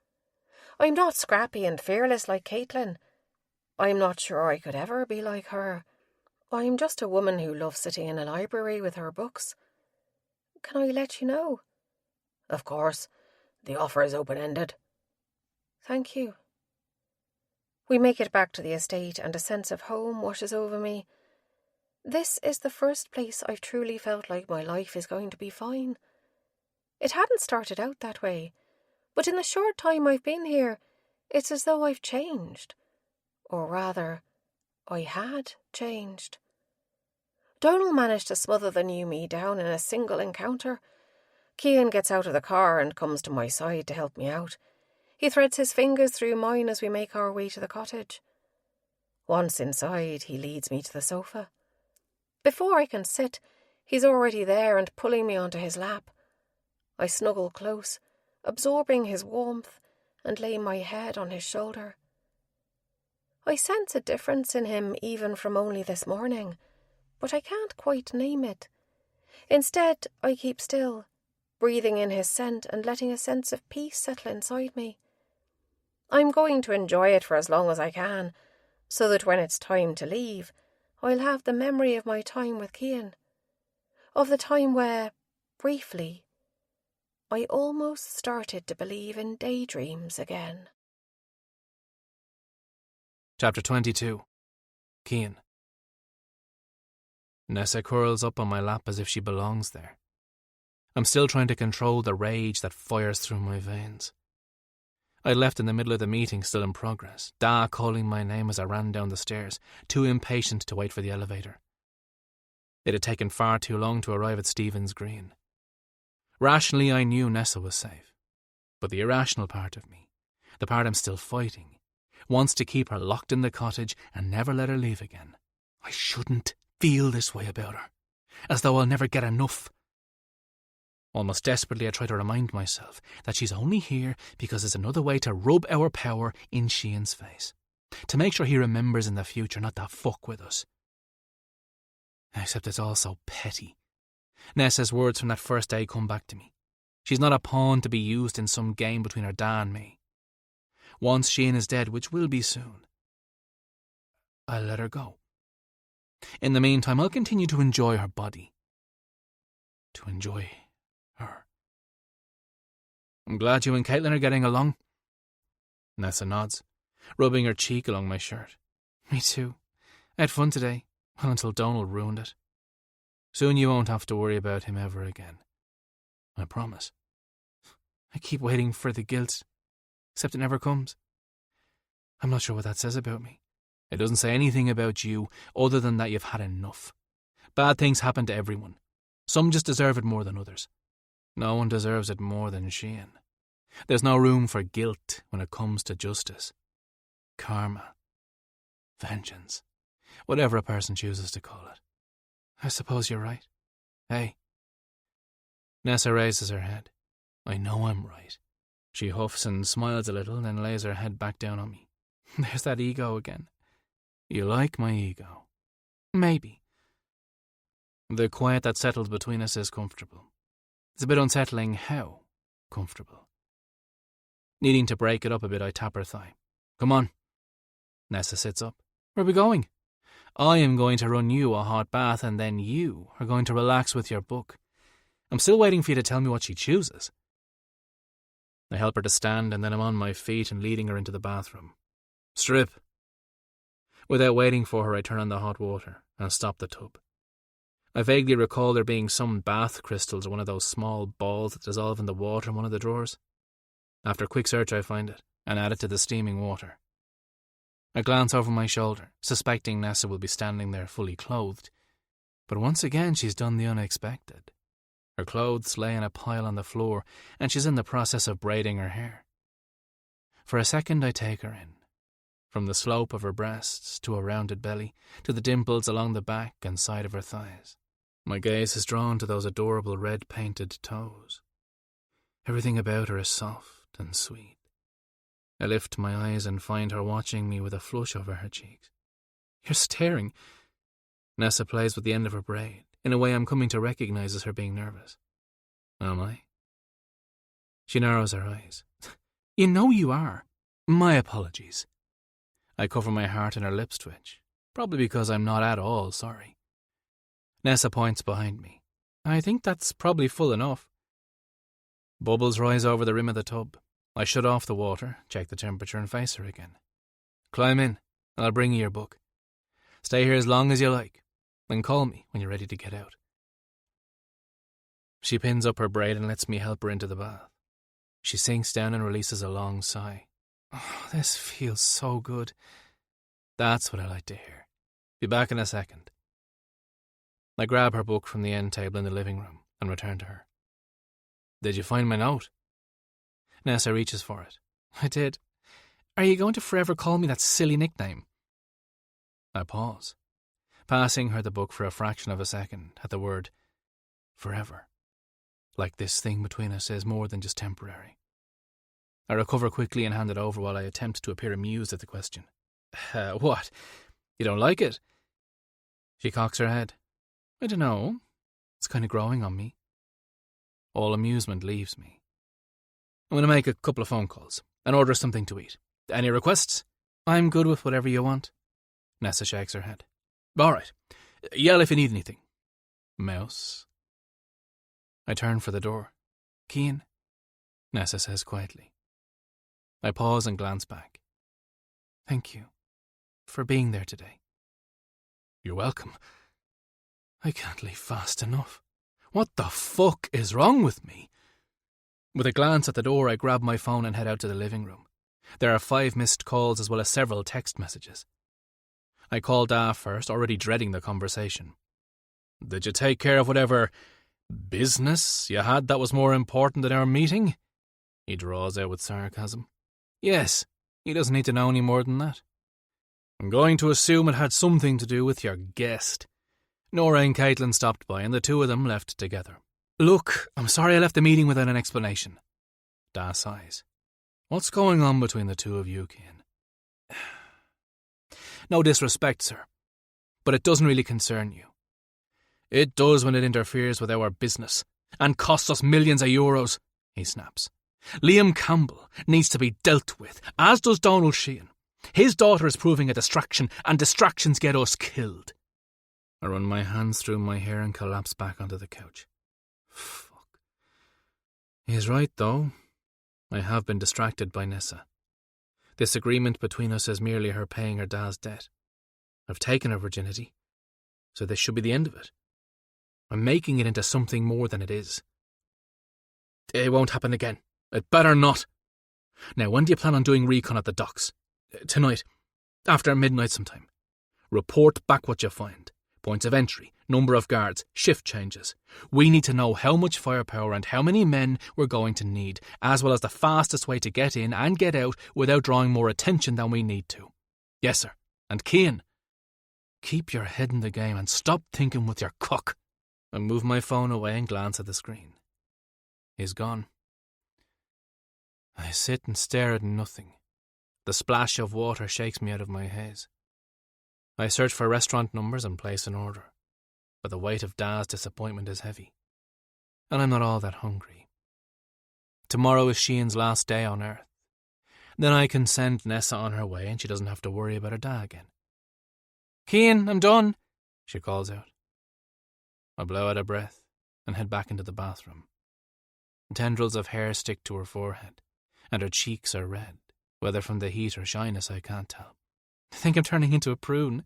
I'm not scrappy and fearless like Caitlin. I'm not sure I could ever be like her. I'm just a woman who loves sitting in a library with her books. Can I let you know? Of course. The offer is open-ended. Thank you. We make it back to the estate and a sense of home washes over me. This is the first place I've truly felt like my life is going to be fine. It hadn't started out that way, but in the short time I've been here, it's as though I've changed. Or rather, I had changed. Donal managed to smother the new me down in a single encounter. Cian gets out of the car and comes to my side to help me out. He threads his fingers through mine as we make our way to the cottage. Once inside, he leads me to the sofa. Before I can sit, he's already there and pulling me onto his lap. I snuggle close, absorbing his warmth, and lay my head on his shoulder. I sense a difference in him even from only this morning, but I can't quite name it. Instead, I keep still, breathing in his scent and letting a sense of peace settle inside me. I'm going to enjoy it for as long as I can, so that when it's time to leave, I'll have the memory of my time with Cian. Of the time where, briefly, I almost started to believe in daydreams again. Chapter 22. Cian. Nessa curls up on my lap as if she belongs there. I'm still trying to control the rage that fires through my veins. I'd left in the middle of the meeting still in progress, Da calling my name as I ran down the stairs, too impatient to wait for the elevator. It had taken far too long to arrive at Stephen's Green. Rationally, I knew Nessa was safe. But the irrational part of me, the part I'm still fighting, wants to keep her locked in the cottage and never let her leave again. I shouldn't feel this way about her, as though I'll never get enough. Almost desperately, I try to remind myself that she's only here because it's another way to rub our power in Cian's face, to make sure he remembers in the future not to fuck with us. Except it's all so petty. Nessa's words from that first day come back to me. She's not a pawn to be used in some game between her da and me. Once Cian is dead, which will be soon, I'll let her go. In the meantime, I'll continue to enjoy her body. To enjoy her. I'm glad you and Caitlin are getting along. Nessa nods, rubbing her cheek along my shirt. Me too. I had fun today, well, until Donald ruined it. Soon you won't have to worry about him ever again. I promise. I keep waiting for the guilt, except it never comes. I'm not sure what that says about me. It doesn't say anything about you, other than that you've had enough. Bad things happen to everyone. Some just deserve it more than others. No one deserves it more than Cian. There's no room for guilt when it comes to justice. Karma. Vengeance. Whatever a person chooses to call it. I suppose you're right. Hey. Nessa raises her head. I know I'm right. She huffs and smiles a little, then lays her head back down on me. There's that ego again. You like my ego? Maybe. The quiet that settled between us is comfortable. It's a bit unsettling how comfortable. Needing to break it up a bit, I tap her thigh. Come on. Nessa sits up. Where are we going? I am going to run you a hot bath and then you are going to relax with your book. I'm still waiting for you to tell me what she chooses. I help her to stand and then I'm on my feet and leading her into the bathroom. Strip. Without waiting for her, I turn on the hot water and stop the tub. I vaguely recall there being some bath crystals or one of those small balls that dissolve in the water in one of the drawers. After a quick search, I find it and add it to the steaming water. I glance over my shoulder, suspecting Nessa will be standing there fully clothed. But once again, she's done the unexpected. Her clothes lay in a pile on the floor, and she's in the process of braiding her hair. For a second, I take her in. From the slope of her breasts to her rounded belly, to the dimples along the back and side of her thighs. My gaze is drawn to those adorable red-painted toes. Everything about her is soft and sweet. I lift my eyes and find her watching me with a flush over her cheeks. You're staring. Nessa plays with the end of her braid, in a way I'm coming to recognize as her being nervous. Am I? She narrows her eyes. You know you are. My apologies. I cover my heart and her lips twitch, probably because I'm not at all sorry. Nessa points behind me. I think that's probably full enough. Bubbles rise over the rim of the tub. I shut off the water, check the temperature and face her again. Climb in, and I'll bring you your book. Stay here as long as you like, then call me when you're ready to get out. She pins up her braid and lets me help her into the bath. She sinks down and releases a long sigh. Oh, this feels so good. That's what I like to hear. Be back in a second. I grab her book from the end table in the living room and return to her. Did you find my note? Nessa reaches for it. I did. Are you going to forever call me that silly nickname? I pause, passing her the book for a fraction of a second at the word forever. Like this thing between us is more than just temporary. I recover quickly and hand it over while I attempt to appear amused at the question. What? You don't like it? She cocks her head. I don't know. It's kind of growing on me. All amusement leaves me. I'm going to make a couple of phone calls and order something to eat. Any requests? I'm good with whatever you want. Nessa shakes her head. All right. Yell if you need anything. Mouse. I turn for the door. Cian? Nessa says quietly. I pause and glance back. Thank you for being there today. You're welcome. I can't leave fast enough. What the fuck is wrong with me? With a glance at the door, I grab my phone and head out to the living room. There are 5 missed calls as well as several text messages. I called Da first, already dreading the conversation. "Did you take care of whatever business you had that was more important than our meeting?" He draws out with sarcasm. "Yes, he doesn't need to know any more than that. I'm going to assume it had something to do with your guest." Nora and Caitlin stopped by and the two of them left together. "Look, I'm sorry I left the meeting without an explanation." Da sighs. "What's going on between the two of you, Cian?" "No disrespect, sir, but it doesn't really concern you." "It does when it interferes with our business and costs us millions of euros," he snaps. "Liam Campbell needs to be dealt with, as does Donald Cian. His daughter is proving a distraction, and distractions get us killed." I run my hands through my hair and collapse back onto the couch. Fuck. He's right, though. I have been distracted by Nessa. This agreement between us is merely her paying her dad's debt. I've taken her virginity, so this should be the end of it. I'm making it into something more than it is. It won't happen again. It better not. Now, when do you plan on doing recon at the docks? Tonight. After midnight sometime. Report back what you find. Points of entry, number of guards, shift changes. We need to know how much firepower and how many men we're going to need, as well as the fastest way to get in and get out without drawing more attention than we need to. Yes, sir. And Cian, keep your head in the game and stop thinking with your cock. I move my phone away and glance at the screen. He's gone. I sit and stare at nothing. The splash of water shakes me out of my haze. I search for restaurant numbers and place an order, but the weight of Da's disappointment is heavy, and I'm not all that hungry. Tomorrow is Cian's last day on Earth. Then I can send Nessa on her way and she doesn't have to worry about her da again. "Cian, I'm done," she calls out. I blow out a breath and head back into the bathroom. Tendrils of hair stick to her forehead, and her cheeks are red, whether from the heat or shyness I can't tell. I think I'm turning into a prune.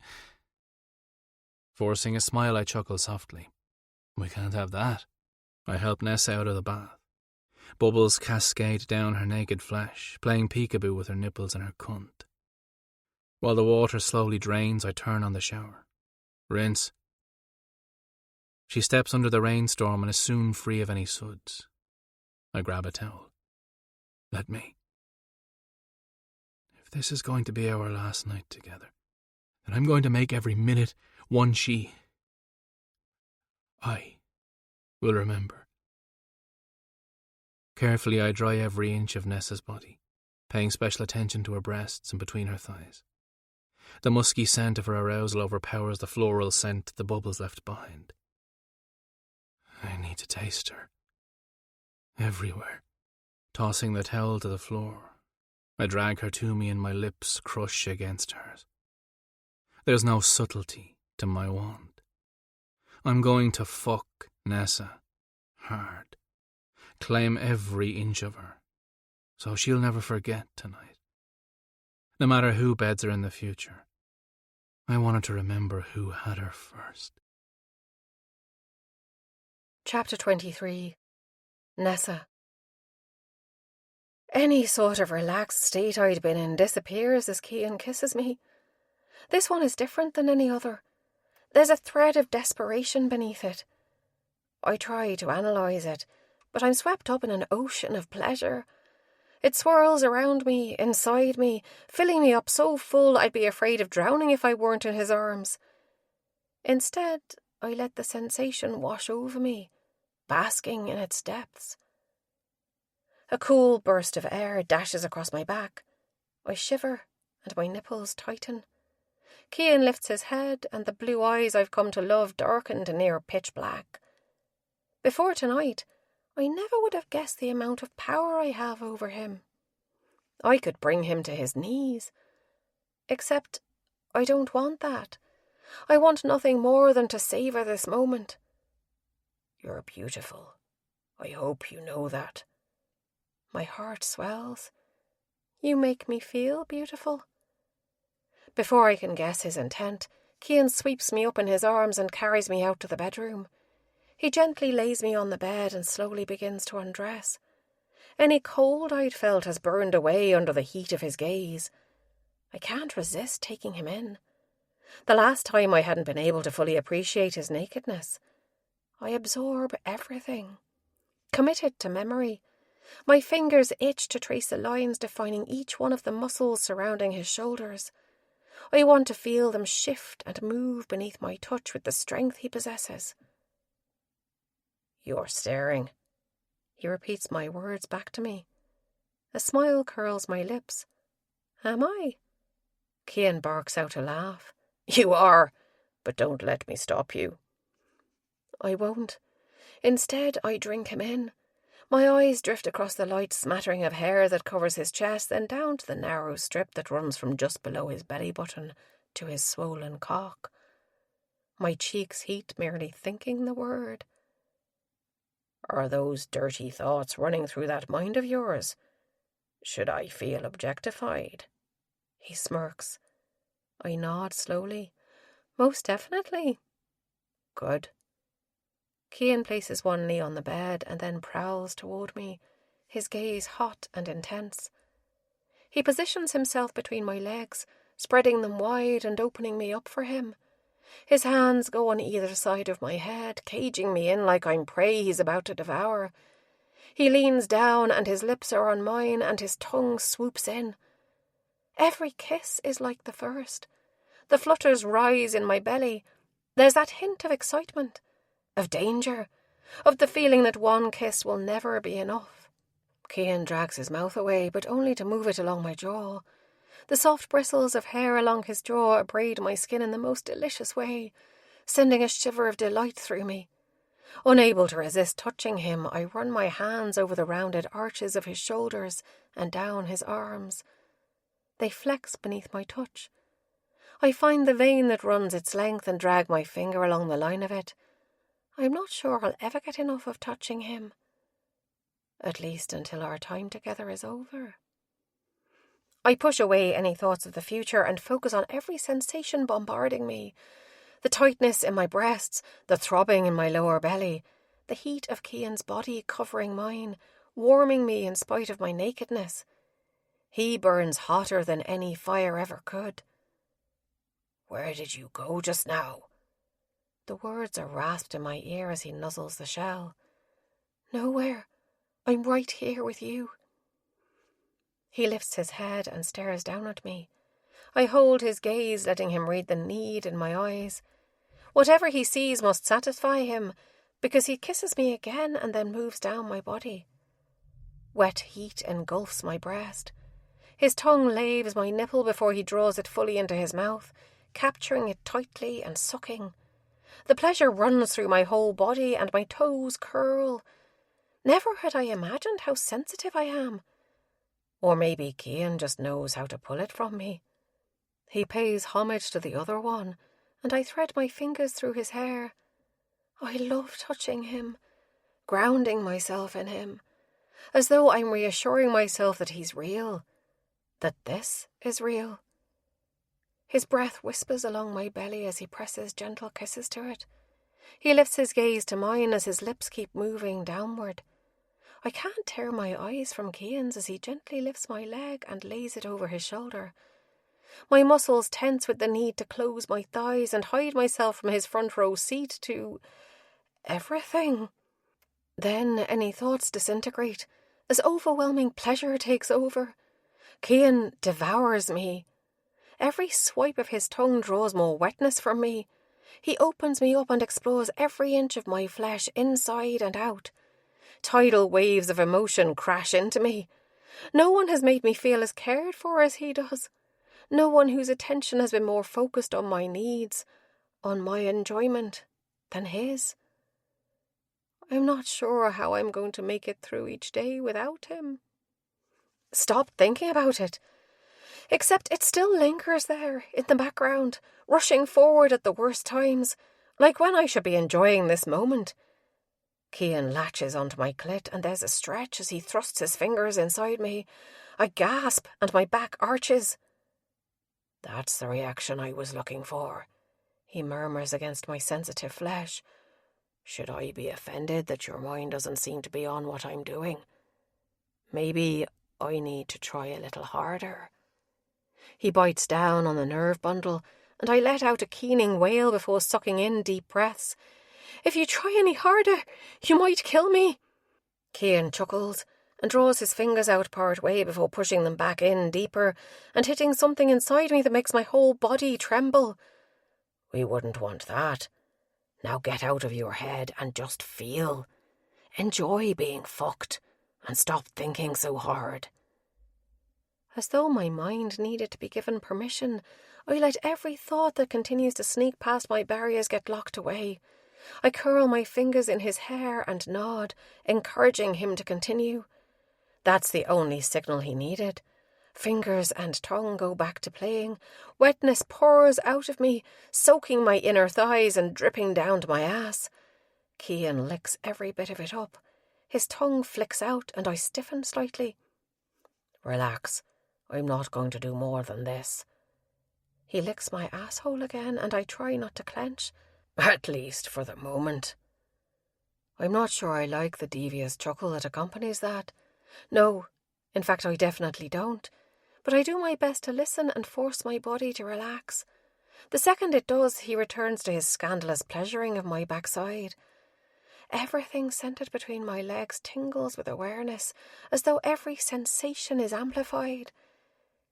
Forcing a smile, I chuckle softly. We can't have that. I help Nessa out of the bath. Bubbles cascade down her naked flesh, playing peekaboo with her nipples and her cunt. While the water slowly drains, I turn on the shower. Rinse. She steps under the rainstorm and is soon free of any suds. I grab a towel. Let me. If this is going to be our last night together, then I'm going to make every minute one she. I will remember. Carefully I dry every inch of Nessa's body, paying special attention to her breasts and between her thighs. The musky scent of her arousal overpowers the floral scent the bubbles left behind. I need to taste her. Everywhere. Tossing the towel to the floor, I drag her to me and my lips crush against hers. There's no subtlety to my wand. I'm going to fuck Nessa hard. Claim every inch of her, so she'll never forget tonight. No matter who beds her in the future, I want her to remember who had her first. Chapter 23. Nessa. Any sort of relaxed state I'd been in disappears as Cian kisses me. This one is different than any other. There's a thread of desperation beneath it. I try to analyse it, but I'm swept up in an ocean of pleasure. It swirls around me, inside me, filling me up so full I'd be afraid of drowning if I weren't in his arms. Instead, I let the sensation wash over me, basking in its depths. A cool burst of air dashes across my back. I shiver, and my nipples tighten. Cian lifts his head, and the blue eyes I've come to love darken to near pitch black. Before tonight, I never would have guessed the amount of power I have over him. I could bring him to his knees. Except I don't want that. I want nothing more than to savour this moment. You're beautiful. I hope you know that. My heart swells. You make me feel beautiful. Before I can guess his intent, Cian sweeps me up in his arms and carries me out to the bedroom. He gently lays me on the bed and slowly begins to undress. Any cold I'd felt has burned away under the heat of his gaze. I can't resist taking him in. The last time I hadn't been able to fully appreciate his nakedness. I absorb everything. Committed to memory. My fingers itch to trace the lines defining each one of the muscles surrounding his shoulders. I want to feel them shift and move beneath my touch with the strength he possesses. "You're staring." He repeats my words back to me. A smile curls my lips. Am I? Cian barks out a laugh. "You are, but don't let me stop you." I won't. Instead, I drink him in. My eyes drift across the light smattering of hair that covers his chest, then down to the narrow strip that runs from just below his belly button to his swollen cock. My cheeks heat merely thinking the word. "Are those dirty thoughts running through that mind of yours? Should I feel objectified?" He smirks. I nod slowly. "Most definitely." "Good." Cian places one knee on the bed and then prowls toward me, his gaze hot and intense. He positions himself between my legs, spreading them wide and opening me up for him. His hands go on either side of my head, caging me in like I'm prey he's about to devour. He leans down and his lips are on mine and his tongue swoops in. Every kiss is like the first. The flutters rise in my belly. There's that hint of excitement, of danger, of the feeling that one kiss will never be enough. Cian drags his mouth away, but only to move it along my jaw. The soft bristles of hair along his jaw abrade my skin in the most delicious way, sending a shiver of delight through me. Unable to resist touching him, I run my hands over the rounded arches of his shoulders and down his arms. They flex beneath my touch. I find the vein that runs its length and drag my finger along the line of it. I'm not sure I'll ever get enough of touching him. At least until our time together is over. I push away any thoughts of the future and focus on every sensation bombarding me. The tightness in my breasts, the throbbing in my lower belly, the heat of Cian's body covering mine, warming me in spite of my nakedness. He burns hotter than any fire ever could. "Where did you go just now?" The words are rasped in my ear as he nuzzles the shell. "Nowhere. I'm right here with you." He lifts his head and stares down at me. I hold his gaze, letting him read the need in my eyes. Whatever he sees must satisfy him, because he kisses me again and then moves down my body. Wet heat engulfs my breast. His tongue laves my nipple before he draws it fully into his mouth, capturing it tightly and sucking. The pleasure runs through my whole body and my toes curl. Never had I imagined how sensitive I am. Or maybe Cian just knows how to pull it from me. He pays homage to the other one, and I thread my fingers through his hair. I love touching him, grounding myself in him, as though I'm reassuring myself that he's real, that this is real. His breath whispers along my belly as he presses gentle kisses to it. He lifts his gaze to mine as his lips keep moving downward. I can't tear my eyes from Cian's as he gently lifts my leg and lays it over his shoulder. My muscles tense with the need to close my thighs and hide myself from his front row seat to everything. Then any thoughts disintegrate as overwhelming pleasure takes over. Cian devours me. Every swipe of his tongue draws more wetness from me. He opens me up and explores every inch of my flesh inside and out. Tidal waves of emotion crash into me. No one has made me feel as cared for as he does. No one whose attention has been more focused on my needs, on my enjoyment, than his. I'm not sure how I'm going to make it through each day without him. Stop thinking about it. Except it still lingers there, in the background, rushing forward at the worst times, like when I should be enjoying this moment. Cian latches onto my clit and there's a stretch as he thrusts his fingers inside me. I gasp and my back arches. "That's the reaction I was looking for," he murmurs against my sensitive flesh. "Should I be offended that your mind doesn't seem to be on what I'm doing? Maybe I need to try a little harder. He bites down on the nerve bundle, and I let out a keening wail before sucking in deep breaths. If you try any harder, you might kill me. Cian chuckles and draws his fingers out part way before pushing them back in deeper and hitting something inside me that makes my whole body tremble. We wouldn't want that. Now get out of your head and just feel. Enjoy being fucked and stop thinking so hard. As though my mind needed to be given permission, I let every thought that continues to sneak past my barriers get locked away. I curl my fingers in his hair and nod, encouraging him to continue. That's the only signal he needed. Fingers and tongue go back to playing. Wetness pours out of me, soaking my inner thighs and dripping down to my ass. Cian licks every bit of it up. His tongue flicks out and I stiffen slightly. Relax. I'm not going to do more than this. He licks my asshole again and I try not to clench. At least for the moment. I'm not sure I like the devious chuckle that accompanies that. No, in fact I definitely don't. But I do my best to listen and force my body to relax. The second it does, he returns to his scandalous pleasuring of my backside. Everything centred between my legs tingles with awareness, as though every sensation is amplified.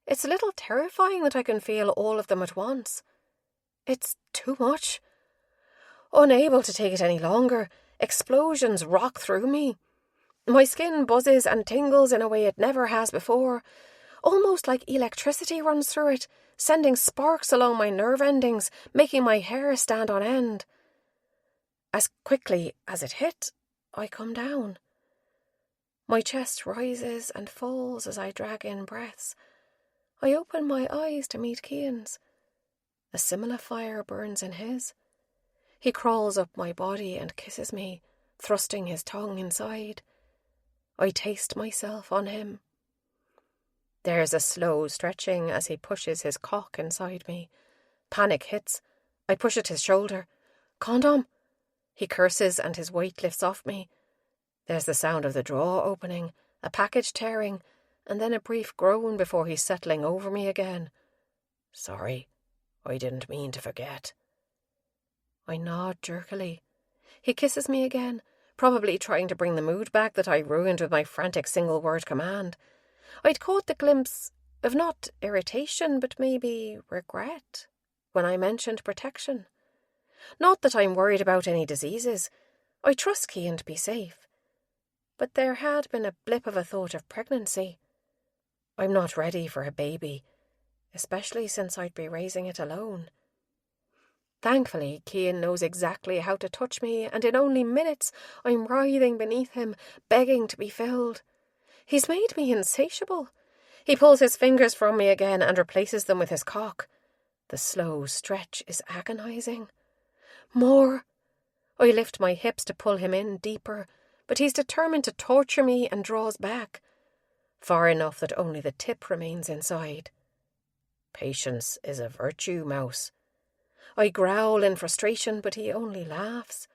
It's a little terrifying that I can feel all of them at once. It's too much. Unable to take it any longer, explosions rock through me. My skin buzzes and tingles in a way it never has before, almost like electricity runs through it, sending sparks along my nerve endings, making my hair stand on end. As quickly as it hit, I come down. My chest rises and falls as I drag in breaths. I open my eyes to meet Cian's. A similar fire burns in his. He crawls up my body and kisses me, thrusting his tongue inside. I taste myself on him. There's a slow stretching as he pushes his cock inside me. Panic hits. I push at his shoulder. Condom! He curses and his weight lifts off me. There's the sound of the drawer opening, a package tearing, and then a brief groan before he's settling over me again. Sorry, I didn't mean to forget. I nod jerkily. He kisses me again, probably trying to bring the mood back that I ruined with my frantic single-word command. I'd caught the glimpse of not irritation, but maybe regret, when I mentioned protection. Not that I'm worried about any diseases. I trust Cian to be safe. But there had been a blip of a thought of pregnancy. I'm not ready for a baby, especially since I'd be raising it alone. Thankfully, Cian knows exactly how to touch me, and in only minutes I'm writhing beneath him, begging to be filled. He's made me insatiable. He pulls his fingers from me again and replaces them with his cock. The slow stretch is agonizing. More. I lift my hips to pull him in deeper, but he's determined to torture me and draws back, far enough that only the tip remains inside. Patience is a virtue, Mouse. I growl in frustration, but he only laughs.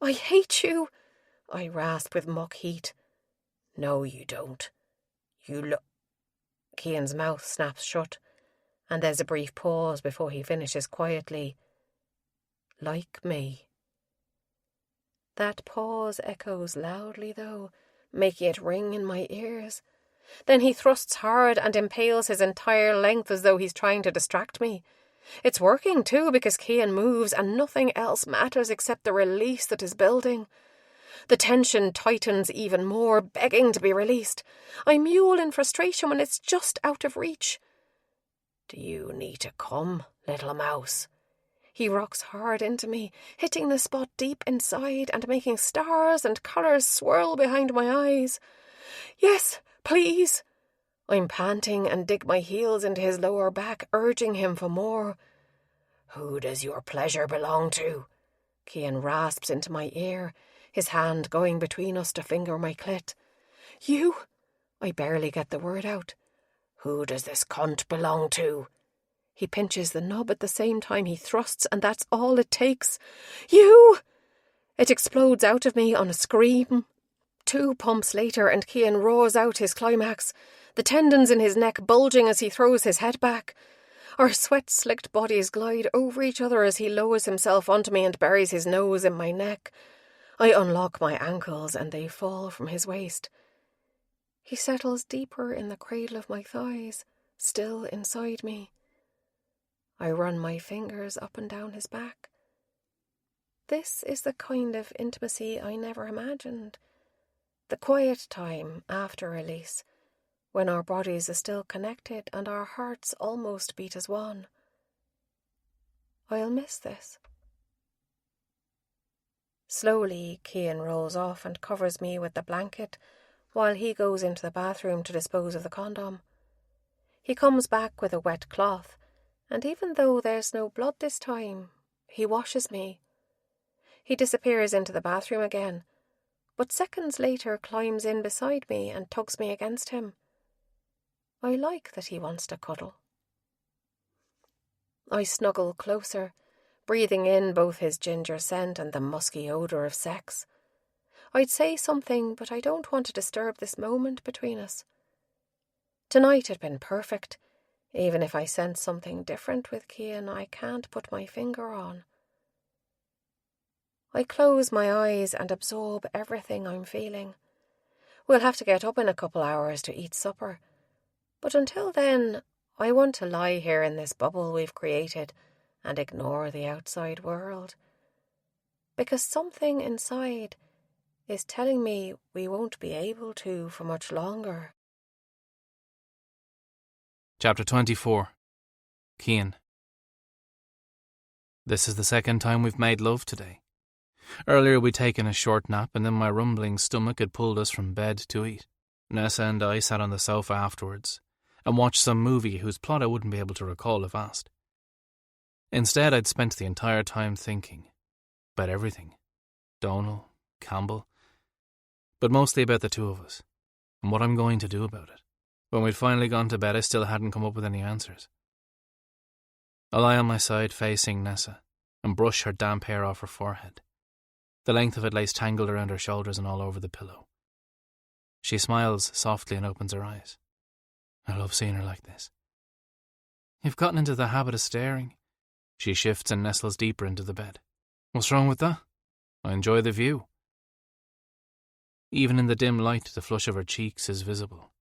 I hate you, I rasp with mock heat. No, you don't. Cian's mouth snaps shut, and there's a brief pause before he finishes quietly. Like me. That pause echoes loudly, though, making it ring in my ears. Then he thrusts hard and impales his entire length as though he's trying to distract me. It's working, too, because Cian moves and nothing else matters except the release that is building. The tension tightens even more, begging to be released. I mewl in frustration when it's just out of reach. Do you need to come, little mouse? He rocks hard into me, hitting the spot deep inside and making stars and colours swirl behind my eyes. Yes, please. I'm panting and dig my heels into his lower back, urging him for more. Who does your pleasure belong to? Cian rasps into my ear, his hand going between us to finger my clit. You? I barely get the word out. Who does this cunt belong to? He pinches the knob at the same time he thrusts, and that's all it takes. You! It explodes out of me on a scream. 2 pumps later and Cian roars out his climax, the tendons in his neck bulging as he throws his head back. Our sweat-slicked bodies glide over each other as he lowers himself onto me and buries his nose in my neck. I unlock my ankles and they fall from his waist. He settles deeper in the cradle of my thighs, still inside me. I run my fingers up and down his back. This is the kind of intimacy I never imagined. The quiet time after release, when our bodies are still connected and our hearts almost beat as one. I'll miss this. Slowly, Cian rolls off and covers me with the blanket while he goes into the bathroom to dispose of the condom. He comes back with a wet cloth, and even though there's no blood this time, he washes me. He disappears into the bathroom again, but seconds later climbs in beside me and tugs me against him. I like that he wants to cuddle. I snuggle closer, breathing in both his ginger scent and the musky odour of sex. I'd say something, but I don't want to disturb this moment between us. Tonight had been perfect. Even if I sense something different with Cian, I can't put my finger on. I close my eyes and absorb everything I'm feeling. We'll have to get up in a couple hours to eat supper. But until then, I want to lie here in this bubble we've created and ignore the outside world. Because something inside is telling me we won't be able to for much longer. Chapter 24. Cian. This is the second time we've made love today. Earlier we'd taken a short nap and then my rumbling stomach had pulled us from bed to eat. Nessa and I sat on the sofa afterwards and watched some movie whose plot I wouldn't be able to recall if asked. Instead, I'd spent the entire time thinking about everything. Donal, Campbell, but mostly about the two of us and what I'm going to do about it. When we'd finally gone to bed, I still hadn't come up with any answers. I lie on my side facing Nessa and brush her damp hair off her forehead. The length of it lays tangled around her shoulders and all over the pillow. She smiles softly and opens her eyes. I love seeing her like this. You've gotten into the habit of staring. She shifts and nestles deeper into the bed. What's wrong with that? I enjoy the view. Even in the dim light, the flush of her cheeks is visible.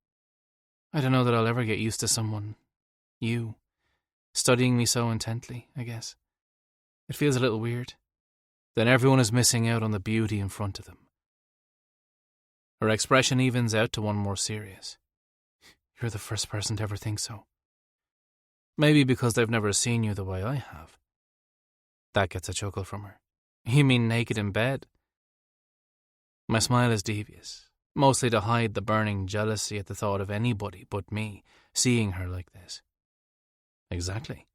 I don't know that I'll ever get used to someone, you, studying me so intently, I guess. It feels a little weird. Then everyone is missing out on the beauty in front of them. Her expression evens out to one more serious. You're the first person to ever think so. Maybe because they've never seen you the way I have. That gets a chuckle from her. You mean naked in bed? My smile is devious, mostly to hide the burning jealousy at the thought of anybody but me seeing her like this. Exactly.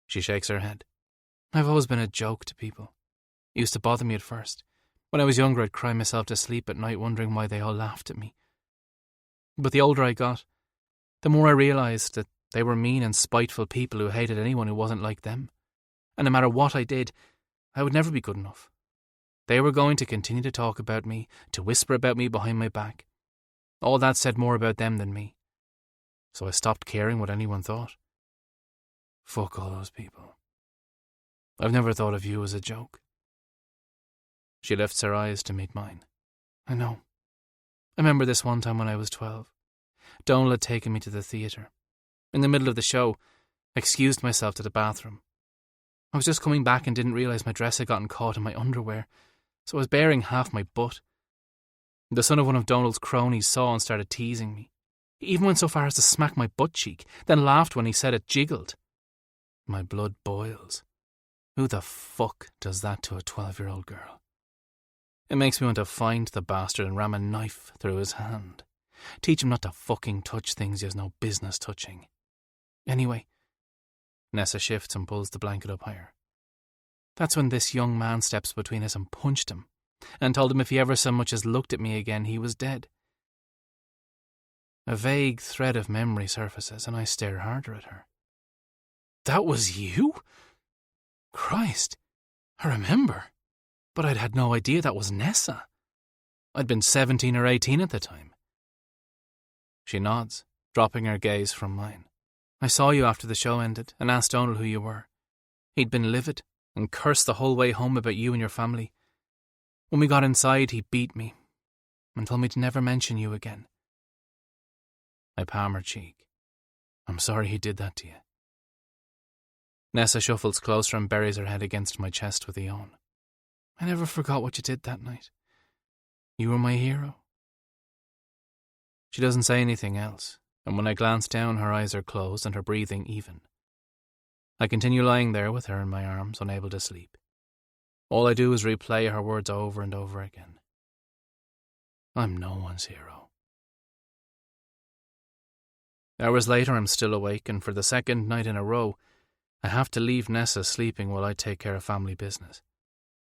She shakes her head. I've always been a joke to people. It used to bother me at first. When I was younger, I'd cry myself to sleep at night wondering why they all laughed at me. But the older I got, the more I realised that they were mean and spiteful people who hated anyone who wasn't like them. And no matter what I did, I would never be good enough. They were going to continue to talk about me, to whisper about me behind my back. All that said more about them than me. So I stopped caring what anyone thought. Fuck all those people. I've never thought of you as a joke. She lifts her eyes to meet mine. I know. I remember this one time when I was 12. Donal had taken me to the theatre. In the middle of the show, I excused myself to the bathroom. I was just coming back and didn't realise my dress had gotten caught in my underwear, so I was baring half my butt. The son of one of Donal's cronies saw and started teasing me. He even went so far as to smack my butt cheek, then laughed when he said it jiggled. My blood boils. Who the fuck does that to a 12-year-old girl? It makes me want to find the bastard and ram a knife through his hand. Teach him not to fucking touch things he has no business touching. Anyway, Nessa shifts and pulls the blanket up higher. That's when this young man steps between us and punched him, and told him if he ever so much as looked at me again, he was dead. A vague thread of memory surfaces, and I stare harder at her. That was you? Christ, I remember. But I'd had no idea that was Nessa. I'd been 17 or 18 at the time. She nods, dropping her gaze from mine. I saw you after the show ended and asked Donald who you were. He'd been livid and cursed the whole way home about you and your family. When we got inside, he beat me and told me to never mention you again. I palm her cheek. I'm sorry he did that to you. Nessa shuffles closer and buries her head against my chest with a yawn. I never forgot what you did that night. You were my hero. She doesn't say anything else, and when I glance down, her eyes are closed and her breathing even. I continue lying there with her in my arms, unable to sleep. All I do is replay her words over and over again. I'm no one's hero. Hours later, I'm still awake, and for the second night in a row, I have to leave Nessa sleeping while I take care of family business.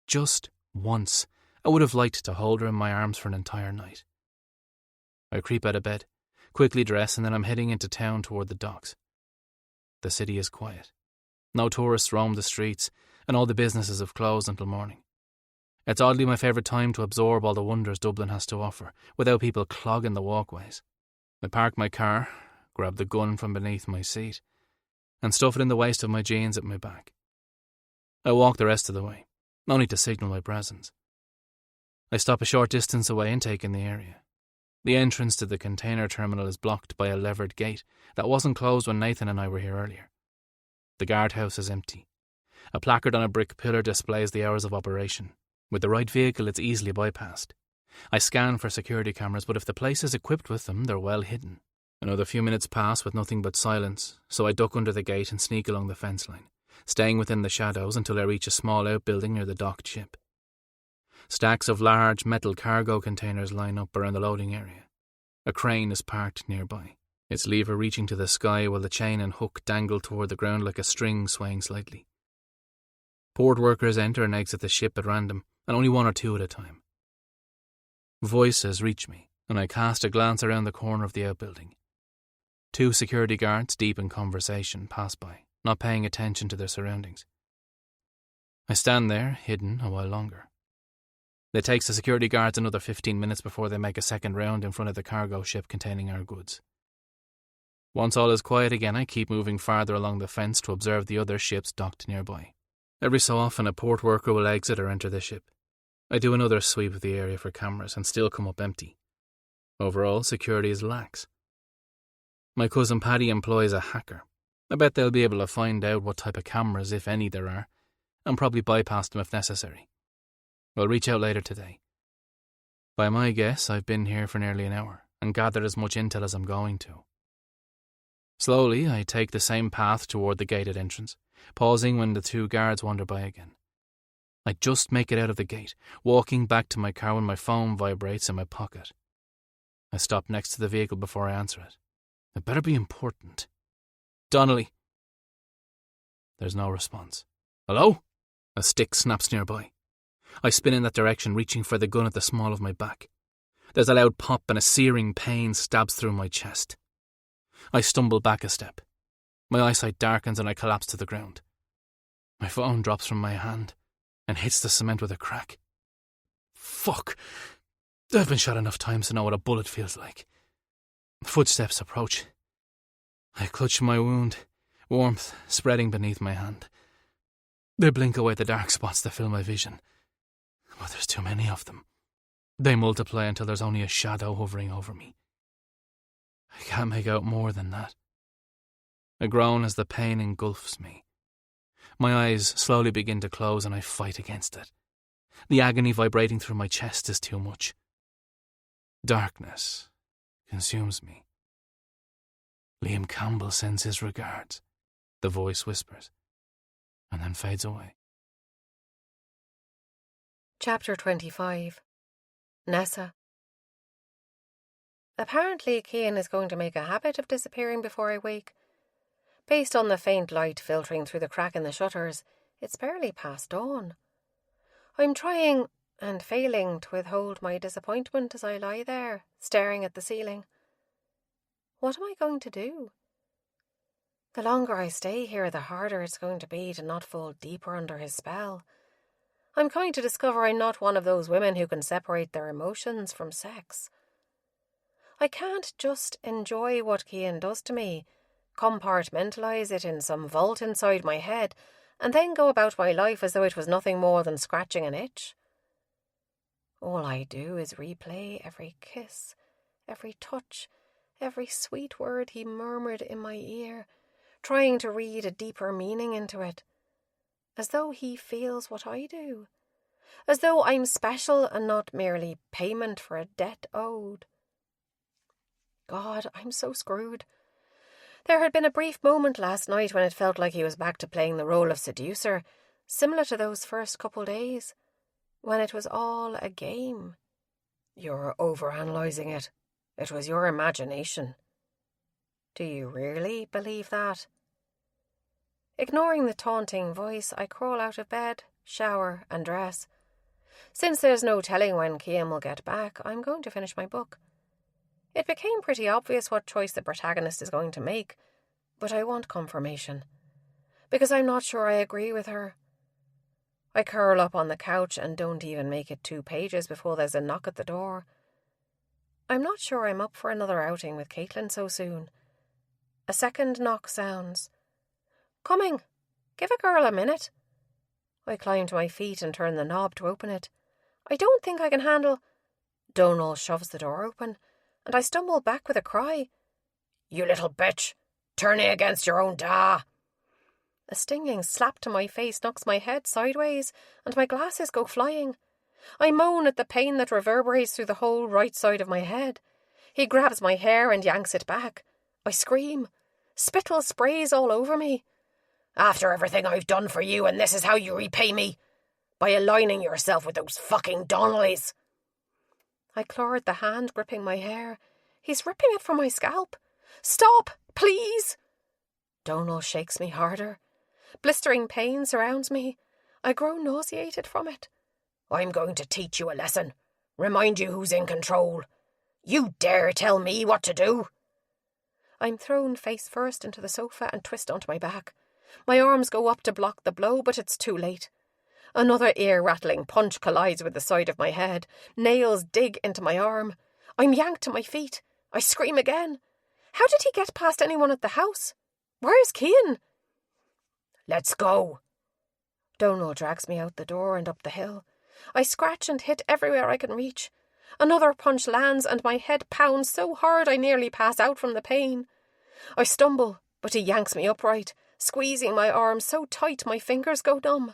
Just once, I would have liked to hold her in my arms for an entire night. I creep out of bed, quickly dress, and then I'm heading into town toward the docks. The city is quiet. No tourists roam the streets, and all the businesses have closed until morning. It's oddly my favourite time to absorb all the wonders Dublin has to offer, without people clogging the walkways. I park my car, grab the gun from beneath my seat, and stuff it in the waist of my jeans at my back. I walk the rest of the way, only to signal my presence. I stop a short distance away and take in the area. The entrance to the container terminal is blocked by a levered gate that wasn't closed when Nathan and I were here earlier. The guardhouse is empty. A placard on a brick pillar displays the hours of operation. With the right vehicle, it's easily bypassed. I scan for security cameras, but if the place is equipped with them, they're well hidden. Another few minutes pass with nothing but silence, so I duck under the gate and sneak along the fence line, staying within the shadows until I reach a small outbuilding near the docked ship. Stacks of large metal cargo containers line up around the loading area. A crane is parked nearby, its lever reaching to the sky while the chain and hook dangle toward the ground like a string swaying slightly. Port workers enter and exit the ship at random, and only one or two at a time. Voices reach me, and I cast a glance around the corner of the outbuilding. 2 security guards, deep in conversation, pass by, not paying attention to their surroundings. I stand there, hidden, a while longer. It takes the security guards another 15 minutes before they make a second round in front of the cargo ship containing our goods. Once all is quiet again, I keep moving farther along the fence to observe the other ships docked nearby. Every so often, a port worker will exit or enter the ship. I do another sweep of the area for cameras and still come up empty. Overall, security is lax. My cousin Paddy employs a hacker. I bet they'll be able to find out what type of cameras, if any, there are, and probably bypass them if necessary. I'll reach out later today. By my guess, I've been here for nearly an hour and gathered as much intel as I'm going to. Slowly, I take the same path toward the gated entrance, pausing when the 2 guards wander by again. I just make it out of the gate, walking back to my car when my phone vibrates in my pocket. I stop next to the vehicle before I answer it. It better be important. Donnelly. There's no response. Hello? A stick snaps nearby. I spin in that direction, reaching for the gun at the small of my back. There's a loud pop and a searing pain stabs through my chest. I stumble back a step. My eyesight darkens and I collapse to the ground. My phone drops from my hand and hits the cement with a crack. Fuck! I've been shot enough times to know what a bullet feels like. Footsteps approach. I clutch my wound, warmth spreading beneath my hand. They blink away the dark spots that fill my vision. But there's too many of them. They multiply until there's only a shadow hovering over me. I can't make out more than that. I groan as the pain engulfs me. My eyes slowly begin to close and I fight against it. The agony vibrating through my chest is too much. Darkness consumes me. Liam Campbell sends his regards, the voice whispers, and then fades away. Chapter 25. Nessa. Apparently, Cian is going to make a habit of disappearing before I wake. Based on the faint light filtering through the crack in the shutters, it's barely past dawn. I'm trying and failing to withhold my disappointment as I lie there, staring at the ceiling. What am I going to do? The longer I stay here, the harder it's going to be to not fall deeper under his spell. I'm coming to discover I'm not one of those women who can separate their emotions from sex. I can't just enjoy what Cian does to me, compartmentalise it in some vault inside my head, and then go about my life as though it was nothing more than scratching an itch. All I do is replay every kiss, every touch, every sweet word he murmured in my ear, trying to read a deeper meaning into it, as though he feels what I do, as though I'm special and not merely payment for a debt owed. God, I'm so screwed. There had been a brief moment last night when it felt like he was back to playing the role of seducer, similar to those first couple days, when it was all a game. You're overanalyzing it. It was your imagination. Do you really believe that? Ignoring the taunting voice, I crawl out of bed, shower and dress. Since there's no telling when Cian will get back, I'm going to finish my book. It became pretty obvious what choice the protagonist is going to make, but I want confirmation, because I'm not sure I agree with her. I curl up on the couch and don't even make it 2 pages before there's a knock at the door. I'm not sure I'm up for another outing with Caitlin so soon. A second knock sounds. Coming! Give a girl a minute. I climb to my feet and turn the knob to open it. I don't think I can handle... Donal shoves the door open, and I stumble back with a cry. You little bitch! Turning against your own da! A stinging slap to my face knocks my head sideways, and my glasses go flying. I moan at the pain that reverberates through the whole right side of my head. He grabs my hair and yanks it back. I scream. Spittle sprays all over me. After everything I've done for you, and this is how you repay me? By aligning yourself with those fucking Donnellys. I claw at the hand gripping my hair. He's ripping it from my scalp. Stop, please! Donal shakes me harder. Blistering pain surrounds me. I grow nauseated from it. I'm going to teach you a lesson. Remind you who's in control. You dare tell me what to do? I'm thrown face first into the sofa and twist onto my back. My arms go up to block the blow, but it's too late. Another ear-rattling punch collides with the side of my head. Nails dig into my arm. I'm yanked to my feet. I scream again. How did he get past anyone at the house? Where's Cian? Let's go. Donal drags me out the door and up the hill. I scratch and hit everywhere I can reach. Another punch lands and my head pounds so hard I nearly pass out from the pain. I stumble, but he yanks me upright, squeezing my arm so tight my fingers go numb.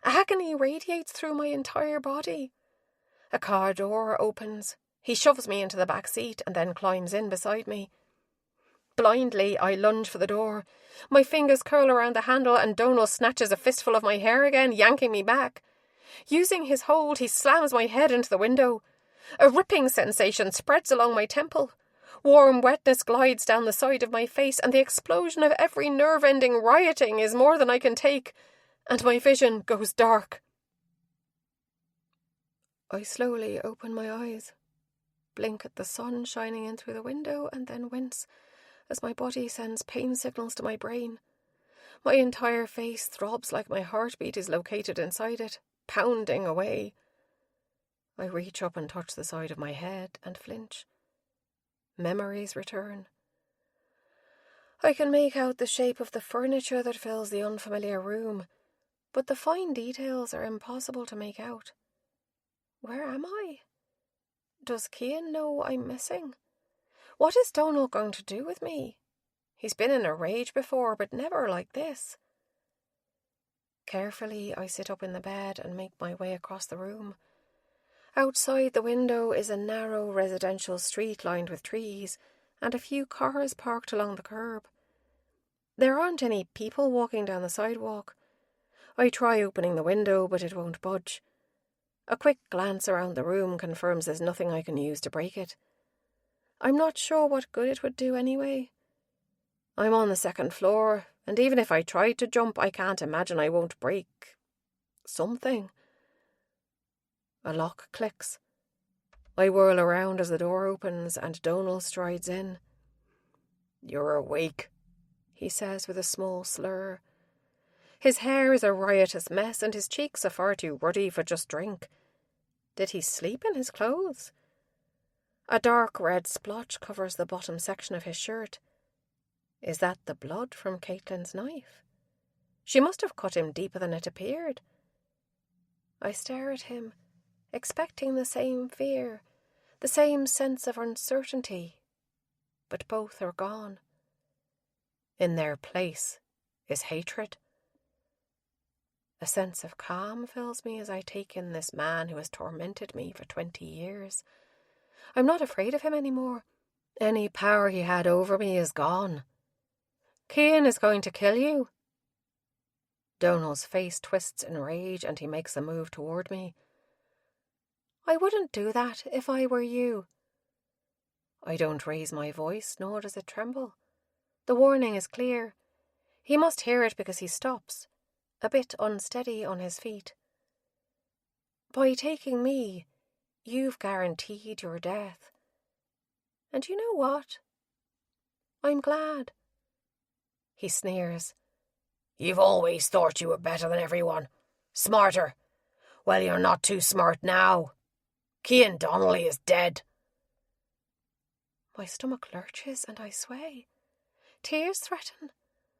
Agony radiates through my entire body. A car door opens. He shoves me into the back seat and then climbs in beside me. Blindly, I lunge for the door. My fingers curl around the handle and Donal snatches a fistful of my hair again, yanking me back. Using his hold, he slams my head into the window. A ripping sensation spreads along my temple. Warm wetness glides down the side of my face, and the explosion of every nerve-ending rioting is more than I can take, and my vision goes dark. I slowly open my eyes, blink at the sun shining in through the window, and then wince as my body sends pain signals to my brain. My entire face throbs like my heartbeat is located inside it, pounding away. I reach up and touch the side of my head and flinch. Memories return. I can make out the shape of the furniture that fills the unfamiliar room, but the fine details are impossible to make out. Where am I? Does Cian know I'm missing? What is Donal going to do with me? He's been in a rage before, but never like this. Carefully, I sit up in the bed and make my way across the room. Outside the window is a narrow residential street lined with trees and a few cars parked along the curb. There aren't any people walking down the sidewalk. I try opening the window, but it won't budge. A quick glance around the room confirms there's nothing I can use to break it. I'm not sure what good it would do anyway. I'm on the 2nd floor, and even if I tried to jump, I can't imagine I won't break something. A lock clicks. I whirl around as the door opens and Donal strides in. You're awake, he says with a small slur. His hair is a riotous mess and his cheeks are far too ruddy for just drink. Did he sleep in his clothes? A dark red splotch covers the bottom section of his shirt. Is that the blood from Caitlin's knife? She must have cut him deeper than it appeared. I stare at him, expecting the same fear, the same sense of uncertainty, but both are gone. In their place is hatred. A sense of calm fills me as I take in this man who has tormented me for 20 years. I'm not afraid of him anymore. Any power he had over me is gone. Cian is going to kill you. Donal's face twists in rage and he makes a move toward me. I wouldn't do that if I were you. I don't raise my voice, nor does it tremble. The warning is clear. He must hear it because he stops, a bit unsteady on his feet. By taking me, you've guaranteed your death. And you know what? I'm glad. He sneers. You've always thought you were better than everyone. Smarter. Well, you're not too smart now. Cian Donnelly is dead. My stomach lurches and I sway. Tears threaten,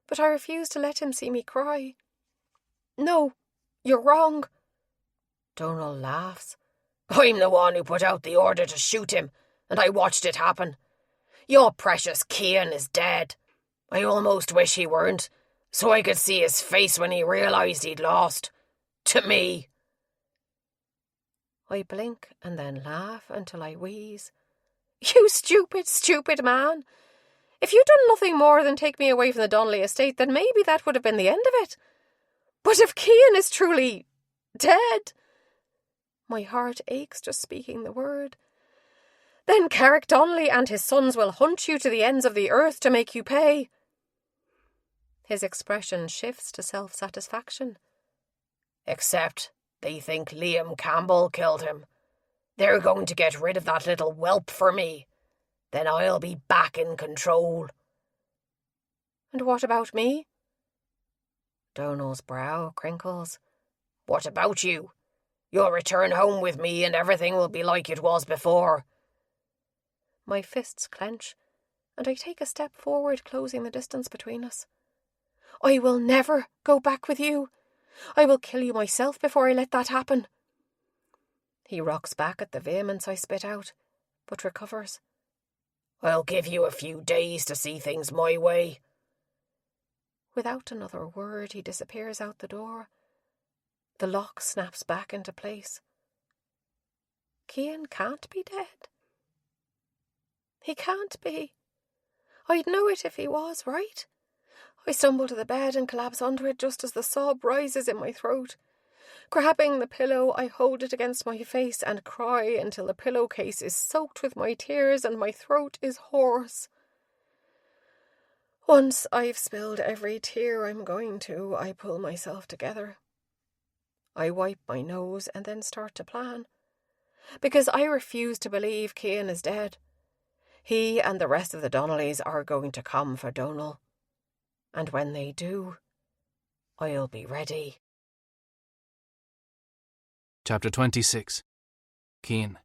but I refuse to let him see me cry. No, you're wrong. Donal laughs. I'm the one who put out the order to shoot him, and I watched it happen. Your precious Cian is dead. I almost wish he weren't, so I could see his face when he realised he'd lost. To me. I blink and then laugh until I wheeze. You stupid, stupid man. If you'd done nothing more than take me away from the Donnelly estate, then maybe that would have been the end of it. But if Cian is truly dead, my heart aches just speaking the word, then Carrick Donnelly and his sons will hunt you to the ends of the earth to make you pay. His expression shifts to self-satisfaction. Except they think Liam Campbell killed him. They're going to get rid of that little whelp for me. Then I'll be back in control. And what about me? Donal's brow crinkles. What about you? You'll return home with me and everything will be like it was before. My fists clench, and I take a step forward, closing the distance between us. I will never go back with you. I will kill you myself before I let that happen. He rocks back at the vehemence I spit out, but recovers. I'll give you a few days to see things my way. Without another word, he disappears out the door. The lock snaps back into place. Cian can't be dead. He can't be. I'd know it if he was, right? I stumble to the bed and collapse onto it just as the sob rises in my throat. Grabbing the pillow, I hold it against my face and cry until the pillowcase is soaked with my tears and my throat is hoarse. Once I've spilled every tear I'm going to, I pull myself together. I wipe my nose and then start to plan. Because I refuse to believe Cian is dead. He and the rest of the Donnellys are going to come for Donal. And when they do, I'll be ready. Chapter 26. Cian.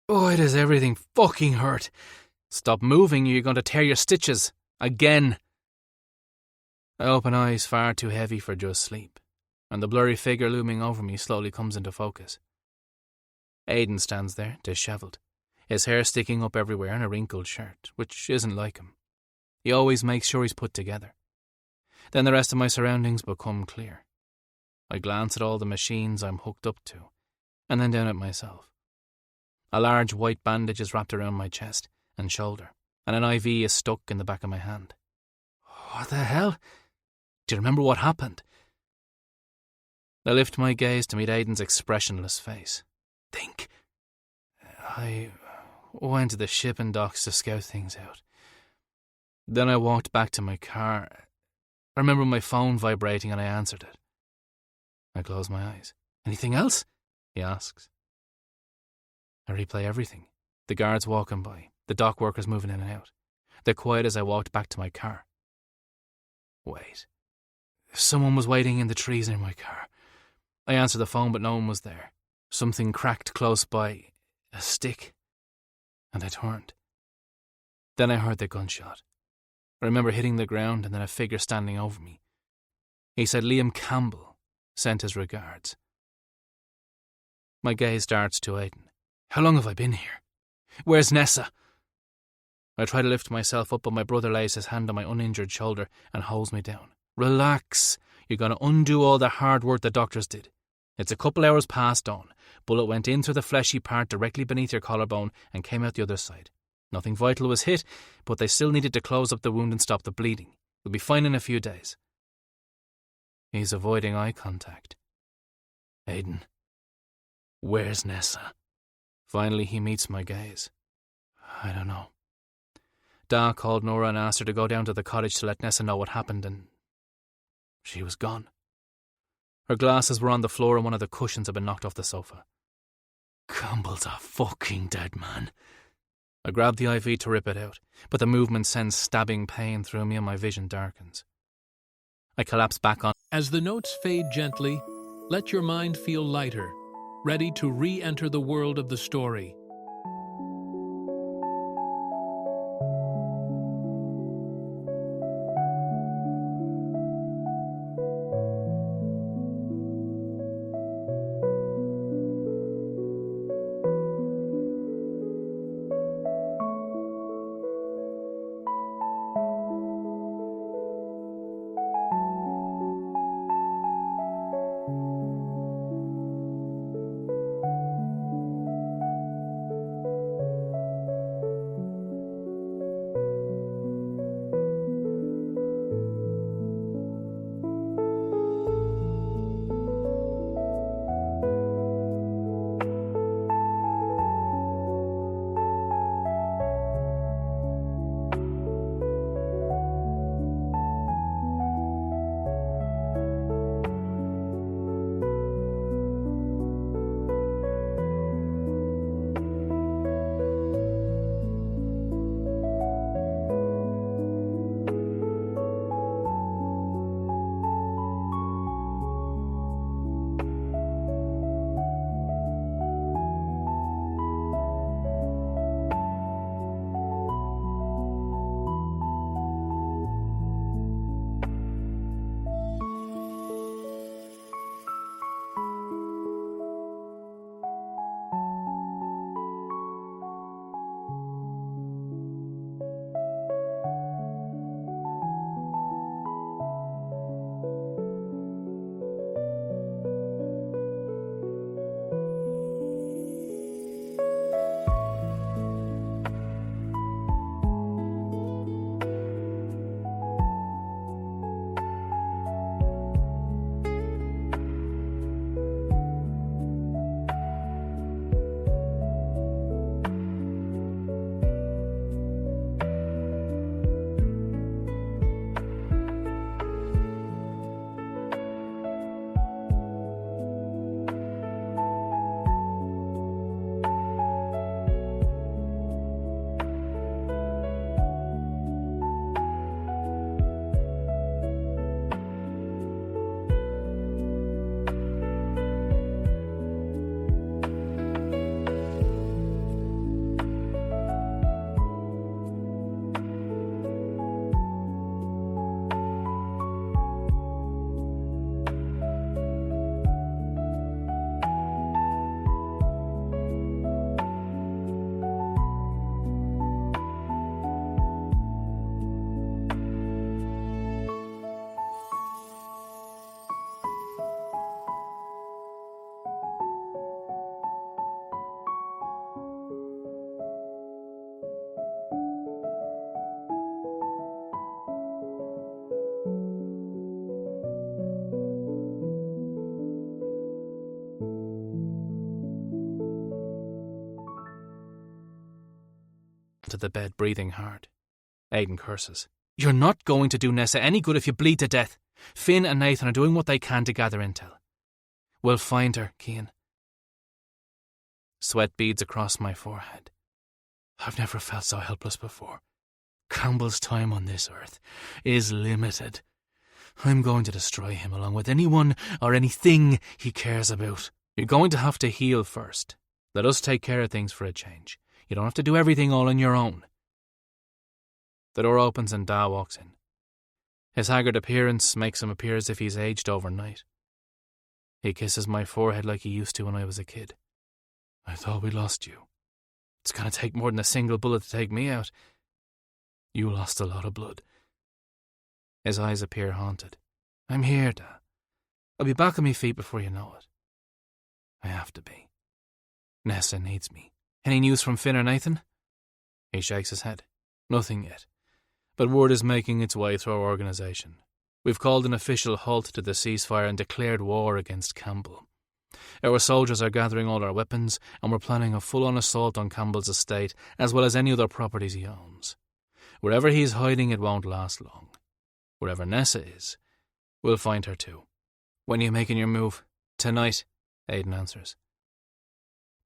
Why does everything fucking hurt? Stop moving, you're going to tear your stitches. Again. I open eyes far too heavy for just sleep, and the blurry figure looming over me slowly comes into focus. Aidan stands there, dishevelled, his hair sticking up everywhere in a wrinkled shirt, which isn't like him. He always makes sure he's put together. Then the rest of my surroundings become clear. I glance at all the machines I'm hooked up to, and then down at myself. A large white bandage is wrapped around my chest and shoulder, and an IV is stuck in the back of my hand. What the hell? Do you remember what happened? I lift my gaze to meet Aidan's expressionless face. Think. I went to the shipping docks to scout things out. Then I walked back to my car. I remember my phone vibrating and I answered it. I close my eyes. Anything else? He asks. I replay everything. The guards walking by, the dock workers moving in and out. The quiet as I walked back to my car. Wait. Someone was waiting in the trees near my car. I answered the phone, but no one was there. Something cracked close by, a stick, and I turned. Then I heard the gunshot. I remember hitting the ground and then a figure standing over me. He said Liam Campbell sent his regards. My gaze darts to Aidan. How long have I been here? Where's Nessa? I try to lift myself up, but my brother lays his hand on my uninjured shoulder and holds me down. Relax. You're going to undo all the hard work the doctors did. It's a couple hours past dawn. Bullet went in through the fleshy part directly beneath your collarbone and came out the other side. Nothing vital was hit, but they still needed to close up the wound and stop the bleeding. You'll be fine in a few days. He's avoiding eye contact. Aidan, where's Nessa? Finally he meets my gaze. I don't know. Da called Nora and asked her to go down to the cottage to let Nessa know what happened, and she was gone. Her glasses were on the floor and one of the cushions had been knocked off the sofa. Campbell's a fucking dead man. I grabbed the IV to rip it out, but the movement sends stabbing pain through me and my vision darkens. I collapse back on. As the notes fade gently, let your mind feel lighter, ready to re-enter the world of the story. To the bed, breathing hard. Aidan curses. You're not going to do Nessa any good if you bleed to death. Finn and Nathan are doing what they can to gather intel. We'll find her, Cian. Sweat beads across my forehead. I've never felt so helpless before. Campbell's time on this earth is limited. I'm going to destroy him along with anyone or anything he cares about. You're going to have to heal first. Let us take care of things for a change. You don't have to do everything all on your own. The door opens and Da walks in. His haggard appearance makes him appear as if he's aged overnight. He kisses my forehead like he used to when I was a kid. I thought we lost you. It's going to take more than a single bullet to take me out. You lost a lot of blood. His eyes appear haunted. I'm here, Da. I'll be back on my feet before you know it. I have to be. Nessa needs me. Any news from Finn or Nathan? He shakes his head. Nothing yet. But word is making its way through our organisation. We've called an official halt to the ceasefire and declared war against Campbell. Our soldiers are gathering all our weapons, and we're planning a full-on assault on Campbell's estate, as well as any other properties he owns. Wherever he's hiding, it won't last long. Wherever Nessa is, we'll find her too. When are you making your move? Tonight, Aidan answers.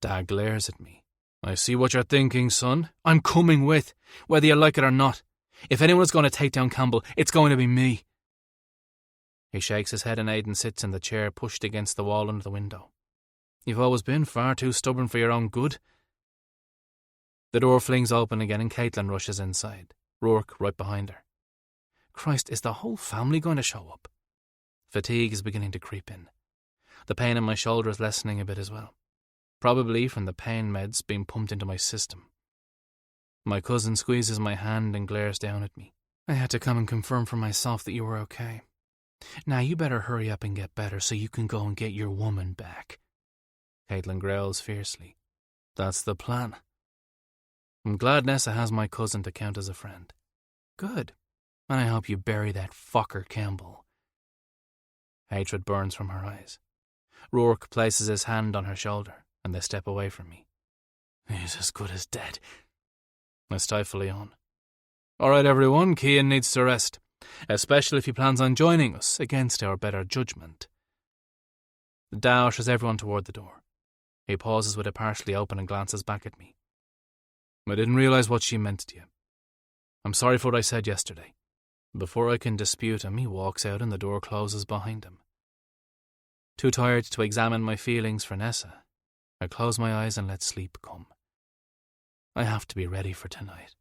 Dad glares at me. I see what you're thinking, son. I'm coming with, whether you like it or not. If anyone's going to take down Campbell, it's going to be me. He shakes his head and Aidan sits in the chair pushed against the wall under the window. You've always been far too stubborn for your own good. The door flings open again and Caitlin rushes inside, Rourke right behind her. Christ, is the whole family going to show up? Fatigue is beginning to creep in. The pain in my shoulder is lessening a bit as well. Probably from the pain meds being pumped into my system. My cousin squeezes my hand and glares down at me. I had to come and confirm for myself that you were okay. Now you better hurry up and get better so you can go and get your woman back. Caitlin growls fiercely. That's the plan. I'm glad Nessa has my cousin to count as a friend. Good. And I hope you bury that fucker Campbell. Hatred burns from her eyes. Rourke places his hand on her shoulder, and they step away from me. He's as good as dead. I stifle a yawn. All right, everyone, Cian needs to rest, especially if he plans on joining us against our better judgment. Da ushers everyone toward the door. He pauses with it partially open and glances back at me. I didn't realise what she meant to you. I'm sorry for what I said yesterday. Before I can dispute him, he walks out and the door closes behind him. Too tired to examine my feelings for Nessa, I close my eyes and let sleep come. I have to be ready for tonight.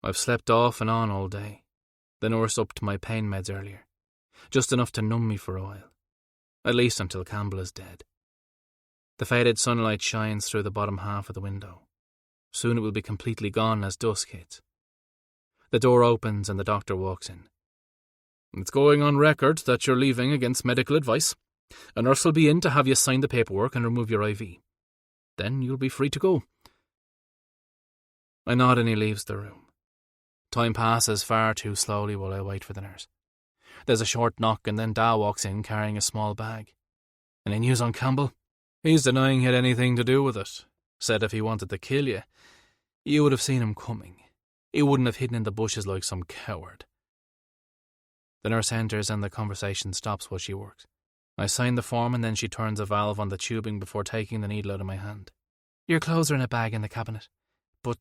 I've slept off and on all day. The nurse upped my pain meds earlier, just enough to numb me for a while, at least until Campbell is dead. The faded sunlight shines through the bottom half of the window. Soon it will be completely gone as dusk hits. The door opens and the doctor walks in. It's going on record that you're leaving against medical advice. A nurse will be in to have you sign the paperwork and remove your IV. Then you'll be free to go. I nod and he leaves the room. Time passes far too slowly while I wait for the nurse. There's a short knock and then Da walks in carrying a small bag. Any news on Campbell? He's denying he had anything to do with it. Said if he wanted to kill you, you would have seen him coming. He wouldn't have hidden in the bushes like some coward. The nurse enters and the conversation stops while she works. I sign the form and then she turns a valve on the tubing before taking the needle out of my hand. Your clothes are in a bag in the cabinet, but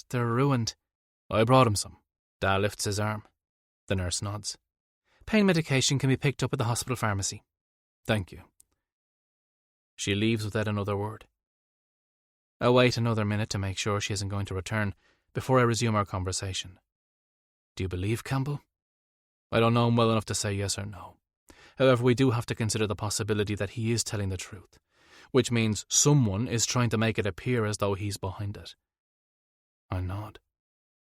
they're ruined. I brought him some. Da lifts his arm. The nurse nods. Pain medication can be picked up at the hospital pharmacy. Thank you. She leaves without another word. I wait another minute to make sure she isn't going to return before I resume our conversation. Do you believe Campbell? I don't know him well enough to say yes or no. However, we do have to consider the possibility that he is telling the truth, which means someone is trying to make it appear as though he's behind it. I nod.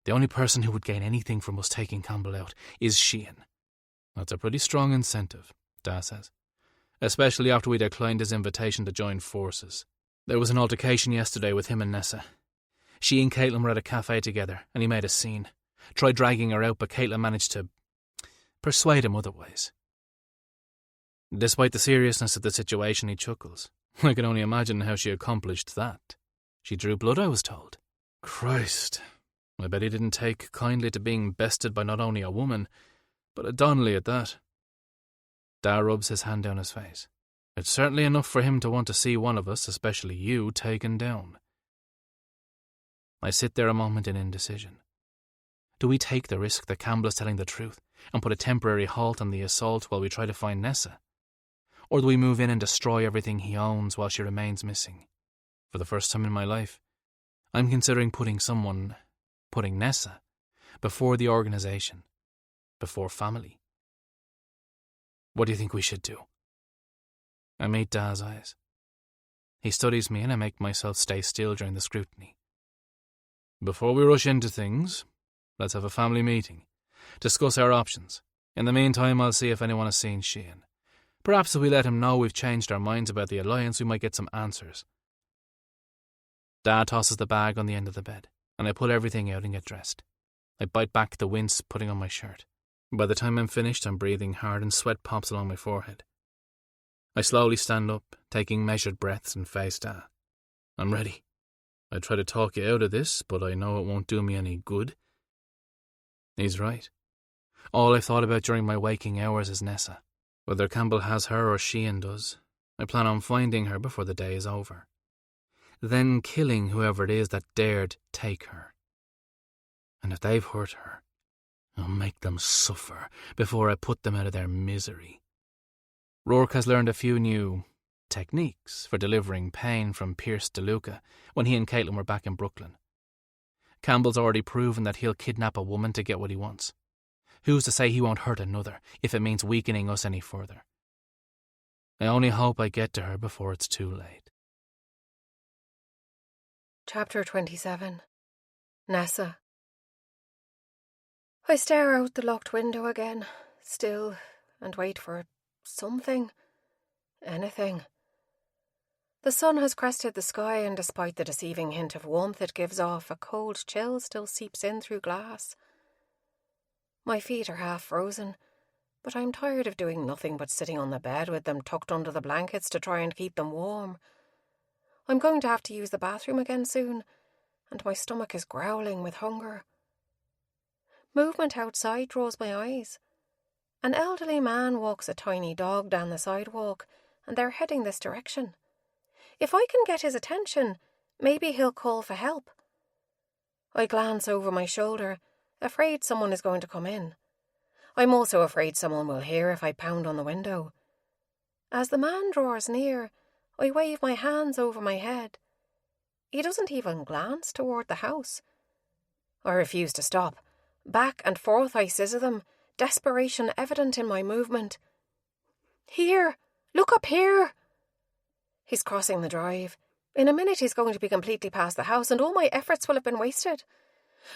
The only person who would gain anything from us taking Campbell out is Cian. That's a pretty strong incentive, Da says, especially after we declined his invitation to join forces. There was an altercation yesterday with him and Nessa. She and Caitlin were at a cafe together, and he made a scene. Tried dragging her out, but Caitlin managed to persuade him otherwise. Despite the seriousness of the situation, he chuckles. I can only imagine how she accomplished that. She drew blood, I was told. Christ, I bet he didn't take kindly to being bested by not only a woman, but a Donnelly at that. Da rubs his hand down his face. It's certainly enough for him to want to see one of us, especially you, taken down. I sit there a moment in indecision. Do we take the risk that Campbell is telling the truth, and put a temporary halt on the assault while we try to find Nessa? Or do we move in and destroy everything he owns while she remains missing? For the first time in my life, I'm considering putting Nessa, before the organisation, before family. What do you think we should do? I meet Da's eyes. He studies me and I make myself stay still during the scrutiny. Before we rush into things, let's have a family meeting. Discuss our options. In the meantime, I'll see if anyone has seen Cian. Perhaps if we let him know we've changed our minds about the alliance, we might get some answers. Dad tosses the bag on the end of the bed, and I pull everything out and get dressed. I bite back the wince putting on my shirt. By the time I'm finished, I'm breathing hard and sweat pops along my forehead. I slowly stand up, taking measured breaths, and face Dad. I'm ready. I try to talk you out of this, but I know it won't do me any good. He's right. All I've thought about during my waking hours is Nessa. Whether Campbell has her or Cian does, I plan on finding her before the day is over. Then killing whoever it is that dared take her. And if they've hurt her, I'll make them suffer before I put them out of their misery. Rourke has learned a few new techniques for delivering pain from Pierce DeLuca when he and Caitlin were back in Brooklyn. Campbell's already proven that he'll kidnap a woman to get what he wants. Who's to say he won't hurt another if it means weakening us any further? I only hope I get to her before it's too late. Chapter 27. Nessa. I stare out the locked window again, still, and wait for something. Anything. The sun has crested the sky, and despite the deceiving hint of warmth it gives off, a cold chill still seeps in through glass. My feet are half frozen, but I'm tired of doing nothing but sitting on the bed with them tucked under the blankets to try and keep them warm. I'm going to have to use the bathroom again soon, and my stomach is growling with hunger. Movement outside draws my eyes. An elderly man walks a tiny dog down the sidewalk, and they're heading this direction. If I can get his attention, maybe he'll call for help. I glance over my shoulder, afraid someone is going to come in. I'm also afraid someone will hear if I pound on the window. As the man draws near, I wave my hands over my head. He doesn't even glance toward the house. I refuse to stop. Back and forth I scissor them, desperation evident in my movement. Here! Look up here! He's crossing the drive. In a minute he's going to be completely past the house, and all my efforts will have been wasted.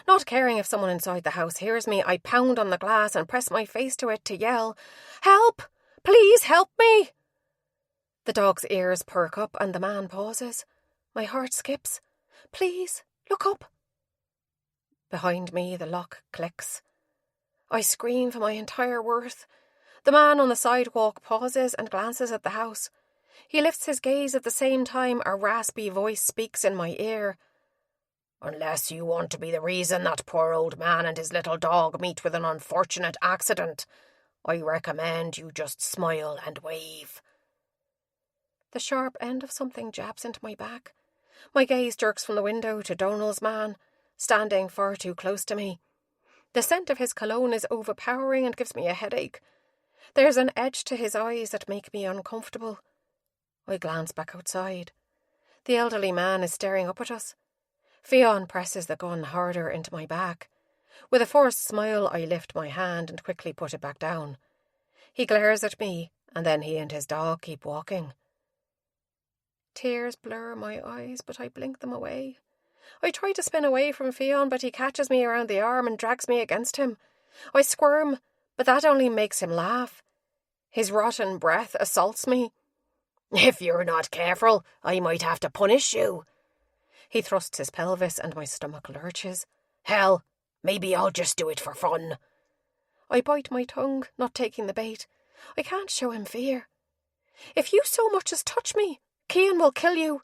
Not caring if someone inside the house hears me, I pound on the glass and press my face to it to yell, "Help! Please help me!" The dog's ears perk up and the man pauses. My heart skips. "Please, look up." Behind me, the lock clicks. I scream for my entire worth. The man on the sidewalk pauses and glances at the house. He lifts his gaze at the same time a raspy voice speaks in my ear. "Unless you want to be the reason that poor old man and his little dog meet with an unfortunate accident, I recommend you just smile and wave." The sharp end of something jabs into my back. My gaze jerks from the window to Donald's man, standing far too close to me. The scent of his cologne is overpowering and gives me a headache. There's an edge to his eyes that make me uncomfortable. I glance back outside. The elderly man is staring up at us. Cian presses the gun harder into my back. With a forced smile, I lift my hand and quickly put it back down. He glares at me, and then he and his dog keep walking. Tears blur my eyes, but I blink them away. I try to spin away from Cian, but he catches me around the arm and drags me against him. I squirm, but that only makes him laugh. His rotten breath assaults me. "If you're not careful, I might have to punish you." He thrusts his pelvis and my stomach lurches. "Hell, maybe I'll just do it for fun." I bite my tongue, not taking the bait. I can't show him fear. "If you so much as touch me, Cian will kill you.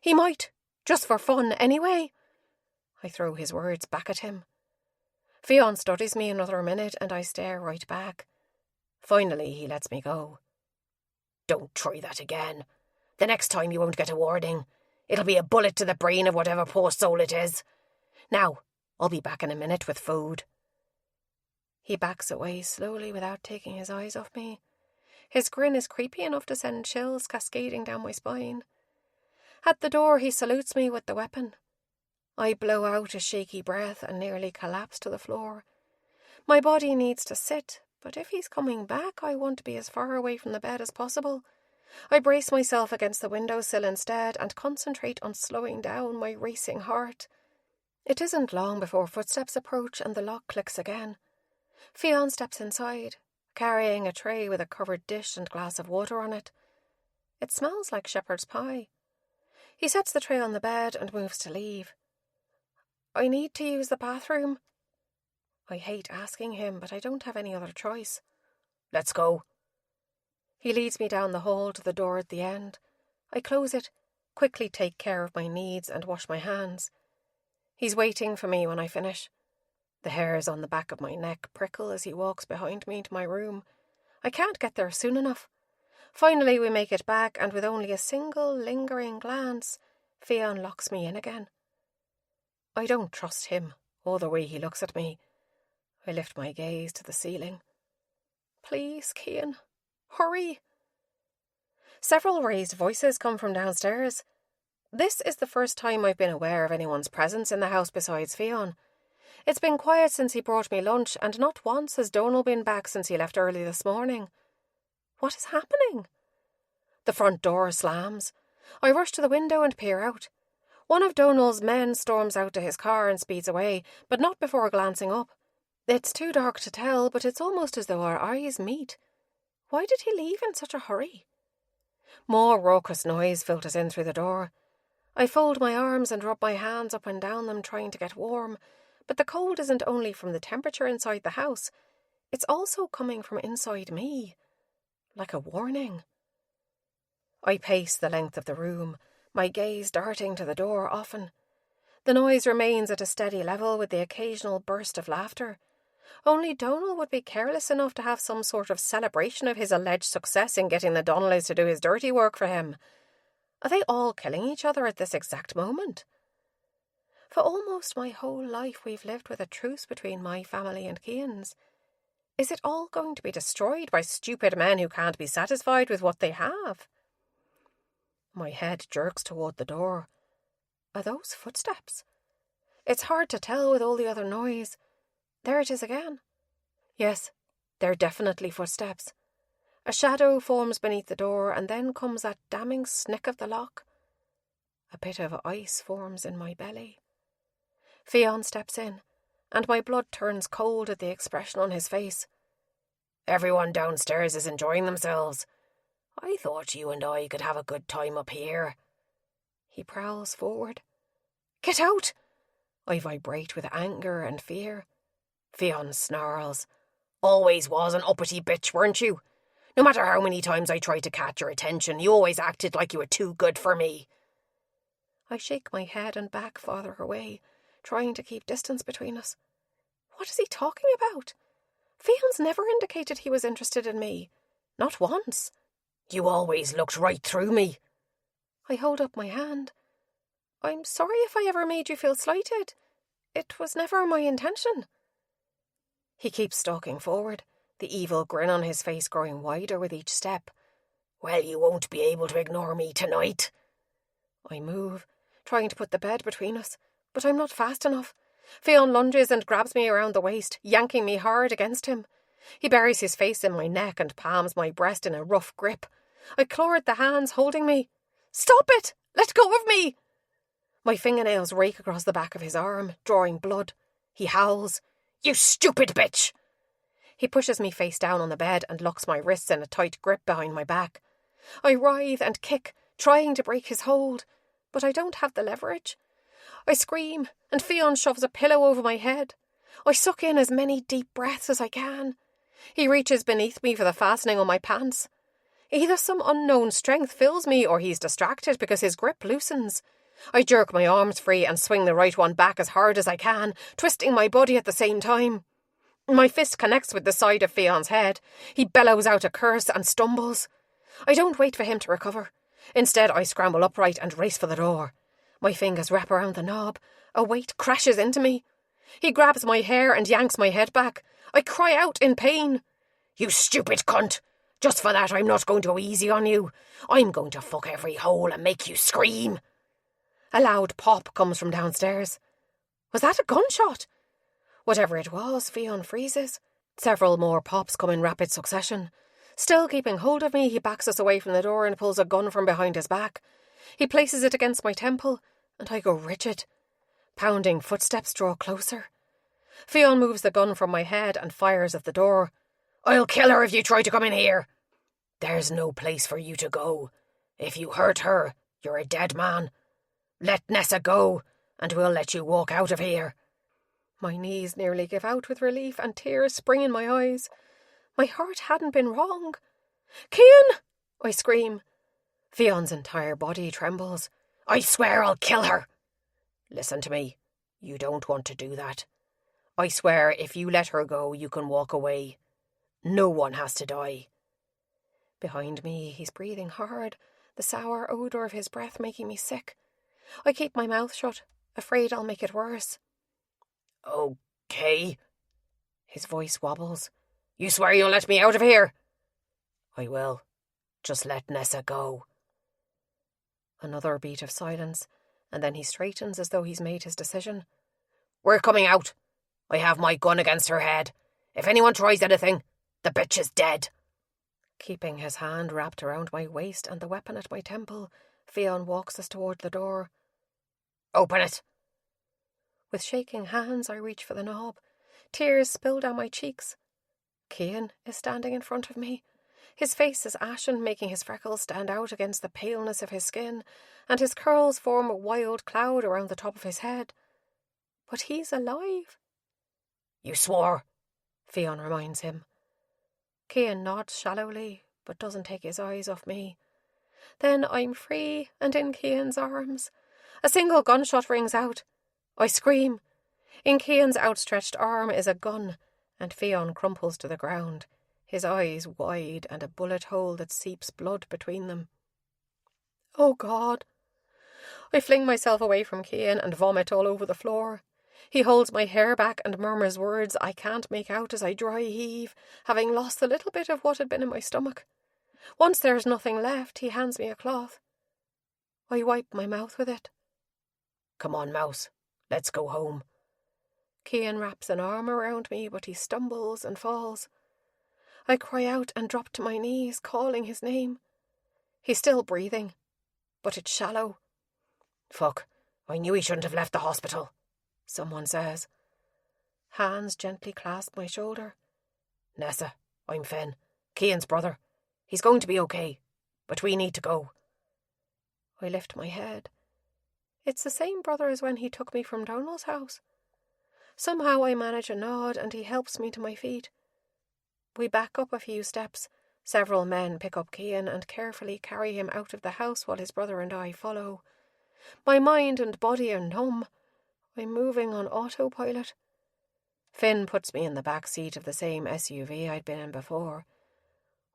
He might, just for fun anyway." I throw his words back at him. Cian studies me another minute and I stare right back. Finally, he lets me go. "Don't try that again. The next time you won't get a warning. It'll be a bullet to the brain of whatever poor soul it is. Now, I'll be back in a minute with food." He backs away slowly without taking his eyes off me. His grin is creepy enough to send chills cascading down my spine. At the door, he salutes me with the weapon. I blow out a shaky breath and nearly collapse to the floor. My body needs to sit, but if he's coming back, I want to be as far away from the bed as possible. I brace myself against the windowsill instead and concentrate on slowing down my racing heart. It isn't long before footsteps approach and the lock clicks again. Cian steps inside, carrying a tray with a covered dish and glass of water on it. It smells like shepherd's pie. He sets the tray on the bed and moves to leave. I need to use the bathroom. I hate asking him, but I don't have any other choice. Let's go. He leads me down the hall to the door at the end. I close it, quickly take care of my needs and wash my hands. He's waiting for me when I finish. The hairs on the back of my neck prickle as he walks behind me to my room. I can't get there soon enough. Finally we make it back, and with only a single lingering glance, Cian locks me in again. I don't trust him, or the way he looks at me. I lift my gaze to the ceiling. Please, Cian, hurry. Several raised voices come from downstairs. This is the first time I've been aware of anyone's presence in the house besides Cian. It's been quiet since he brought me lunch, and not once has Donal been back since he left early this morning. What is happening? The front door slams. I rush to the window and peer out. One of Donal's men storms out to his car and speeds away, but not before glancing up. It's too dark to tell, but it's almost as though our eyes meet. Why did he leave in such a hurry? More raucous noise filters in through the door. I fold my arms and rub my hands up and down them, trying to get warm, but the cold isn't only from the temperature inside the house. It's also coming from inside me, like a warning. I pace the length of the room, my gaze darting to the door often. The noise remains at a steady level with the occasional burst of laughter. Only Donal would be careless enough to have some sort of celebration of his alleged success in getting the Donnellys to do his dirty work for him. Are they all killing each other at this exact moment? For almost my whole life we've lived with a truce between my family and Cian's. Is it all going to be destroyed by stupid men who can't be satisfied with what they have? My head jerks toward the door. Are those footsteps? It's hard to tell with all the other noise. There it is again. Yes, they're definitely footsteps. A shadow forms beneath the door, and then comes that damning snick of the lock. A bit of ice forms in my belly. Cian steps in, and my blood turns cold at the expression on his face. Everyone downstairs is enjoying themselves. I thought you and I could have a good time up here. He prowls forward. Get out! I vibrate with anger and fear. Cian snarls. Always was an uppity bitch, weren't you? No matter how many times I tried to catch your attention, you always acted like you were too good for me. I shake my head and back farther away, trying to keep distance between us. What is he talking about? Cian's never indicated he was interested in me. Not once. You always looked right through me. I hold up my hand. I'm sorry if I ever made you feel slighted. It was never my intention. He keeps stalking forward, the evil grin on his face growing wider with each step. Well, you won't be able to ignore me tonight. I move, trying to put the bed between us, but I'm not fast enough. Cian lunges and grabs me around the waist, yanking me hard against him. He buries his face in my neck and palms my breast in a rough grip. I claw at the hands holding me. Stop it! Let go of me! My fingernails rake across the back of his arm, drawing blood. He howls. You stupid bitch! He pushes me face down on the bed and locks my wrists in a tight grip behind my back. I writhe and kick, trying to break his hold, but I don't have the leverage. I scream, and Cian shoves a pillow over my head. I suck in as many deep breaths as I can. He reaches beneath me for the fastening on my pants. Either some unknown strength fills me or he's distracted because his grip loosens. I jerk my arms free and swing the right one back as hard as I can, twisting my body at the same time. My fist connects with the side of Cian's head. He bellows out a curse and stumbles. I don't wait for him to recover. Instead, I scramble upright and race for the door. My fingers wrap around the knob. A weight crashes into me. He grabs my hair and yanks my head back. I cry out in pain. "You stupid cunt! Just for that I'm not going to go easy on you. I'm going to fuck every hole and make you scream." A loud pop comes from downstairs. Was that a gunshot? Whatever it was, Cian freezes. Several more pops come in rapid succession. Still keeping hold of me, he backs us away from the door and pulls a gun from behind his back. He places it against my temple, and I go rigid. Pounding footsteps draw closer. Cian moves the gun from my head and fires at the door. "I'll kill her if you try to come in here." "There's no place for you to go. If you hurt her, you're a dead man. Let Nessa go, and we'll let you walk out of here." My knees nearly give out with relief and tears spring in my eyes. My heart hadn't been wrong. "Cian!" I scream. Cian's entire body trembles. "I swear I'll kill her." "Listen to me. You don't want to do that. I swear if you let her go, you can walk away. No one has to die." Behind me, he's breathing hard, the sour odour of his breath making me sick. I keep my mouth shut, afraid I'll make it worse. "Okay." His voice wobbles. "You swear you'll let me out of here?" "I will. Just let Nessa go." Another beat of silence, and then he straightens as though he's made his decision. "We're coming out. I have my gun against her head. If anyone tries anything, the bitch is dead." Keeping his hand wrapped around my waist and the weapon at my temple, Cian walks us toward the door. "Open it." With shaking hands, I reach for the knob. Tears spill down my cheeks. Cian is standing in front of me. His face is ashen, making his freckles stand out against the paleness of his skin, and his curls form a wild cloud around the top of his head. But he's alive. "You swore," Cian reminds him. Cian nods shallowly, but doesn't take his eyes off me. Then I'm free and in Cian's arms. A single gunshot rings out. I scream. In Cian's outstretched arm is a gun, and Cian crumples to the ground, his eyes wide and a bullet hole that seeps blood between them. Oh God! I fling myself away from Cian and vomit all over the floor. He holds my hair back and murmurs words I can't make out as I dry heave, having lost the little bit of what had been in my stomach. Once there's nothing left, he hands me a cloth. I wipe my mouth with it. "Come on, Mouse. Let's go home." Cian wraps an arm around me, but he stumbles and falls. I cry out and drop to my knees, calling his name. He's still breathing, but it's shallow. "Fuck, I knew he shouldn't have left the hospital," someone says. Hands gently clasp my shoulder. "Nessa, I'm Finn, Cian's brother. He's going to be okay, but we need to go." I lift my head. It's the same brother as when he took me from Donald's house. Somehow I manage a nod and he helps me to my feet. We back up a few steps. Several men pick up Cian and carefully carry him out of the house while his brother and I follow. My mind and body are numb. I'm moving on autopilot. Finn puts me in the back seat of the same SUV I'd been in before.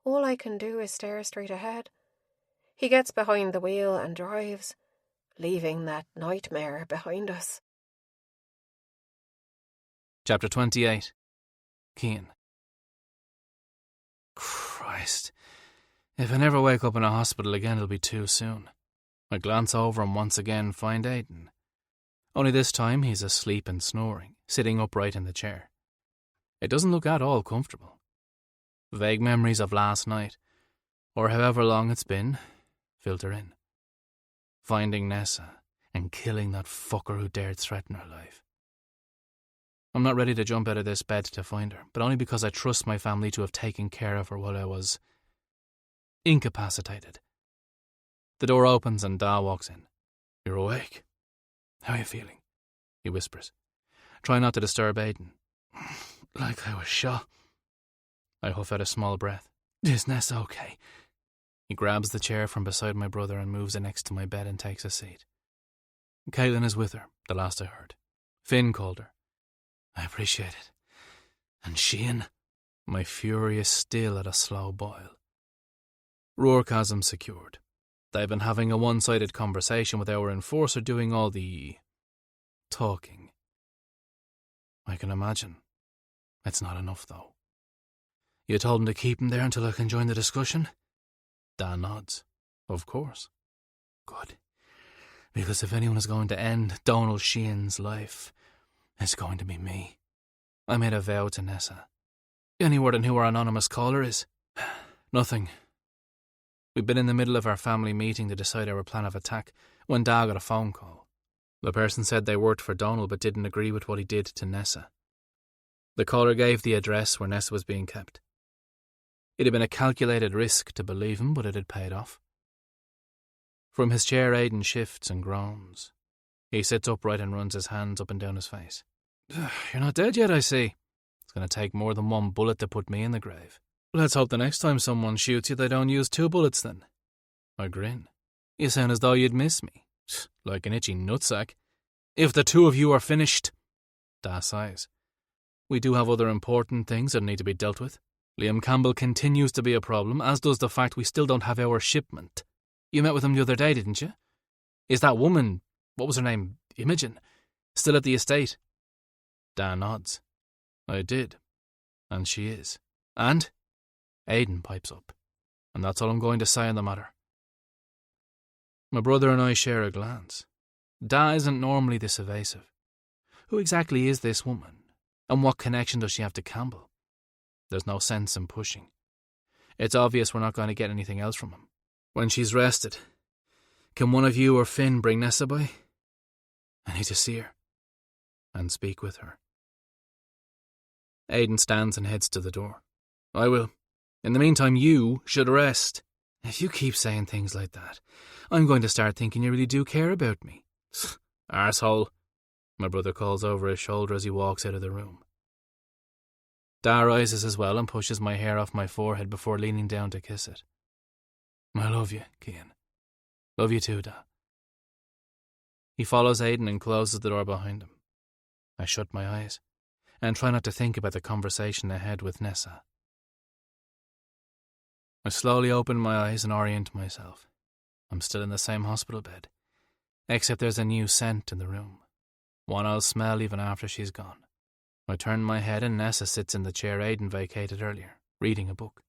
All I can do is stare straight ahead. He gets behind the wheel and drives, leaving that nightmare behind us. Chapter 28. Cian. Christ. If I never wake up in a hospital again, it'll be too soon. I glance over and once again find Aidan. Only this time he's asleep and snoring, sitting upright in the chair. It doesn't look at all comfortable. Vague memories of last night, or however long it's been, filter in. Finding Nessa and killing that fucker who dared threaten her life. I'm not ready to jump out of this bed to find her, but only because I trust my family to have taken care of her while I was incapacitated. The door opens and Da walks in. "You're awake. How are you feeling?" he whispers. Try not to disturb Aidan. "Like I was shot." I huff out a small breath. "Is Nessa okay?" He grabs the chair from beside my brother and moves it next to my bed and takes a seat. Caitlin is with her, the last I heard. Finn called her. I appreciate it. And Cian? My fury is still at a slow boil. Rourke has him secured. They've been having a one-sided conversation with our enforcer doing all the talking. I can imagine. It's not enough, though. You told him to keep him there until I can join the discussion? Dan nods. Of course. Good. Because if anyone is going to end Donal Cian's life, it's going to be me. I made a vow to Nessa. Any word on who our anonymous caller is? Nothing. We'd been in the middle of our family meeting to decide our plan of attack when Dad got a phone call. The person said they worked for Donal but didn't agree with what he did to Nessa. The caller gave the address where Nessa was being kept. It had been a calculated risk to believe him, but it had paid off. From his chair, Aidan shifts and groans. He sits upright and runs his hands up and down his face. You're not dead yet, I see. It's going to take more than one bullet to put me in the grave. Let's hope the next time someone shoots you they don't use 2 bullets then. I grin. You sound as though you'd miss me. Like an itchy nutsack. If the 2 of you are finished... Da sighs. We do have other important things that need to be dealt with. Liam Campbell continues to be a problem, as does the fact we still don't have our shipment. You met with him the other day, didn't you? Is that woman, what was her name, Imogen, still at the estate? Dan nods. I did. And she is. And? Aidan pipes up. And that's all I'm going to say on the matter. My brother and I share a glance. Da isn't normally this evasive. Who exactly is this woman? And what connection does she have to Campbell? There's no sense in pushing. It's obvious we're not going to get anything else from him. When she's rested, can one of you or Finn bring Nessa by? I need to see her. And speak with her. Aidan stands and heads to the door. I will. In the meantime, you should rest. If you keep saying things like that, I'm going to start thinking you really do care about me. Arsehole, my brother calls over his shoulder as he walks out of the room. Da rises as well and pushes my hair off my forehead before leaning down to kiss it. I love you, Cian. Love you too, Da. He follows Aidan and closes the door behind him. I shut my eyes and try not to think about the conversation ahead with Nessa. I slowly open my eyes and orient myself. I'm still in the same hospital bed, except there's a new scent in the room, one I'll smell even after she's gone. I turn my head and Nessa sits in the chair Aidan vacated earlier, reading a book.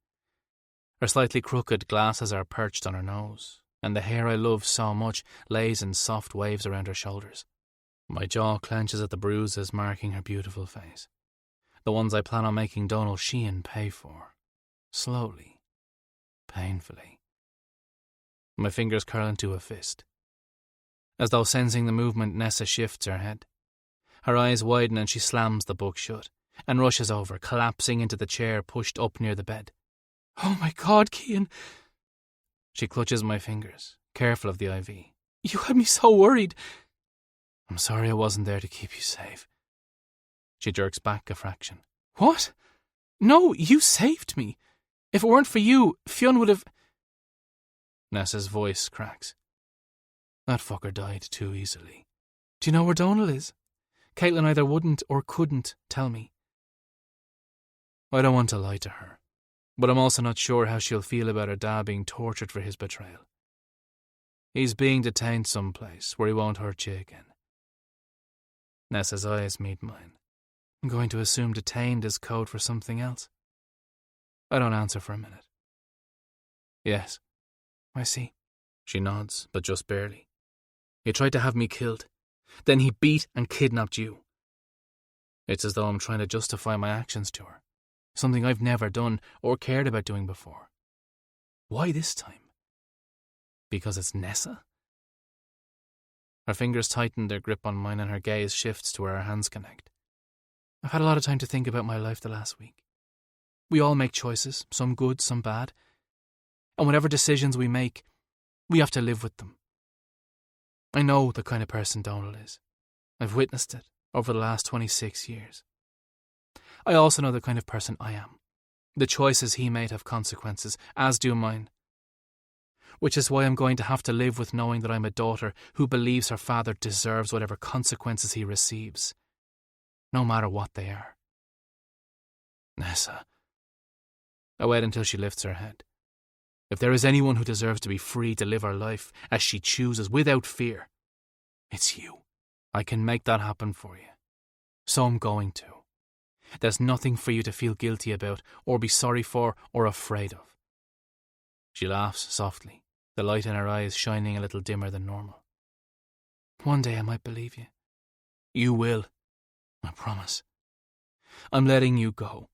Her slightly crooked glasses are perched on her nose, and the hair I love so much lays in soft waves around her shoulders. My jaw clenches at the bruises marking her beautiful face, the ones I plan on making Donal Cian pay for, slowly, painfully. My fingers curl into a fist. As though sensing the movement, Nessa shifts her head. Her eyes widen and she slams the book shut and rushes over, collapsing into the chair pushed up near the bed. Oh my God, Cian! She clutches my fingers, careful of the IV. You had me so worried. I'm sorry I wasn't there to keep you safe. She jerks back a fraction. What? No, you saved me. If it weren't for you, Fionn would have... Nessa's voice cracks. That fucker died too easily. Do you know where Donal is? Caitlin either wouldn't or couldn't tell me. I don't want to lie to her, but I'm also not sure how she'll feel about her dad being tortured for his betrayal. He's being detained someplace where he won't hurt you again. Nessa's eyes meet mine. I'm going to assume detained is code for something else. I don't answer for a minute. Yes, I see. She nods, but just barely. He tried to have me killed. Then he beat and kidnapped you. It's as though I'm trying to justify my actions to her. Something I've never done or cared about doing before. Why this time? Because it's Nessa? Her fingers tighten their grip on mine and her gaze shifts to where our hands connect. I've had a lot of time to think about my life the last week. We all make choices, some good, some bad. And whatever decisions we make, we have to live with them. I know the kind of person Donal is. I've witnessed it over the last 26 years. I also know the kind of person I am. The choices he made have consequences, as do mine. Which is why I'm going to have to live with knowing that I'm a daughter who believes her father deserves whatever consequences he receives, no matter what they are. Nessa. I wait until she lifts her head. If there is anyone who deserves to be free to live her life as she chooses without fear, it's you. I can make that happen for you. So I'm going to. There's nothing for you to feel guilty about, or be sorry for, or afraid of. She laughs softly, the light in her eyes shining a little dimmer than normal. One day I might believe you. You will, I promise. I'm letting you go.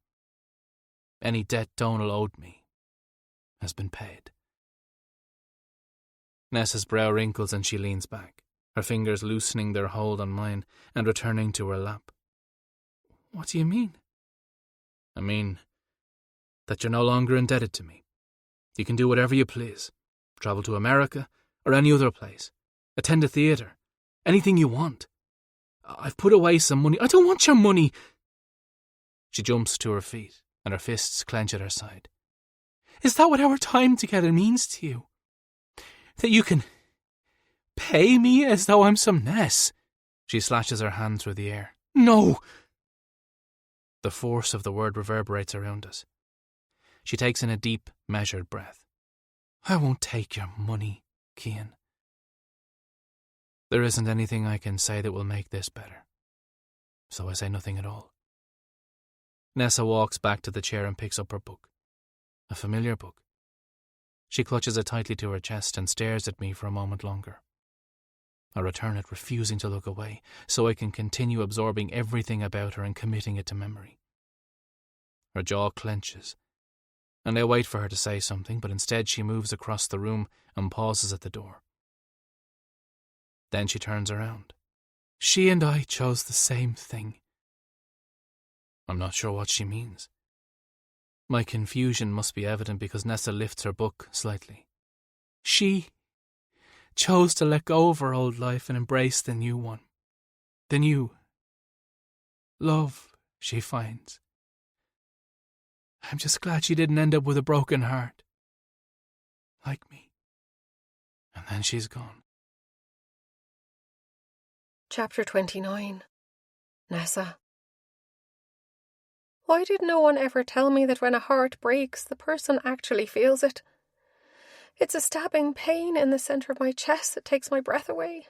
Any debt Donal owed me has been paid. Nessa's brow wrinkles and she leans back, her fingers loosening their hold on mine and returning to her lap. What do you mean? I mean that you're no longer indebted to me. You can do whatever you please. Travel to America or any other place. Attend a theatre. Anything you want. I've put away some money. I don't want your money. She jumps to her feet and her fists clench at her side. Is that what our time together means to you? That you can pay me as though I'm some Ness? She slashes her hand through the air. No! The force of the word reverberates around us. She takes in a deep, measured breath. I won't take your money, Cian. There isn't anything I can say that will make this better. So I say nothing at all. Nessa walks back to the chair and picks up her book. A familiar book. She clutches it tightly to her chest and stares at me for a moment longer. I return it, refusing to look away, so I can continue absorbing everything about her and committing it to memory. Her jaw clenches, and I wait for her to say something, but instead she moves across the room and pauses at the door. Then she turns around. She and I chose the same thing. I'm not sure what she means. My confusion must be evident because Nessa lifts her book slightly. She chose to let go of her old life and embrace the new one. The new love she finds. I'm just glad she didn't end up with a broken heart. Like me. And then she's gone. Chapter 29. Nessa. Why did no one ever tell me that when a heart breaks, the person actually feels it? It's a stabbing pain in the centre of my chest that takes my breath away.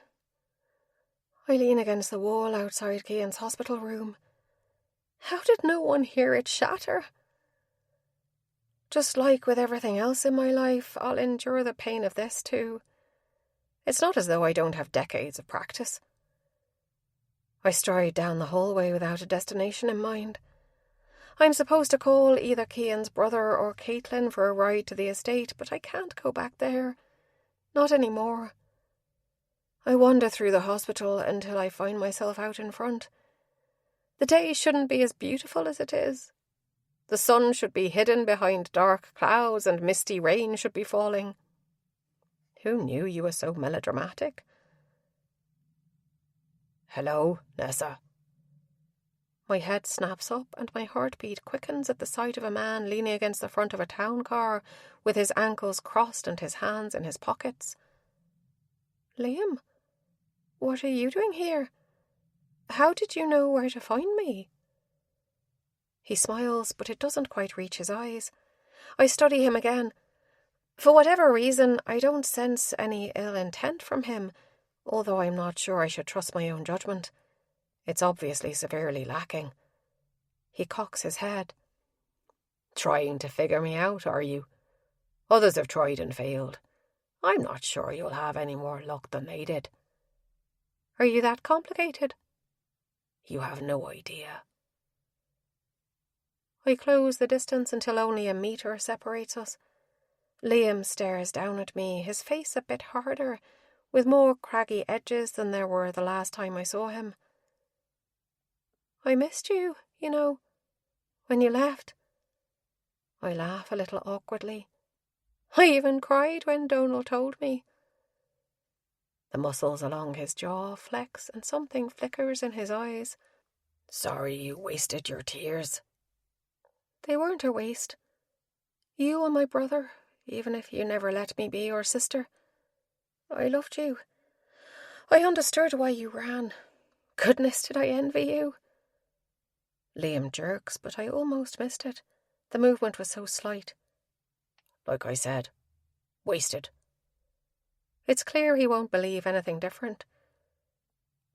I lean against the wall outside Cian's hospital room. How did no one hear it shatter? Just like with everything else in my life, I'll endure the pain of this too. It's not as though I don't have decades of practice. I stride down the hallway without a destination in mind. I'm supposed to call either Cian's brother or Caitlin for a ride to the estate, but I can't go back there. Not anymore. I wander through the hospital until I find myself out in front. The day shouldn't be as beautiful as it is. The sun should be hidden behind dark clouds and misty rain should be falling. Who knew you were so melodramatic? Hello, Nessa. My head snaps up and my heartbeat quickens at the sight of a man leaning against the front of a town car with his ankles crossed and his hands in his pockets. Liam, what are you doing here? How did you know where to find me? He smiles, but it doesn't quite reach his eyes. I study him again. For whatever reason, I don't sense any ill intent from him, although I'm not sure I should trust my own judgment. It's obviously severely lacking. He cocks his head. Trying to figure me out, are you? Others have tried and failed. I'm not sure you'll have any more luck than they did. Are you that complicated? You have no idea. I close the distance until only a metre separates us. Liam stares down at me, his face a bit harder, with more craggy edges than there were the last time I saw him. I missed you, when you left. I laugh a little awkwardly. I even cried when Donal told me. The muscles along his jaw flex and something flickers in his eyes. Sorry you wasted your tears. They weren't a waste. You and my brother, even if you never let me be your sister. I loved you. I understood why you ran. Goodness, did I envy you? Liam jerks, but I almost missed it. The movement was so slight. Like I said, wasted. It's clear he won't believe anything different.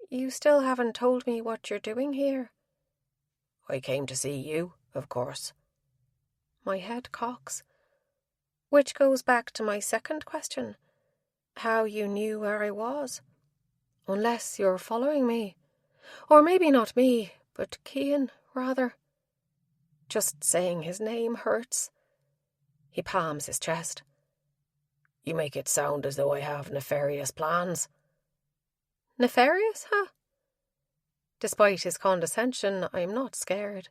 You still haven't told me what you're doing here. I came to see you, of course. My head cocks, which goes back to my second question, how you knew where I was. Unless you're following me. Or maybe not me, but Cian, rather. Just saying his name hurts. He palms his chest. You make it sound as though I have nefarious plans. Nefarious, huh? Despite his condescension, I'm not scared.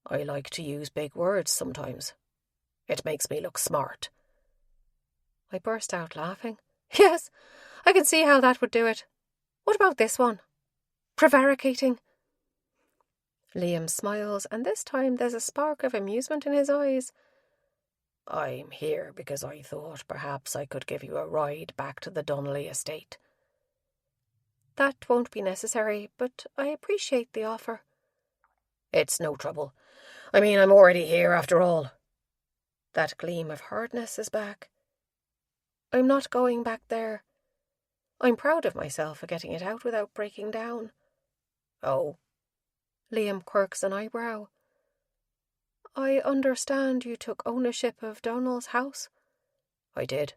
I like to use big words sometimes. It makes me look smart. I burst out laughing. Yes, I can see how that would do it. What about this one? Prevaricating. Liam smiles, and this time there's a spark of amusement in his eyes. I'm here because I thought perhaps I could give you a ride back to the Donnelly estate. That won't be necessary, but I appreciate the offer. It's no trouble. I mean, I'm already here after all. That gleam of hardness is back. I'm not going back there. I'm proud of myself for getting it out without breaking down. Oh? Liam quirks an eyebrow. I understand you took ownership of Donald's house. I did,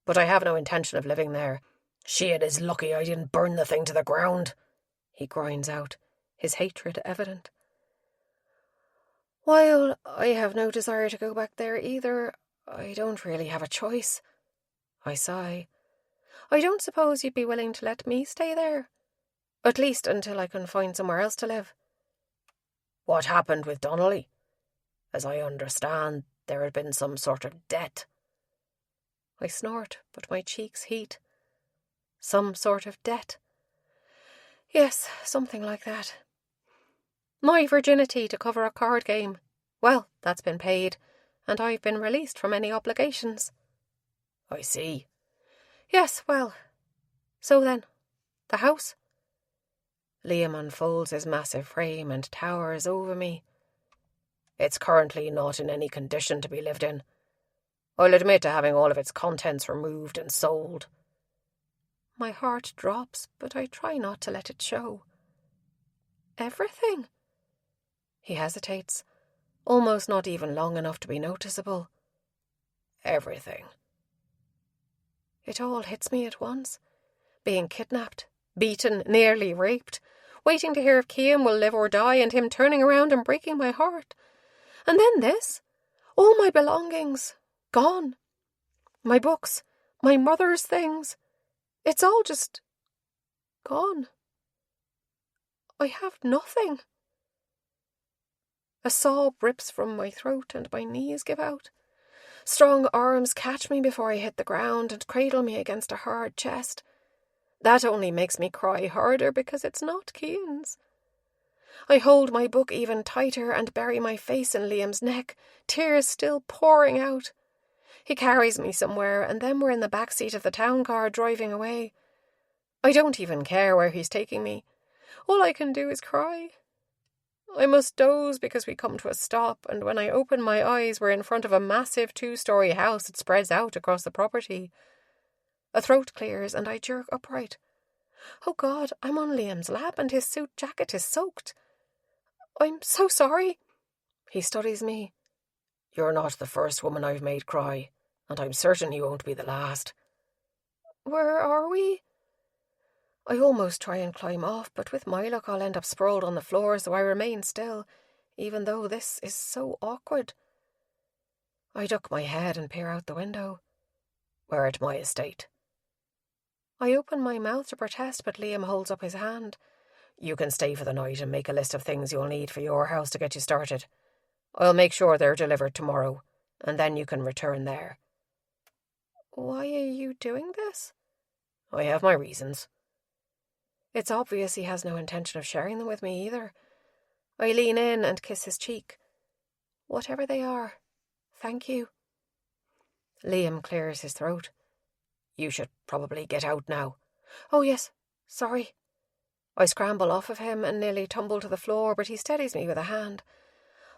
but I have no intention of living there. Cian is lucky I didn't burn the thing to the ground, he grinds out, his hatred evident. While I have no desire to go back there either, I don't really have a choice. I sigh. I don't suppose you'd be willing to let me stay there? At least until I can find somewhere else to live. What happened with Donnelly? As I understand, there had been some sort of debt. I snort, but my cheeks heat. Some sort of debt. Yes, something like that. My virginity to cover a card game. Well, that's been paid, and I've been released from any obligations. I see. Yes, well. So then, the house? Liam unfolds his massive frame and towers over me. It's currently not in any condition to be lived in. I'll admit to having all of its contents removed and sold. My heart drops, but I try not to let it show. Everything? He hesitates, almost not even long enough to be noticeable. Everything. It all hits me at once. Being kidnapped, beaten, nearly raped, waiting to hear if Cian will live or die, and him turning around and breaking my heart. And then this. All my belongings. Gone. My books. My mother's things. It's all just gone. I have nothing. A sob rips from my throat and my knees give out. Strong arms catch me before I hit the ground and cradle me against a hard chest. That only makes me cry harder because it's not Cian's. I hold my book even tighter and bury my face in Liam's neck, tears still pouring out. He carries me somewhere, and then we're in the back seat of the town car driving away. I don't even care where he's taking me. All I can do is cry. I must doze because we come to a stop, and when I open my eyes, we're in front of a massive 2-story house that spreads out across the property. A throat clears, and I jerk upright. Oh God, I'm on Liam's lap, and his suit jacket is soaked. I'm so sorry. He studies me. You're not the first woman I've made cry, and I'm certain you won't be the last. Where are we? I almost try and climb off, but with my luck I'll end up sprawled on the floor, so I remain still, even though this is so awkward. I duck my head and peer out the window. We're at my estate. I open my mouth to protest, but Liam holds up his hand. You can stay for the night and make a list of things you'll need for your house to get you started. I'll make sure they're delivered tomorrow, and then you can return there. Why are you doing this? I have my reasons. It's obvious he has no intention of sharing them with me either. I lean in and kiss his cheek. Whatever they are, thank you. Liam clears his throat. You should probably get out now. Oh yes, sorry. I scramble off of him and nearly tumble to the floor, but he steadies me with a hand.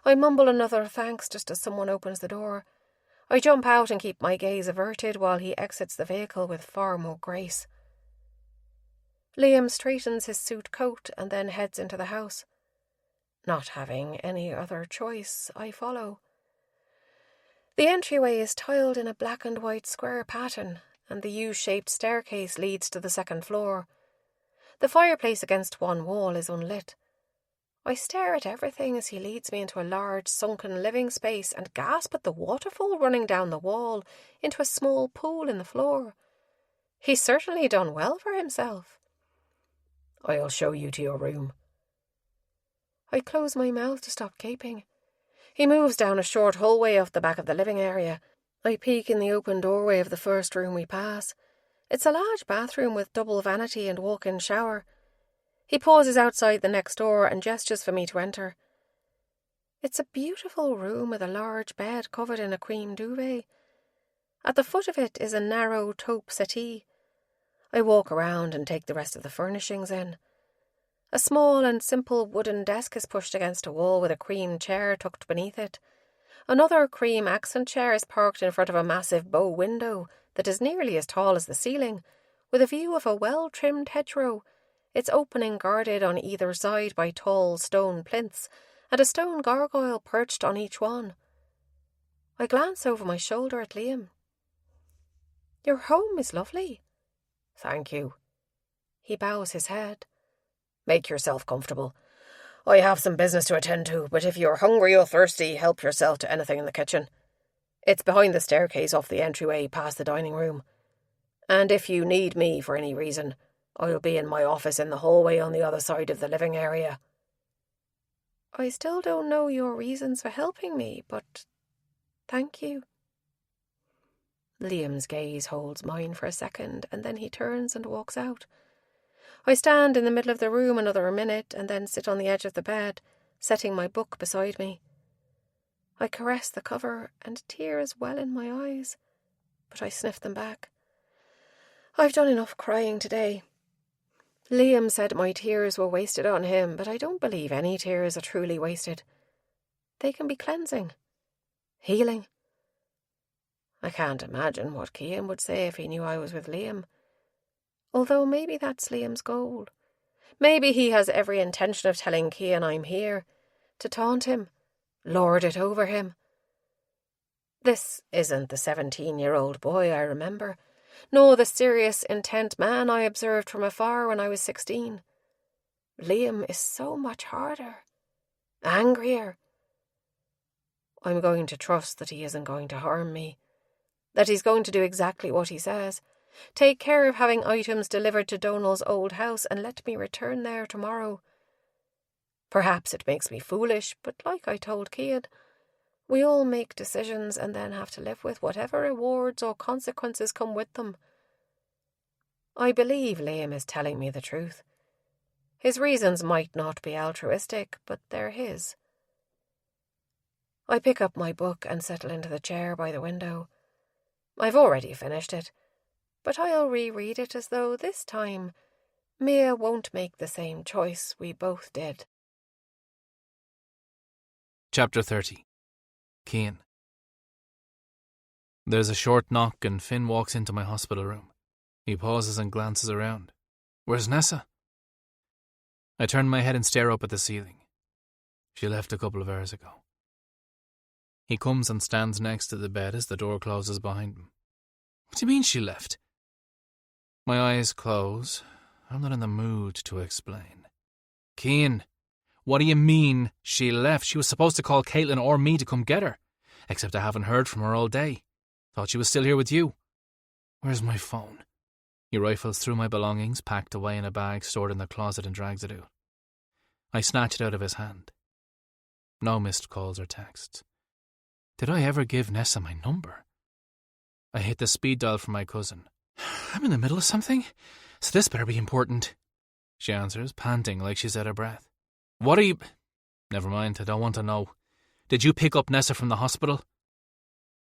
I mumble another thanks just as someone opens the door. I jump out and keep my gaze averted while he exits the vehicle with far more grace. Liam straightens his suit coat and then heads into the house. Not having any other choice, I follow. The entryway is tiled in a black and white square pattern, and the U-shaped staircase leads to the second floor. The fireplace against one wall is unlit. I stare at everything as he leads me into a large, sunken living space and gasp at the waterfall running down the wall into a small pool in the floor. He's certainly done well for himself. I'll show you to your room. I close my mouth to stop gaping. He moves down a short hallway off the back of the living area. I peek in the open doorway of the first room we pass. It's a large bathroom with double vanity and walk-in shower. He pauses outside the next door and gestures for me to enter. It's a beautiful room with a large bed covered in a cream duvet. At the foot of it is a narrow taupe settee. I walk around and take the rest of the furnishings in. A small and simple wooden desk is pushed against a wall with a cream chair tucked beneath it. Another cream accent chair is parked in front of a massive bow window that is nearly as tall as the ceiling, with a view of a well-trimmed hedgerow, its opening guarded on either side by tall stone plinths, and a stone gargoyle perched on each one. I glance over my shoulder at Liam. "Your home is lovely." "Thank you." He bows his head. "Make yourself comfortable. I have some business to attend to, but if you're hungry or thirsty, help yourself to anything in the kitchen. It's behind the staircase off the entryway past the dining room. And if you need me for any reason, I'll be in my office in the hallway on the other side of the living area." I still don't know your reasons for helping me, but thank you. Liam's gaze holds mine for a second, and then he turns and walks out. I stand in the middle of the room another minute and then sit on the edge of the bed, setting my book beside me. I caress the cover and tears well in my eyes, but I sniff them back. I've done enough crying today. Liam said my tears were wasted on him, but I don't believe any tears are truly wasted. They can be cleansing, healing. I can't imagine what Cian would say if he knew I was with Liam. Although maybe that's Liam's goal. Maybe he has every intention of telling Cian I'm here, to taunt him, lord it over him. This isn't the 17-year-old boy I remember, nor the serious, intent man I observed from afar when I was 16. Liam is so much harder, angrier. I'm going to trust that he isn't going to harm me, that he's going to do exactly what he says, take care of having items delivered to Donal's old house and let me return there tomorrow. Perhaps it makes me foolish, but like I told Cian, we all make decisions and then have to live with whatever rewards or consequences come with them. I believe Liam is telling me the truth. His reasons might not be altruistic, but they're his. I pick up my book and settle into the chair by the window. I've already finished it, but I'll reread it as though this time Mia won't make the same choice we both did. Chapter 30. Cian. There's a short knock and Finn walks into my hospital room. He pauses and glances around. "Where's Nessa?" I turn my head and stare up at the ceiling. She left a couple of hours ago. He comes and stands next to the bed as the door closes behind him. "What do you mean she left?" My eyes close. I'm not in the mood to explain. "Cian, what do you mean she left? She was supposed to call Caitlin or me to come get her. Except I haven't heard from her all day. Thought she was still here with you. Where's my phone?" He rifles through my belongings, packed away in a bag stored in the closet, and drags it out. I snatch it out of his hand. No missed calls or texts. Did I ever give Nessa my number? I hit the speed dial for my cousin. "I'm in the middle of something, so this better be important," she answers, panting like she's out of breath. "What are you—" "Never mind, I don't want to know. Did you pick up Nessa from the hospital?"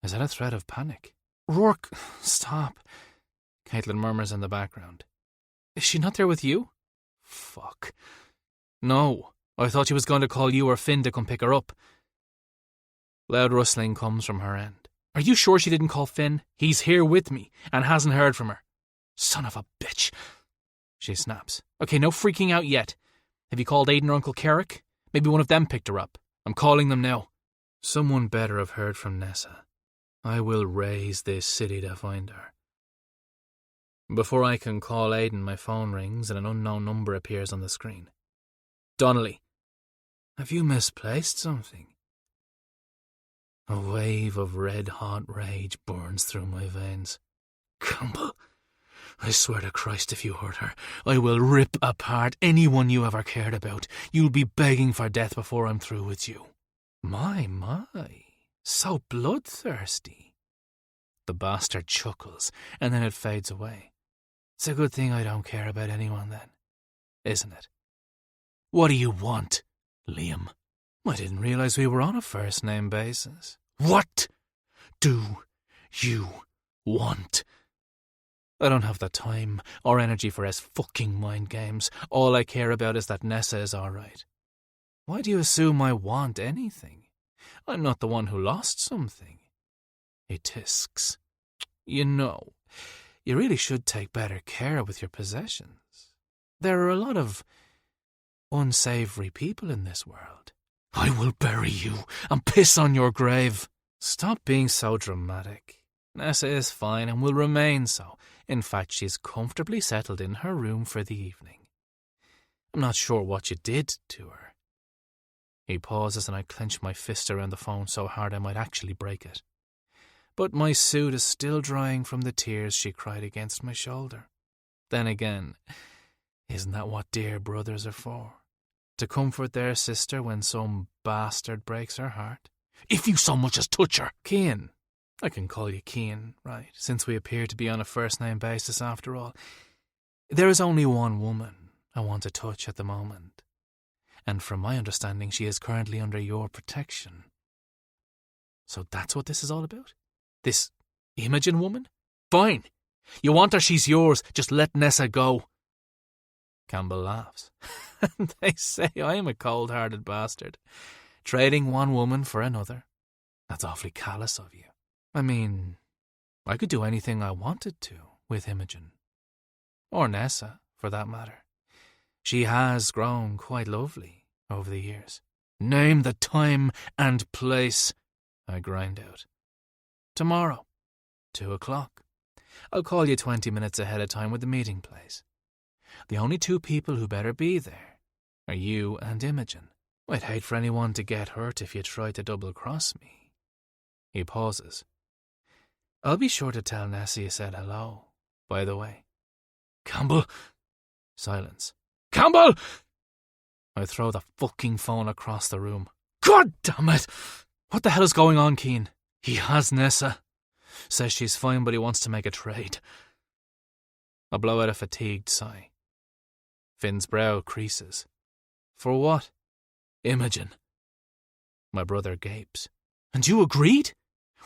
Is that a threat of panic? "Rourke, stop," Caitlin murmurs in the background. "Is she not there with you?" "Fuck. No, I thought she was going to call you or Finn to come pick her up." Loud rustling comes from her end. "Are you sure she didn't call Finn? He's here with me and hasn't heard from her." "Son of a bitch," she snaps. "Okay, no freaking out yet. Have you called Aidan or Uncle Carrick? Maybe one of them picked her up. I'm calling them now. Someone better have heard from Nessa. I will raise this city to find her. Before I can call Aidan, my phone rings and an unknown number appears on the screen. Donnelly, have you misplaced something? A wave of red-hot rage burns through my veins. Campbell, I swear to Christ, if you hurt her, I will rip apart anyone you ever cared about. You'll be begging for death before I'm through with you. My, so bloodthirsty. The bastard chuckles, and then it fades away. It's a good thing I don't care about anyone then, isn't it? What do you want, Liam? I didn't realise we were on a first-name basis. What do you want? I don't have the time or energy for his fucking mind games. All I care about is that Nessa is all right. Why do you assume I want anything? I'm not the one who lost something. He tisks. You know, you really should take better care with your possessions. There are a lot of unsavoury people in this world. I will bury you and piss on your grave. Stop being so dramatic. Nessa is fine and will remain so. In fact, she's comfortably settled in her room for the evening. I'm not sure what you did to her. He pauses and I clench my fist around the phone so hard I might actually break it. But my suit is still drying from the tears she cried against my shoulder. Then again, isn't that what dear brothers are for? To comfort their sister when some bastard breaks her heart? If you so much as touch her! Cian. I can call you Cian, right, since we appear to be on a first-name basis after all. There is only one woman I want to touch at the moment, and from my understanding she is currently under your protection. So that's what this is all about? This Imogen woman? Fine! You want her, she's yours, just let Nessa go. Campbell laughs. They say I am a cold-hearted bastard, trading one woman for another. That's awfully callous of you. I mean, I could do anything I wanted to with Imogen. Or Nessa, for that matter. She has grown quite lovely over the years. Name the time and place, I grind out. Tomorrow, 2:00. I'll call you 20 minutes ahead of time with the meeting place. The only two people who better be there are you and Imogen. I'd hate for anyone to get hurt if you tried to double-cross me. He pauses. I'll be sure to tell Nessa you said hello, by the way. Campbell! Silence. Campbell! I throw the fucking phone across the room. God damn it! What the hell is going on, Cian? He has Nessa. Says she's fine, but he wants to make a trade. I blow out a fatigued sigh. Finn's brow creases. For what? Imogen. My brother gapes. And you agreed?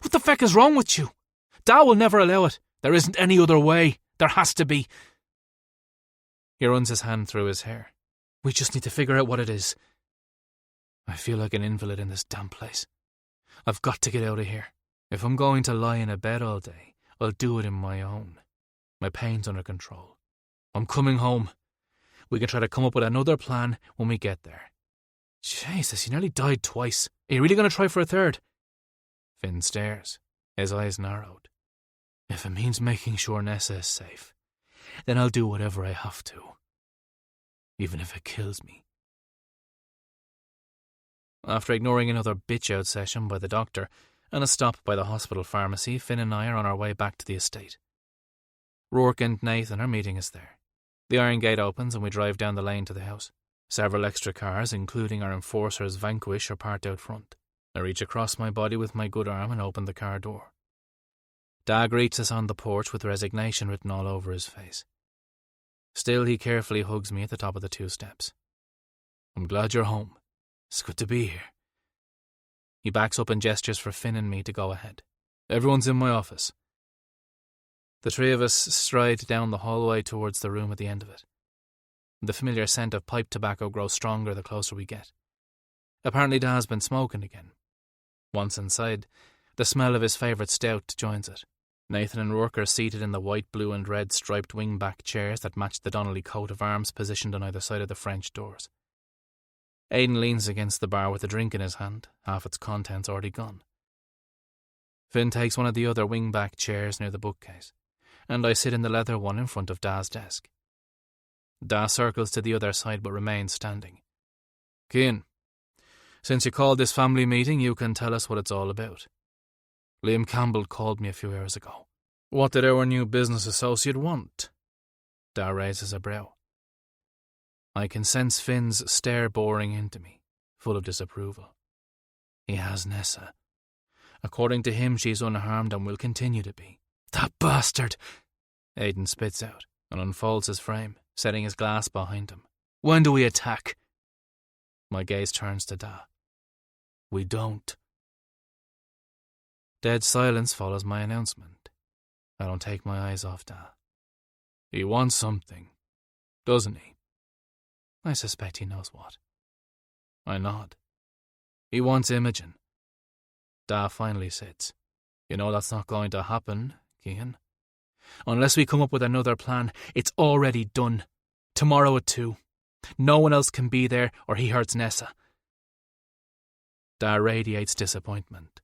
What the feck is wrong with you? Dad will never allow it. There isn't any other way. There has to be. He runs his hand through his hair. We just need to figure out what it is. I feel like an invalid in this damn place. I've got to get out of here. If I'm going to lie in a bed all day, I'll do it in my own. My pain's under control. I'm coming home. We can try to come up with another plan when we get there. Jesus, he nearly died twice. Are you really going to try for a third? Finn stares, his eyes narrowed. If it means making sure Nessa is safe, then I'll do whatever I have to. Even if it kills me. After ignoring another bitch-out session by the doctor and a stop by the hospital pharmacy, Finn and I are on our way back to the estate. Rourke and Nathan are meeting us there. The iron gate opens and we drive down the lane to the house. Several extra cars, including our enforcer's Vanquish, are parked out front. I reach across my body with my good arm and open the car door. Dad greets us on the porch with resignation written all over his face. Still, he carefully hugs me at the top of the 2 steps. I'm glad you're home. It's good to be here. He backs up and gestures for Finn and me to go ahead. Everyone's in my office. The 3 of us stride down the hallway towards the room at the end of it. The familiar scent of pipe tobacco grows stronger the closer we get. Apparently Dad's been smoking again. Once inside, the smell of his favourite stout joins it. Nathan and Rourke are seated in the white, blue and red striped wing-back chairs that match the Donnelly coat of arms positioned on either side of the French doors. Aidan leans against the bar with a drink in his hand, half its contents already gone. Finn takes one of the other wing-back chairs near the bookcase, and I sit in the leather one in front of Da's desk. Da circles to the other side but remains standing. Cian, since you called this family meeting, you can tell us what it's all about. Liam Campbell called me a few hours ago. What did our new business associate want? Da raises a brow. I can sense Finn's stare boring into me, full of disapproval. He has Nessa. According to him, she's unharmed and will continue to be. That bastard! Aidan spits out and unfolds his frame, setting his glass behind him. When do we attack? My gaze turns to Da. We don't. Dead silence follows my announcement. I don't take my eyes off Da. He wants something, doesn't he? I suspect he knows what. I nod. He wants Imogen. Da finally sits. You know that's not going to happen, Cian. Unless we come up with another plan, it's already done. Tomorrow at 2. No one else can be there or he hurts Nessa. Da radiates disappointment.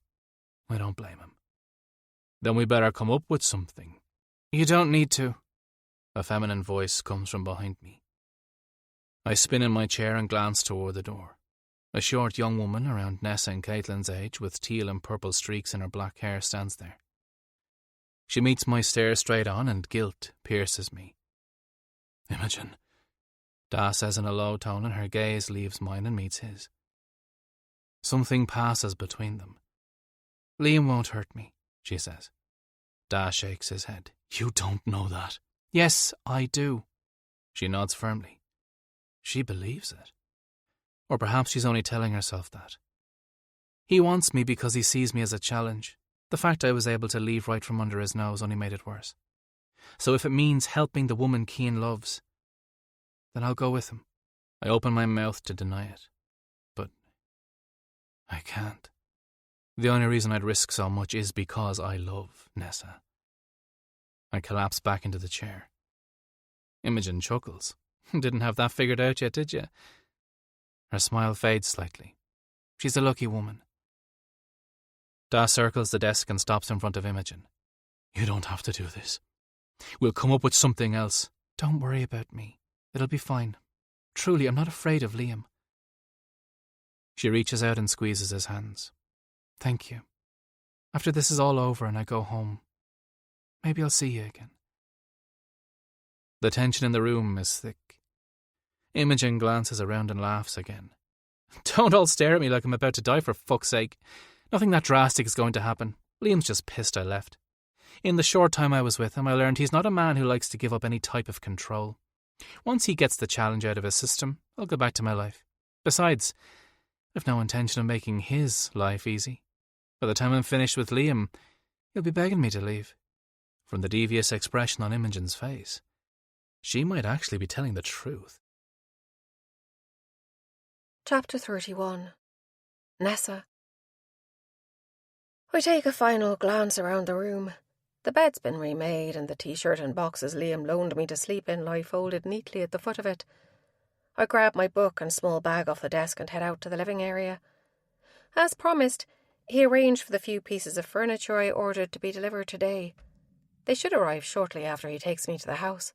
I don't blame him. Then we better come up with something. You don't need to. A feminine voice comes from behind me. I spin in my chair and glance toward the door. A short young woman around Nessa and Caitlin's age with teal and purple streaks in her black hair stands there. She meets my stare straight on and guilt pierces me. Imogen, Da says in a low tone, and her gaze leaves mine and meets his. Something passes between them. Liam won't hurt me, she says. Da shakes his head. You don't know that. Yes, I do. She nods firmly. She believes it. Or perhaps she's only telling herself that. He wants me because he sees me as a challenge. The fact I was able to leave right from under his nose only made it worse. So if it means helping the woman Cian loves, then I'll go with him. I open my mouth to deny it. But I can't. The only reason I'd risk so much is because I love Nessa. I collapse back into the chair. Imogen chuckles. Didn't have that figured out yet, did you? Her smile fades slightly. She's a lucky woman. Da circles the desk and stops in front of Imogen. You don't have to do this. We'll come up with something else. Don't worry about me. It'll be fine. Truly, I'm not afraid of Liam. She reaches out and squeezes his hands. Thank you. After this is all over and I go home, maybe I'll see you again. The tension in the room is thick. Imogen glances around and laughs again. Don't all stare at me like I'm about to die, for fuck's sake. Nothing that drastic is going to happen. Liam's just pissed I left. In the short time I was with him, I learned he's not a man who likes to give up any type of control. Once he gets the challenge out of his system, I'll go back to my life. Besides, I've no intention of making his life easy. By the time I'm finished with Liam, he'll be begging me to leave. From the devious expression on Imogen's face, she might actually be telling the truth. Chapter 31. Nessa. I take a final glance around the room. The bed's been remade and the t-shirt and boxes Liam loaned me to sleep in lie folded neatly at the foot of it. I grab my book and small bag off the desk and head out to the living area. As promised, he arranged for the few pieces of furniture I ordered to be delivered today. They should arrive shortly after he takes me to the house.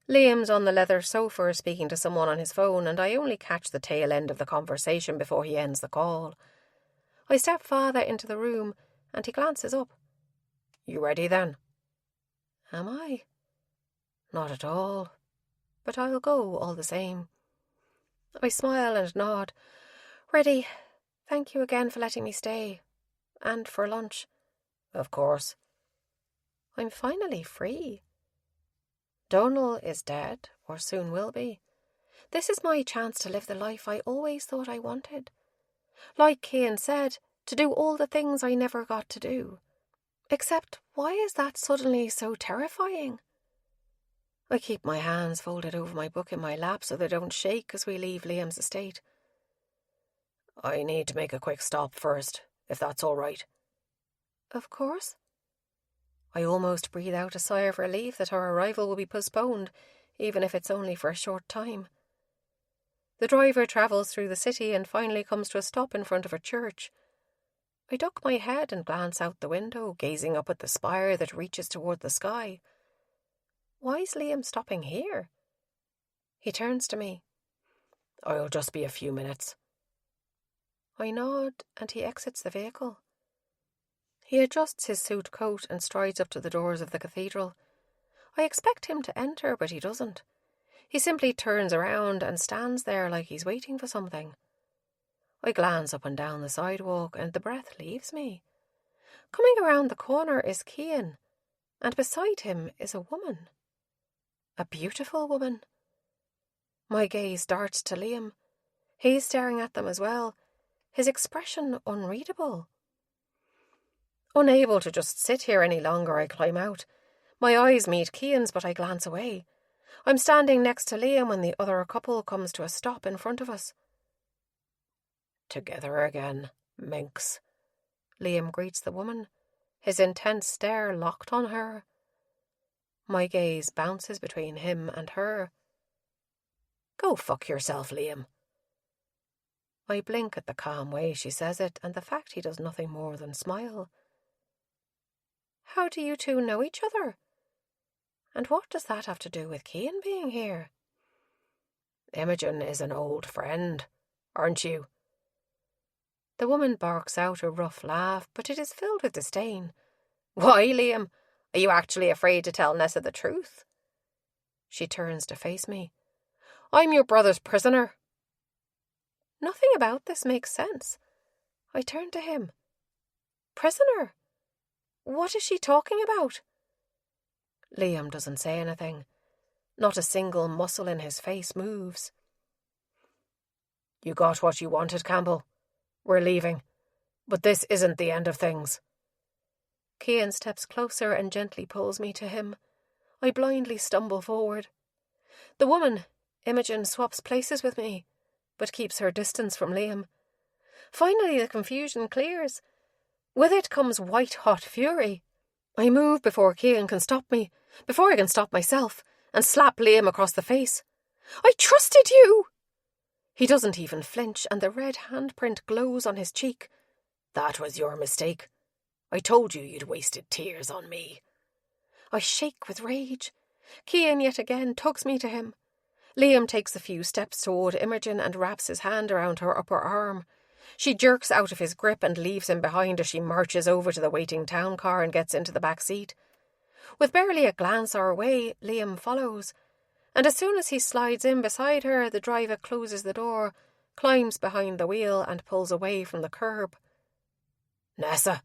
Liam's on the leather sofa speaking to someone on his phone, and I only catch the tail end of the conversation before he ends the call. I step farther into the room, and he glances up. You ready then? Am I? Not at all. But I'll go all the same. I smile and nod. Ready. Thank you again for letting me stay. And for lunch. Of course. I'm finally free. Donal is dead, or soon will be. This is my chance to live the life I always thought I wanted. Like Cian said, to do all the things I never got to do. Except, why is that suddenly so terrifying? I keep my hands folded over my book in my lap so they don't shake as we leave Liam's estate. I need to make a quick stop first, if that's all right. Of course. I almost breathe out a sigh of relief that our arrival will be postponed, even if it's only for a short time. The driver travels through the city and finally comes to a stop in front of a church. I duck my head and glance out the window, gazing up at the spire that reaches toward the sky. Why's Liam stopping here? He turns to me. I'll just be a few minutes. I nod and he exits the vehicle. He adjusts his suit coat and strides up to the doors of the cathedral. I expect him to enter, but he doesn't. He simply turns around and stands there like he's waiting for something. I glance up and down the sidewalk and the breath leaves me. Coming around the corner is Cian, and beside him is a woman. A beautiful woman. My gaze darts to Liam. He's staring at them as well, his expression unreadable. Unable to just sit here any longer, I climb out. My eyes meet Cian's, but I glance away. I'm standing next to Liam when the other couple comes to a stop in front of us. Together again, minx. Liam greets the woman, his intense stare locked on her. My gaze bounces between him and her. Go fuck yourself, Liam. I blink at the calm way she says it and the fact he does nothing more than smile. How do you two know each other? And what does that have to do with Cian being here? Imogen is an old friend, aren't you? The woman barks out a rough laugh, but it is filled with disdain. Why, Liam? Are you actually afraid to tell Nessa the truth? She turns to face me. I'm your brother's prisoner. Nothing about this makes sense. I turn to him. Prisoner? What is she talking about? Liam doesn't say anything. Not a single muscle in his face moves. You got what you wanted, Campbell. We're leaving. But this isn't the end of things. Cian steps closer and gently pulls me to him. I blindly stumble forward. The woman, Imogen, swaps places with me, but keeps her distance from Liam. Finally the confusion clears. With it comes white-hot fury. I move before Cian can stop me, before I can stop myself, and slap Liam across the face. I trusted you! He doesn't even flinch, and the red handprint glows on his cheek. That was your mistake. I told you you'd wasted tears on me. I shake with rage. Cian yet again tugs me to him. Liam takes a few steps toward Imogen and wraps his hand around her upper arm. She jerks out of his grip and leaves him behind as she marches over to the waiting town car and gets into the back seat. With barely a glance our way, Liam follows, and as soon as he slides in beside her, the driver closes the door, climbs behind the wheel and pulls away from the curb. Nessa!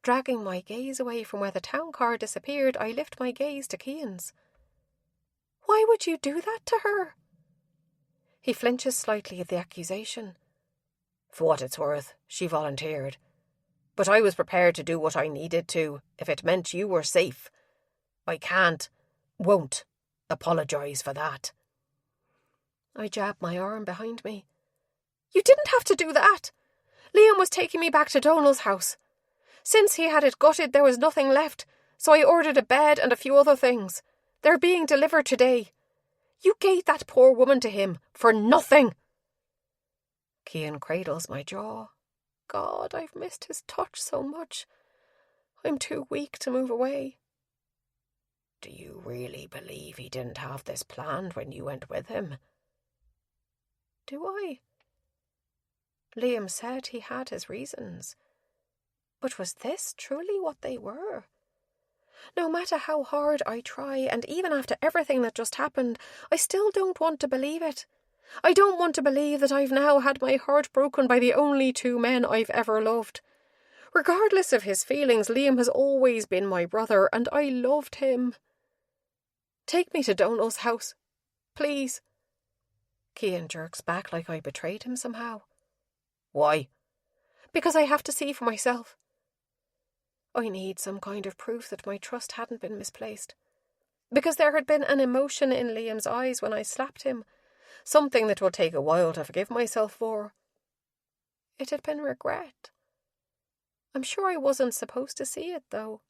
Dragging my gaze away from where the town car disappeared, I lift my gaze to Cian's. Why would you do that to her? He flinches slightly at the accusation. For what it's worth, she volunteered. But I was prepared to do what I needed to, if it meant you were safe. I won't apologise for that. I jab my arm behind me. You didn't have to do that. Liam was taking me back to Donal's house. Since he had it gutted, there was nothing left, so I ordered a bed and a few other things. They're being delivered today. You gave that poor woman to him for nothing. Cian cradles my jaw. God, I've missed his touch so much. I'm too weak to move away. Do you really believe he didn't have this planned when you went with him? Do I? Liam said he had his reasons. But was this truly what they were? No matter how hard I try, and even after everything that just happened, I still don't want to believe it. I don't want to believe that I've now had my heart broken by the only two men I've ever loved. Regardless of his feelings, Liam has always been my brother, and I loved him. Take me to Donal's house, please. Cian jerks back like I betrayed him somehow. Why? Because I have to see for myself. I need some kind of proof that my trust hadn't been misplaced. Because there had been an emotion in Liam's eyes when I slapped him, something that will take a while to forgive myself for. It had been regret. I'm sure I wasn't supposed to see it, though.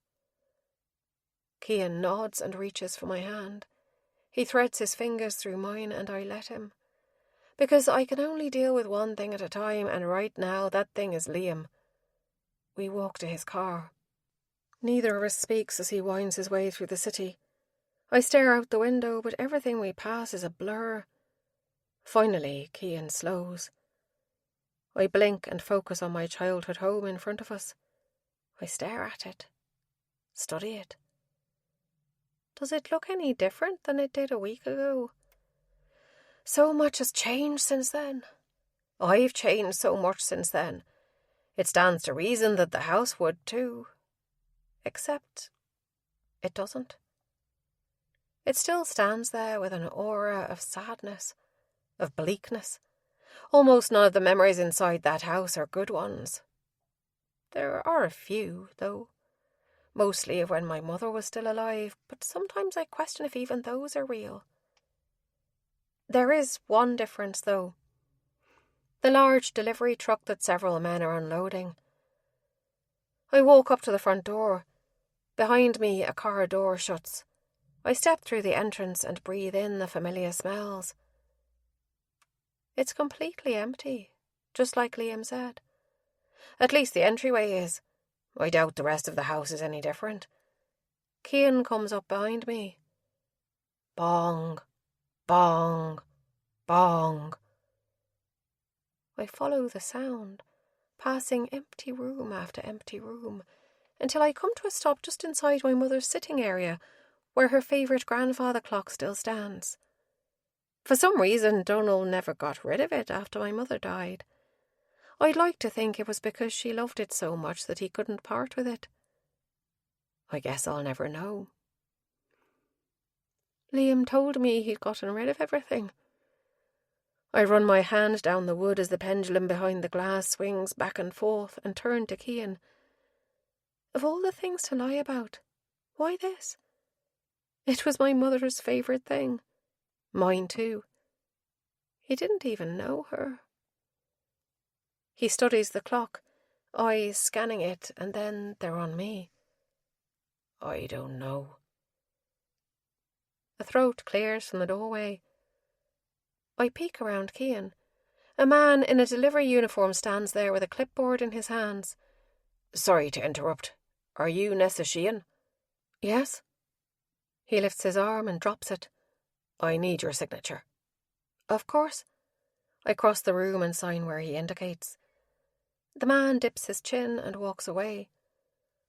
Cian nods and reaches for my hand. He threads his fingers through mine and I let him. Because I can only deal with one thing at a time, and right now that thing is Liam. We walk to his car. Neither of us speaks as he winds his way through the city. I stare out the window, but everything we pass is a blur. Finally, Cian slows. I blink and focus on my childhood home in front of us. I stare at it. Study it. Does it look any different than it did a week ago? So much has changed since then. I've changed so much since then. It stands to reason that the house would too. Except it doesn't. It still stands there with an aura of sadness, of bleakness. Almost none of the memories inside that house are good ones. There are a few, though. Mostly of when my mother was still alive, but sometimes I question if even those are real. There is one difference, though. The large delivery truck that several men are unloading. I walk up to the front door. Behind me, a car door shuts. I step through the entrance and breathe in the familiar smells. It's completely empty, just like Liam said. At least the entryway is. I doubt the rest of the house is any different. Cian comes up behind me. Bong, bong, bong. I follow the sound, passing empty room after empty room, until I come to a stop just inside my mother's sitting area, where her favourite grandfather clock still stands. For some reason, Donal never got rid of it after my mother died. I'd like to think it was because she loved it so much that he couldn't part with it. I guess I'll never know. Liam told me he'd gotten rid of everything. I run my hand down the wood as the pendulum behind the glass swings back and forth and turn to Cian. Of all the things to lie about, why this? It was my mother's favourite thing. Mine too. He didn't even know her. He studies the clock, eyes scanning it, and then they're on me. I don't know. A throat clears from the doorway. I peek around Cian. A man in a delivery uniform stands there with a clipboard in his hands. Sorry to interrupt. Are you Nessa Cian? Yes. He lifts his arm and drops it. I need your signature. Of course. I cross the room and sign where he indicates. The man dips his chin and walks away.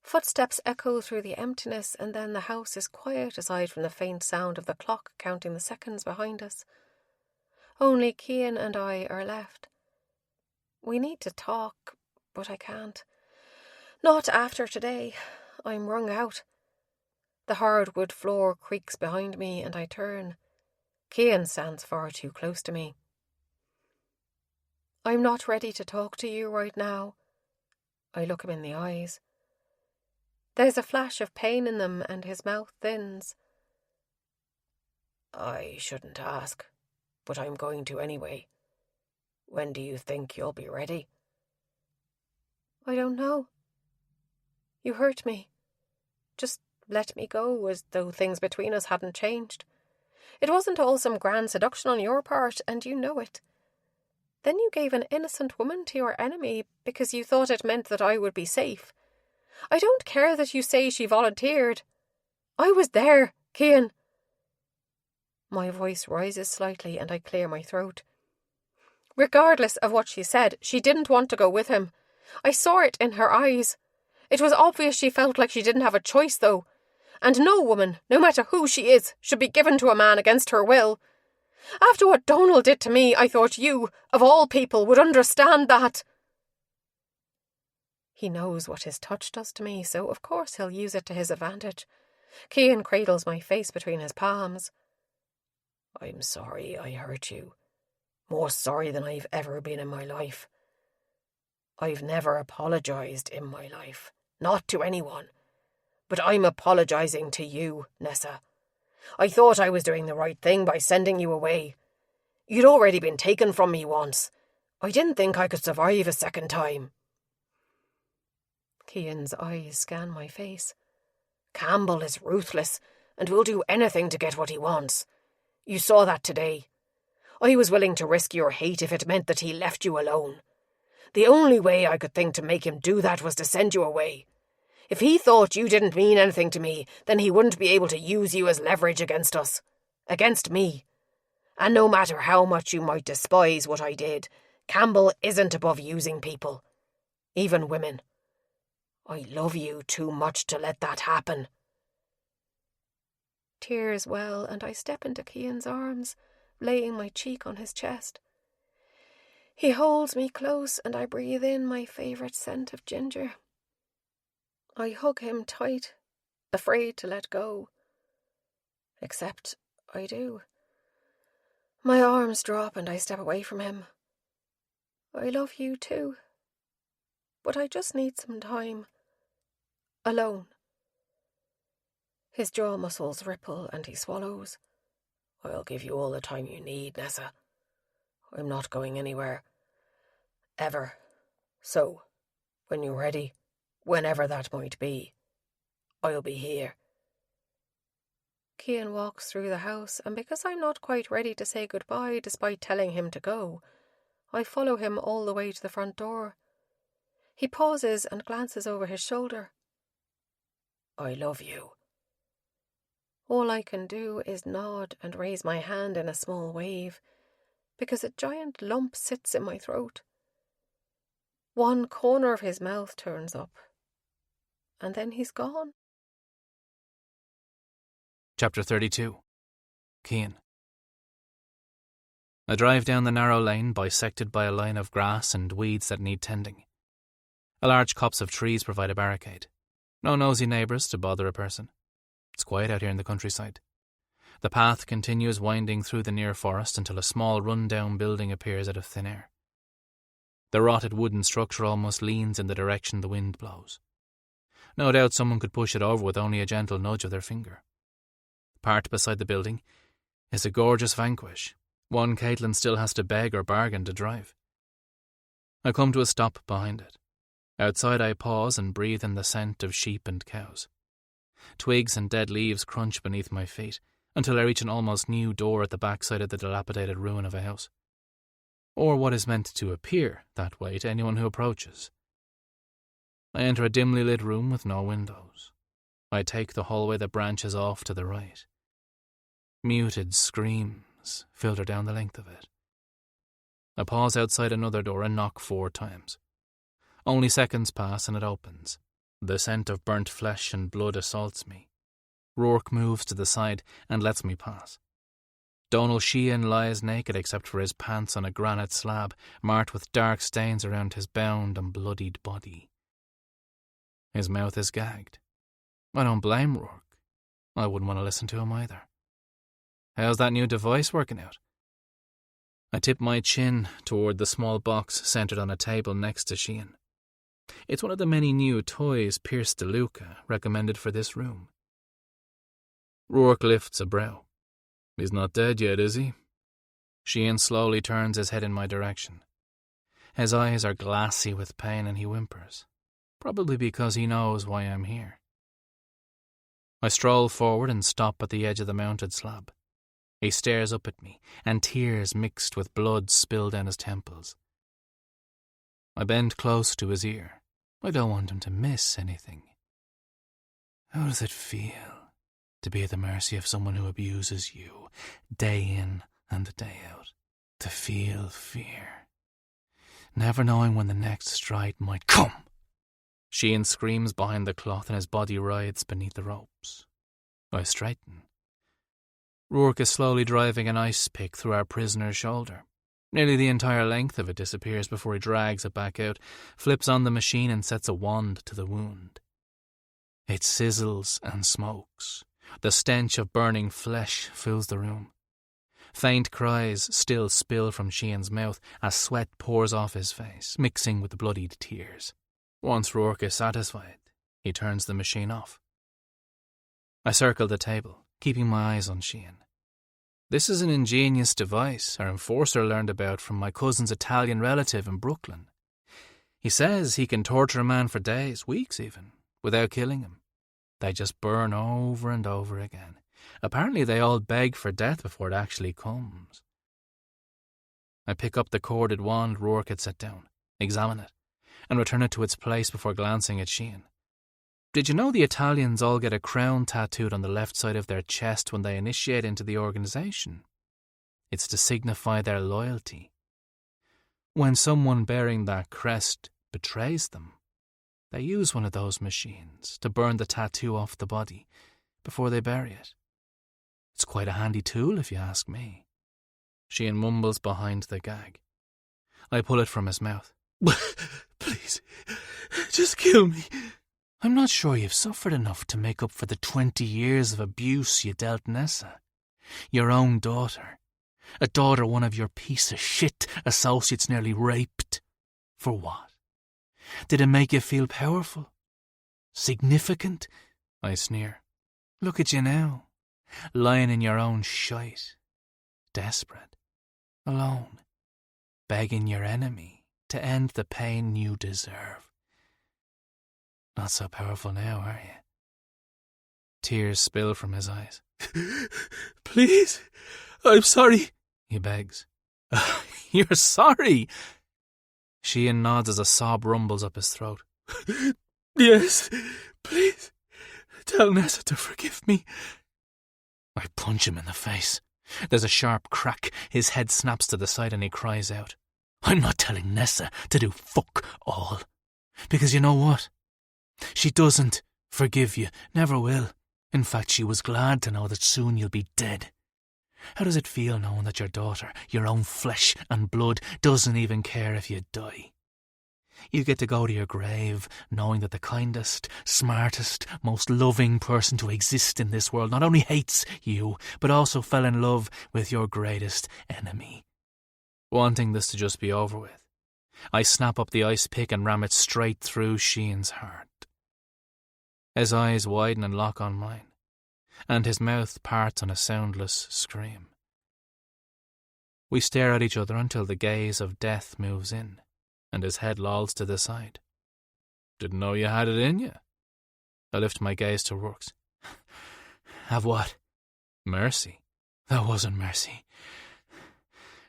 Footsteps echo through the emptiness, and then the house is quiet aside from the faint sound of the clock counting the seconds behind us. Only Cian and I are left. We need to talk, but I can't. Not after today. I'm wrung out. The hardwood floor creaks behind me and I turn. Cian stands far too close to me. I'm not ready to talk to you right now. I look him in the eyes. There's a flash of pain in them and his mouth thins. I shouldn't ask, but I'm going to anyway. When do you think you'll be ready? I don't know. You hurt me. Just let me go, as though things between us hadn't changed. It wasn't all some grand seduction on your part, and you know it. Then you gave an innocent woman to your enemy because you thought it meant that I would be safe. I don't care that you say she volunteered. I was there, Cian. My voice rises slightly and I clear my throat. Regardless of what she said, she didn't want to go with him. I saw it in her eyes. It was obvious she felt like she didn't have a choice, though. And no woman, no matter who she is, should be given to a man against her will. After what Donal did to me, I thought you, of all people, would understand that. He knows what his touch does to me, so of course he'll use it to his advantage. Cian cradles my face between his palms. I'm sorry I hurt you. More sorry than I've ever been in my life. I've never apologised in my life. Not to anyone. But I'm apologising to you, Nessa. I thought I was doing the right thing by sending you away. You'd already been taken from me once. I didn't think I could survive a second time. Cian's eyes scan my face. Campbell is ruthless and will do anything to get what he wants. You saw that today. I was willing to risk your hate if it meant that he left you alone. The only way I could think to make him do that was to send you away. If he thought you didn't mean anything to me, then he wouldn't be able to use you as leverage against us. Against me. And no matter how much you might despise what I did, Campbell isn't above using people. Even women. I love you too much to let that happen. Tears well, and I step into Cian's arms, laying my cheek on his chest. He holds me close and I breathe in my favourite scent of ginger. I hug him tight, afraid to let go. Except I do. My arms drop and I step away from him. I love you too. But I just need some time. Alone. His jaw muscles ripple and he swallows. I'll give you all the time you need, Nessa. I'm not going anywhere. Ever. So, when you're ready, whenever that might be, I'll be here. Cian walks through the house, and because I'm not quite ready to say goodbye despite telling him to go, I follow him all the way to the front door. He pauses and glances over his shoulder. I love you. All I can do is nod and raise my hand in a small wave, because a giant lump sits in my throat. One corner of his mouth turns up, and then he's gone. Chapter 32. Cian. I drive down the narrow lane bisected by a line of grass and weeds that need tending. A large copse of trees provide a barricade. No nosy neighbours to bother a person. It's quiet out here in the countryside. The path continues winding through the near forest until a small run-down building appears out of thin air. The rotted wooden structure almost leans in the direction the wind blows. No doubt someone could push it over with only a gentle nudge of their finger. Parked beside the building is a gorgeous Vanquish, one Caitlin still has to beg or bargain to drive. I come to a stop behind it. Outside I pause and breathe in the scent of sheep and cows. Twigs and dead leaves crunch beneath my feet until I reach an almost new door at the backside of the dilapidated ruin of a house. Or what is meant to appear that way to anyone who approaches. I enter a dimly lit room with no windows. I take the hallway that branches off to the right. Muted screams filter down the length of it. I pause outside another door and knock 4 times. Only seconds pass and it opens. The scent of burnt flesh and blood assaults me. Rourke moves to the side and lets me pass. Donal Cian lies naked except for his pants on a granite slab marked with dark stains around his bound and bloodied body. His mouth is gagged. I don't blame Rourke. I wouldn't want to listen to him either. How's that new device working out? I tip my chin toward the small box centred on a table next to Cian. It's one of the many new toys Pierce DeLuca recommended for this room. Rourke lifts a brow. He's not dead yet, is he? Cian slowly turns his head in my direction. His eyes are glassy with pain and he whimpers, probably because he knows why I'm here. I stroll forward and stop at the edge of the mounted slab. He stares up at me, and tears mixed with blood spill down his temples. I bend close to his ear. I don't want him to miss anything. How does it feel to be at the mercy of someone who abuses you, day in and day out? To feel fear, never knowing when the next stride might come. Cian screams behind the cloth and his body writhes beneath the ropes. I straighten. Rourke is slowly driving an ice pick through our prisoner's shoulder. Nearly the entire length of it disappears before he drags it back out, flips on the machine and sets a wand to the wound. It sizzles and smokes. The stench of burning flesh fills the room. Faint cries still spill from Cian's mouth as sweat pours off his face, mixing with the bloodied tears. Once Rourke is satisfied, he turns the machine off. I circle the table, keeping my eyes on Cian. This is an ingenious device our enforcer learned about from my cousin's Italian relative in Brooklyn. He says he can torture a man for days, weeks even, without killing him. They just burn over and over again. Apparently they all beg for death before it actually comes. I pick up the corded wand Rourke had set down, examine it, and return it to its place before glancing at Cian. Did you know the Italians all get a crown tattooed on the left side of their chest when they initiate into the organisation? It's to signify their loyalty. When someone bearing that crest betrays them, they use one of those machines to burn the tattoo off the body before they bury it. It's quite a handy tool, if you ask me. Cian mumbles behind the gag. I pull it from his mouth. Please, just kill me. I'm not sure you've suffered enough to make up for the 20 years of abuse you dealt Nessa. Your own daughter. A daughter one of your piece of shit associates nearly raped. For what? Did it make you feel powerful? Significant? I sneer. Look at you now, lying in your own shite. Desperate. Alone. Begging your enemy to end the pain you deserve. Not so powerful now, are you? Tears spill from his eyes. Please, I'm sorry, he begs. You're sorry? Cian nods as a sob rumbles up his throat. Yes, please, tell Nessa to forgive me. I punch him in the face. There's a sharp crack, his head snaps to the side and he cries out. I'm not telling Nessa to do fuck all. Because you know what? She doesn't forgive you, never will. In fact, she was glad to know that soon you'll be dead. How does it feel knowing that your daughter, your own flesh and blood, doesn't even care if you die? You get to go to your grave knowing that the kindest, smartest, most loving person to exist in this world not only hates you, but also fell in love with your greatest enemy. Wanting this to just be over with, I snap up the ice pick and ram it straight through Cian's heart. His eyes widen and lock on mine, and his mouth parts on a soundless scream. We stare at each other until the gaze of death moves in, and his head lolls to the side. Didn't know you had it in you. I lift my gaze to Rourke's. Have what? Mercy. That wasn't mercy.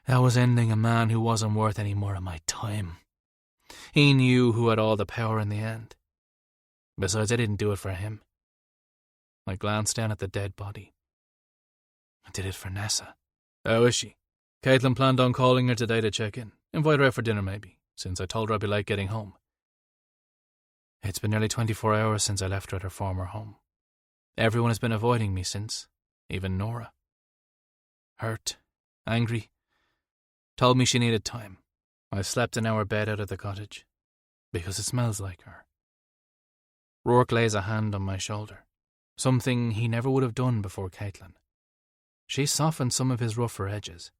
That was ending a man who wasn't worth any more of my time. He knew who had all the power in the end. Besides, I didn't do it for him. I glanced down at the dead body. I did it for Nessa. How is she? Caitlin planned on calling her today to check in. Invite her out for dinner, maybe, since I told her I'd be late getting home. It's been nearly 24 hours since I left her at her former home. Everyone has been avoiding me since, even Nora. Hurt, angry, told me she needed time. I slept in our bed out of the cottage, because it smells like her. Rourke lays a hand on my shoulder, something he never would have done before Caitlin. She softened some of his rougher edges.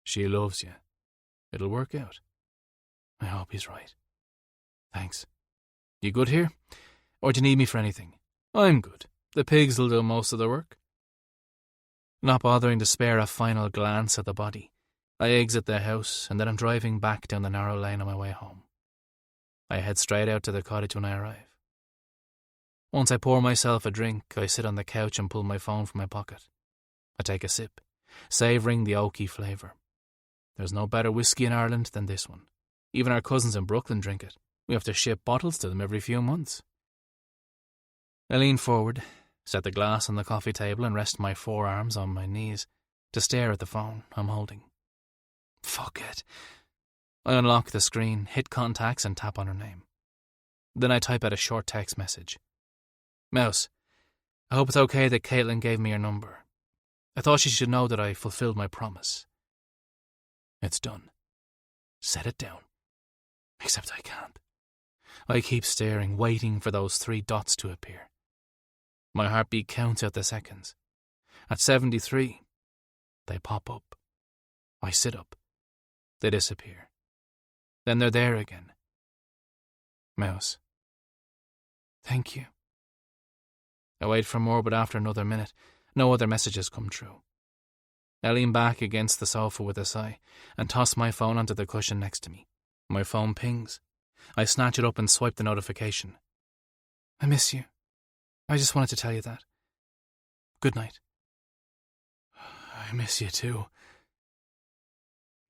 She loves you. It'll work out. I hope he's right. Thanks. You good here? Or do you need me for anything? I'm good. The pigs will do most of the work. Not bothering to spare a final glance at the body, I exit the house and then I'm driving back down the narrow lane on my way home. I head straight out to the cottage when I arrive. Once I pour myself a drink, I sit on the couch and pull my phone from my pocket. I take a sip, savouring the oaky flavour. There's no better whiskey in Ireland than this one. Even our cousins in Brooklyn drink it. We have to ship bottles to them every few months. I lean forward, set the glass on the coffee table and rest my forearms on my knees to stare at the phone I'm holding. Fuck it. I unlock the screen, hit contacts and tap on her name. Then I type out a short text message. Mouse, I hope it's okay that Caitlin gave me your number. I thought she should know that I fulfilled my promise. It's done. Set it down. Except I can't. I keep staring, waiting for those 3 dots to appear. My heartbeat counts out the seconds. At 73, they pop up. I sit up. They disappear. Then they're there again. Mouse. Thank you. I wait for more, but after another minute, no other messages come through. I lean back against the sofa with a sigh and toss my phone onto the cushion next to me. My phone pings. I snatch it up and swipe the notification. I miss you. I just wanted to tell you that. Good night. I miss you too.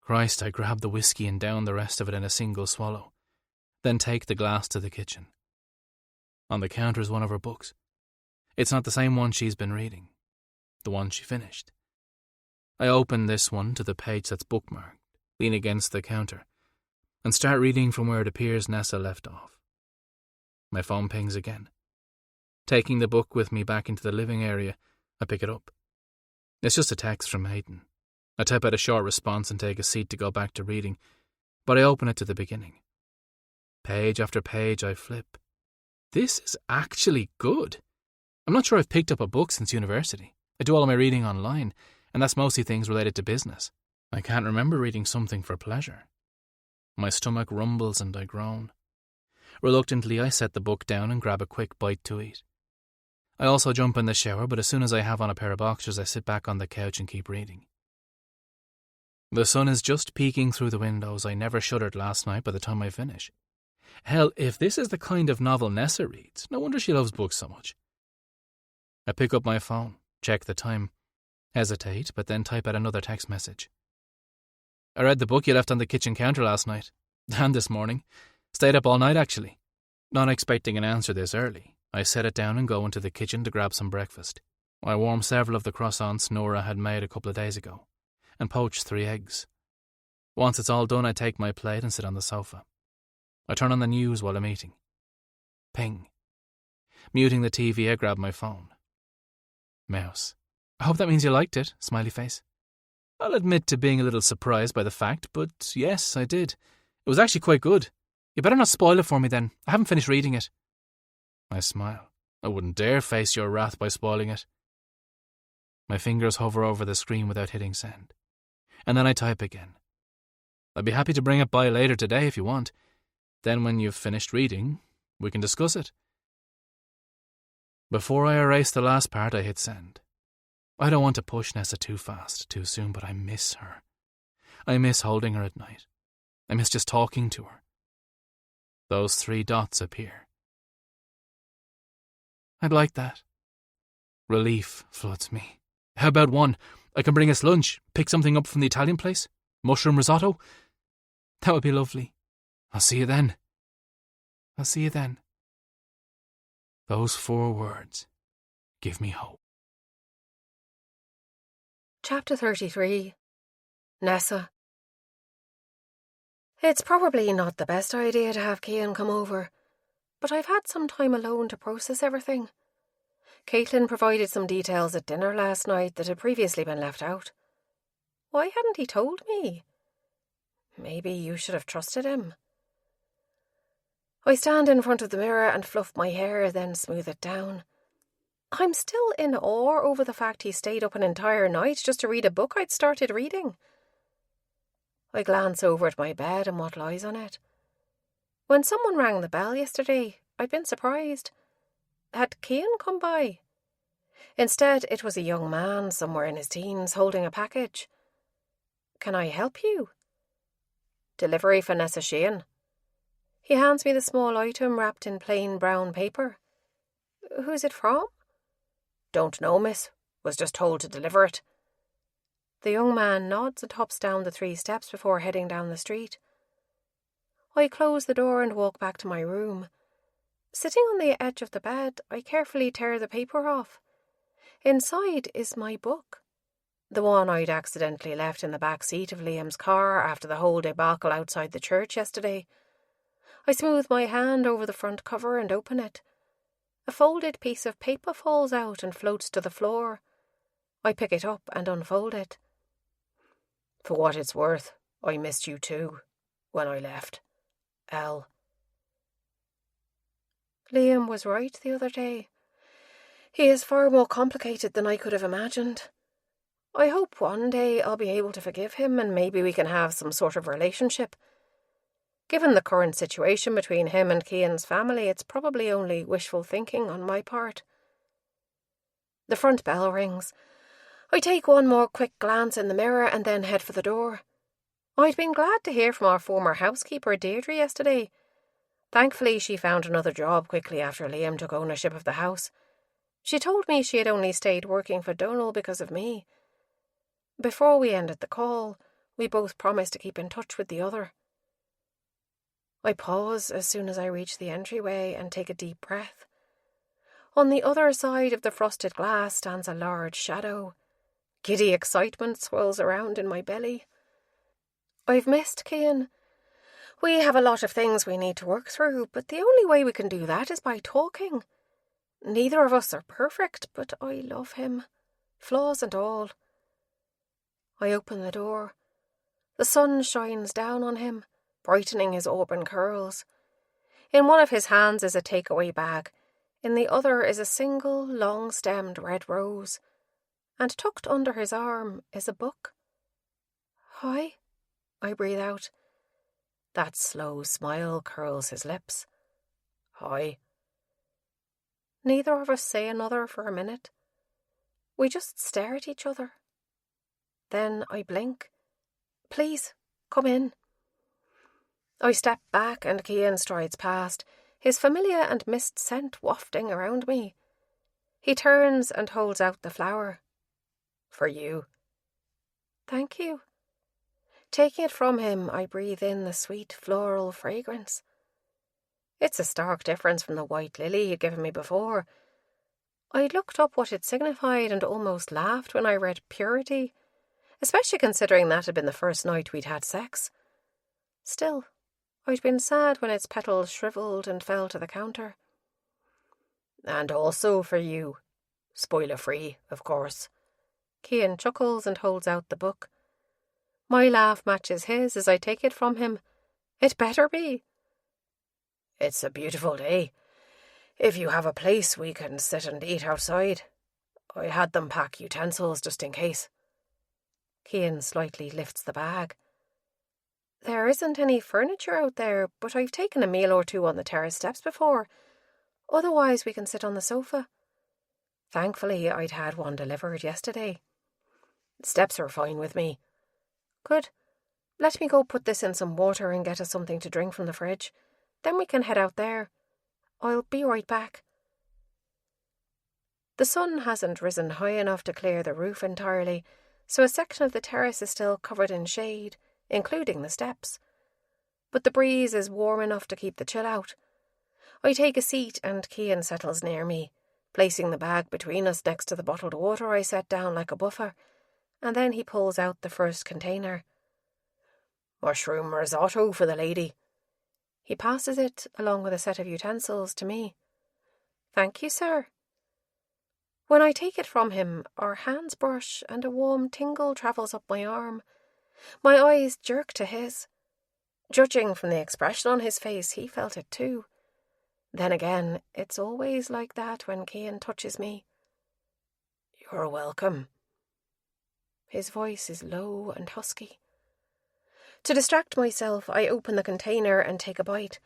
Christ, I grab the whiskey and down the rest of it in a single swallow, then take the glass to the kitchen. On the counter is one of her books. It's not the same one she's been reading, the one she finished. I open this one to the page that's bookmarked, lean against the counter, and start reading from where it appears Nessa left off. My phone pings again. Taking the book with me back into the living area, I pick it up. It's just a text from Hayden. I type out a short response and take a seat to go back to reading, but I open it to the beginning. Page after page I flip. This is actually good. I'm not sure I've picked up a book since university. I do all of my reading online, and that's mostly things related to business. I can't remember reading something for pleasure. My stomach rumbles and I groan. Reluctantly, I set the book down and grab a quick bite to eat. I also jump in the shower, but as soon as I have on a pair of boxers, I sit back on the couch and keep reading. The sun is just peeking through the windows. I never shuddered last night by the time I finish. Hell, if this is the kind of novel Nessa reads, no wonder she loves books so much. I pick up my phone, check the time, hesitate, but then type out another text message. I read the book you left on the kitchen counter last night, and this morning. Stayed up all night, actually. Not expecting an answer this early, I set it down and go into the kitchen to grab some breakfast. I warm several of the croissants Nora had made a couple of days ago, and poach 3 eggs. Once it's all done, I take my plate and sit on the sofa. I turn on the news while I'm eating. Ping. Muting the TV, I grab my phone. Mouse. I hope that means you liked it, smiley face. I'll admit to being a little surprised by the fact, but yes, I did. It was actually quite good. You better not spoil it for me then. I haven't finished reading it. I smile. I wouldn't dare face your wrath by spoiling it. My fingers hover over the screen without hitting send. And then I type again. I'd be happy to bring it by later today if you want. Then when you've finished reading, we can discuss it. Before I erase the last part, I hit send. I don't want to push Nessa too fast, too soon, but I miss her. I miss holding her at night. I miss just talking to her. Those 3 dots appear. I'd like that. Relief floods me. How about 1? I can bring us lunch, pick something up from the Italian place? Mushroom risotto? That would be lovely. I'll see you then. I'll see you then. Those 4 words give me hope. Chapter 33. Nessa. It's probably not the best idea to have Cian come over, but I've had some time alone to process everything. Caitlin provided some details at dinner last night that had previously been left out. Why hadn't he told me? Maybe you should have trusted him. I stand in front of the mirror and fluff my hair, then smooth it down. I'm still in awe over the fact he stayed up an entire night just to read a book I'd started reading. I glance over at my bed and what lies on it. When someone rang the bell yesterday, I'd been surprised. Had Cian come by? Instead, it was a young man somewhere in his teens holding a package. Can I help you? Delivery for Nessa Cian. He hands me the small item wrapped in plain brown paper. Who's it from? Don't know, miss. Was just told to deliver it. The young man nods and hops down the 3 steps before heading down the street. I close the door and walk back to my room. Sitting on the edge of the bed, I carefully tear the paper off. Inside is my book. The one I'd accidentally left in the back seat of Liam's car after the whole debacle outside the church yesterday. I smooth my hand over the front cover and open it. A folded piece of paper falls out and floats to the floor. I pick it up and unfold it. For what it's worth, I missed you too, when I left. L. Liam was right the other day. He is far more complicated than I could have imagined. I hope one day I'll be able to forgive him and maybe we can have some sort of relationship. Given the current situation between him and Cian's family, it's probably only wishful thinking on my part. The front bell rings. I take one more quick glance in the mirror and then head for the door. I'd been glad to hear from our former housekeeper, Deirdre, yesterday. Thankfully, she found another job quickly after Liam took ownership of the house. She told me she had only stayed working for Donal because of me. Before we ended the call, We both promised to keep in touch with the other. I pause as soon as I reach the entryway and take a deep breath. On the other side of the frosted glass stands a large shadow. Giddy excitement swirls around in my belly. I've missed Cian. We have a lot of things we need to work through, but the only way we can do that is by talking. Neither of us are perfect, but I love him, flaws and all. I open the door. The sun shines down on him, brightening his auburn curls. In one of his hands is a takeaway bag. In the other is a single, long-stemmed red rose. And tucked under his arm is a book. "Hi," I breathe out. That slow smile curls his lips. "Hi." Neither of us say another for a minute. We just stare at each other. Then I blink. "Please, come in." I step back and Cian strides past, his familiar and mist scent wafting around me. He turns and holds out the flower. "For you." "Thank you." Taking it from him, I breathe in the sweet floral fragrance. It's a stark difference from the white lily he'd given me before. I'd looked up what it signified and almost laughed when I read purity, especially considering that had been the first night we'd had sex. Still, I'd been sad when its petals shriveled and fell to the counter. "And also for you. Spoiler-free, of course." Cian chuckles and holds out the book. My laugh matches his as I take it from him. It better be. "It's a beautiful day. If you have a place, we can sit and eat outside. I had them pack utensils just in case." Cian slightly lifts the bag. "There isn't any furniture out there, but I've taken a meal or two on the terrace steps before. Otherwise, we can sit on the sofa. Thankfully, I'd had one delivered yesterday." "Steps are fine with me." "Good. Let me go put this in some water and get us something to drink from the fridge. Then we can head out there. I'll be right back." The sun hasn't risen high enough to clear the roof entirely, so a section of the terrace is still covered in shade, including the steps. But the breeze is warm enough to keep the chill out. I take a seat and Cian settles near me, placing the bag between us next to the bottled water I set down like a buffer, and then he pulls out the first container. "Mushroom risotto for the lady." He passes it, along with a set of utensils, to me. "Thank you, sir." When I take it from him, our hands brush and a warm tingle travels up my arm. My eyes jerk to his. Judging from the expression on his face, he felt it too. Then again, it's always like that when Cian touches me. "You're welcome." His voice is low and husky. To distract myself, I open the container and take a bite.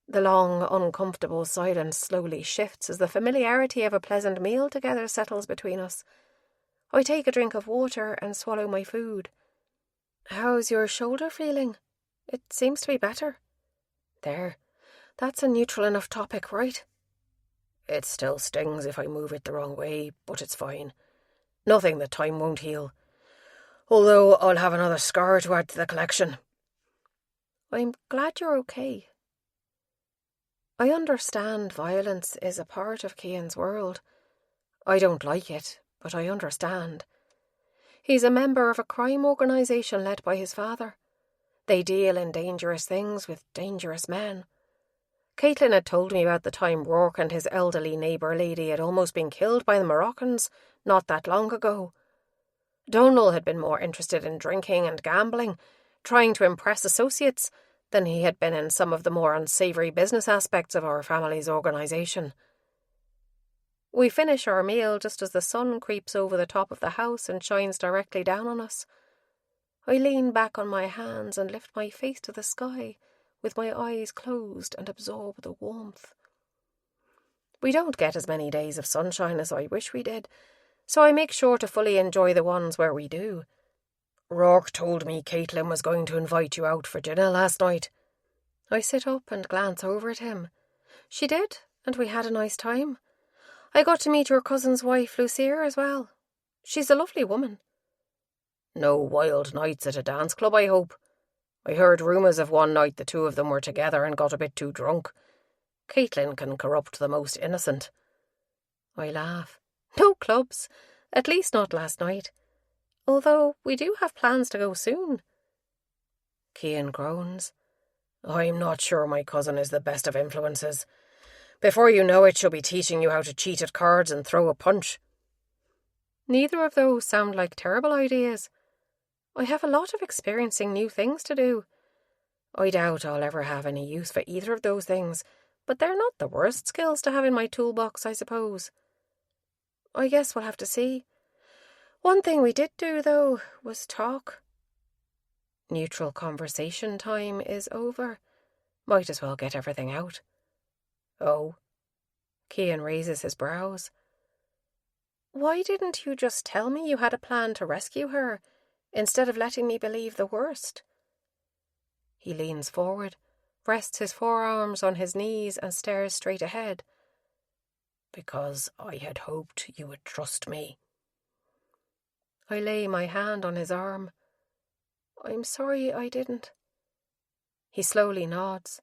The long, uncomfortable silence slowly shifts as the familiarity of a pleasant meal together settles between us. I take a drink of water and swallow my food. "How's your shoulder feeling? It seems to be better." "There. That's a neutral enough topic, right?" "It still stings if I move it the wrong way, but it's fine. Nothing that time won't heal. Although I'll have another scar to add to the collection." "I'm glad you're okay." I understand violence is a part of Cian's world. I don't like it, but I understand. He's a member of a crime organisation led by his father. They deal in dangerous things with dangerous men. Caitlin had told me about the time Rourke and his elderly neighbour lady had almost been killed by the Moroccans not that long ago. Donal had been more interested in drinking and gambling, trying to impress associates, than he had been in some of the more unsavoury business aspects of our family's organisation. We finish our meal just as the sun creeps over the top of the house and shines directly down on us. I lean back on my hands and lift my face to the sky, with my eyes closed, and absorb the warmth. We don't get as many days of sunshine as I wish we did, so I make sure to fully enjoy the ones where we do. "Rourke told me Caitlin was going to invite you out for dinner last night." I sit up and glance over at him. "She did, and we had a nice time. I got to meet your cousin's wife, Lucia, as well. She's a lovely woman." No wild nights at a dance club, I hope. I heard rumours of one night the two of them were together and got a bit too drunk. Caitlin can corrupt the most innocent. I laugh. No clubs, at least not last night. Although we do have plans to go soon. Cian groans. I'm not sure my cousin is the best of influences. Before you know it, she'll be teaching you how to cheat at cards and throw a punch. Neither of those sound like terrible ideas. I have a lot of experiencing new things to do. I doubt I'll ever have any use for either of those things, but they're not the worst skills to have in my toolbox, I suppose. I guess we'll have to see. One thing we did do, though, was talk. Neutral conversation time is over. Might as well get everything out. Oh? Cian raises his brows. Why didn't you just tell me you had a plan to rescue her, instead of letting me believe the worst? He leans forward, rests his forearms on his knees and stares straight ahead. Because I had hoped you would trust me. I lay my hand on his arm. I'm sorry I didn't. He slowly nods.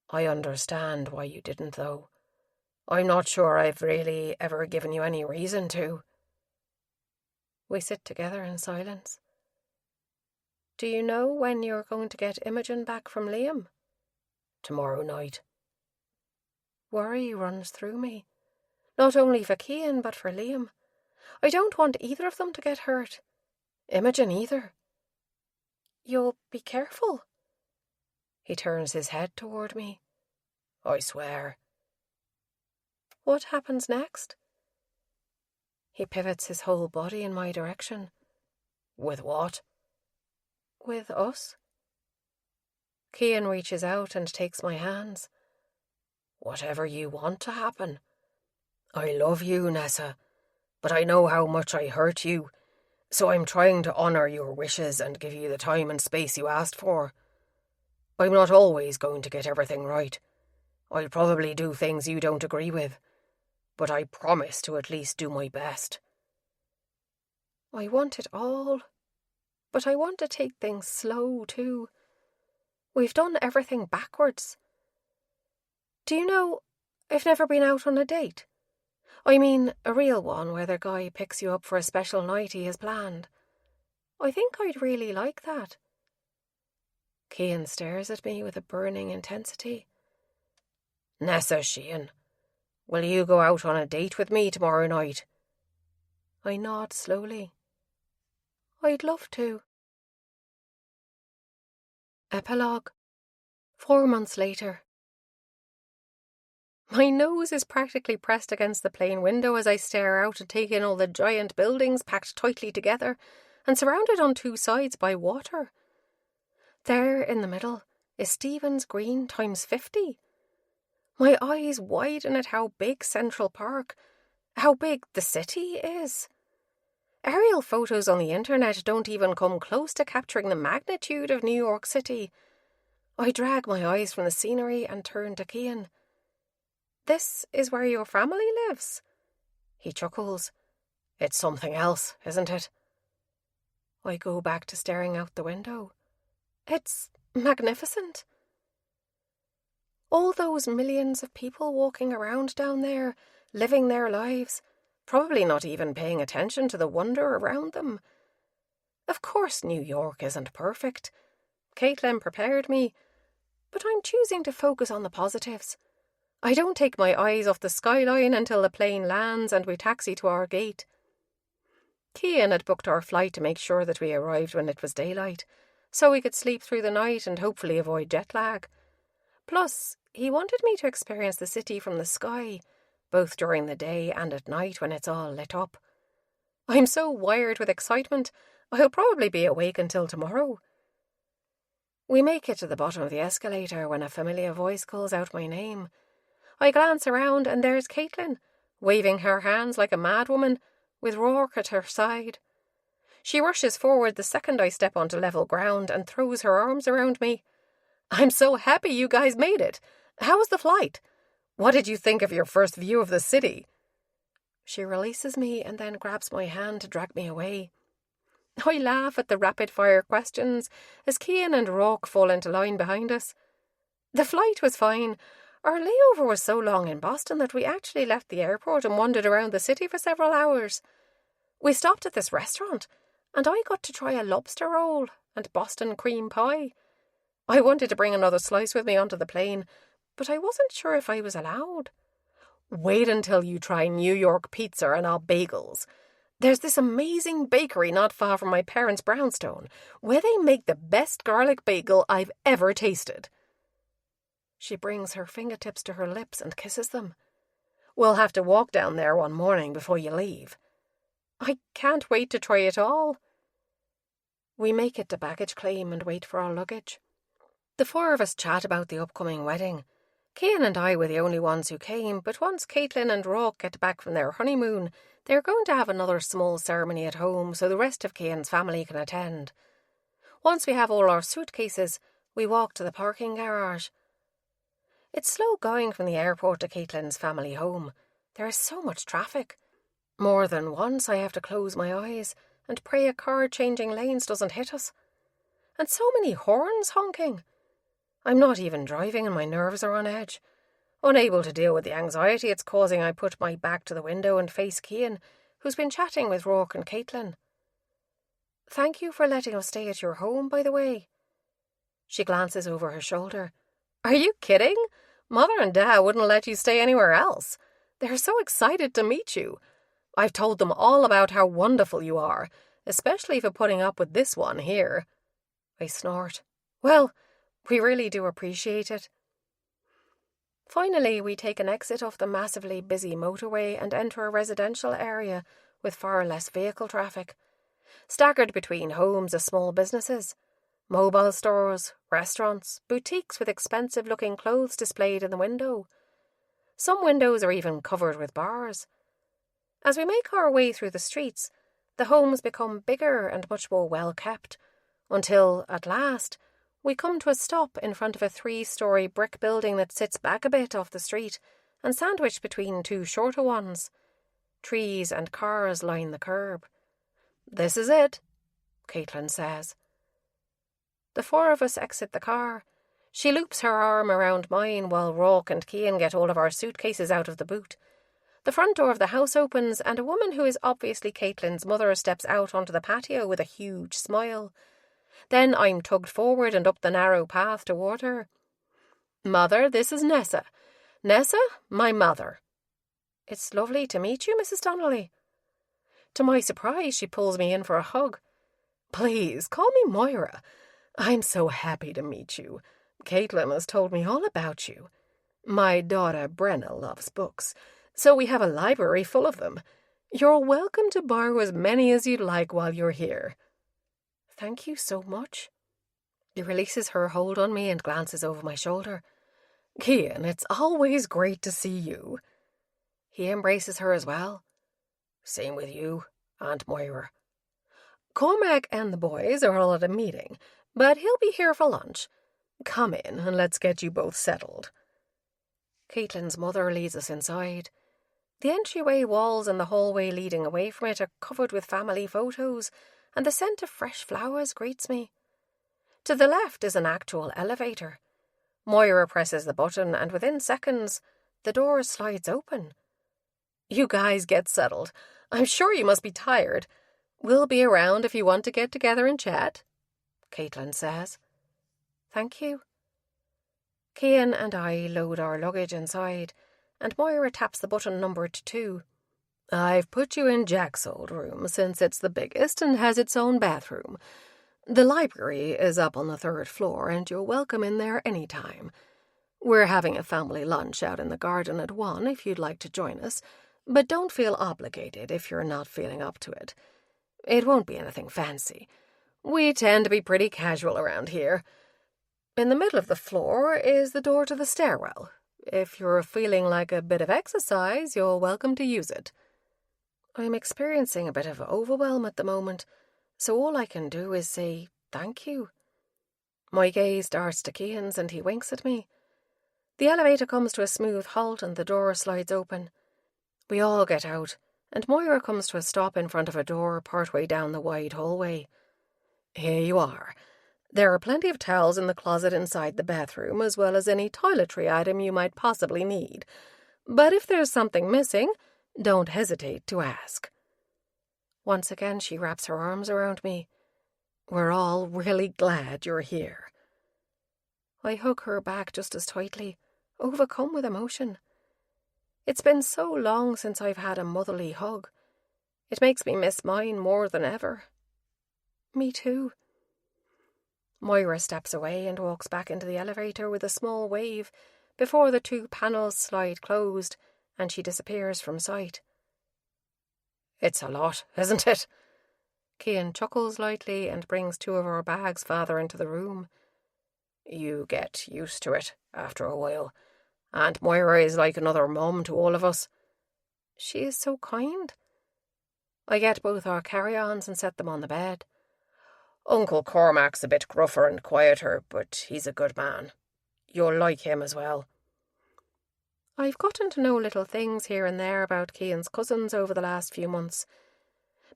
I understand why you didn't, though. I'm not sure I've really ever given you any reason to. We sit together in silence. Do you know when you're going to get Imogen back from Liam? Tomorrow night. Worry runs through me. Not only for Cian, but for Liam. I don't want either of them to get hurt. Imogen either. You'll be careful? He turns his head toward me. I swear. What happens next? He pivots his whole body in my direction. With what? With us. Cian reaches out and takes my hands. Whatever you want to happen. I love you, Nessa, but I know how much I hurt you, so I'm trying to honour your wishes and give you the time and space you asked for. I'm not always going to get everything right. I'll probably do things you don't agree with, but I promise to at least do my best. I want it all, but I want to take things slow too. We've done everything backwards. Do you know, I've never been out on a date. I mean, a real one where the guy picks you up for a special night he has planned. I think I'd really like that. Cian stares at me with a burning intensity. Nessa, Cian, will you go out on a date with me tomorrow night? I nod slowly. I'd love to. Epilogue. 4 months later. My nose is practically pressed against the plain window as I stare out and take in all the giant buildings packed tightly together and surrounded on 2 sides by water. There in the middle is Stephen's Green times 50. My eyes widen at how big Central Park, how big the city is. Aerial photos on the internet don't even come close to capturing the magnitude of New York City. I drag my eyes from the scenery and turn to Cian. This is where your family lives? He chuckles. It's something else, isn't it? I go back to staring out the window. It's magnificent. All those millions of people walking around down there, living their lives, probably not even paying attention to the wonder around them. Of course New York isn't perfect. Caitlin prepared me, but I'm choosing to focus on the positives. I don't take my eyes off the skyline until the plane lands and we taxi to our gate. Cian had booked our flight to make sure that we arrived when it was daylight, so we could sleep through the night and hopefully avoid jet lag. Plus, he wanted me to experience the city from the sky, both during the day and at night when it's all lit up. I'm so wired with excitement, I'll probably be awake until tomorrow. We make it to the bottom of the escalator when a familiar voice calls out my name. I glance around and there's Caitlin, waving her hands like a madwoman, with Rourke at her side. She rushes forward the second I step onto level ground and throws her arms around me. I'm so happy you guys made it. How was the flight? What did you think of your first view of the city? She releases me and then grabs my hand to drag me away. I laugh at the rapid-fire questions as Cian and Rourke fall into line behind us. The flight was fine. Our layover was so long in Boston that we actually left the airport and wandered around the city for several hours. We stopped at this restaurant, and I got to try a lobster roll and Boston cream pie. I wanted to bring another slice with me onto the plane, but I wasn't sure if I was allowed. Wait until you try New York pizza and our bagels. There's this amazing bakery not far from my parents' brownstone, where they make the best garlic bagel I've ever tasted. She brings her fingertips to her lips and kisses them. We'll have to walk down there one morning before you leave. I can't wait to try it all. We make it to baggage claim and wait for our luggage. The four of us chat about the upcoming wedding. Cian and I were the only ones who came, but once Caitlin and Rourke get back from their honeymoon, they're going to have another small ceremony at home so the rest of Cian's family can attend. Once we have all our suitcases, we walk to the parking garage. It's slow going from the airport to Caitlin's family home. There is so much traffic. More than once I have to close my eyes and pray a car changing lanes doesn't hit us. And so many horns honking. I'm not even driving and my nerves are on edge. Unable to deal with the anxiety it's causing, I put my back to the window and face Cian, who's been chatting with Rourke and Caitlin. Thank you for letting us stay at your home, by the way. She glances over her shoulder. Are you kidding? Mother and Dad wouldn't let you stay anywhere else. They're so excited to meet you. I've told them all about how wonderful you are, especially for putting up with this one here. I snort. Well, we really do appreciate it. Finally, we take an exit off the massively busy motorway and enter a residential area with far less vehicle traffic. Staggered between homes are small businesses. Mobile stores, restaurants, boutiques with expensive-looking clothes displayed in the window. Some windows are even covered with bars. As we make our way through the streets, the homes become bigger and much more well-kept, until, at last, we come to a stop in front of a 3-story brick building that sits back a bit off the street and sandwiched between 2 shorter ones. Trees and cars line the curb. This is it, Caitlin says. The 4 of us exit the car. She loops her arm around mine while Rourke and Cian get all of our suitcases out of the boot. The front door of the house opens and a woman who is obviously Caitlin's mother steps out onto the patio with a huge smile. Then I'm tugged forward and up the narrow path toward her. Mother, this is Nessa. Nessa, my mother. It's lovely to meet you, Mrs. Donnelly. To my surprise, she pulls me in for a hug. Please, call me Moira. I'm so happy to meet you. Caitlin has told me all about you. My daughter Brenna loves books, so we have a library full of them. You're welcome to borrow as many as you'd like while you're here. Thank you so much. She releases her hold on me and glances over my shoulder. Cian, it's always great to see you. He embraces her as well. Same with you, Aunt Moira. Cormac and the boys are all at a meeting, but he'll be here for lunch. Come in and let's get you both settled. Caitlin's mother leads us inside. The entryway walls and the hallway leading away from it are covered with family photos, and the scent of fresh flowers greets me. To the left is an actual elevator. Moira presses the button, and within seconds, the door slides open. You guys get settled. I'm sure you must be tired. We'll be around if you want to get together and chat, Caitlin says. Thank you. Cian and I load our luggage inside, and Moira taps the button numbered 2. I've put you in Jack's old room since it's the biggest and has its own bathroom. The library is up on the 3rd floor, and you're welcome in there any time. We're having a family lunch out in the garden at 1 if you'd like to join us, but don't feel obligated if you're not feeling up to it. It won't be anything fancy. We tend to be pretty casual around here. In the middle of the floor is the door to the stairwell. If you're feeling like a bit of exercise, you're welcome to use it. I'm experiencing a bit of overwhelm at the moment, so all I can do is say thank you. My gaze darts to Cian's and he winks at me. The elevator comes to a smooth halt and the door slides open. We all get out and Moira comes to a stop in front of a door partway down the wide hallway. "Here you are. There are plenty of towels in the closet inside the bathroom, as well as any toiletry item you might possibly need. But if there's something missing, don't hesitate to ask." Once again she wraps her arms around me. "We're all really glad you're here." I hug her back just as tightly, overcome with emotion. It's been so long since I've had a motherly hug. It makes me miss mine more than ever. Me too. Moira steps away and walks back into the elevator with a small wave before the 2 panels slide closed and she disappears from sight. "It's a lot, isn't it?" Cian chuckles lightly and brings 2 of our bags farther into the room. "You get used to it after a while. Aunt Moira is like another mum to all of us." "She is so kind." I get both our carry-ons and set them on the bed. "Uncle Cormac's a bit gruffer and quieter, but he's a good man. You'll like him as well." I've gotten to know little things here and there about Cian's cousins over the last few months.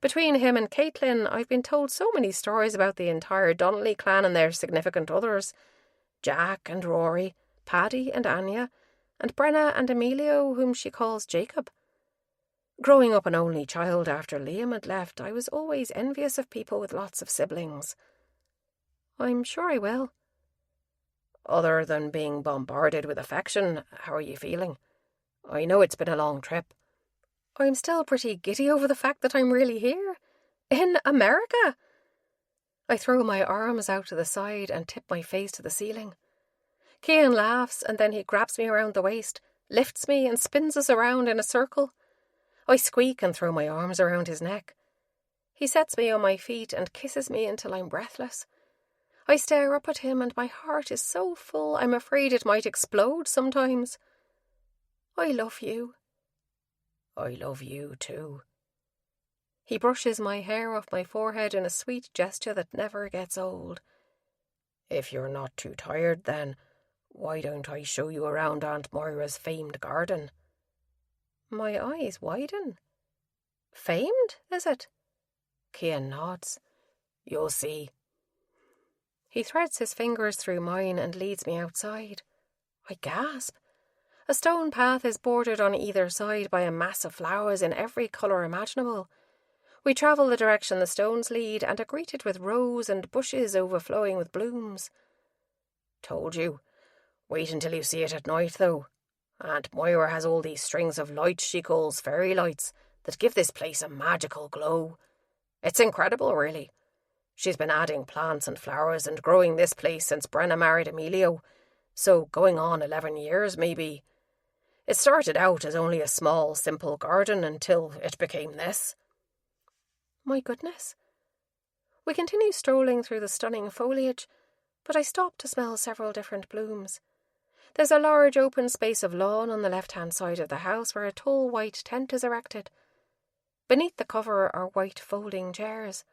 Between him and Caitlin, I've been told so many stories about the entire Donnelly clan and their significant others. Jack and Rory, Paddy and Anya, and Brenna and Emilio, whom she calls Jacob. Growing up an only child after Liam had left, I was always envious of people with lots of siblings. I'm sure I will. Other than being bombarded with affection, how are you feeling? I know it's been a long trip. I'm still pretty giddy over the fact that I'm really here. In America. I throw my arms out to the side and tip my face to the ceiling. Cian laughs and then he grabs me around the waist, lifts me and spins us around in a circle. I squeak and throw my arms around his neck. He sets me on my feet and kisses me until I'm breathless. I stare up at him and my heart is so full I'm afraid it might explode sometimes. I love you. I love you too. He brushes my hair off my forehead in a sweet gesture that never gets old. If you're not too tired then, why don't I show you around Aunt Moira's famed garden? My eyes widen. Famed, is it? Cian nods. You'll see. He threads his fingers through mine and leads me outside. I gasp. A stone path is bordered on either side by a mass of flowers in every colour imaginable. We travel the direction the stones lead and are greeted with rows and bushes overflowing with blooms. Told you. Wait until you see it at night, though. Aunt Moira has all these strings of lights she calls fairy lights that give this place a magical glow. It's incredible, really. She's been adding plants and flowers and growing this place since Brenna married Emilio, so going on 11 years, maybe. It started out as only a small, simple garden until it became this. My goodness. We continue strolling through the stunning foliage, but I stop to smell several different blooms. There's a large open space of lawn on the left-hand side of the house where a tall white tent is erected. Beneath the cover are white folding chairs.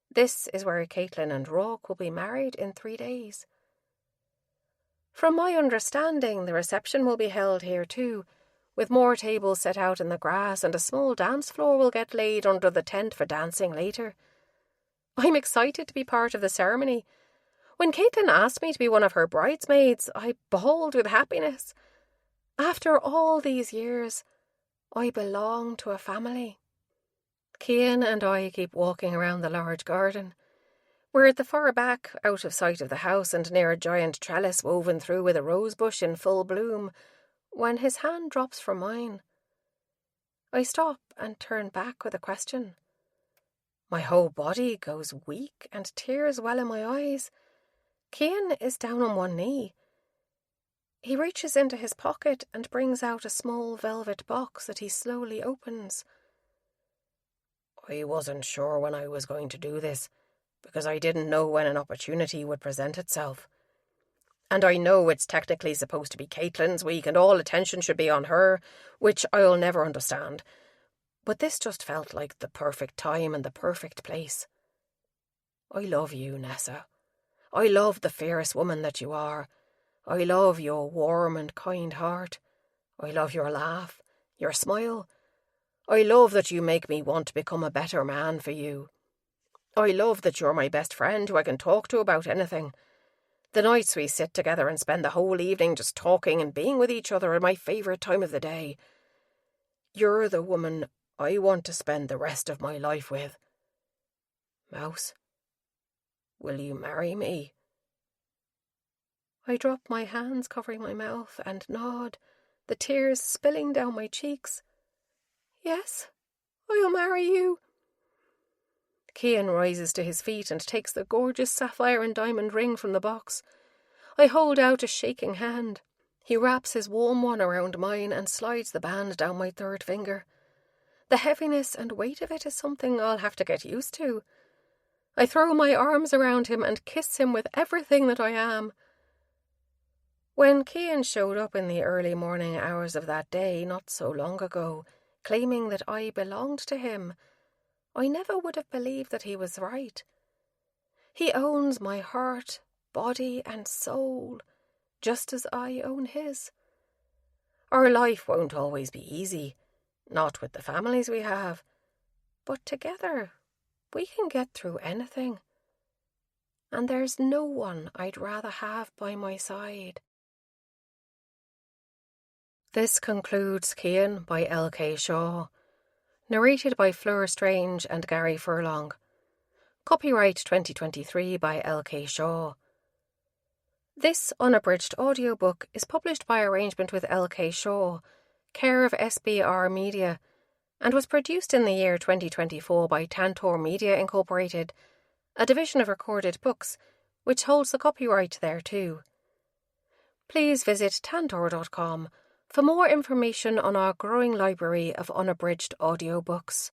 This is where Caitlin and Rourke will be married in 3 days. From my understanding, the reception will be held here too, with more tables set out in the grass and a small dance floor will get laid under the tent for dancing later. I'm excited to be part of the ceremony. When Caitlin asked me to be one of her bridesmaids, I bawled with happiness. After all these years, I belong to a family. Cian and I keep walking around the large garden. We're at the far back, out of sight of the house and near a giant trellis woven through with a rosebush in full bloom, when his hand drops from mine. I stop and turn back with a question. My whole body goes weak and tears well in my eyes. Cian is down on one knee. He reaches into his pocket and brings out a small velvet box that he slowly opens. I wasn't sure when I was going to do this, because I didn't know when an opportunity would present itself. And I know it's technically supposed to be Caitlin's week and all attention should be on her, which I'll never understand. But this just felt like the perfect time and the perfect place. I love you, Nessa. I love the fierce woman that you are. I love your warm and kind heart. I love your laugh, your smile. I love that you make me want to become a better man for you. I love that you're my best friend who I can talk to about anything. The nights we sit together and spend the whole evening just talking and being with each other are my favourite time of the day. You're the woman I want to spend the rest of my life with. Mouse, will you marry me? I drop my hands covering my mouth and nod, the tears spilling down my cheeks. Yes, I'll marry you. Cian rises to his feet and takes the gorgeous sapphire and diamond ring from the box. I hold out a shaking hand. He wraps his warm one around mine and slides the band down my third finger. The heaviness and weight of it is something I'll have to get used to. I throw my arms around him and kiss him with everything that I am. When Cian showed up in the early morning hours of that day, not so long ago, claiming that I belonged to him, I never would have believed that he was right. He owns my heart, body and soul, just as I own his. Our life won't always be easy, not with the families we have, but together we can get through anything. And there's no one I'd rather have by my side. This concludes Cian by L.K. Shaw. Narrated by Fleur Strange and Gary Furlong. Copyright 2023 by L.K. Shaw. This unabridged audiobook is published by arrangement with L.K. Shaw, care of SBR Media, and was produced in the year 2024 by Tantor Media Incorporated, a division of Recorded Books, which holds the copyright thereto. Please visit tantor.com for more information on our growing library of unabridged audiobooks.